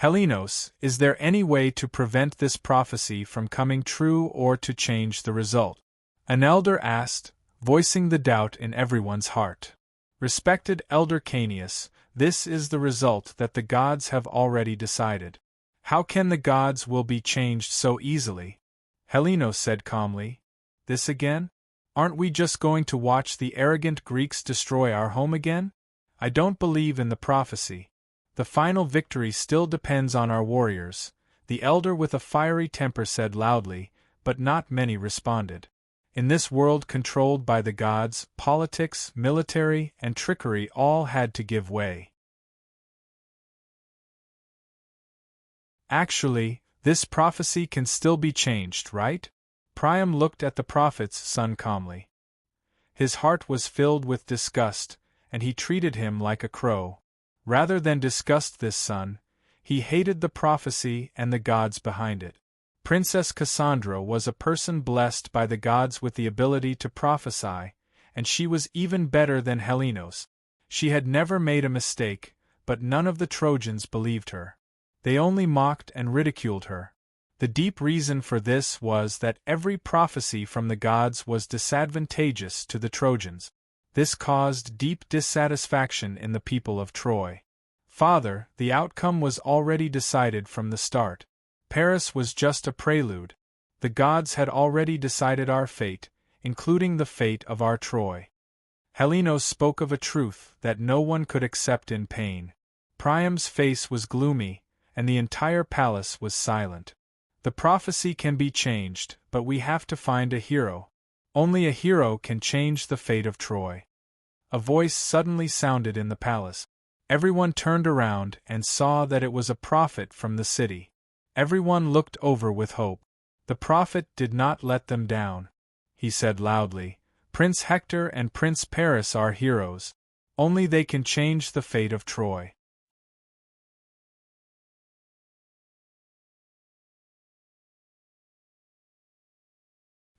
Helenos, is there any way to prevent this prophecy from coming true or to change the result? An elder asked, voicing the doubt in everyone's heart. Respected Elder Caeneus, this is the result that the gods have already decided. How can the gods will be changed so easily? Helenos said calmly. This again? Aren't we just going to watch the arrogant Greeks destroy our home again? I don't believe in the prophecy. The final victory still depends on our warriors, the elder with a fiery temper said loudly, but not many responded. In this world controlled by the gods, politics, military, and trickery all had to give way. Actually, this prophecy can still be changed, right? Priam looked at the prophet's son calmly. His heart was filled with disgust, and he treated him like a crow. Rather than disgust this son, he hated the prophecy and the gods behind it. Princess Cassandra was a person blessed by the gods with the ability to prophesy, and she was even better than Helenos. She had never made a mistake, but none of the Trojans believed her. They only mocked and ridiculed her. The deep reason for this was that every prophecy from the gods was disadvantageous to the Trojans. This caused deep dissatisfaction in the people of Troy. Father, the outcome was already decided from the start. Paris was just a prelude. The gods had already decided our fate, including the fate of our Troy. Helenos spoke of a truth that no one could accept in pain. Priam's face was gloomy, and the entire palace was silent. The prophecy can be changed, but we have to find a hero. Only a hero can change the fate of Troy. A voice suddenly sounded in the palace. Everyone turned around and saw that it was a prophet from the city. Everyone looked over with hope. The prophet did not let them down. He said loudly, "Prince Hector and Prince Paris are heroes. Only they can change the fate of Troy."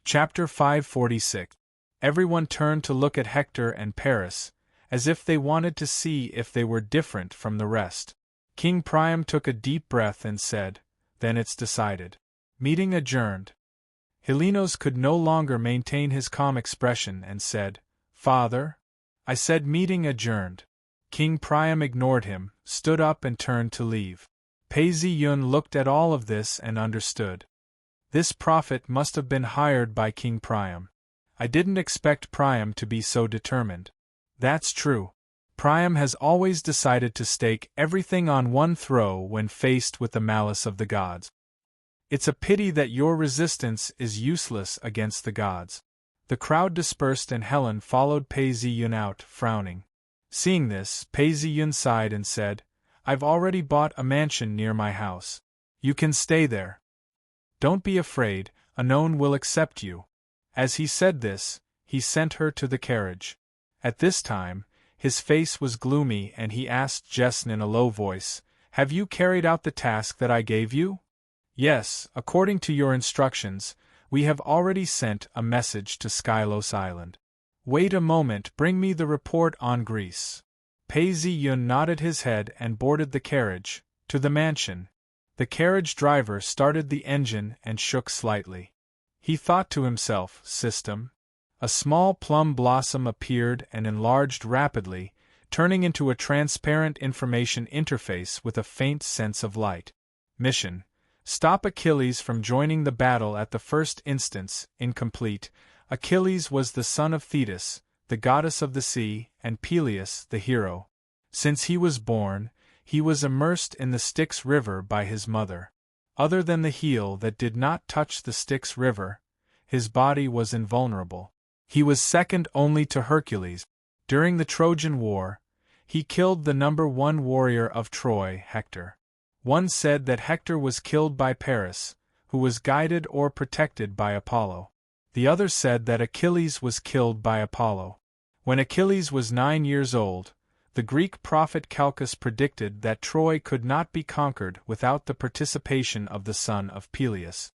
Chapter 546. Everyone turned to look at Hector and Paris, as if they wanted to see if they were different from the rest. King Priam took a deep breath and said, "Then it's decided." Meeting adjourned. Helenos could no longer maintain his calm expression and said, "Father? I said meeting adjourned." King Priam ignored him, stood up and turned to leave. Pei-Zi-Yun looked at all of this and understood. This prophet must have been hired by King Priam. I didn't expect Priam to be so determined. That's true. Priam has always decided to stake everything on one throw when faced with the malice of the gods. It's a pity that your resistance is useless against the gods. The crowd dispersed and Helen followed Pei-Zi-Yun out, frowning. Seeing this, Pei-Zi-Yun sighed and said, "I've already bought a mansion near my house. You can stay there. Don't be afraid, Anon will accept you." As he said this, he sent her to the carriage. At this time, his face was gloomy and he asked Jesn in a low voice, "Have you carried out the task that I gave you?" "Yes, according to your instructions, we have already sent a message to Skylos Island." "Wait a moment, bring me the report on Greece." Pei-Zi-Yun nodded his head and boarded the carriage, to the mansion. The carriage driver started the engine and shook slightly. He thought to himself, "System." A small plum blossom appeared and enlarged rapidly, turning into a transparent information interface with a faint sense of light. Mission: stop Achilles from joining the battle at the first instance, incomplete. Achilles was the son of Thetis, the goddess of the sea, and Peleus, the hero. Since he was born, he was immersed in the Styx River by his mother. Other than the heel that did not touch the Styx River, his body was invulnerable. He was second only to Hercules. During the Trojan War, he killed the #1 warrior of Troy, Hector. One said that Hector was killed by Paris, who was guided or protected by Apollo. The other said that Achilles was killed by Apollo. When Achilles was 9 years old, the Greek prophet Calchas predicted that Troy could not be conquered without the participation of the son of Peleus.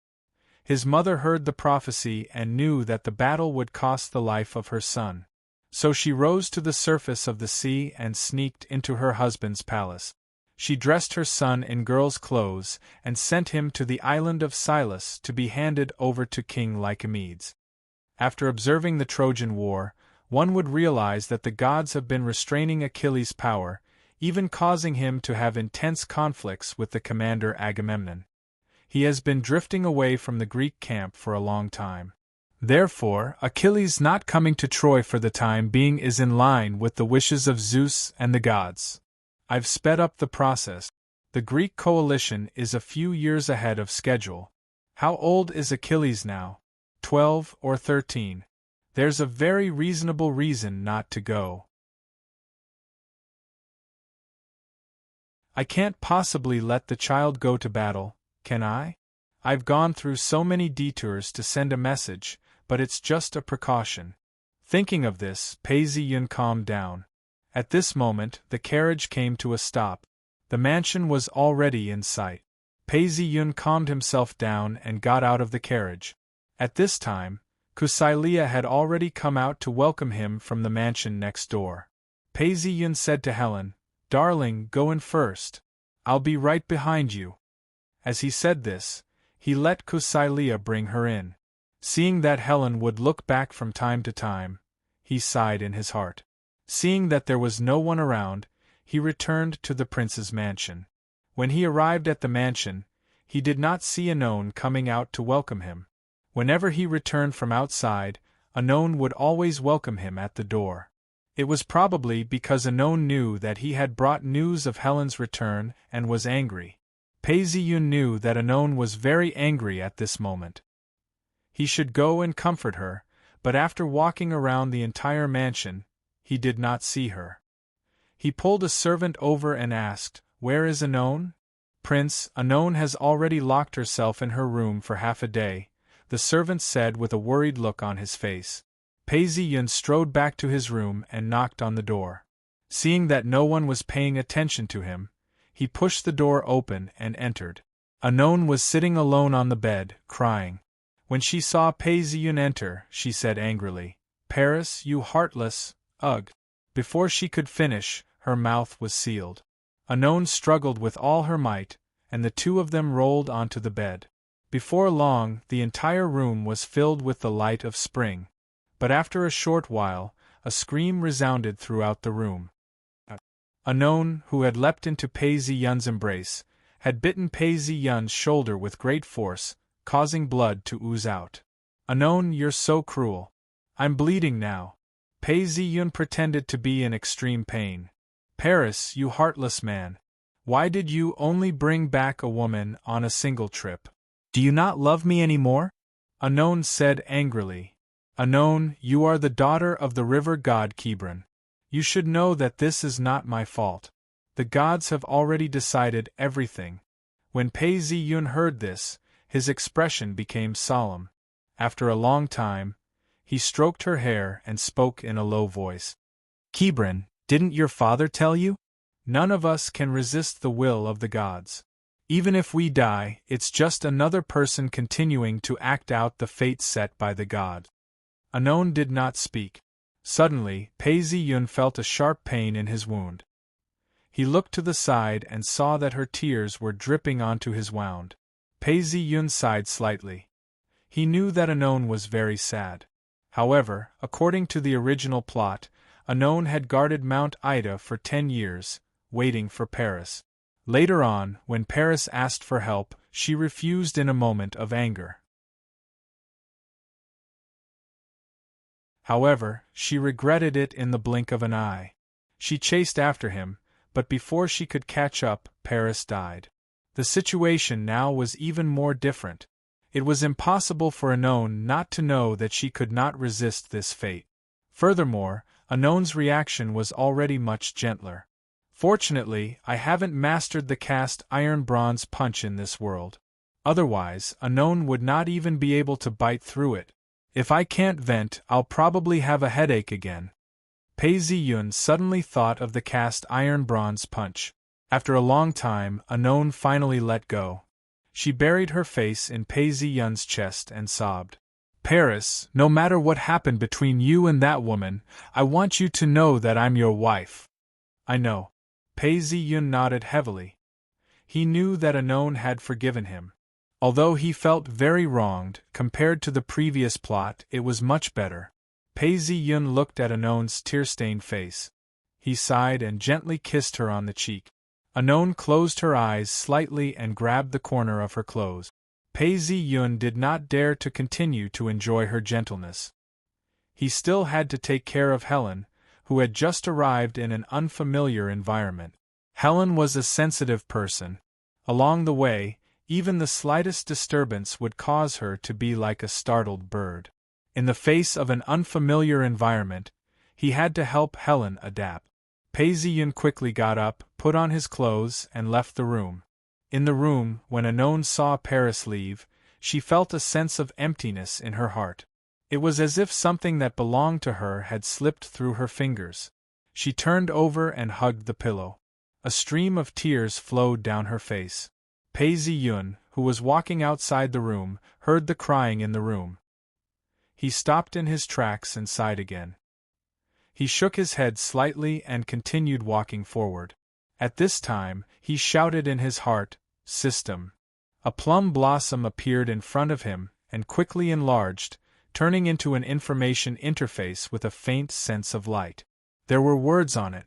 His mother heard the prophecy and knew that the battle would cost the life of her son. So she rose to the surface of the sea and sneaked into her husband's palace. She dressed her son in girl's clothes and sent him to the island of Scyllus to be handed over to King Lycomedes. After observing the Trojan War, one would realize that the gods have been restraining Achilles' power, even causing him to have intense conflicts with the commander Agamemnon. He has been drifting away from the Greek camp for a long time. Therefore, Achilles not coming to Troy for the time being is in line with the wishes of Zeus and the gods. I've sped up the process. The Greek coalition is a few years ahead of schedule. How old is Achilles now? 12 or 13. There's a very reasonable reason not to go. I can't possibly let the child go to battle, can I? I've gone through so many detours to send a message, but it's just a precaution. Thinking of this, Pei Ziyun calmed down. At this moment, the carriage came to a stop. The mansion was already in sight. Pei Ziyun calmed himself down and got out of the carriage. At this time, Kusailia had already come out to welcome him from the mansion next door. Pei Ziyun said to Helen, "Darling, go in first. I'll be right behind you." As he said this, he let Kusailia bring her in. Seeing that Helen would look back from time to time, he sighed in his heart. Seeing that there was no one around, he returned to the prince's mansion. When he arrived at the mansion, he did not see Anon coming out to welcome him. Whenever he returned from outside, Anon would always welcome him at the door. It was probably because Anon knew that he had brought news of Helen's return and was angry. Pei Ziyun knew that Anon was very angry at this moment. He should go and comfort her, but after walking around the entire mansion, he did not see her. He pulled a servant over and asked, "Where is Anon?" "Prince, Anon has already locked herself in her room for half a day," the servant said with a worried look on his face. Pei Ziyun strode back to his room and knocked on the door. Seeing that no one was paying attention to him, he pushed the door open and entered. Anon was sitting alone on the bed, crying. When she saw Pei Ziyun enter, she said angrily, "Paris, you heartless, ugh!" Before she could finish, her mouth was sealed. Anon struggled with all her might, and the two of them rolled onto the bed. Before long, the entire room was filled with the light of spring. But after a short while, a scream resounded throughout the room. Anon, who had leapt into Pei Ziyun's embrace, had bitten Pei Ziyun's shoulder with great force, causing blood to ooze out. "Anon, you're so cruel. I'm bleeding now." Pei Ziyun pretended to be in extreme pain. "Paris, you heartless man. Why did you only bring back a woman on a single trip? Do you not love me any more?" Anon said angrily. "Anon, you are the daughter of the river god Kibron. You should know that this is not my fault. The gods have already decided everything." When Pei Ziyun heard this, his expression became solemn. After a long time, he stroked her hair and spoke in a low voice. "Kibron, didn't your father tell you? None of us can resist the will of the gods. Even if we die, it's just another person continuing to act out the fate set by the god." Anon did not speak. Suddenly, Pei Ziyun felt a sharp pain in his wound. He looked to the side and saw that her tears were dripping onto his wound. Pei Ziyun sighed slightly. He knew that Anon was very sad. However, according to the original plot, Anon had guarded Mount Ida for 10 years, waiting for Paris. Later on, when Paris asked for help, she refused in a moment of anger. However, she regretted it in the blink of an eye. She chased after him, but before she could catch up, Paris died. The situation now was even more different. It was impossible for Anon not to know that she could not resist this fate. Furthermore, Anon's reaction was already much gentler. "Fortunately, I haven't mastered the cast iron bronze punch in this world. Otherwise, Anon would not even be able to bite through it. If I can't vent, I'll probably have a headache again." Pei Ziyun suddenly thought of the cast iron bronze punch. After a long time, Anon finally let go. She buried her face in Pei Ziyun's chest and sobbed. "Paris, no matter what happened between you and that woman, I want you to know that I'm your wife." "I know." Pei Ziyun nodded heavily. He knew that Anon had forgiven him. Although he felt very wronged, compared to the previous plot, it was much better. Pei Ziyun looked at Anon's tear-stained face. He sighed and gently kissed her on the cheek. Anon closed her eyes slightly and grabbed the corner of her clothes. Pei Ziyun did not dare to continue to enjoy her gentleness. He still had to take care of Helen, who had just arrived in an unfamiliar environment. Helen was a sensitive person. Along the way, even the slightest disturbance would cause her to be like a startled bird. In the face of an unfamiliar environment, he had to help Helen adapt. Pei Ziyun quickly got up, put on his clothes, and left the room. In the room, when Anon saw Paris leave, she felt a sense of emptiness in her heart. It was as if something that belonged to her had slipped through her fingers. She turned over and hugged the pillow. A stream of tears flowed down her face. Pei Ziyun, who was walking outside the room, heard the crying in the room. He stopped in his tracks and sighed again. He shook his head slightly and continued walking forward. At this time, he shouted in his heart, "System." A plum blossom appeared in front of him and quickly enlarged, turning into an information interface with a faint sense of light. There were words on it.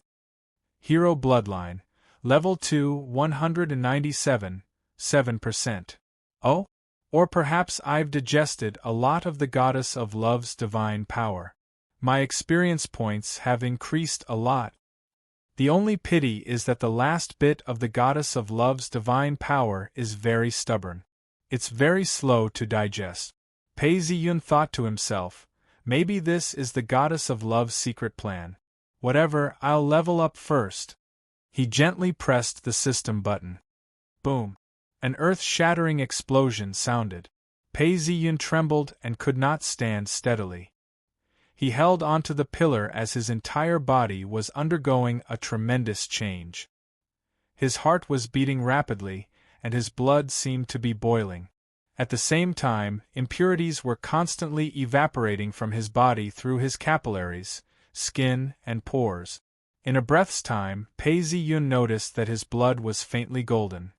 Hero Bloodline, Level 2, 197, 7%. Oh? Or perhaps I've digested a lot of the Goddess of Love's divine power. My experience points have increased a lot. The only pity is that the last bit of the Goddess of Love's divine power is very stubborn. It's very slow to digest. Pei Ziyun thought to himself, maybe this is the Goddess of Love's secret plan. Whatever, I'll level up first. He gently pressed the system button. Boom! An earth-shattering explosion sounded. Pei Ziyun trembled and could not stand steadily. He held onto the pillar as his entire body was undergoing a tremendous change. His heart was beating rapidly, and his blood seemed to be boiling. At the same time, impurities were constantly evaporating from his body through his capillaries, skin, and pores. In a breath's time, Pei Ziyun noticed that his blood was faintly golden.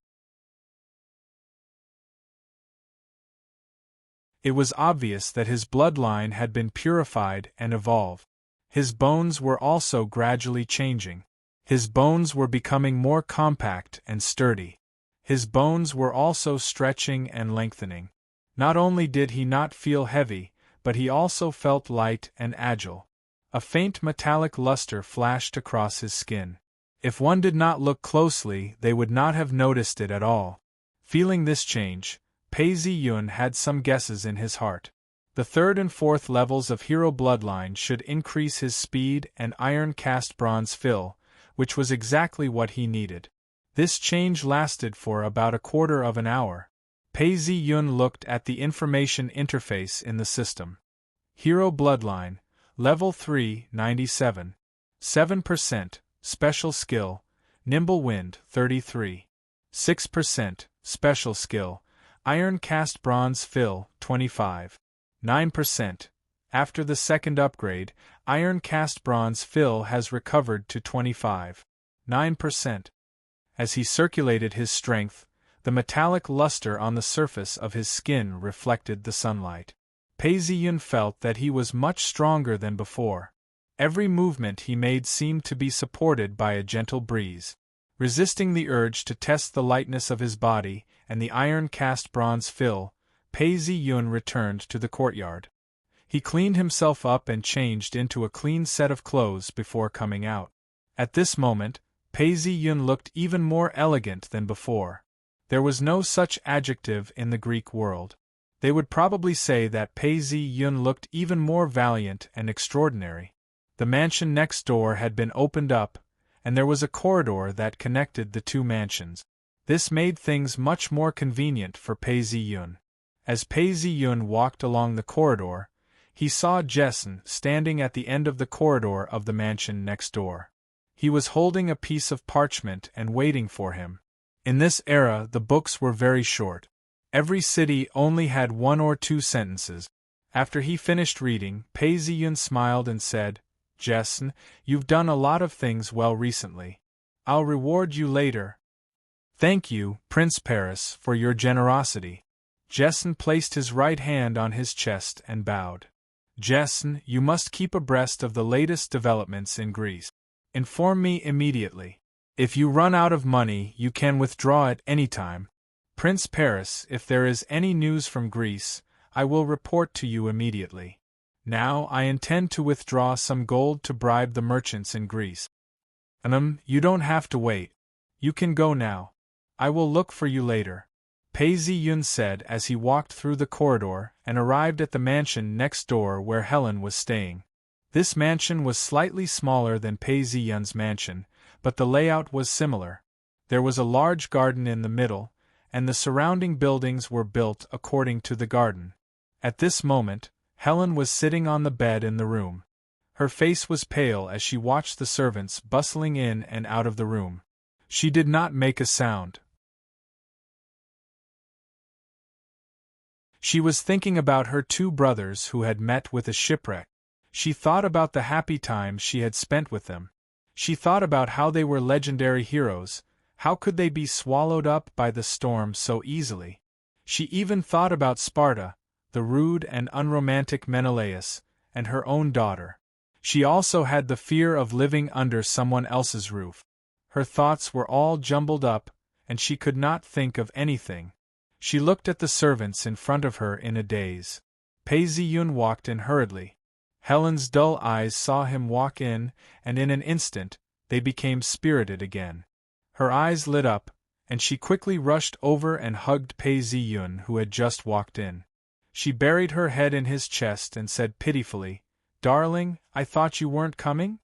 It was obvious that his bloodline had been purified and evolved. His bones were also gradually changing. His bones were becoming more compact and sturdy. His bones were also stretching and lengthening. Not only did he not feel heavy, but he also felt light and agile. A faint metallic luster flashed across his skin. If one did not look closely, they would not have noticed it at all. Feeling this change, Pei Ziyun had some guesses in his heart. The third and fourth levels of Hero Bloodline should increase his speed and iron cast bronze fill, which was exactly what he needed. This change lasted for about a quarter of an hour. Pei Ziyun looked at the information interface in the system. Hero Bloodline, Level 3, 97. 7%, Special Skill, Nimble Wind, 33. 6%, Special Skill, Iron Cast Bronze Fill, 25. 9%. After the second upgrade, Iron Cast Bronze Fill has recovered to 25. 9%. As he circulated his strength, the metallic luster on the surface of his skin reflected the sunlight. Pei Ziyun felt that he was much stronger than before. Every movement he made seemed to be supported by a gentle breeze. Resisting the urge to test the lightness of his body and the iron cast bronze fill, Pei Ziyun returned to the courtyard. He cleaned himself up and changed into a clean set of clothes before coming out. At this moment, Pei Ziyun looked even more elegant than before. There was no such adjective in the Greek world. They would probably say that Pei Ziyun looked even more valiant and extraordinary. The mansion next door had been opened up, and there was a corridor that connected the two mansions. This made things much more convenient for Pei Ziyun. As Pei Ziyun walked along the corridor, he saw Jessen standing at the end of the corridor of the mansion next door. He was holding a piece of parchment and waiting for him. In this era, the books were very short. Every city only had 1 or 2 sentences. After he finished reading, Pei Ziyun smiled and said, "Jessen, you've done a lot of things well recently. I'll reward you later." "Thank you, Prince Paris, for your generosity." Jessen placed his right hand on his chest and bowed. "Jessen, you must keep abreast of the latest developments in Greece. Inform me immediately. If you run out of money, you can withdraw at any time. Prince Paris, if there is any news from Greece, I will report to you immediately. Now I intend to withdraw some gold to bribe the merchants in Greece." You don't have to wait. You can go now. I will look for you later, Pei Ziyun said as he walked through the corridor and arrived at the mansion next door where Helen was staying. This mansion was slightly smaller than Pei Ziyun's mansion, but the layout was similar. There was a large garden in the middle, and the surrounding buildings were built according to the garden. At this moment, Helen was sitting on the bed in the room. Her face was pale as she watched the servants bustling in and out of the room. She did not make a sound. She was thinking about her two brothers who had met with a shipwreck. She thought about the happy times she had spent with them. She thought about how they were legendary heroes. How could they be swallowed up by the storm so easily? She even thought about Sparta, the rude and unromantic Menelaus, and her own daughter. She also had the fear of living under someone else's roof. Her thoughts were all jumbled up, and she could not think of anything. She looked at the servants in front of her in a daze. Pei Ziyun walked in hurriedly. Helen's dull eyes saw him walk in, and in an instant, they became spirited again. Her eyes lit up, and she quickly rushed over and hugged Pei Ziyun who had just walked in. She buried her head in his chest and said pitifully, "Darling, I thought you weren't coming?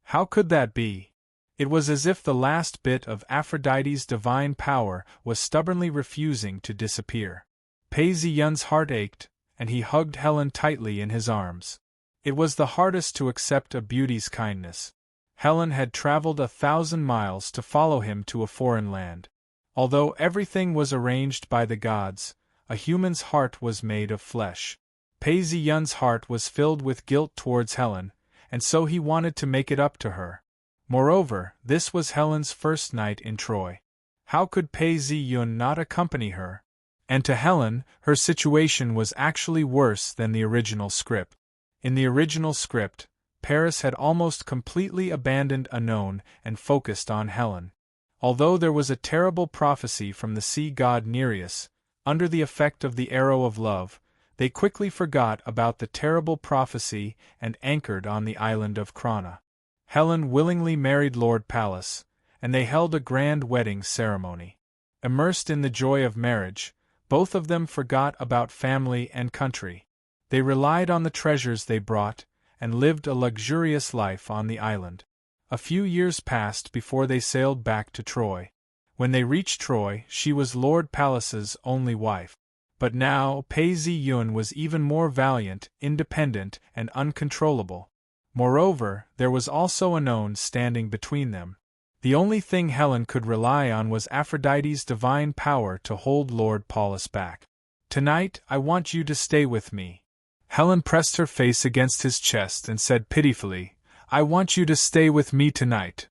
How could that be?" It was as if the last bit of Aphrodite's divine power was stubbornly refusing to disappear. Pei Ziyun's heart ached, and he hugged Helen tightly in his arms. It was the hardest to accept a beauty's kindness. Helen had traveled 1,000 miles to follow him to a foreign land. Although everything was arranged by the gods, a human's heart was made of flesh. Pei Ziyun's heart was filled with guilt towards Helen, and so he wanted to make it up to her. Moreover, this was Helen's first night in Troy. How could Pei Ziyun not accompany her? And to Helen, her situation was actually worse than the original script. In the original script, Paris had almost completely abandoned Anon and focused on Helen. Although there was a terrible prophecy from the sea god Nereus, under the effect of the arrow of love, they quickly forgot about the terrible prophecy and anchored on the island of Crana. Helen willingly married Lord Pallas, and they held a grand wedding ceremony. Immersed in the joy of marriage, both of them forgot about family and country. They relied on the treasures they brought, and lived a luxurious life on the island. A few years passed before they sailed back to Troy. When they reached Troy, she was Lord Pallas's only wife. But now Pei Ziyun was even more valiant, independent, and uncontrollable. Moreover, there was also Anon standing between them. The only thing Helen could rely on was Aphrodite's divine power to hold Lord Pallas back. "Tonight, I want you to stay with me." Helen pressed her face against his chest and said pitifully, "I want you to stay with me tonight."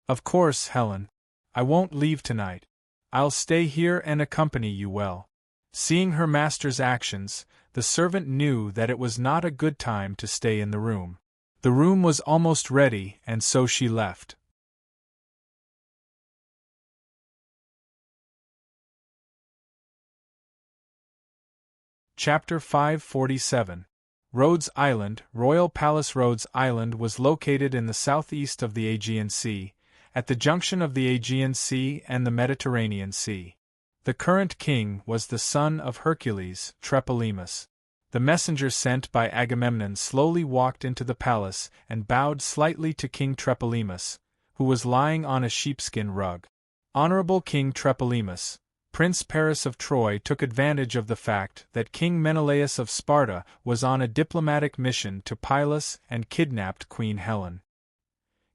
"Of course, Helen. I won't leave tonight. I'll stay here and accompany you well." Seeing her master's actions, the servant knew that it was not a good time to stay in the room. The room was almost ready, and so she left. Chapter 547. Rhodes Island. Royal Palace. Rhodes Island was located in the southeast of the Aegean Sea, at the junction of the Aegean Sea and the Mediterranean Sea. The current king was the son of Hercules, Tlepolemus. The messenger sent by Agamemnon slowly walked into the palace and bowed slightly to King Tlepolemus, who was lying on a sheepskin rug. Honorable King Tlepolemus, Prince Paris of Troy took advantage of the fact that King Menelaus of Sparta was on a diplomatic mission to Pylos and kidnapped Queen Helen.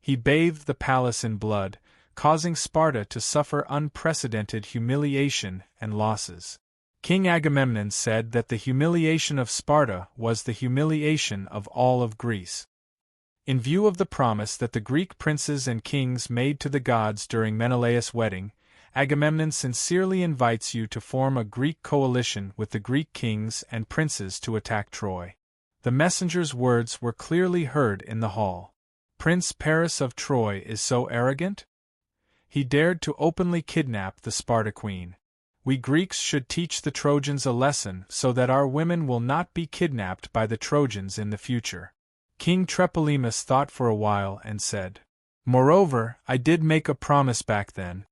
He bathed the palace in blood, causing Sparta to suffer unprecedented humiliation and losses. King Agamemnon said that the humiliation of Sparta was the humiliation of all of Greece. In view of the promise that the Greek princes and kings made to the gods during Menelaus' wedding, Agamemnon sincerely invites you to form a Greek coalition with the Greek kings and princes to attack Troy. The messenger's words were clearly heard in the hall. Prince Paris of Troy is so arrogant? He dared to openly kidnap the Sparta queen. We Greeks should teach the Trojans a lesson so that our women will not be kidnapped by the Trojans in the future. King Tlepolemus thought for a while and said, "Moreover, I did make a promise back then.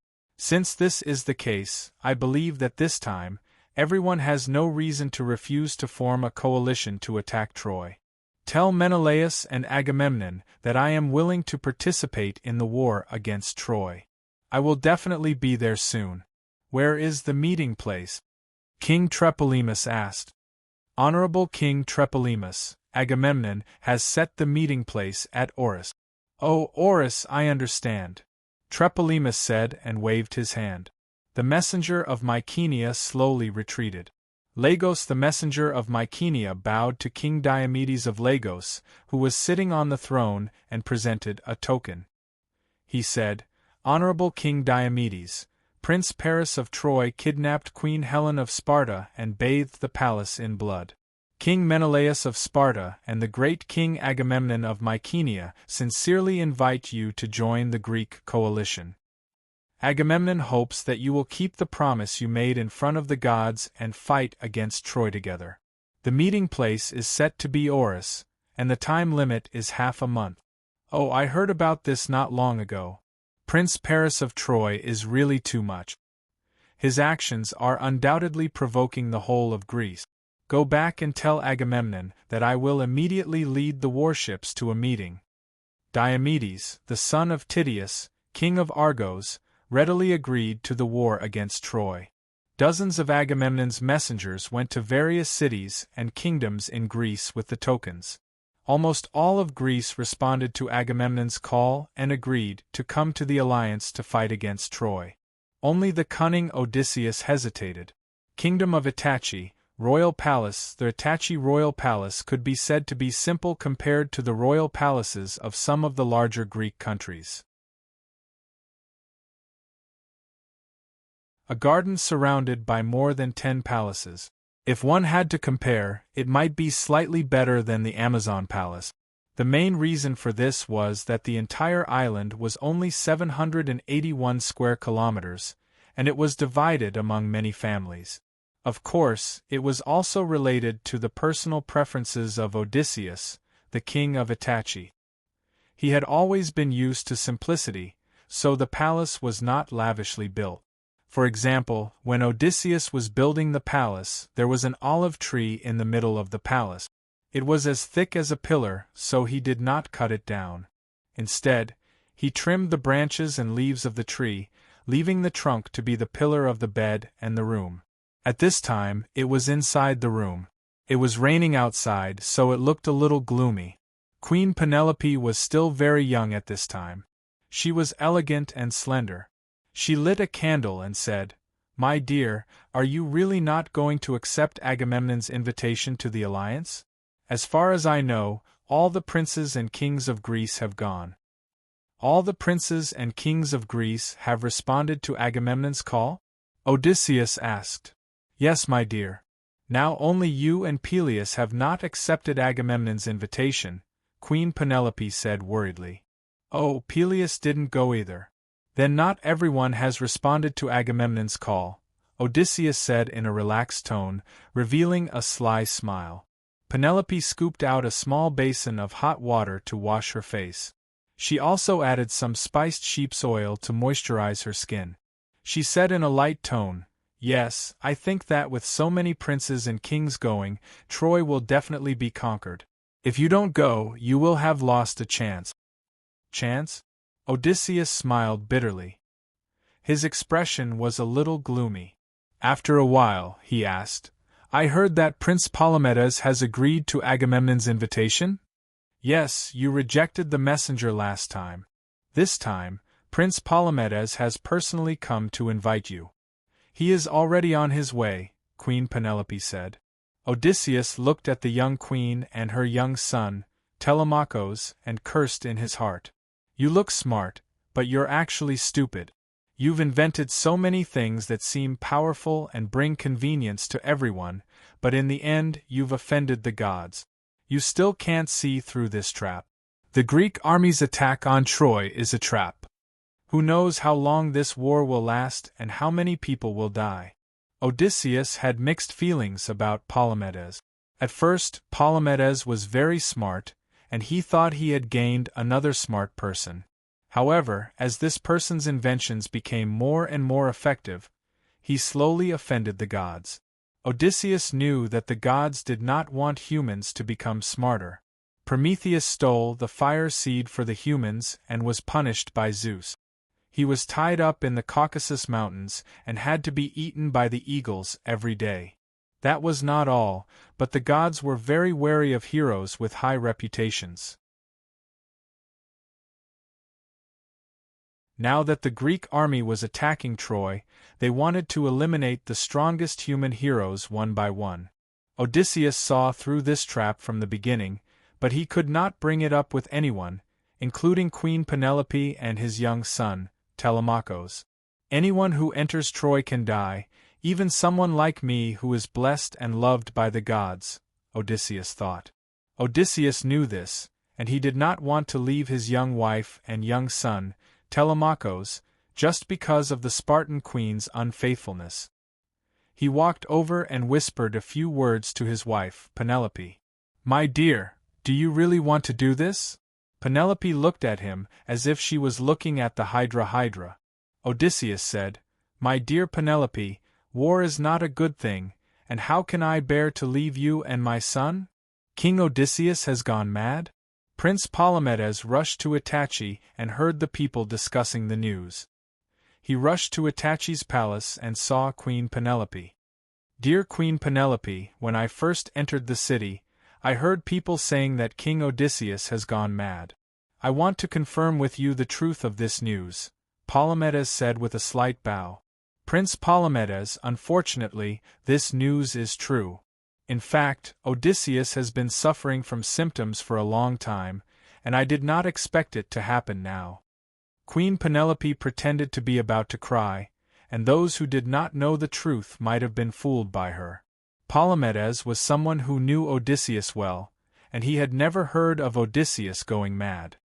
Since this is the case, I believe that this time, everyone has no reason to refuse to form a coalition to attack Troy. Tell Menelaus and Agamemnon that I am willing to participate in the war against Troy. I will definitely be there soon. Where is the meeting place? King Tlepolemus asked. Honorable King Tlepolemus, Agamemnon has set the meeting place at Oris. Oh, Oris, I understand, Tlepolemus said and waved his hand. The messenger of Mycenæ slowly retreated. Lagos, the messenger of Mycenæ, bowed to King Diomedes of Lagos, who was sitting on the throne, and presented a token. He said, Honorable King Diomedes, Prince Paris of Troy kidnapped Queen Helen of Sparta and bathed the palace in blood. King Menelaus of Sparta and the great King Agamemnon of Mycenæ sincerely invite you to join the Greek coalition. Agamemnon hopes that you will keep the promise you made in front of the gods and fight against Troy together. The meeting place is set to be Oris, and the time limit is half a month. Oh, I heard about this not long ago. Prince Paris of Troy is really too much. His actions are undoubtedly provoking the whole of Greece. Go back and tell Agamemnon that I will immediately lead the warships to a meeting. Diomedes, the son of Tydeus, king of Argos, readily agreed to the war against Troy. Dozens of Agamemnon's messengers went to various cities and kingdoms in Greece with the tokens. Almost all of Greece responded to Agamemnon's call and agreed to come to the alliance to fight against Troy. Only the cunning Odysseus hesitated. Kingdom of Itachi, Royal Palace. The Itachi Royal Palace could be said to be simple compared to the royal palaces of some of the larger Greek countries. A garden surrounded by more than 10 palaces. If one had to compare, it might be slightly better than the Amazon Palace. The main reason for this was that the entire island was only 781 square kilometers, and it was divided among many families. Of course, it was also related to the personal preferences of Odysseus, the king of Itachi. He had always been used to simplicity, so the palace was not lavishly built. For example, when Odysseus was building the palace, there was an olive tree in the middle of the palace. It was as thick as a pillar, so he did not cut it down. Instead, he trimmed the branches and leaves of the tree, leaving the trunk to be the pillar of the bed and the room. At this time, it was inside the room. It was raining outside, so it looked a little gloomy. Queen Penelope was still very young at this time. She was elegant and slender. She lit a candle and said, My dear, are you really not going to accept Agamemnon's invitation to the alliance? As far as I know, all the princes and kings of Greece have gone. All the princes and kings of Greece have responded to Agamemnon's call? Odysseus asked. Yes, my dear. Now only you and Peleus have not accepted Agamemnon's invitation, Queen Penelope said worriedly. Oh, Peleus didn't go either. Then not everyone has responded to Agamemnon's call, Odysseus said in a relaxed tone, revealing a sly smile. Penelope scooped out a small basin of hot water to wash her face. She also added some spiced sheep's oil to moisturize her skin. She said in a light tone, Yes, I think that with so many princes and kings going, Troy will definitely be conquered. If you don't go, you will have lost a chance. Chance? Odysseus smiled bitterly. His expression was a little gloomy. After a while, he asked, I heard that Prince Palamedes has agreed to Agamemnon's invitation? Yes, you rejected the messenger last time. This time, Prince Palamedes has personally come to invite you. He is already on his way, Queen Penelope said. Odysseus looked at the young queen and her young son, Telemachus, and cursed in his heart. You look smart, but you're actually stupid. You've invented so many things that seem powerful and bring convenience to everyone, but in the end you've offended the gods. You still can't see through this trap. The Greek army's attack on Troy is a trap. Who knows how long this war will last and how many people will die? Odysseus had mixed feelings about Palamedes. At first, Palamedes was very smart, and he thought he had gained another smart person. However, as this person's inventions became more and more effective, he slowly offended the gods. Odysseus knew that the gods did not want humans to become smarter. Prometheus stole the fire seed for the humans and was punished by Zeus. He was tied up in the Caucasus Mountains and had to be eaten by the eagles every day. That was not all, but the gods were very wary of heroes with high reputations. Now that the Greek army was attacking Troy, they wanted to eliminate the strongest human heroes one by one. Odysseus saw through this trap from the beginning, but he could not bring it up with anyone, including Queen Penelope and his young son, Telemachus. Anyone who enters Troy can die, even someone like me who is blessed and loved by the gods, Odysseus thought. Odysseus knew this, and he did not want to leave his young wife and young son, Telemachus, just because of the Spartan queen's unfaithfulness. He walked over and whispered a few words to his wife, Penelope. "My dear, do you really want to do this?" Penelope looked at him as if she was looking at the Hydra. Odysseus said, "My dear Penelope, war is not a good thing, and how can I bear to leave you and my son? King Odysseus has gone mad?" Prince Palamedes rushed to Itachi and heard the people discussing the news. He rushed to Itachi's palace and saw Queen Penelope. "Dear Queen Penelope, when I first entered the city, I heard people saying that King Odysseus has gone mad. I want to confirm with you the truth of this news," Palamedes said with a slight bow. "Prince Palamedes, unfortunately, this news is true. In fact, Odysseus has been suffering from symptoms for a long time, and I did not expect it to happen now." Queen Penelope pretended to be about to cry, and those who did not know the truth might have been fooled by her. Palamedes was someone who knew Odysseus well, and he had never heard of Odysseus going mad.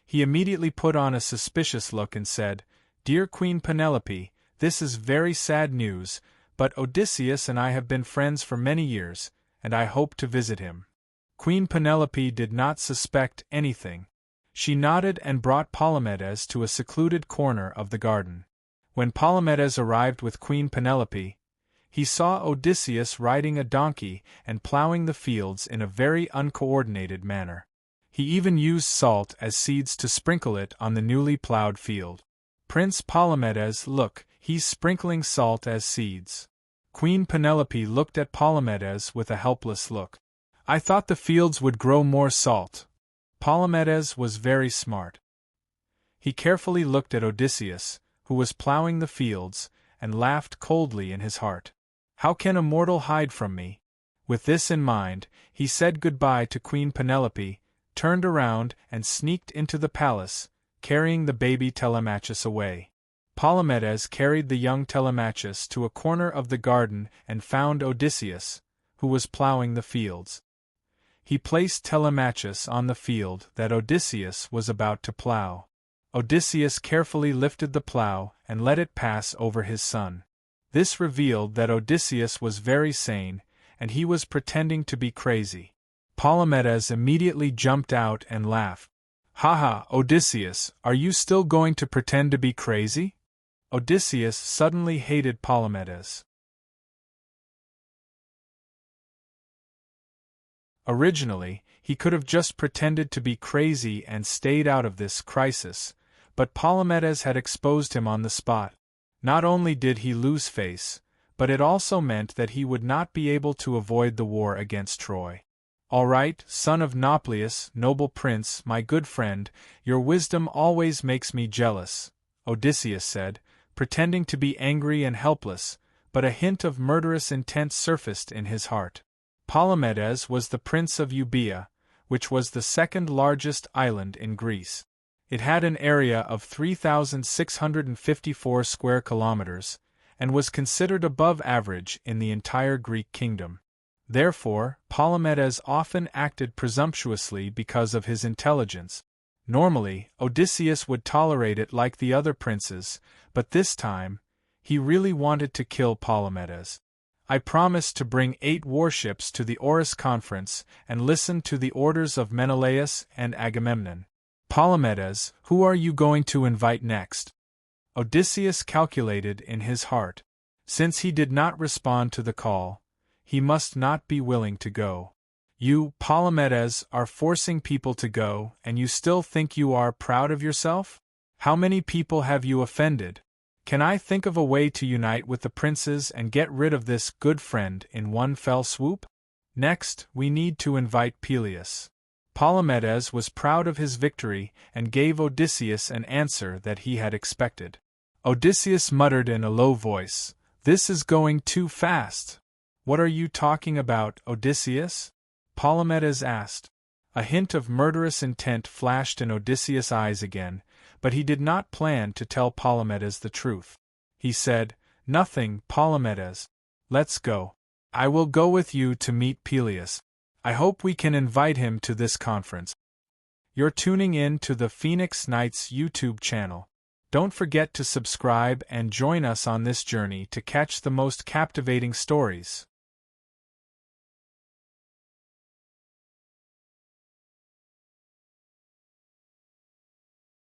He immediately put on a suspicious look and said, "Dear Queen Penelope, this is very sad news, but Odysseus and I have been friends for many years, and I hope to visit him." Queen Penelope did not suspect anything. She nodded and brought Palamedes to a secluded corner of the garden. When Palamedes arrived with Queen Penelope, he saw Odysseus riding a donkey and plowing the fields in a very uncoordinated manner. He even used salt as seeds to sprinkle it on the newly plowed field. "Prince Palamedes, look, he's sprinkling salt as seeds." Queen Penelope looked at Palamedes with a helpless look. "I thought the fields would grow more salt." Palamedes was very smart. He carefully looked at Odysseus, who was plowing the fields, and laughed coldly in his heart. "How can a mortal hide from me?" With this in mind, he said goodbye to Queen Penelope, turned around and sneaked into the palace, carrying the baby Telemachus away. Palamedes carried the young Telemachus to a corner of the garden and found Odysseus, who was plowing the fields. He placed Telemachus on the field that Odysseus was about to plow. Odysseus carefully lifted the plow and let it pass over his son. This revealed that Odysseus was very sane, and he was pretending to be crazy. Palamedes immediately jumped out and laughed. "Haha, Odysseus, are you still going to pretend to be crazy?" Odysseus suddenly hated Palamedes. Originally, he could have just pretended to be crazy and stayed out of this crisis, but Palamedes had exposed him on the spot. Not only did he lose face, but it also meant that he would not be able to avoid the war against Troy. "All right, son of Nauplius, noble prince, my good friend, your wisdom always makes me jealous," Odysseus said, pretending to be angry and helpless, but a hint of murderous intent surfaced in his heart. Palamedes was the prince of Euboea, which was the second largest island in Greece. It had an area of 3,654 square kilometers, and was considered above average in the entire Greek kingdom. Therefore, Palamedes often acted presumptuously because of his intelligence. Normally, Odysseus would tolerate it like the other princes, but this time, he really wanted to kill Palamedes. "I promised to bring 8 warships to the Oris conference and listen to the orders of Menelaus and Agamemnon. Palamedes, who are you going to invite next? Odysseus calculated in his heart. Since he did not respond to the call, he must not be willing to go. You, Palamedes, are forcing people to go, and you still think you are proud of yourself? How many people have you offended? Can I think of a way to unite with the princes and get rid of this good friend in one fell swoop? Next, we need to invite Peleus. Palamedes was proud of his victory and gave Odysseus an answer that he had expected. Odysseus muttered in a low voice, "This is going too fast." "What are you talking about, Odysseus?" Palamedes asked. A hint of murderous intent flashed in Odysseus' eyes again, but he did not plan to tell Palamedes the truth. He said, "Nothing, Palamedes. Let's go. I will go with you to meet Peleus. I hope we can invite him to this conference." You're tuning in to the Phoenix Nights YouTube channel. Don't forget to subscribe and join us on this journey to catch the most captivating stories.